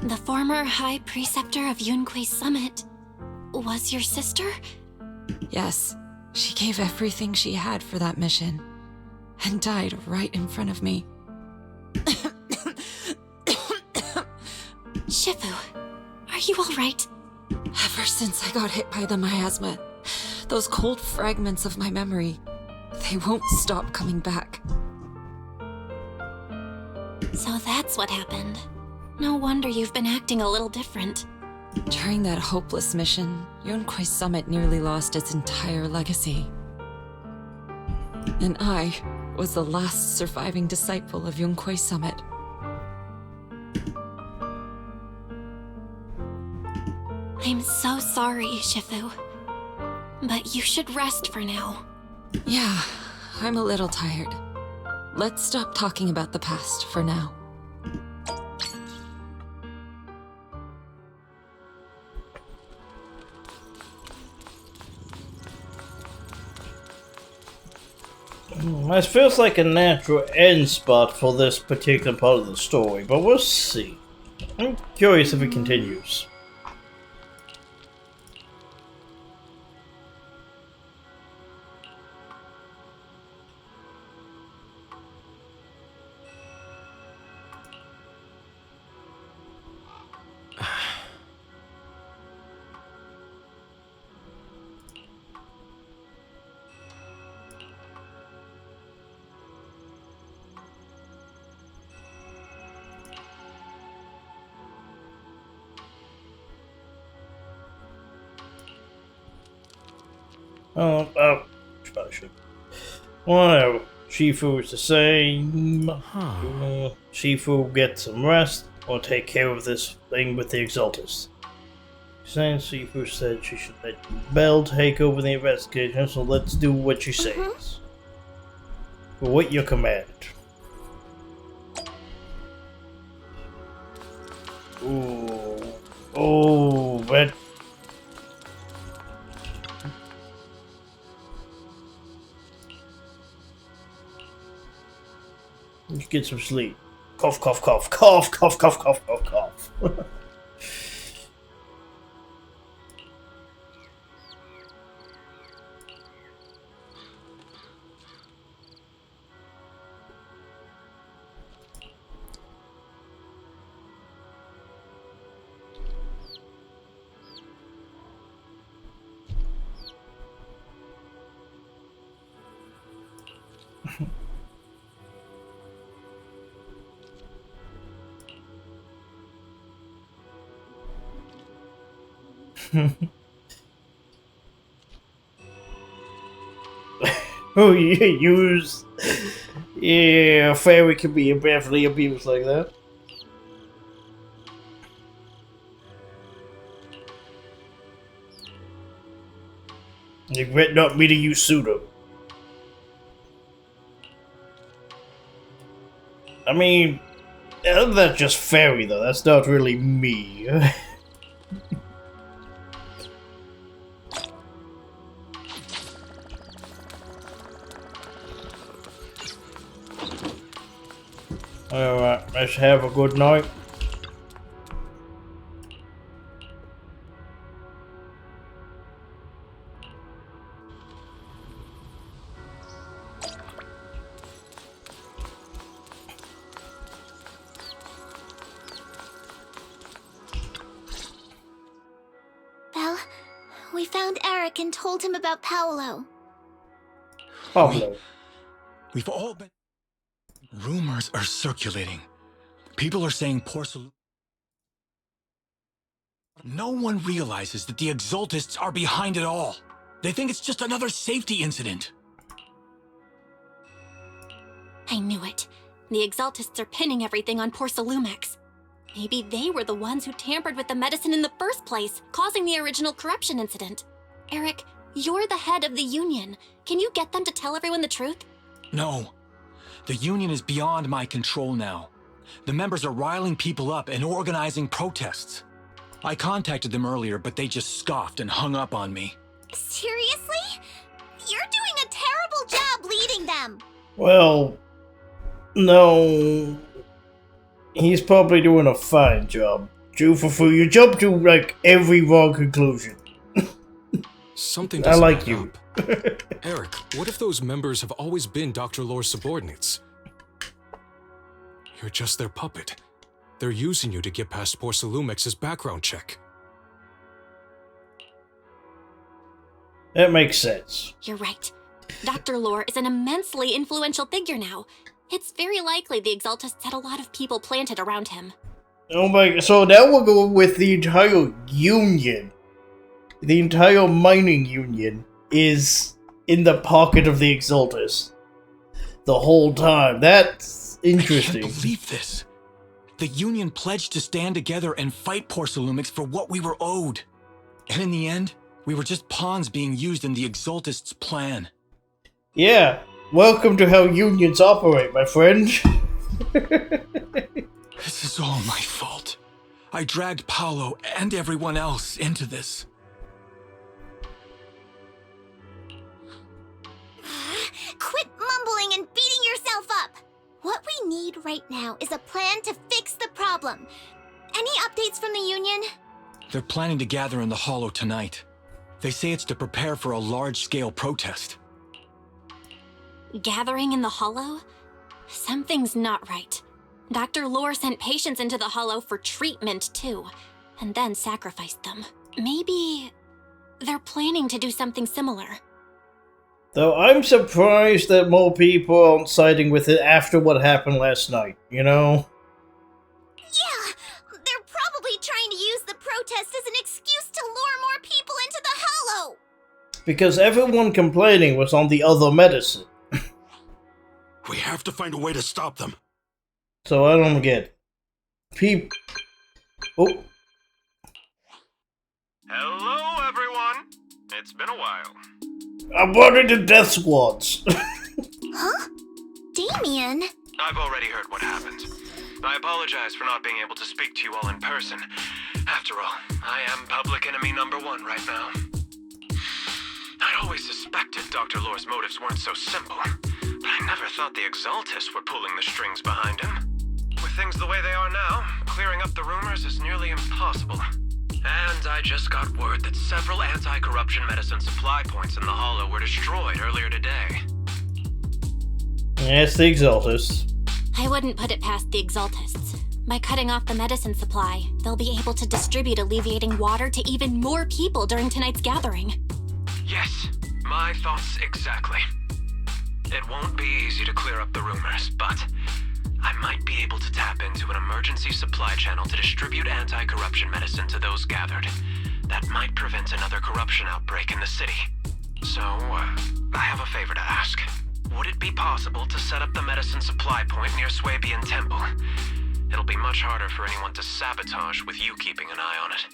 The former High Preceptor of Yunquei Summit was your sister? Yes, she gave everything she had for that mission, and died right in front of me. Shifu, are you alright? Ever since I got hit by the miasma, those cold fragments of my memory, they won't stop coming back. So that's what happened. No wonder you've been acting a little different. During that hopeless mission, Yunquei Summit nearly lost its entire legacy. And I was the last surviving disciple of Yunquei Summit. I'm so sorry, Shifu. But you should rest for now. Yeah, I'm a little tired. Let's stop talking about the past for now. This feels like a natural end spot for this particular part of the story, but we'll see. I'm curious if it continues. Probably should. Whatever. Shifu is the same. Shifu get some rest or take care of this thing with the Exaltus. Saying Shifu said she should let Belle take over the investigation, so let's do what she says. What you command. Ooh. Oh, but get some sleep. Cough, cough, cough, cough, cough, cough, cough, cough, cough. Oh, you use... Yeah, a fairy can be badly abused like that. Regret not meeting you sooner. I mean, that's just fairy though, that's not really me. Alright, let's have a good night. Well, we found Eric and told him about Paolo. Pablo. We've all been... Rumors are circulating. People are saying Porcelain... No one realizes that the Exaltists are behind it all. They think it's just another safety incident. I knew it. The Exaltists are pinning everything on Porcelumex. Maybe they were the ones who tampered with the medicine in the first place, causing the original corruption incident. Eric, you're the head of the Union. Can you get them to tell everyone the truth? No. The Union is beyond my control now. The members are riling people up and organizing protests. I contacted them earlier, but they just scoffed and hung up on me. Seriously? You're doing a terrible job leading them. Well, no. He's probably doing a fine job. Jufufu, you jump to like every wrong conclusion. Something I doesn't like add you. up. Eric, what if those members have always been Dr. Lore's subordinates? You're just their puppet. They're using you to get past Porcelumex's background check. That makes sense. You're right. Dr. Lore is an immensely influential figure now. It's very likely the Exaltists had a lot of people planted around him. Oh my, so now we'll go with the entire Union. The entire mining union is in the pocket of the Exaltus the whole time. That's interesting. I can't believe this. The Union pledged to stand together and fight Porcelumix for what we were owed. And in the end, we were just pawns being used in the Exaltists' plan. Yeah, welcome to how unions operate, my friend. This is all my fault. I dragged Paolo and everyone else into this. Quit mumbling and beating yourself up. What we need right now is a plan to fix the problem. Any updates from the Union? They're planning to gather in the Hollow tonight. They say it's to prepare for a large-scale protest. Gathering in the Hollow? Something's not right. Dr. Lore sent patients into the Hollow for treatment, too, and then sacrificed them. Maybe they're planning to do something similar. Though I'm surprised that more people aren't siding with it after what happened last night, you know? Yeah, they're probably trying to use the protest as an excuse to lure more people into the Hollow. Because everyone complaining was on the other medicine. We have to find a way to stop them. So I don't get it. Oh. Hello, everyone. It's been a while. I'm running to death squads. Huh? Damien? I've already heard what happened. I apologize for not being able to speak to you all in person. After all, I am public enemy #1 right now. I'd always suspected Dr. Lore's motives weren't so simple, but I never thought the Exaltists were pulling the strings behind him. With things the way they are now, clearing up the rumors is nearly impossible. And I just got word that several anti-corruption medicine supply points in the Hollow were destroyed earlier today. Yes, the Exaltus. I wouldn't put it past the Exaltists. By cutting off the medicine supply, they'll be able to distribute alleviating water to even more people during tonight's gathering. Yes, my thoughts exactly. It won't be easy to clear up the rumors, but I might be able to tap into an emergency supply channel to distribute anti-corruption medicine to those gathered. that might prevent another corruption outbreak in the city. So, I have a favor to ask. Would it be possible to set up the medicine supply point near Swabian Temple? It'll be much harder for anyone to sabotage with you keeping an eye on it.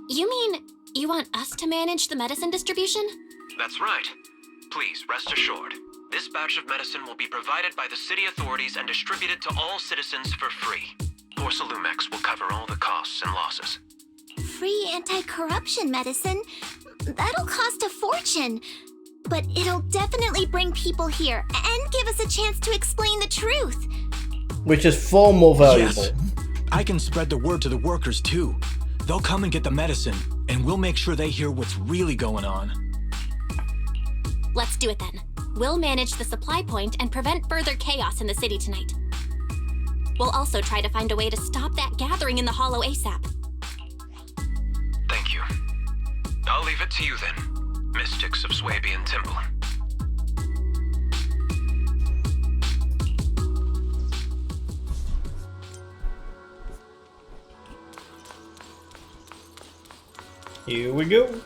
You mean you want us to manage the medicine distribution? That's right. Please, rest assured. This batch of medicine will be provided by the city authorities and distributed to all citizens for free. Porsalumex will cover all the costs and losses. Free anti-corruption medicine? That'll cost a fortune. But it'll definitely bring people here and give us a chance to explain the truth. Which is far more valuable. Yes. I can spread the word to the workers too. They'll come and get the medicine, and we'll make sure they hear what's really going on. Let's do it then. We'll manage the supply point and prevent further chaos in the city tonight. We'll also try to find a way to stop that gathering in the Hollow ASAP. Thank you. I'll leave it to you then, Mystics of Swabian Temple. Here we go.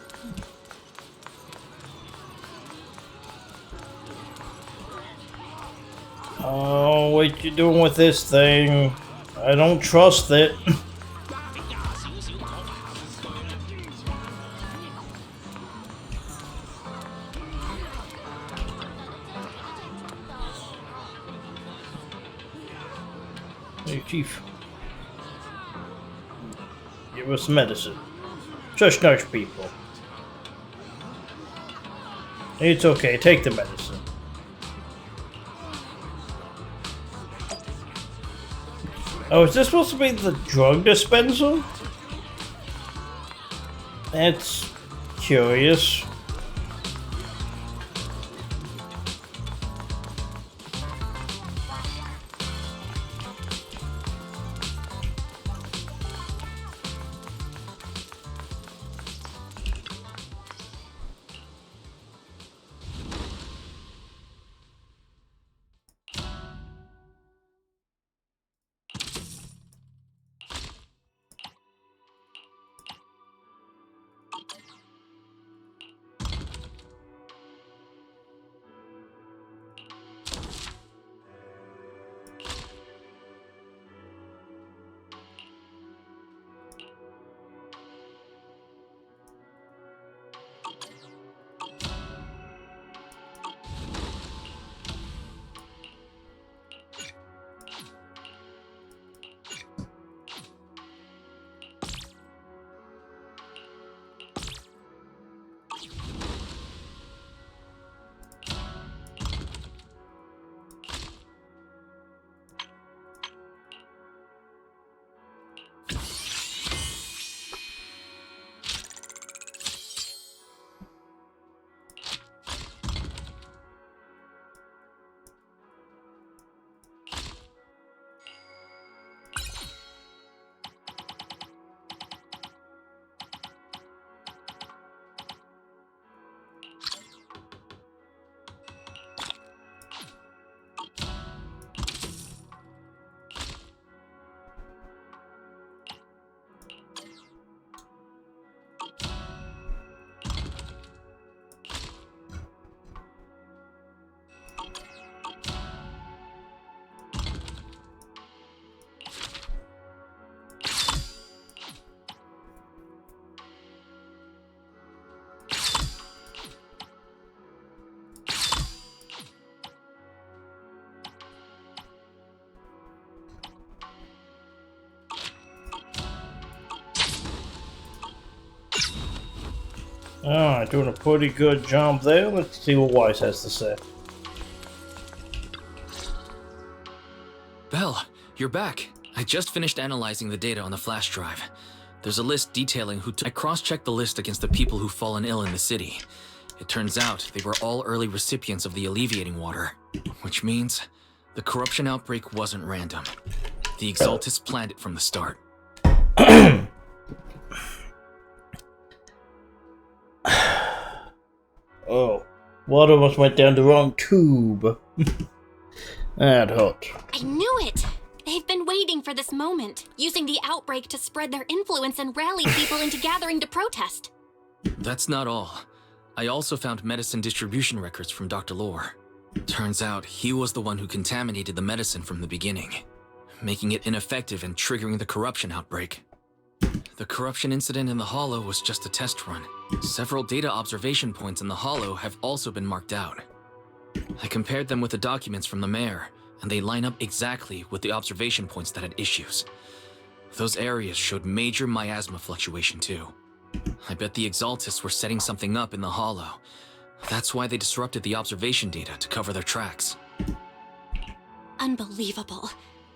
Oh, what you doing with this thing? I don't trust it. Hey, Chief. Give us medicine. Just nice people. It's okay, take the medicine. Oh, is this supposed to be the drug dispenser? That's curious. Alright, doing a pretty good job there. Let's see what Wise has to say. Belle, you're back. I just finished analyzing the data on the flash drive. There's a list detailing who I cross-checked the list against the people who've fallen ill in the city. It turns out they were all early recipients of the alleviating water, which means the corruption outbreak wasn't random. The Exaltists planned it from the start. Oh, one of us went down the wrong tube. That hurt. I knew it! They've been waiting for this moment, using the outbreak to spread their influence and rally people into gathering to protest. That's not all. I also found medicine distribution records from Dr. Lore. Turns out he was the one who contaminated the medicine from the beginning, making it ineffective and triggering the corruption outbreak. The corruption incident in the Hollow was just a test run. Several data observation points in the Hollow have also been marked out. I compared them with the documents from the mayor, and they line up exactly with the observation points that had issues. Those areas showed major miasma fluctuation too. I bet the Exaltists were setting something up in the Hollow. That's why they disrupted the observation data to cover their tracks. Unbelievable.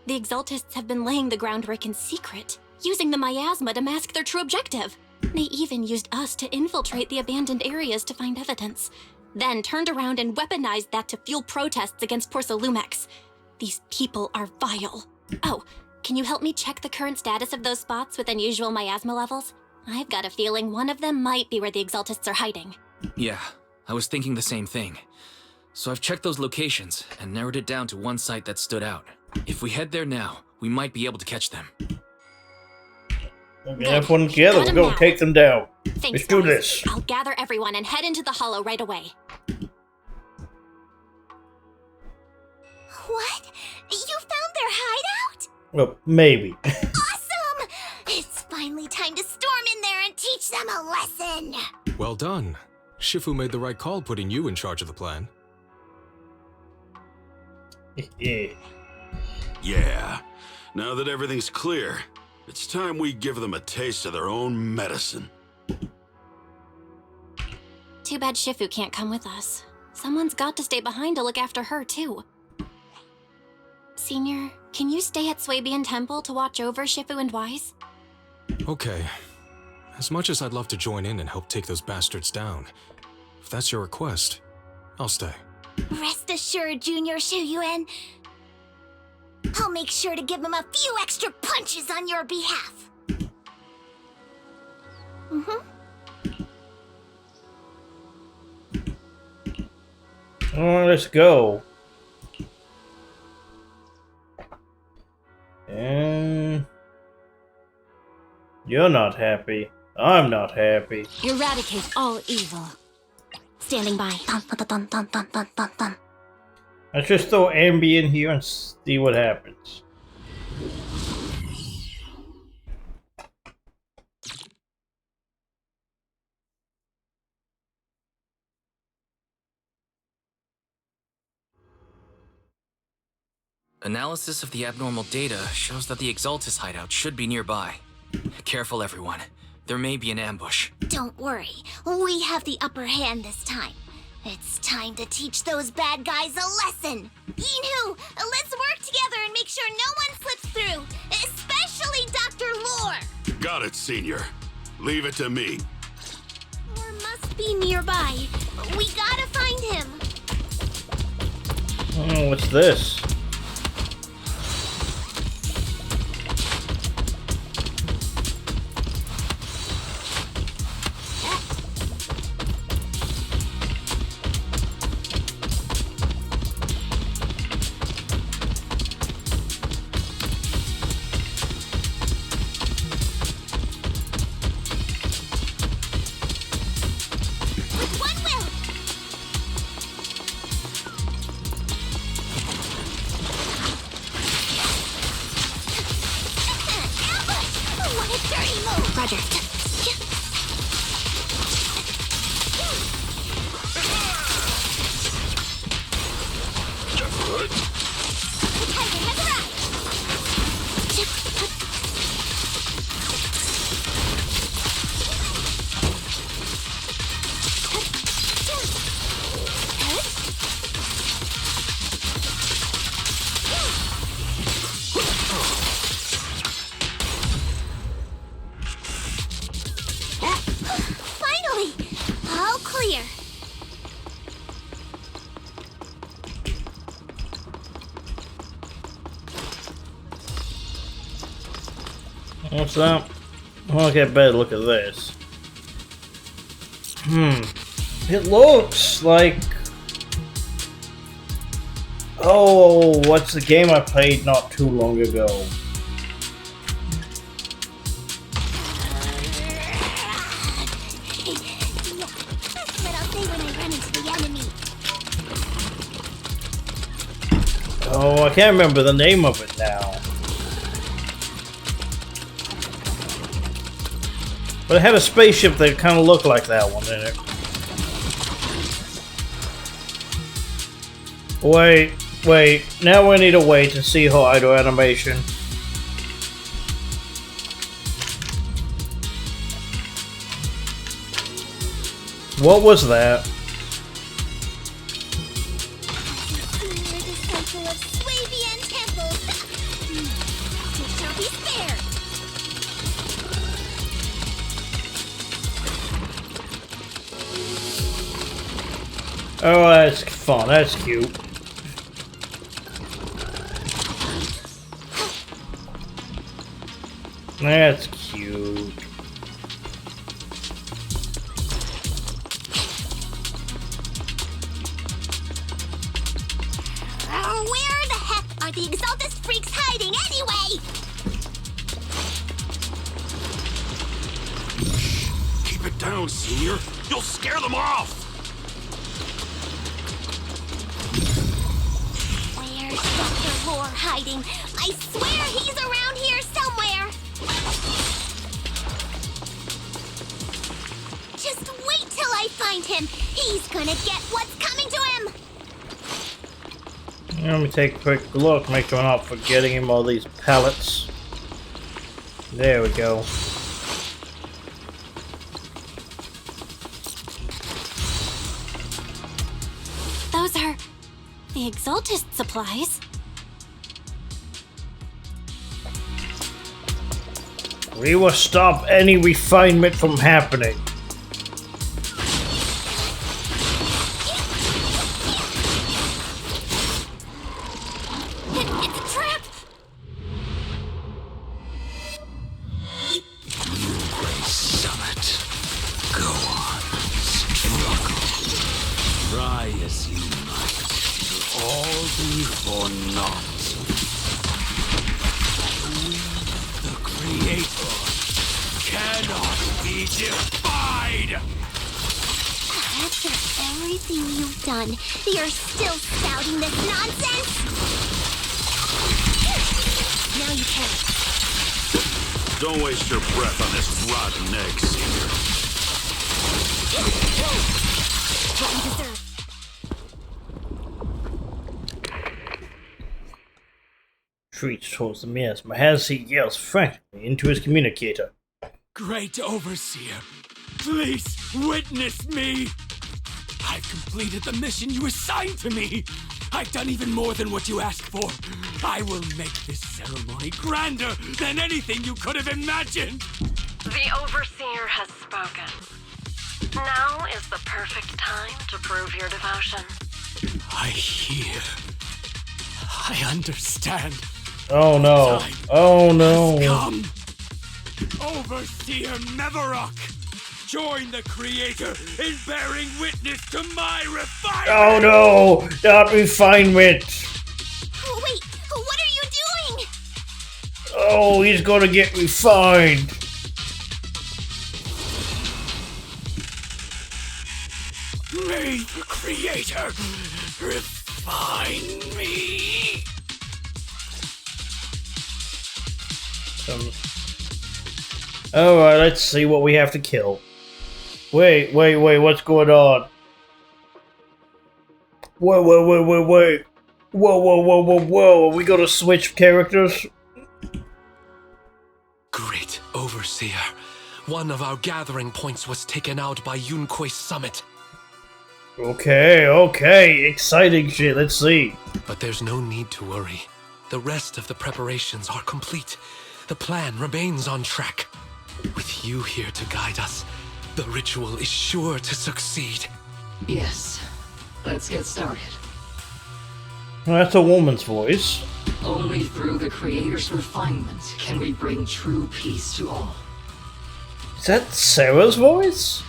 The Exaltists have been laying the groundwork in secret, using the miasma to mask their true objective. They even used us to infiltrate the abandoned areas to find evidence, then turned around and weaponized that to fuel protests against Porsalumex. These people are vile. Oh, can you help me check the current status of those spots with unusual miasma levels? I've got a feeling one of them might be where the Exaltists are hiding. Yeah, I was thinking the same thing. So I've checked those locations and narrowed it down to one site that stood out. If we head there now, we might be able to catch them. Okay, everyone together, we'll go take them down. Thanks, Let's do guys. this. I'll gather everyone and head into the Hollow right away. What? You found their hideout? Well, maybe. Awesome! It's finally time to storm in there and teach them a lesson. Well done. Shifu made the right call putting you in charge of the plan. Yeah. Now that everything's clear, it's time we give them a taste of their own medicine. Too bad Shifu can't come with us. Someone's got to stay behind to look after her, too. Senior, can you stay at Swabian Temple to watch over Shifu and Wise? Okay. As much as I'd love to join in and help take those bastards down, if that's your request, I'll stay. Rest assured, Junior Shuyuan. I'll make sure to give him a few extra punches on your behalf. Alright, let's go. And you're not happy. I'm not happy. Eradicate all evil. Standing by. Dun, dun, dun, dun, dun, dun, dun, dun. Let's just throw Ambi in here and see what happens. Analysis of the abnormal data shows that the Exaltis hideout should be nearby. Careful, everyone. There may be an ambush. Don't worry. We have the upper hand this time. It's time to teach those bad guys a lesson. Yinhu, let's work together and make sure no one slips through, especially Dr. Lore. Got it, Senior. Leave it to me. Lore must be nearby. We gotta find him. Oh, what's this? Roger. Finally! All clear. What's that? I'll get a better look at this. It looks like... Oh, what's the game I played not too long ago? But I'll say when I run into the enemy. Oh, I can't remember the name of it now. But it had a spaceship that kind of looked like that one in it. Wait. Now we need to wait to see her idle animation. What was that? Disciple of Swabian Temple. You shall be spared. Oh, that's fun. That's cute. That's cute. Where the heck are the Exaltus freaks hiding anyway? Keep it down, Senior. You'll scare them off. Where's Dr. Roar hiding? I swear he's around here somewhere. Just wait till I find him. He's gonna get what's coming to him. Let me take a quick look, make sure I'm not forgetting him all these pellets. There we go. Those are the Exaltist supplies. We will stop any refinement from happening. It's a trap. Summit. Go on. Struggle. Try as you might. It'll all be for naught. The Creator cannot be defied! After everything you've done, you're still spouting this nonsense? Now you can. Don't waste your breath on this rotten egg, Senior. What you deserve. Treats towards the miasma as he yells frantically into his communicator. Great Overseer, please witness me! I've completed the mission you assigned to me! I've done even more than what you asked for! I will make this ceremony grander than anything you could have imagined! The Overseer has spoken. Now is the perfect time to prove your devotion. I hear. I understand. Oh no. Time Oh no. has come. Overseer Mevarok, join the Creator in bearing witness to my refinement! Oh no! Not refinement! Oh, wait, what are you doing? Oh, he's gonna get refined! May the Creator refine me! Alright, let's see what we have to kill. Wait, what's going on? Wait. Whoa, are we gonna switch characters? Great Overseer, one of our gathering points was taken out by Yunque's summit. Okay, exciting shit, let's see. But there's no need to worry. The rest of the preparations are complete. The plan remains on track. With you here to guide us, the ritual is sure to succeed. Yes. Let's get started. Well, that's a woman's voice. Only through the Creator's refinement can we bring true peace to all. Is that Sarah's voice?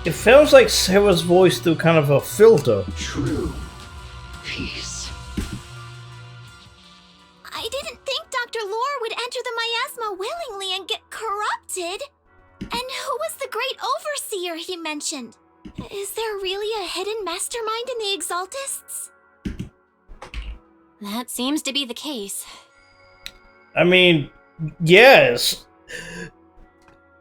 It sounds like Sarah's voice through kind of a filter. True peace. Please. I didn't think Dr. Lore would enter the miasma willingly and get corrupted. And who was the great overseer he mentioned? Is there really a hidden mastermind in the Exaltists? That seems to be the case. I mean, yes.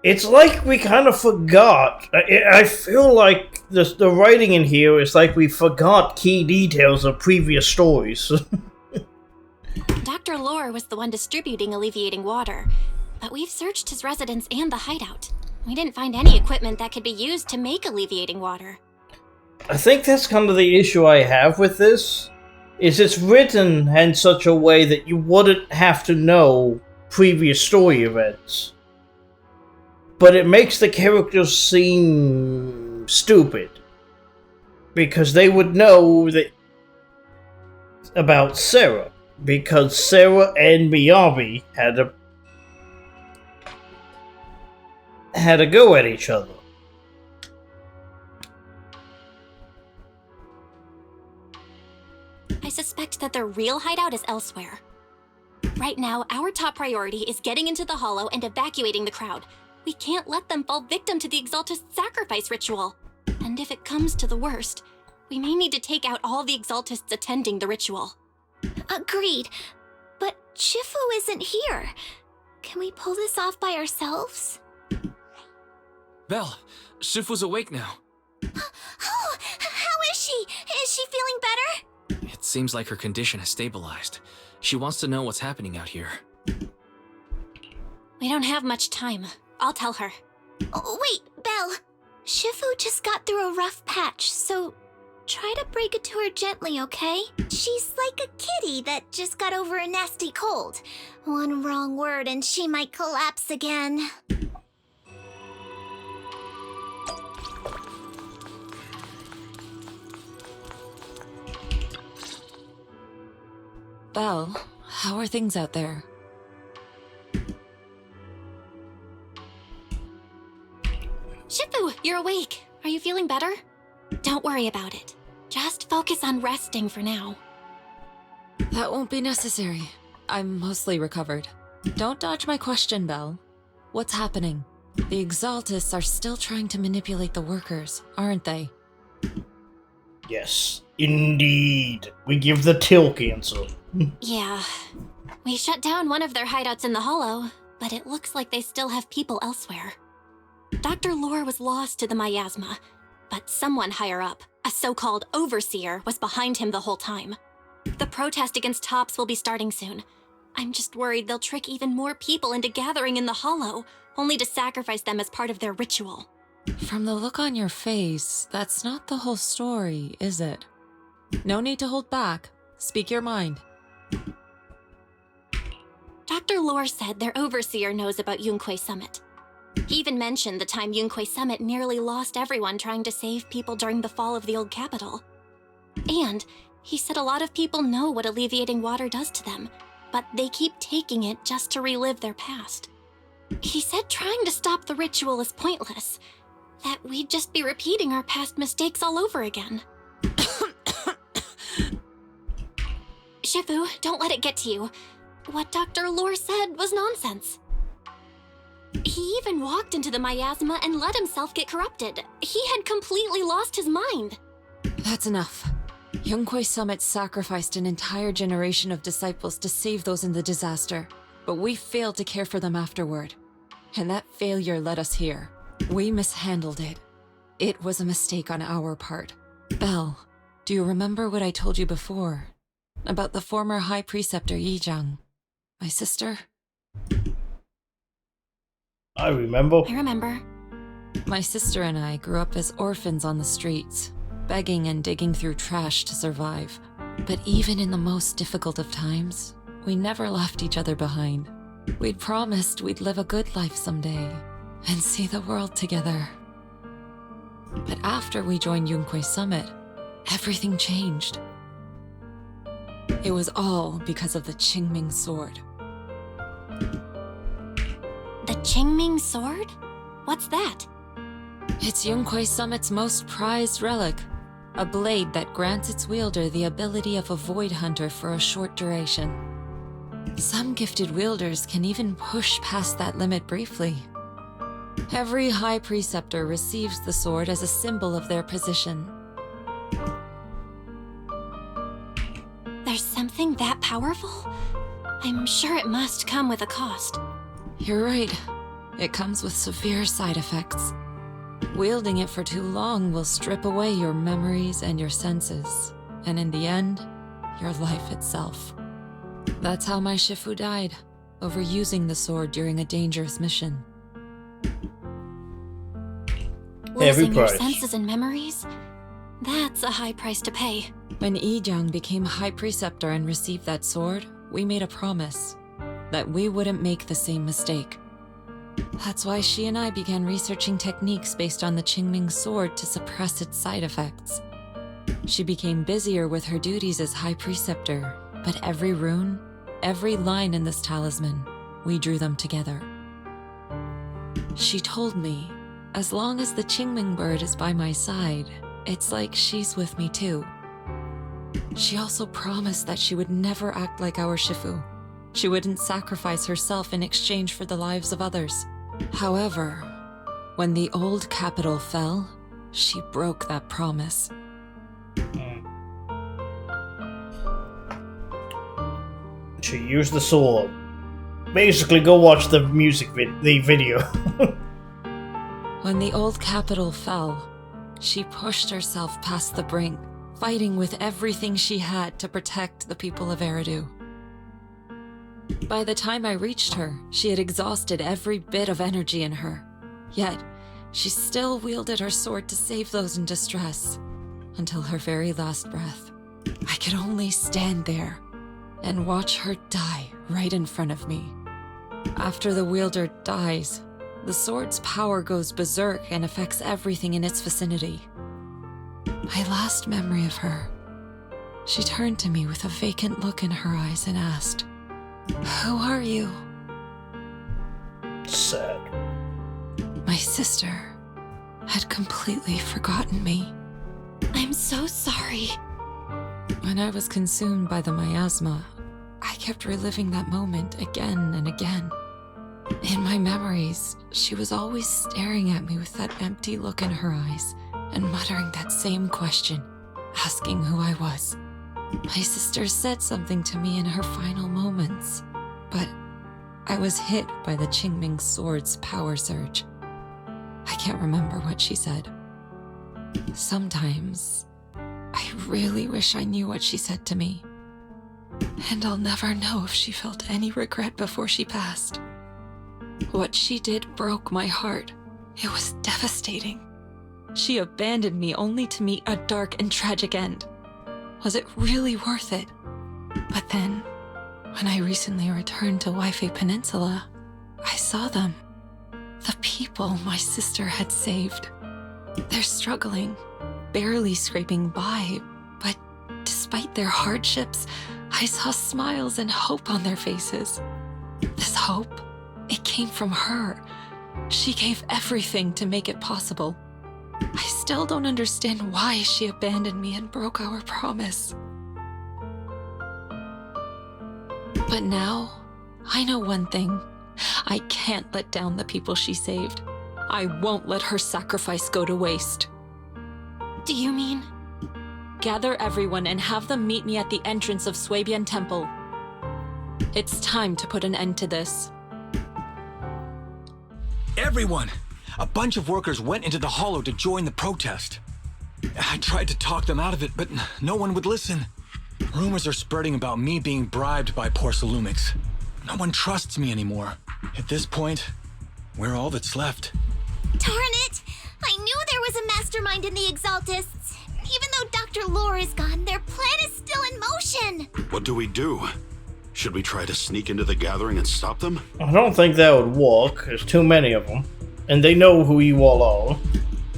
It's like we kind of forgot. I feel like the writing in here is like we forgot key details of previous stories. Dr. Lore was the one distributing alleviating water, but we've searched his residence and the hideout. We didn't find any equipment that could be used to make alleviating water. I think that's kind of the issue I have with this, is it's written in such a way that you wouldn't have to know previous story events. But it makes the characters seem stupid. Because they would know that about Sarah. Because Sarah and Miyabi had a go at each other. I suspect that their real hideout is elsewhere. Right now, our top priority is getting into the Hollow and evacuating the crowd. We can't let them fall victim to the Exaltist sacrifice ritual. And if it comes to the worst, we may need to take out all the Exaltists attending the ritual. Agreed. But Shifu isn't here. Can we pull this off by ourselves? Belle, Shifu's awake now. Oh, how is she? Is she feeling better? It seems like her condition has stabilized. She wants to know what's happening out here. We don't have much time. I'll tell her. Oh, wait, Belle. Shifu just got through a rough patch, so try to break it to her gently, okay? She's like a kitty that just got over a nasty cold. One wrong word and she might collapse again. Belle, how are things out there? Shifu, you're awake. Are you feeling better? Don't worry about it. Just focus on resting for now. That won't be necessary. I'm mostly recovered. Don't dodge my question, Belle. What's happening? The Exaltists are still trying to manipulate the workers, aren't they? Yes, indeed. We give the Tilk answer. Yeah. We shut down one of their hideouts in the Hollow, but it looks like they still have people elsewhere. Dr. Lore was lost to the miasma, but someone higher up, a so-called overseer, was behind him the whole time. The protest against Tops will be starting soon. I'm just worried they'll trick even more people into gathering in the Hollow, only to sacrifice them as part of their ritual. From the look on your face, that's not the whole story, is it? No need to hold back. Speak your mind. Dr. Lore said their overseer knows about Yunque Summit. He even mentioned the time Yunque Summit nearly lost everyone trying to save people during the fall of the old capital. And he said a lot of people know what alleviating water does to them, but they keep taking it just to relive their past. He said trying to stop the ritual is pointless, that we'd just be repeating our past mistakes all over again. Shifu, don't let it get to you. What Dr. Lore said was nonsense. He even walked into the miasma and let himself get corrupted. He had completely lost his mind. That's enough. Yunque Summit sacrificed an entire generation of disciples to save those in the disaster, but we failed to care for them afterward. And that failure led us here. We mishandled it. It was a mistake on our part. Belle, do you remember what I told you before? About the former High Preceptor Yizhang? My sister? I remember. I remember. My sister and I grew up as orphans on the streets, begging and digging through trash to survive. But even in the most difficult of times, we never left each other behind. We'd promised we'd live a good life someday and see the world together. But after we joined Yunque Summit, everything changed. It was all because of the Qingming sword. The Qingming sword? What's that? It's Yunque Summit's most prized relic. A blade that grants its wielder the ability of a void hunter for a short duration. Some gifted wielders can even push past that limit briefly. Every High Preceptor receives the sword as a symbol of their position. There's something that powerful? I'm sure it must come with a cost. You're right. It comes with severe side effects. Wielding it for too long will strip away your memories and your senses, and in the end, your life itself. That's how my Shifu died, overusing the sword during a dangerous mission. Losing your senses and memories? That's a high price to pay. When Yijang became High Preceptor and received that sword, we made a promise that we wouldn't make the same mistake. That's why she and I began researching techniques based on the Qingming sword to suppress its side effects. She became busier with her duties as High Preceptor, but every rune, every line in this talisman, we drew them together. She told me, as long as the Qingming bird is by my side, it's like she's with me too. She also promised that she would never act like our Shifu. She wouldn't sacrifice herself in exchange for the lives of others. However, when the old capital fell, she broke that promise. She used the sword. Basically, go watch the video. When the old capital fell, she pushed herself past the brink, fighting with everything she had to protect the people of Eridu. By the time I reached her, she had exhausted every bit of energy in her. Yet, she still wielded her sword to save those in distress, until her very last breath. I could only stand there and watch her die right in front of me. After the wielder dies, the sword's power goes berserk and affects everything in its vicinity. My last memory of her, she turned to me with a vacant look in her eyes and asked, "Who are you?" Sad. My sister had completely forgotten me. I'm so sorry. When I was consumed by the miasma, I kept reliving that moment again and again. In my memories, she was always staring at me with that empty look in her eyes and muttering that same question, asking who I was. My sister said something to me in her final moments, but I was hit by the Qingming sword's power surge. I can't remember what she said. Sometimes, I really wish I knew what she said to me. And I'll never know if she felt any regret before she passed. What she did broke my heart. It was devastating. She abandoned me only to meet a dark and tragic end. Was it really worth it? But then, when I recently returned to Waifei Peninsula, I saw them. The people my sister had saved. They're struggling, barely scraping by, but despite their hardships, I saw smiles and hope on their faces. This hope, it came from her. She gave everything to make it possible. I still don't understand why she abandoned me and broke our promise. But now, I know one thing. I can't let down the people she saved. I won't let her sacrifice go to waste. Do you mean? Gather everyone and have them meet me at the entrance of Suibian Temple. It's time to put an end to this. Everyone! A bunch of workers went into the hollow to join the protest. I tried to talk them out of it, but no one would listen. Rumors are spreading about me being bribed by Porcelumix. No one trusts me anymore. At this point, we're all that's left. Darn it! I knew there was a mastermind in the Exaltists. Even though Dr. Lore is gone, their plan is still in motion. What do we do? Should we try to sneak into the gathering and stop them? I don't think that would work. There's too many of them. And they know who you all are.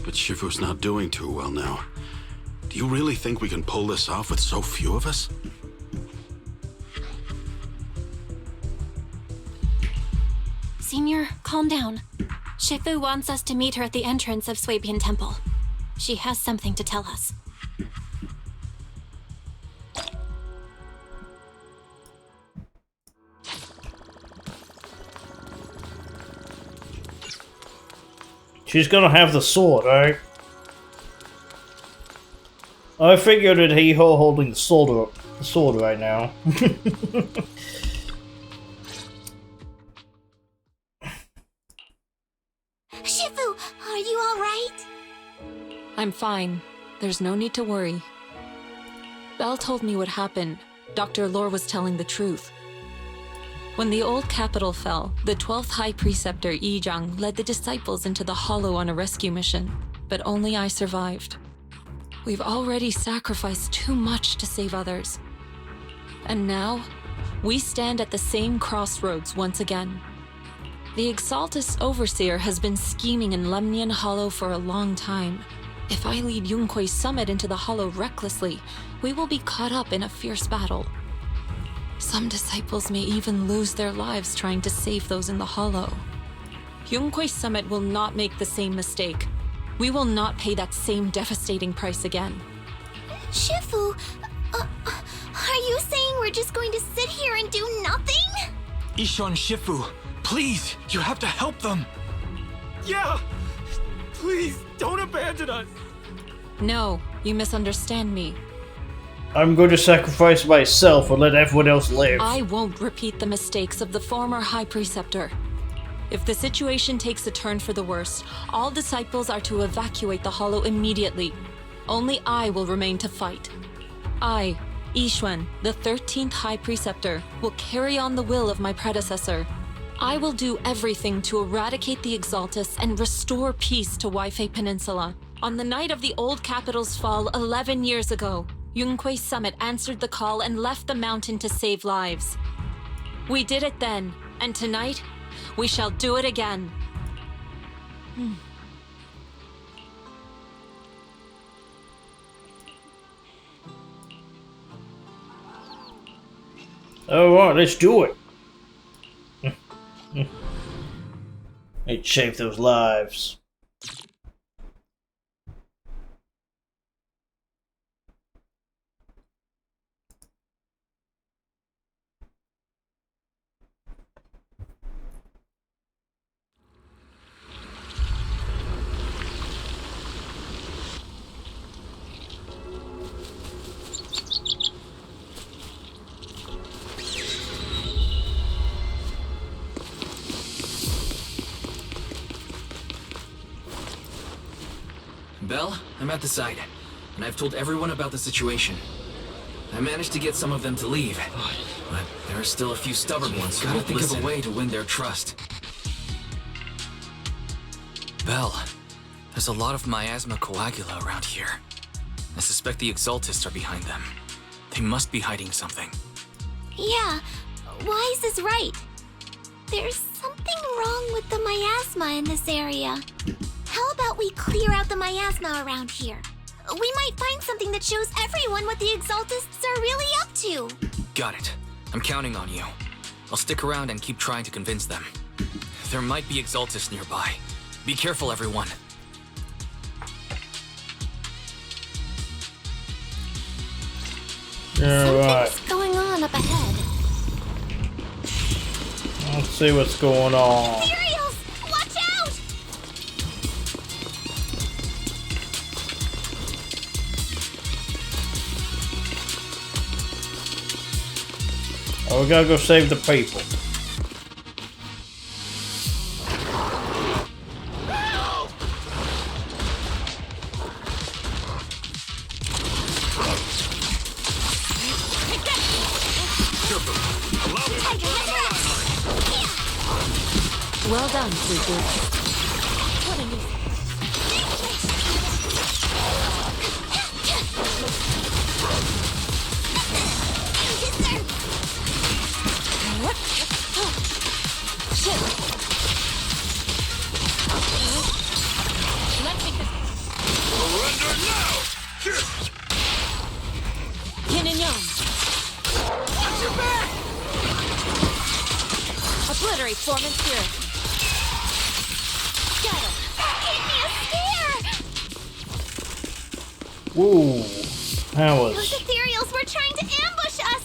But Shifu's not doing too well now. Do you really think we can pull this off with so few of us? Senior, calm down. Shifu wants us to meet her at the entrance of Suibian Temple. She has something to tell us. She's gonna have the sword, right? I figured that he holding the sword right now. Shifu, are you alright? I'm fine. There's no need to worry. Belle told me what happened. Dr. Lore was telling the truth. When the old capital fell, the 12th High Preceptor Yi Zhang led the disciples into the Hollow on a rescue mission, but only I survived. We've already sacrificed too much to save others. And now, we stand at the same crossroads once again. The Exaltus Overseer has been scheming in Lemnian Hollow for a long time. If I lead Yunkui's summit into the Hollow recklessly, we will be caught up in a fierce battle. Some disciples may even lose their lives trying to save those in the Hollow. Yunkui's summit will not make the same mistake. We will not pay that same devastating price again. Shifu, are you saying we're just going to sit here and do nothing? Ishan, Shifu, please, you have to help them. Yeah! Please, don't abandon us! No, you misunderstand me. I'm going to sacrifice myself and let everyone else live. I won't repeat the mistakes of the former High Preceptor. If the situation takes a turn for the worse, all disciples are to evacuate the Hollow immediately. Only I will remain to fight. I, Yixuan, the 13th High Preceptor, will carry on the will of my predecessor. I will do everything to eradicate the Exaltus and restore peace to Waifei Peninsula. On the night of the old capital's fall 11 years ago, Yunkui's summit answered the call and left the mountain to save lives. We did it then, and tonight, we shall do it again. Alright, let's do it. Let's save those lives. Belle, I'm at the site, and I've told everyone about the situation. I managed to get some of them to leave, but there are still a few stubborn ones who won't think of a way to win their trust. Belle, there's a lot of miasma coagula around here. I suspect the Exaltists are behind them. They must be hiding something. Yeah, why is this right? There's something wrong with the miasma in this area. How about we clear out the miasma around here? We might find something that shows everyone what the Exaltists are really up to. Got it. I'm counting on you. I'll stick around and keep trying to convince them. There might be Exaltists nearby. Be careful, everyone. Alright. Something's going on up ahead. Let's see what's going on. Cereals! Watch out! Oh, we gotta go save the people. Well done, Zuzu. What a new... What? Oh. Shit. Let's take this. Surrender now! Yin and Yang. Watch your back! Obliterate form and spirit. Get him. That gave me a scare! Whoa. That Those was... ethereals were trying to ambush us!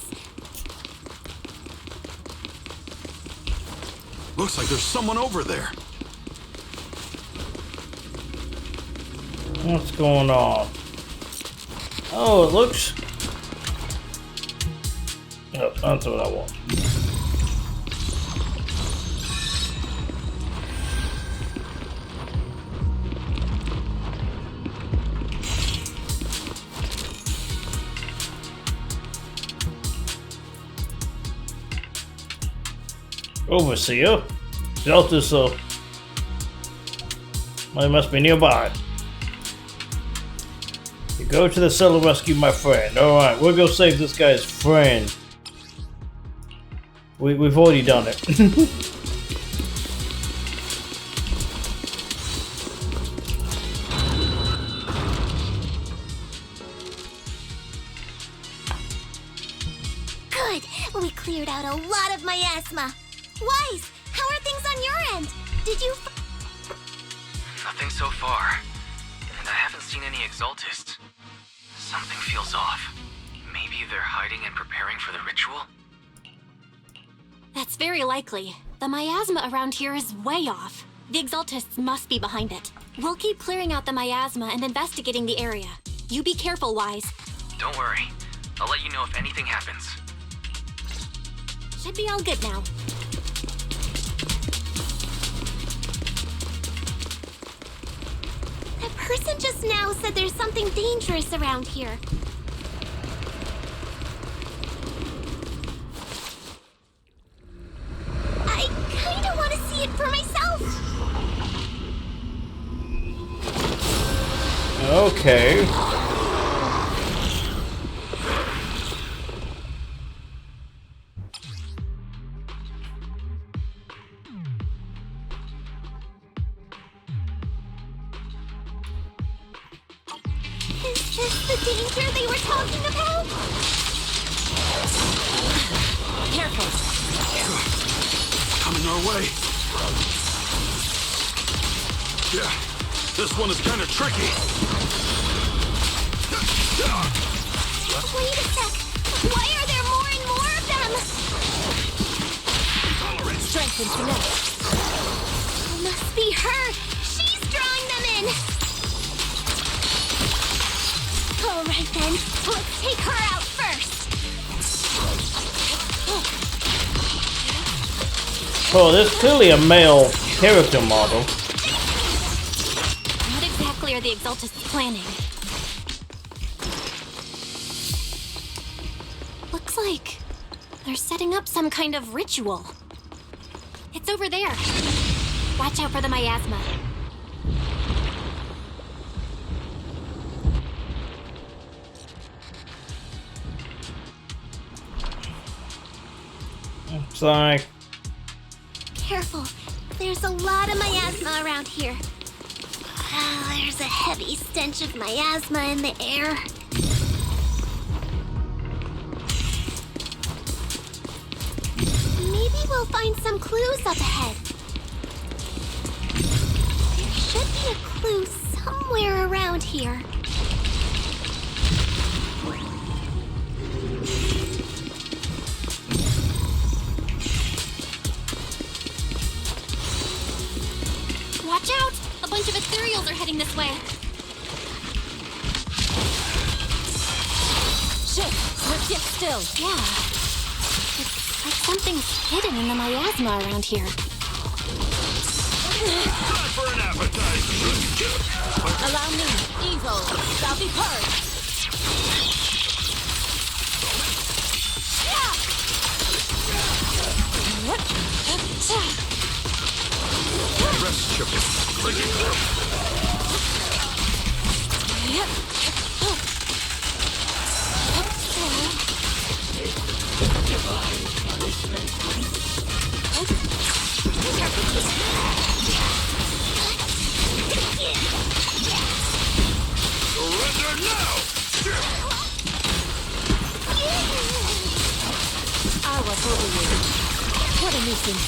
Looks like there's someone over there. What's going on? Oh, it looks... Oh, that's what I want. Overseer? Delta, so... They must be nearby. You go to the cellar, rescue my friend. Alright, we'll go save this guy's friend. We've already done it. Good! We cleared out a lot of miasma. Wise, how are things on your end? Did you... Nothing so far. And I haven't seen any exaltists. Something feels off. Maybe they're hiding and preparing for the ritual? That's very likely. The miasma around here is way off. The exaltists must be behind it. We'll keep clearing out the miasma and investigating the area. You be careful, Wise. Don't worry. I'll let you know if anything happens. Should be all good now. That person just now said there's something dangerous around here. I kinda want to see it for myself. Okay. Is this the danger they were talking about? Careful. Coming our way. Yeah, this one is kind of tricky. Wait a sec. Why are there more and more of them? Strength and finesse. Must be her. She's drawing them in. All right then. Let's take her out first. Oh, there's clearly a male character model. What exactly are the exaltists planning? Looks like they're setting up some kind of ritual. It's over there. Watch out for the miasma. It's like... Careful. There's a lot of miasma around here. There's a heavy stench of miasma in the air. Maybe we'll find some clues up ahead. There should be a clue somewhere around here. Watch out! A bunch of ethereals are heading this way. Shit! Let's get still. Yeah. It's like something's hidden in the miasma around here. Time for an appetite. Allow me. Evil. Shall be purged. Rest ship. Bring it through. Surrender now! I was overrated. What a nuisance.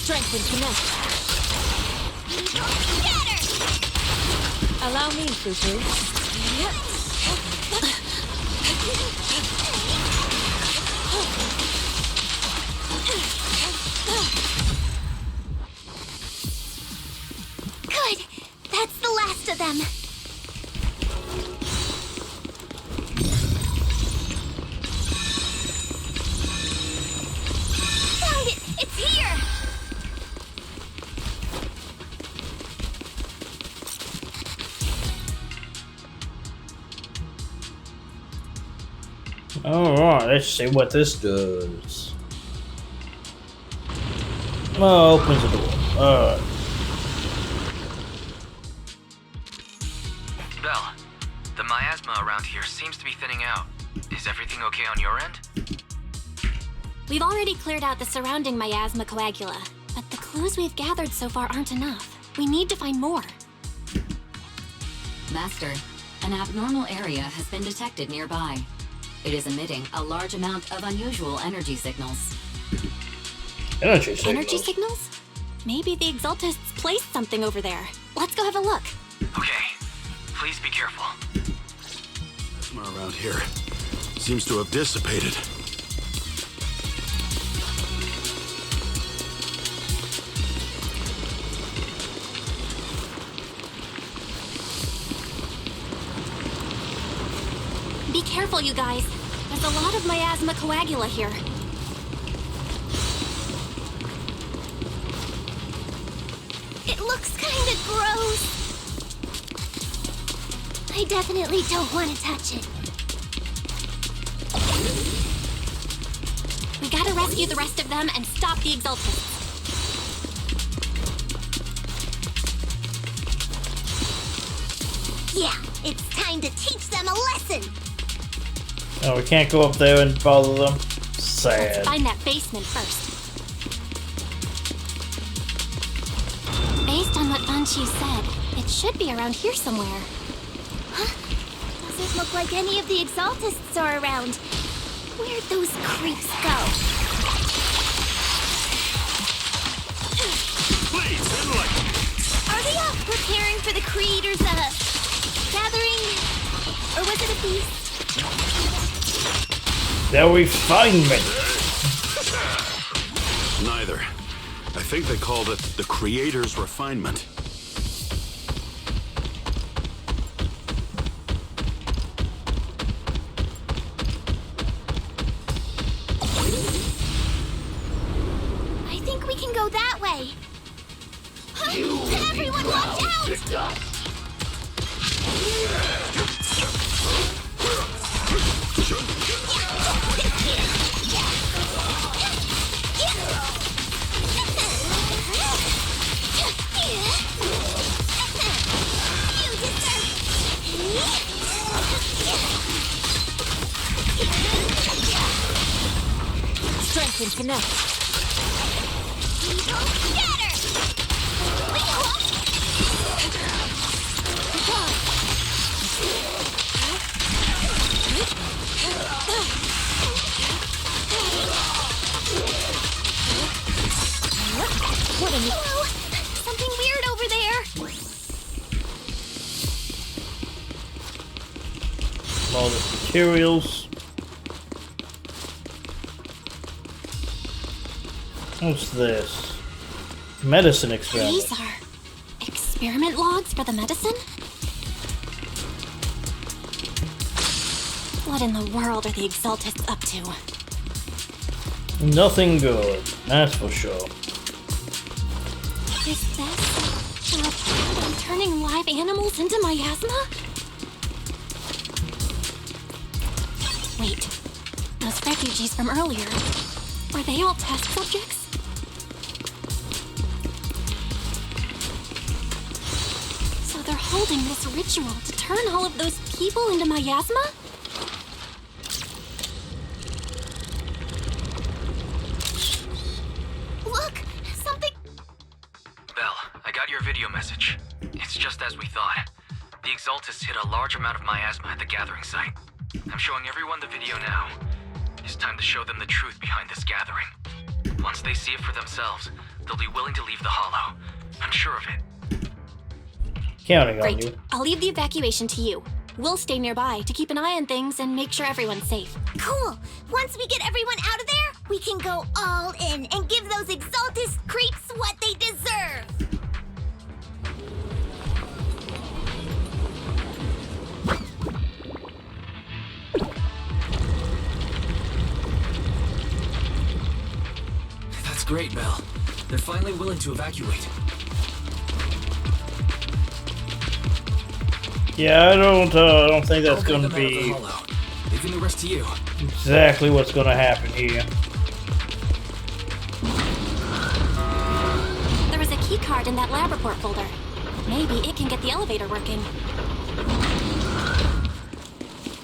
Strength and finesse. Allow me, Fufu. Alright, let's see what this does. Oh, opens the door. Alright. Belle, the miasma around here seems to be thinning out. Is everything okay on your end? We've already cleared out the surrounding miasma coagula, but the clues we've gathered so far aren't enough. We need to find more. Master, an abnormal area has been detected nearby. It is emitting a large amount of unusual energy signals. Energy signals? Energy signals? Maybe the Exaltists placed something over there. Let's go have a look. Okay, please be careful. Plasma around here seems to have dissipated. Be careful, you guys. There's a lot of miasma coagula here. It looks kinda gross. I definitely don't want to touch it. We gotta rescue the rest of them and stop the Exaltists. Yeah, it's time to teach them a lesson. Oh, we can't go up there and bother them. Sad. Let's find that basement first. Based on what Banshee said, it should be around here somewhere. Huh? Doesn't look like any of the Exaltists are around. Where'd those creeps go? Please, enlighten me. Are they off preparing for the Creator's, gathering? Or was it a feast? Their refinement. Neither. I think they called it the Creator's refinement. I think we can go that way. Huh? Everyone watch out! Strength and connect. What in the... Whoa! Something weird over there! All the materials. What's this? Medicine experiment. These are experiment logs for the medicine? What in the world are the Exaltists up to? Nothing good, that's for sure. Is this an attack on turning live animals into miasma? Wait, those refugees from earlier, were they all test subjects? So they're holding this ritual to turn all of those people into miasma? Look! Something... Belle, I got your video message. It's just as we thought. The Exaltists hit a large amount of miasma at the gathering site. I'm showing everyone the video now. It's time to show them the truth behind this gathering. Once they see it for themselves, they'll be willing to leave the Hollow. I'm sure of it. Counting on Great. you. I'll leave the evacuation to you. We'll stay nearby to keep an eye on things and make sure everyone's safe. Cool! Once we get everyone out of there, we can go all in and give those Exaltist creeps what they deserve! That's great, Belle. They're finally willing to evacuate. Yeah, I don't think that's gonna be Leaving the rest to you. Exactly what's gonna happen here. There was a key card in that lab report folder. Maybe it can get the elevator working.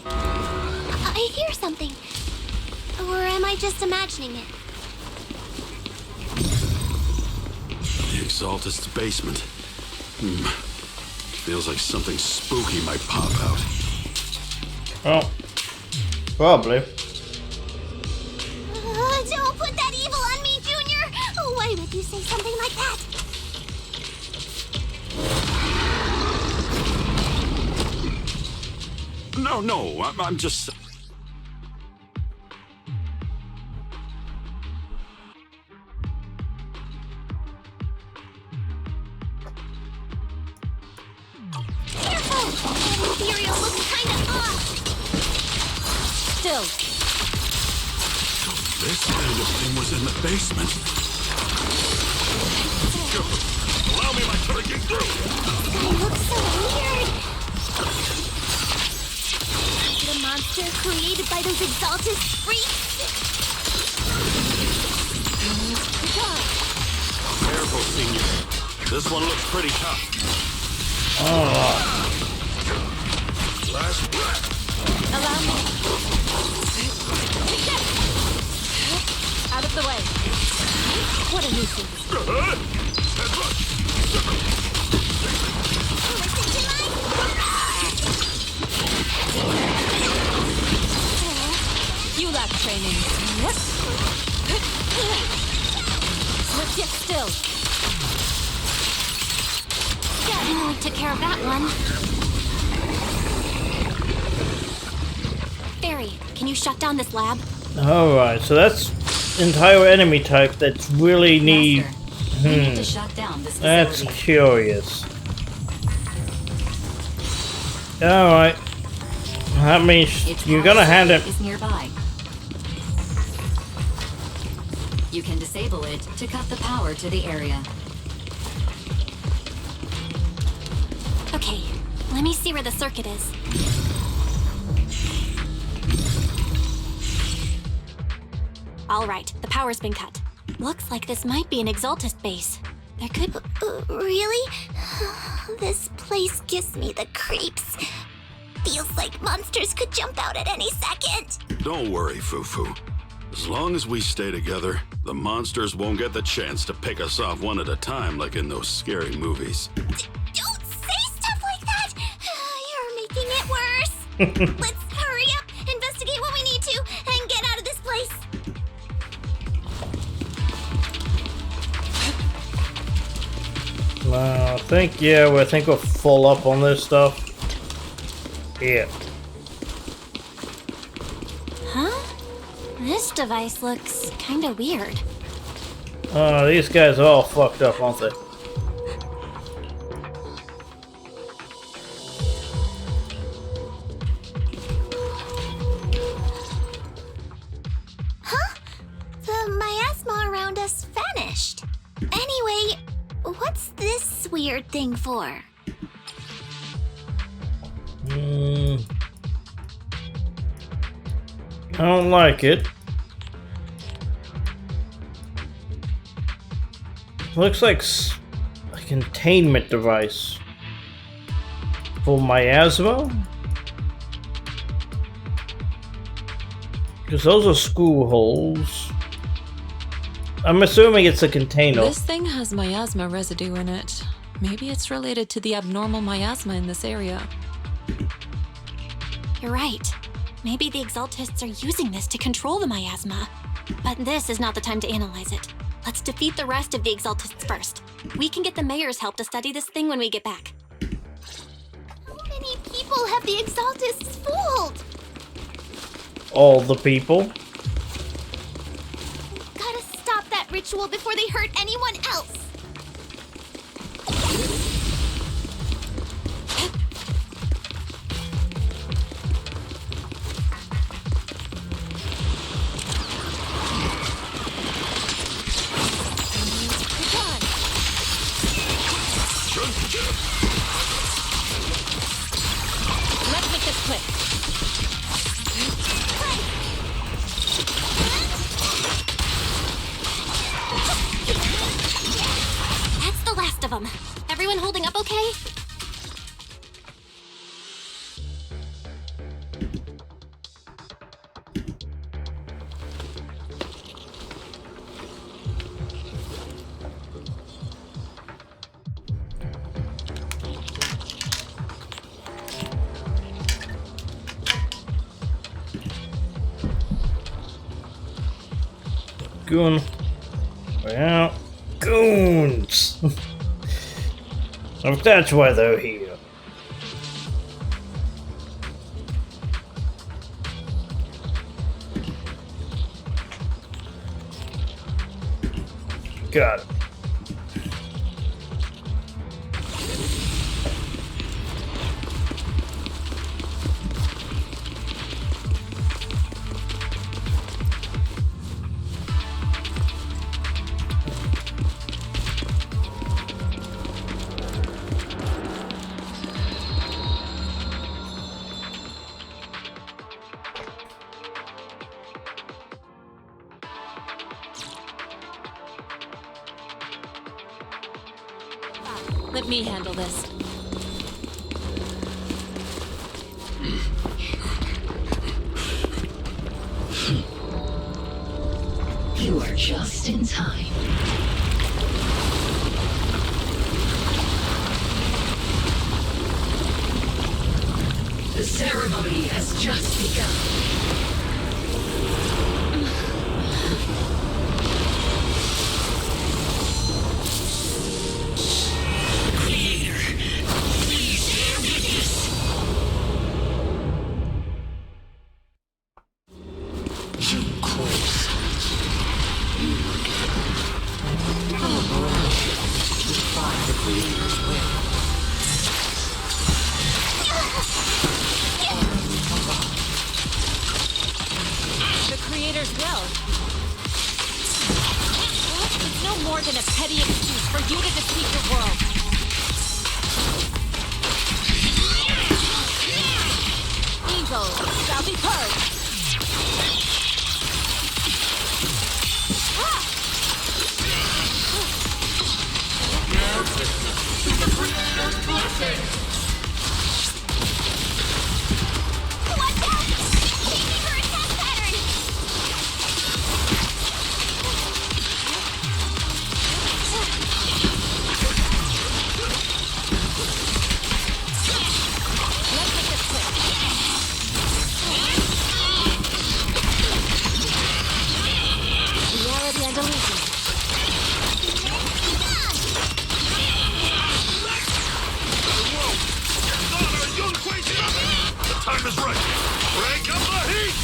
I hear something. Or am I just imagining it? The Exaltist's basement. Feels like something spooky might pop out. Oh, probably. Don't put that evil on me, Junior! Why would you say something like that? No, I'm just... Careful! That Imperial looks kinda off! Still. This kind of thing was in the basement. Allow me my turn to get through! They look so weird! Is it a monster created by those Exaltist freaks? Careful, Senior. This one looks pretty tough. Last breath. Allow me. Out of the way. What a nuisance. You lack training. What? Sit still. Yeah, we took care of that one. Fairy, can you shut down this lab? Alright, so that's entire enemy type that's really need... We need to shut down this That's facility. curious. Alright. That means Its you're power gonna hand it... circuit is nearby. You can disable it to cut the power to the area. Okay, let me see where the circuit is. All right, the power's been cut. Looks like this might be an Exaltist base. There could... Really? This place gives me the creeps. Feels like monsters could jump out at any second. Don't worry, Fufu. As long as we stay together, the monsters won't get the chance to pick us off one at a time like in those scary movies. Don't say stuff like that! You're making it worse. Let's hurry up, investigate what we need to, and get out of this place. I think we're full up on this stuff. Yeah. Huh? This device looks kinda weird. These guys are all fucked up, aren't they? Huh? The miasma around us vanished. Anyway, what's this weird thing for? I don't like it. Looks like a containment device for miasma. Because those are screw holes. I'm assuming it's a container. This thing has miasma residue in it. Maybe it's related to the abnormal miasma in this area. You're right. Maybe the Exaltists are using this to control the miasma. But this is not the time to analyze it. Let's defeat the rest of the Exaltists first. We can get the mayor's help to study this thing when we get back. How many people have the Exaltists fooled? All the people. Gotta stop that ritual before they hurt anyone else. Let's make this quick. them. Everyone holding up okay? Goon. Way out. Goons! So that's why they're here. Got it. Let me handle this. You are just in time. The ceremony has just begun. The creator's will. It's no more than a petty excuse for you to deceive the world. Evil shall be purged. Time is right. Crank up the heat!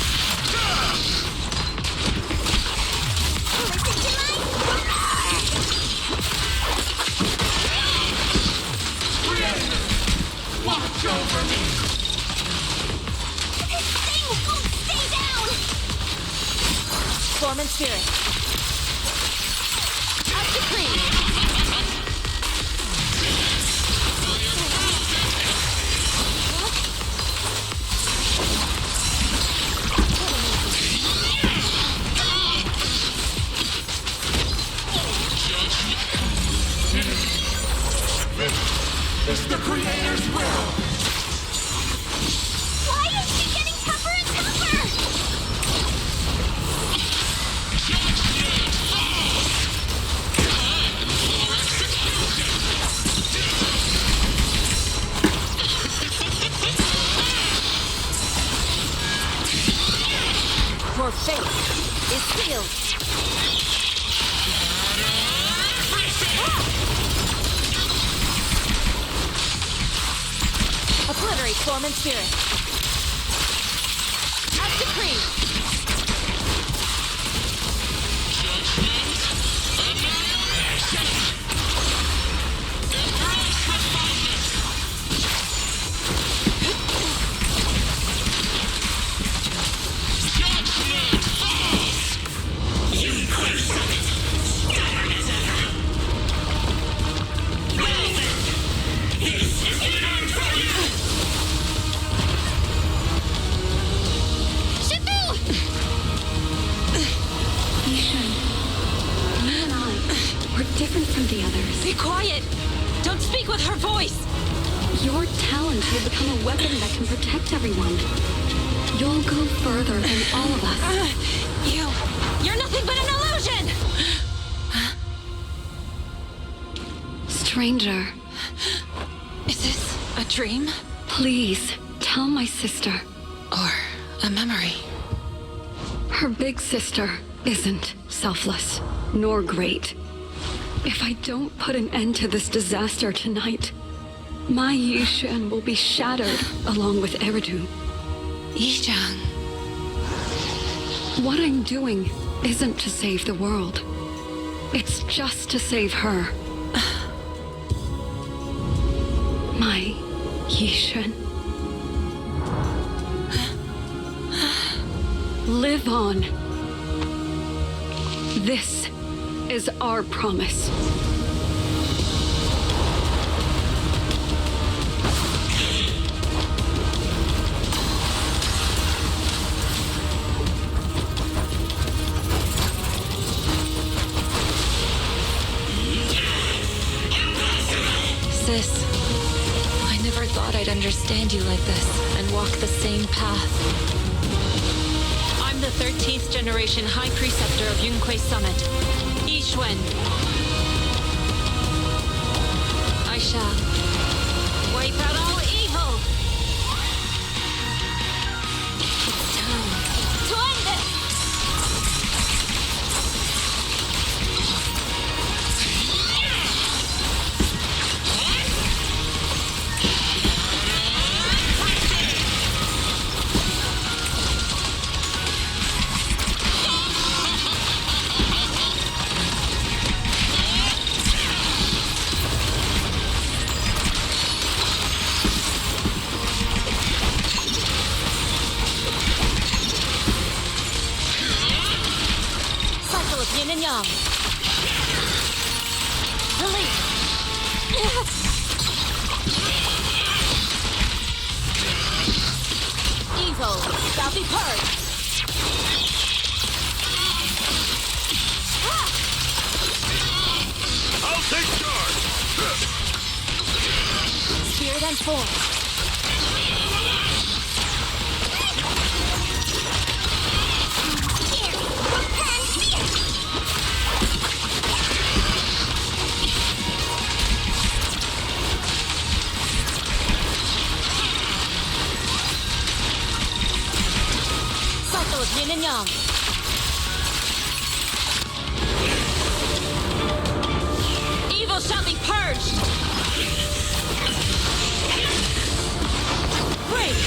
Watch over me! This thing won't stay down! Form and spirit. Up to three. It's the creator's will! Why is she getting tougher and tougher? Your fate is sealed. Obliterate form and spirit. Up to three. Different from the others. Be quiet! Don't speak with her voice! Your talent will become a weapon that can protect everyone. You'll go further than all of us. You're nothing but an illusion! Stranger. Is this a dream? Please, tell my sister. Or a memory? Her big sister isn't selfless, nor great. If I don't put an end to this disaster tonight, my Yishan will be shattered along with Eridu. Yishan. What I'm doing isn't to save the world. It's just to save her. My Yishan. Live on. This is our promise. Sis, I never thought I'd understand you like this and walk the same path. I'm the 13th generation High Preceptor of Yunquei Summit, Yixuan. I shall wipe out all evil. It's time to end this! Yin and Yang. Release. Evil shall be purged. I'll take charge. Spirit and force. Yin and Yang. Evil shall be purged. Break.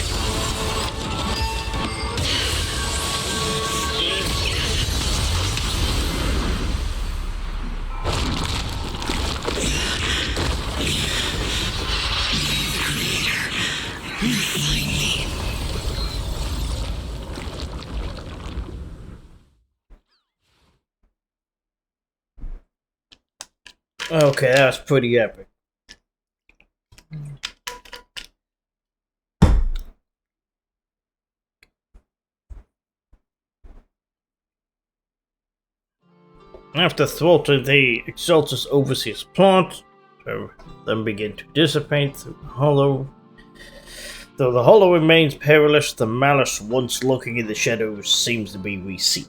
Okay, that's pretty epic. After thwarting the Exaltus Overseer's plot, them begin to dissipate through the hollow. Though the hollow remains perilous, the malice once lurking in the shadows seems to be re-seen.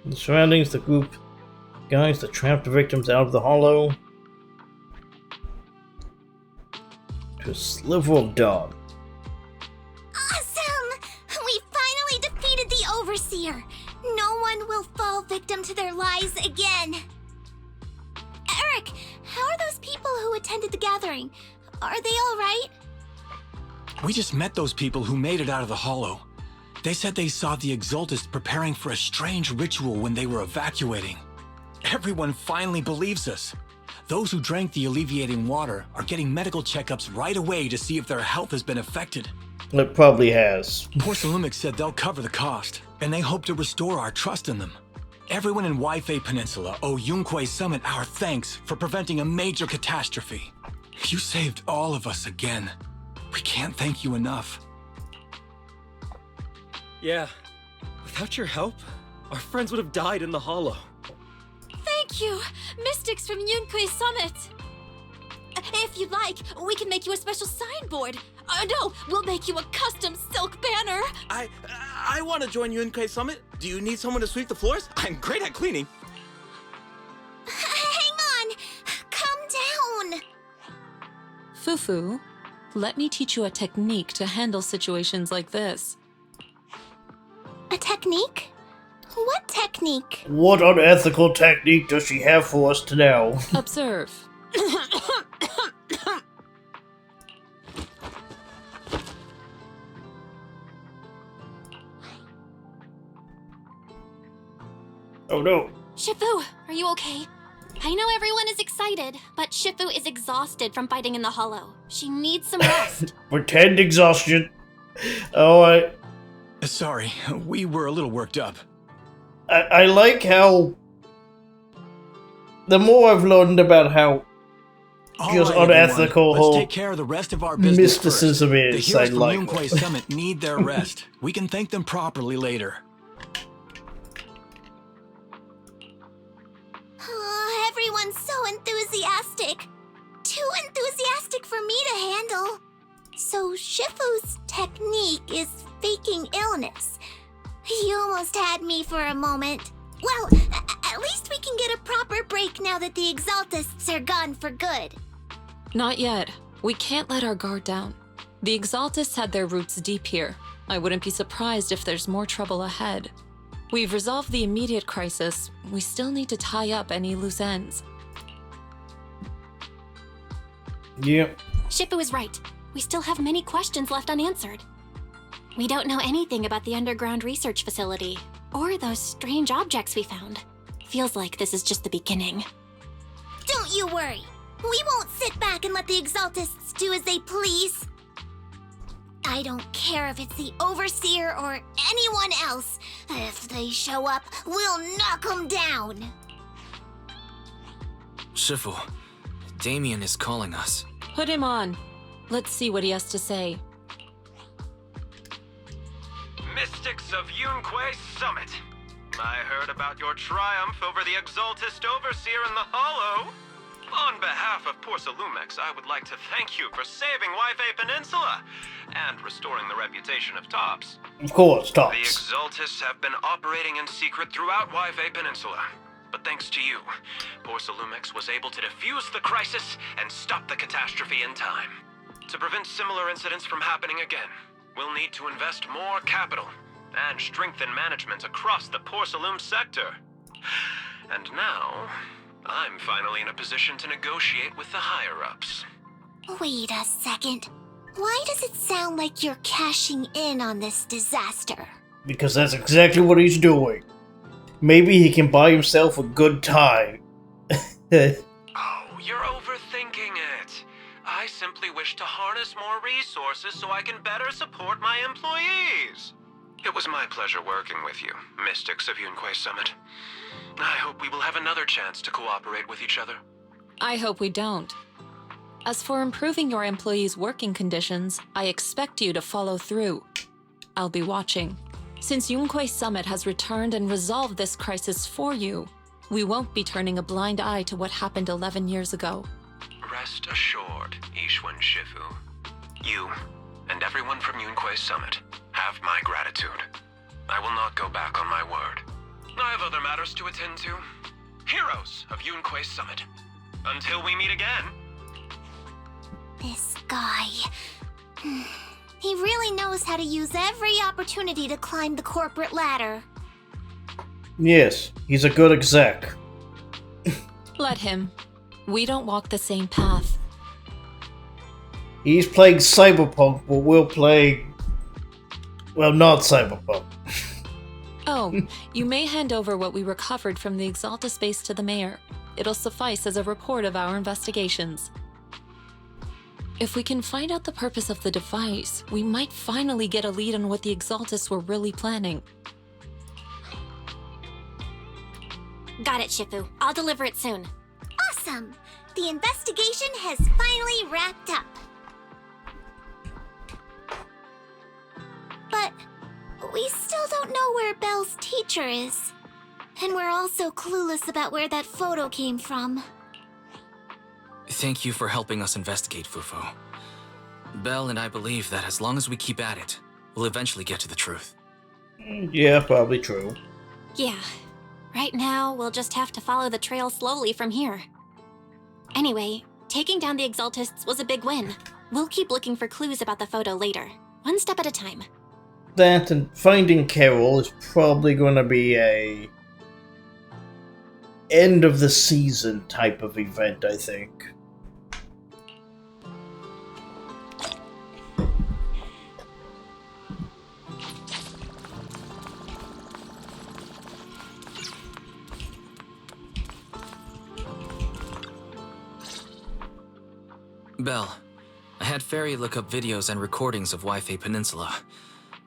In the surroundings, the group guides the trapped victims out of the hollow to a sliver of dawn. Awesome! We finally defeated the Overseer! No one will fall victim to their lies again! Eric, how are those people who attended the gathering? Are they alright? We just met those people who made it out of the hollow. They said they saw the Exaltus preparing for a strange ritual when they were evacuating. Everyone finally believes us. Those who drank the alleviating water are getting medical checkups right away to see if their health has been affected. It probably has. Porcelumic said they'll cover the cost, and they hope to restore our trust in them. Everyone in Waifei Peninsula owe Yunquei Summit our thanks for preventing a major catastrophe. You saved all of us again. We can't thank you enough. Yeah, without your help, our friends would have died in the hollow. Thank Thank you! Mystics from Yunkui Summit! If you'd like, we can make you a special signboard. No, we'll make you a custom silk banner. I want to join Yunkui Summit. Do you need someone to sweep the floors? I'm great at cleaning. Hang on! Calm down! Fufu, let me teach you a technique to handle situations like this. A technique? What technique? What unethical technique does she have for us to know? Observe. Oh no. Shifu, are you okay? I know everyone is excited, but Shifu is exhausted from fighting in the hollow. She needs some rest. Pretend exhaustion. Oh, Sorry, we were a little worked up. I like how... The more I've learned about how just All right, unethical everyone. Let's take care of the rest of our business mysticism first. is, The heroes I from like Yunkui it. Summit need their rest. We can thank them properly later. Oh, everyone's so enthusiastic. Too enthusiastic for me to handle. So Shifu's technique is faking illness. You almost had me for a moment. Well, at least we can get a proper break now that the Exaltists are gone for good. Not yet. We can't let our guard down. The Exaltists had their roots deep here. I wouldn't be surprised if there's more trouble ahead. We've resolved the immediate crisis. We still need to tie up any loose ends. Yep. Shifu is right. We still have many questions left unanswered. We don't know anything about the underground research facility, or those strange objects we found. Feels like this is just the beginning. Don't you worry. We won't sit back and let the Exaltists do as they please. I don't care if it's the Overseer or anyone else. If they show up, we'll knock them down. Shifu, Damien is calling us. Put him on. Let's see what he has to say. Mystics of Yunkui Summit. I heard about your triumph over the Exaltist Overseer in the Hollow. On behalf of Porcelumex, I would like to thank you for saving Wi-Fi Peninsula and restoring the reputation of Tops. Of course, The Tops. Exaltists have been operating in secret throughout Wi-Fi Peninsula. But thanks to you, Porcelumex was able to defuse the crisis and stop the catastrophe in time. To prevent similar incidents from happening again, we'll need to invest more capital and strengthen management across the Porcelume sector. And now, I'm finally in a position to negotiate with the higher-ups. Wait a second. Why does it sound like you're cashing in on this disaster? Because that's exactly what he's doing. Maybe he can buy himself a good time. Oh, you're overthinking it. I simply wish to harness more resources so I can better support my employees. It was my pleasure working with you, Mystics of Yunkui Summit. I hope we will have another chance to cooperate with each other. I hope we don't. As for improving your employees' working conditions, I expect you to follow through. I'll be watching. Since Yunkui Summit has returned and resolved this crisis for you, we won't be turning a blind eye to what happened 11 years ago. Rest assured, Ishwan Shifu. You and everyone from Yunkui Summit have my gratitude. I will not go back on my word. I have other matters to attend to. Heroes of Yunkui Summit. Until we meet again. This guy. He really knows how to use every opportunity to climb the corporate ladder. Yes, he's a good exec. Let him. We don't walk the same path. He's playing Cyberpunk, but we'll play... Well, not Cyberpunk. Oh, you may hand over what we recovered from the Exaltus base to the mayor. It'll suffice as a report of our investigations. If we can find out the purpose of the device, we might finally get a lead on what the Exaltus were really planning. Got it, Shifu. I'll deliver it soon. Awesome! The investigation has finally wrapped up. But we still don't know where Belle's teacher is. And we're also clueless about where that photo came from. Thank you for helping us investigate, Fufu. Belle and I believe that as long as we keep at it, we'll eventually get to the truth. Yeah, probably true. Yeah. Right now, we'll just have to follow the trail slowly from here. Anyway, taking down the Exaltists was a big win. We'll keep looking for clues about the photo later, one step at a time. That and finding Carol is probably going to be a end of the season type of event, I think. Belle, I had Fairy look up videos and recordings of Wi-Fi Peninsula,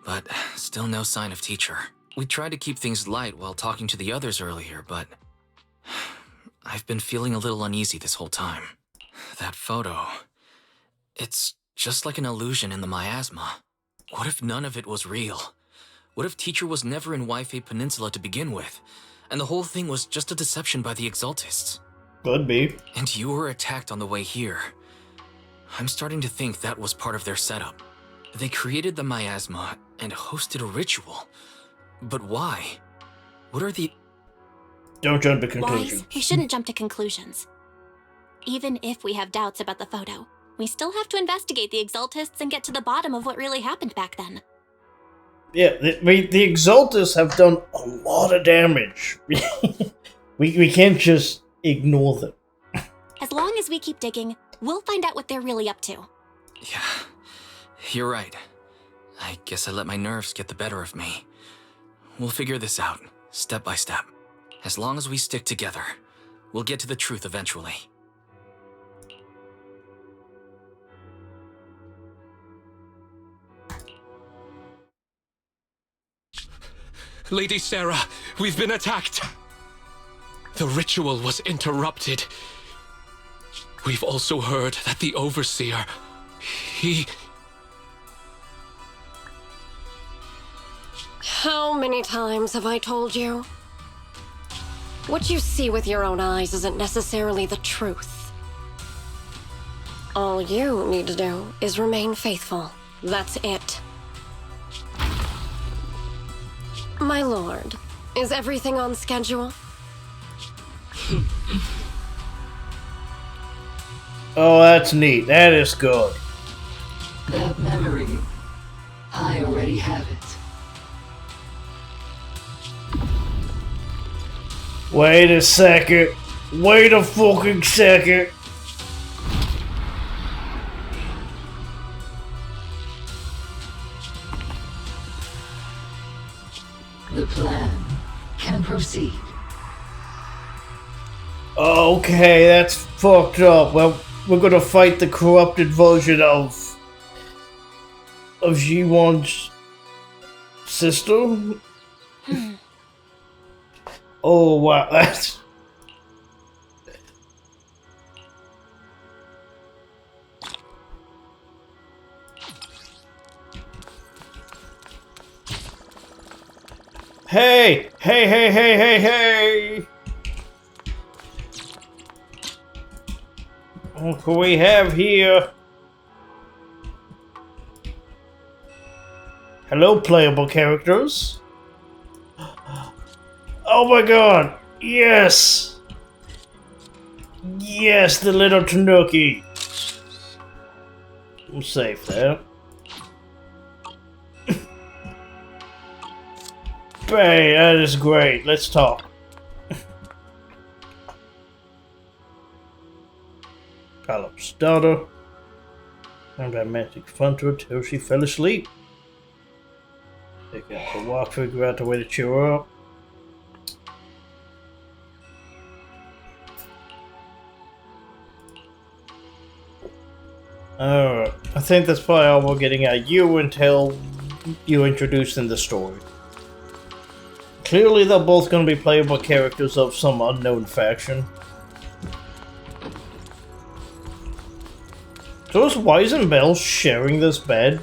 but still no sign of Teacher. We tried to keep things light while talking to the others earlier, but I've been feeling a little uneasy this whole time. That photo, it's just like an illusion in the miasma. What if none of it was real? What if Teacher was never in Wi-Fi Peninsula to begin with, and the whole thing was just a deception by the Exaltists? Could be. And you were attacked on the way here. I'm starting to think that was part of their setup. They created the miasma and hosted a ritual. But why? What are the... Don't jump to conclusions. Wise, you shouldn't jump to conclusions. Even if we have doubts about the photo, we still have to investigate the Exaltists and get to the bottom of what really happened back then. Yeah, the Exaltists have done a lot of damage. we can't just ignore them. As long as we keep digging, we'll find out what they're really up to. Yeah, you're right. I guess I let my nerves get the better of me. We'll figure this out, step by step. As long as we stick together, we'll get to the truth eventually. Lady Sarah, we've been attacked. The ritual was interrupted. We've also heard that the Overseer, he... How many times have I told you? What you see with your own eyes isn't necessarily the truth. All you need to do is remain faithful. That's it. My lord, is everything on schedule? Oh, that's neat. That is good. That memory, I already have it. Wait a second. Wait a fucking second. The plan can proceed. Okay, that's fucked up. Well, we're gonna fight the corrupted version of Ji-won's sister? Oh wow, that's... Hey! Hey, hey, hey, hey, hey! What do we have here? Hello, playable characters. Oh my god! Yes! Yes, the little tanuki! I'm safe there. Hey, that is great. Let's talk. Calip's daughter. And that magic fun to her till she fell asleep. Take out the walk, figure out the way to cheer her up. Alright, I think that's probably all we're getting at you until you introduced in the story. Clearly they're both going to be playable characters of some unknown faction. So is Wise and Belle sharing this bed?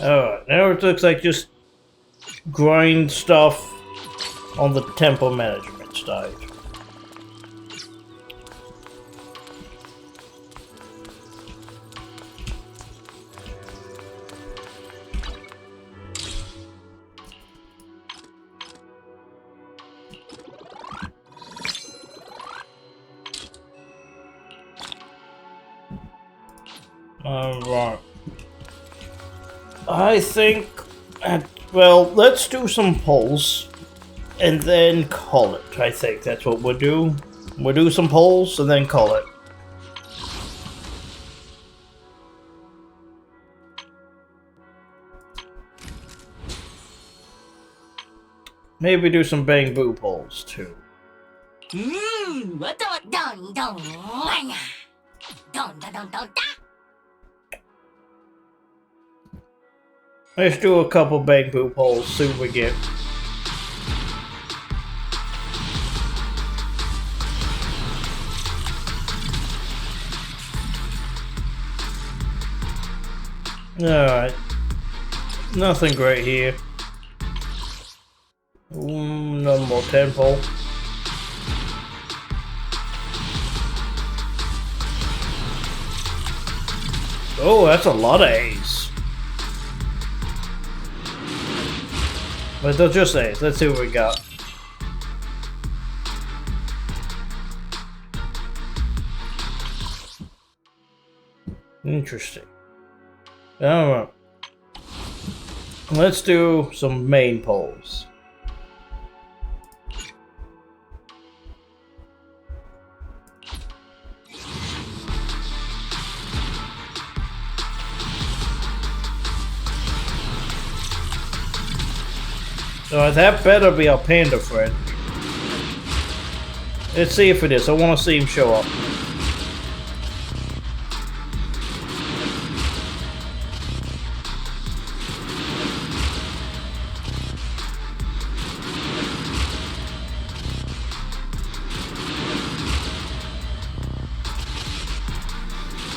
Alright, now it looks like just grind stuff on the temple management stage. Alright. I think, well, let's do some polls and then call it. I think that's what we'll do. We'll do some polls and then call it. Maybe do some bamboo polls too. Let's do a couple bamboo polls, see what we get. Alright. Nothing great here. No more temple. Oh, that's a lot of A's. But they're just A's. Let's see what we got. Interesting. Alright. Let's do some main polls. That better be our panda friend. Let's see if it is. I want to see him show up.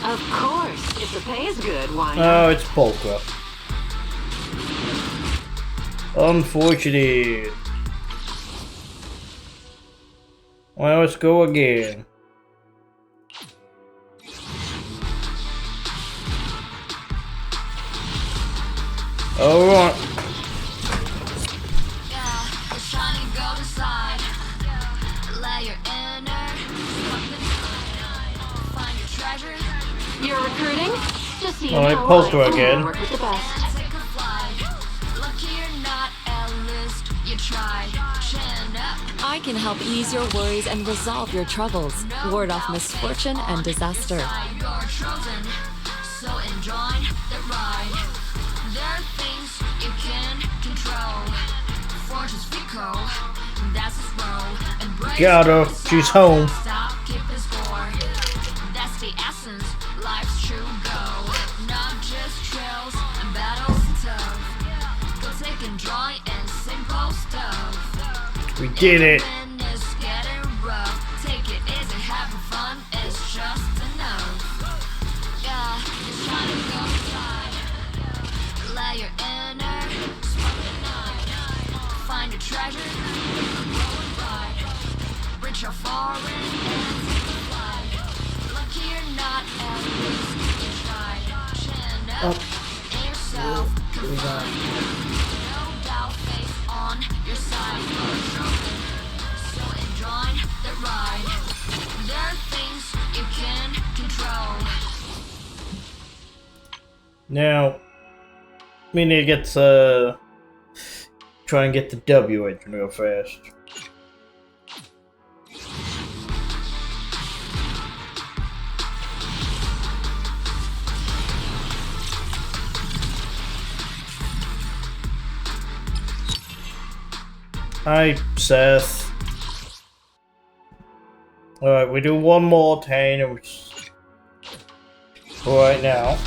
Of course, if the pay is good, why not? Oh, it's Polka. Unfortunate. Well, let's go again. Alright. You're recruiting? Just so you Alright, know, Polka I again. work with the best. I can help ease your worries and resolve your troubles, ward off misfortune and disaster. So enjoy the ride. There are things you can control. Fortune's fickle, that's his role. Got her. She's home. Stop keeping score. That's the essence, life's true goal. Not just trails and battles and tough. Go take and joy and simple stuff. We did it. When it's getting rough, take it easy, having fun is just enough. Yeah, it's trying to go inside. Let your inner spark the night. Find your treasure, roll and ride. Reach out foreign and take a flight. Lucky or not, at least you tried. Chin up in yourself, confined. No doubt, face on your side. So enjoy the ride. There are things you can control. Now, we need to get try and get the W engine real fast. Hi, Seth. Alright, we do one more tane right now.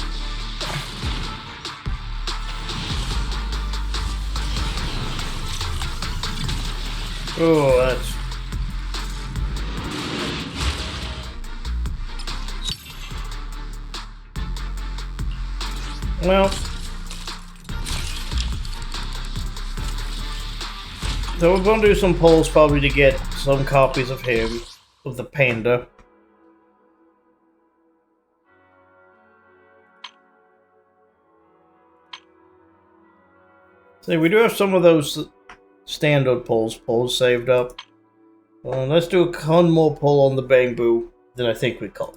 Oh, that's... Well, So we're gonna do some polls probably to get some copies of him, of the panda. So we do have some of those standard polls saved up. Let's do one more poll on the bamboo that I think we caught.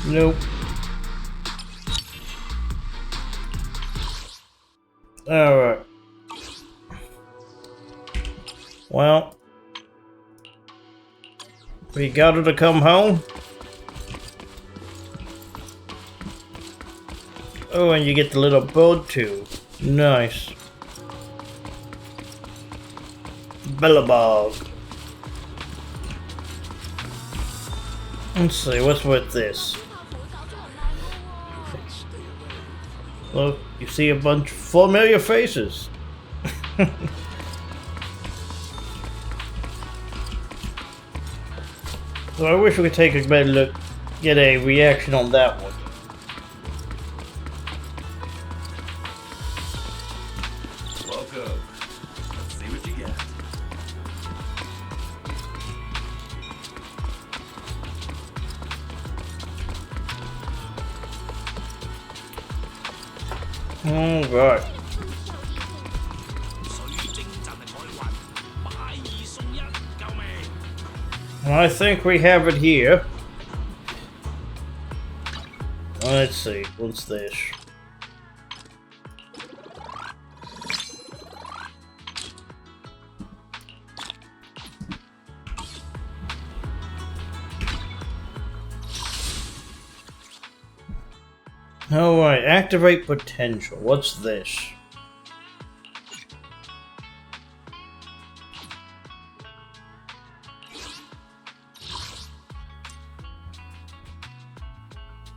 Nope. Alright. Well. We got her to come home. Oh, and you get the little bird too. Nice. Billabog. Let's see, what's with this? Look, you see a bunch of familiar faces. So I wish we could take a better look, get a reaction on that one. Welcome. Let's see what you get. Alright. I think we have it here. Let's see, what's this? Alright, activate potential. What's this?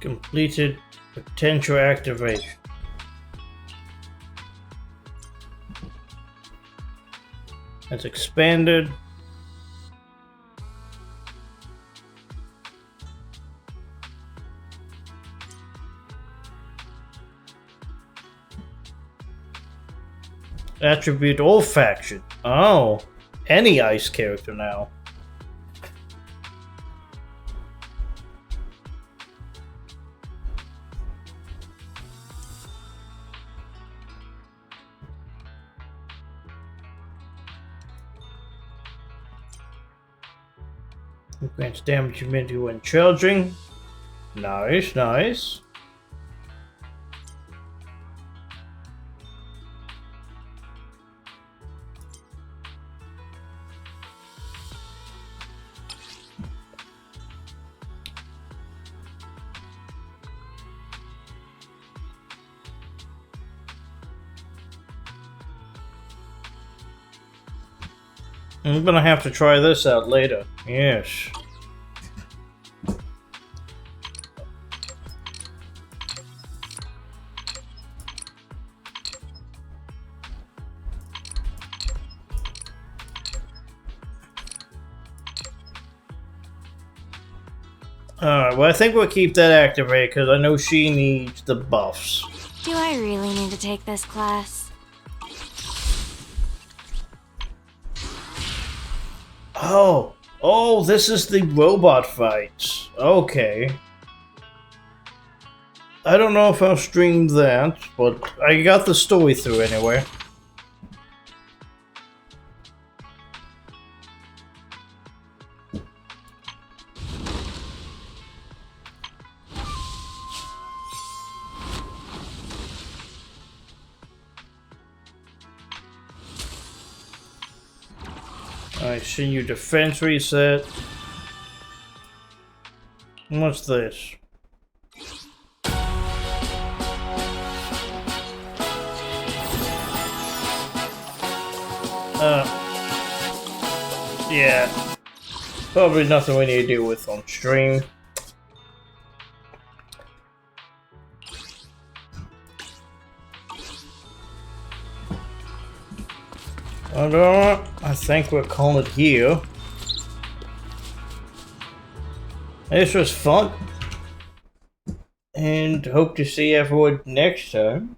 Completed potential activation. That's expanded. Attribute all faction. Oh, any ice character now. Grants damage immunity when charging. Nice, nice. I'm gonna have to try this out later. Yes. Alright, well I think we'll keep that activated because I know she needs the buffs. Do I really need to take this class? Oh, this is the robot fights. Okay. I don't know if I'll stream that, but I got the story through anyway. Alright, senior defense reset. What's this? Yeah. Probably nothing we need to deal with on stream. I think we're calling it here. This was fun. And hope to see everyone next time.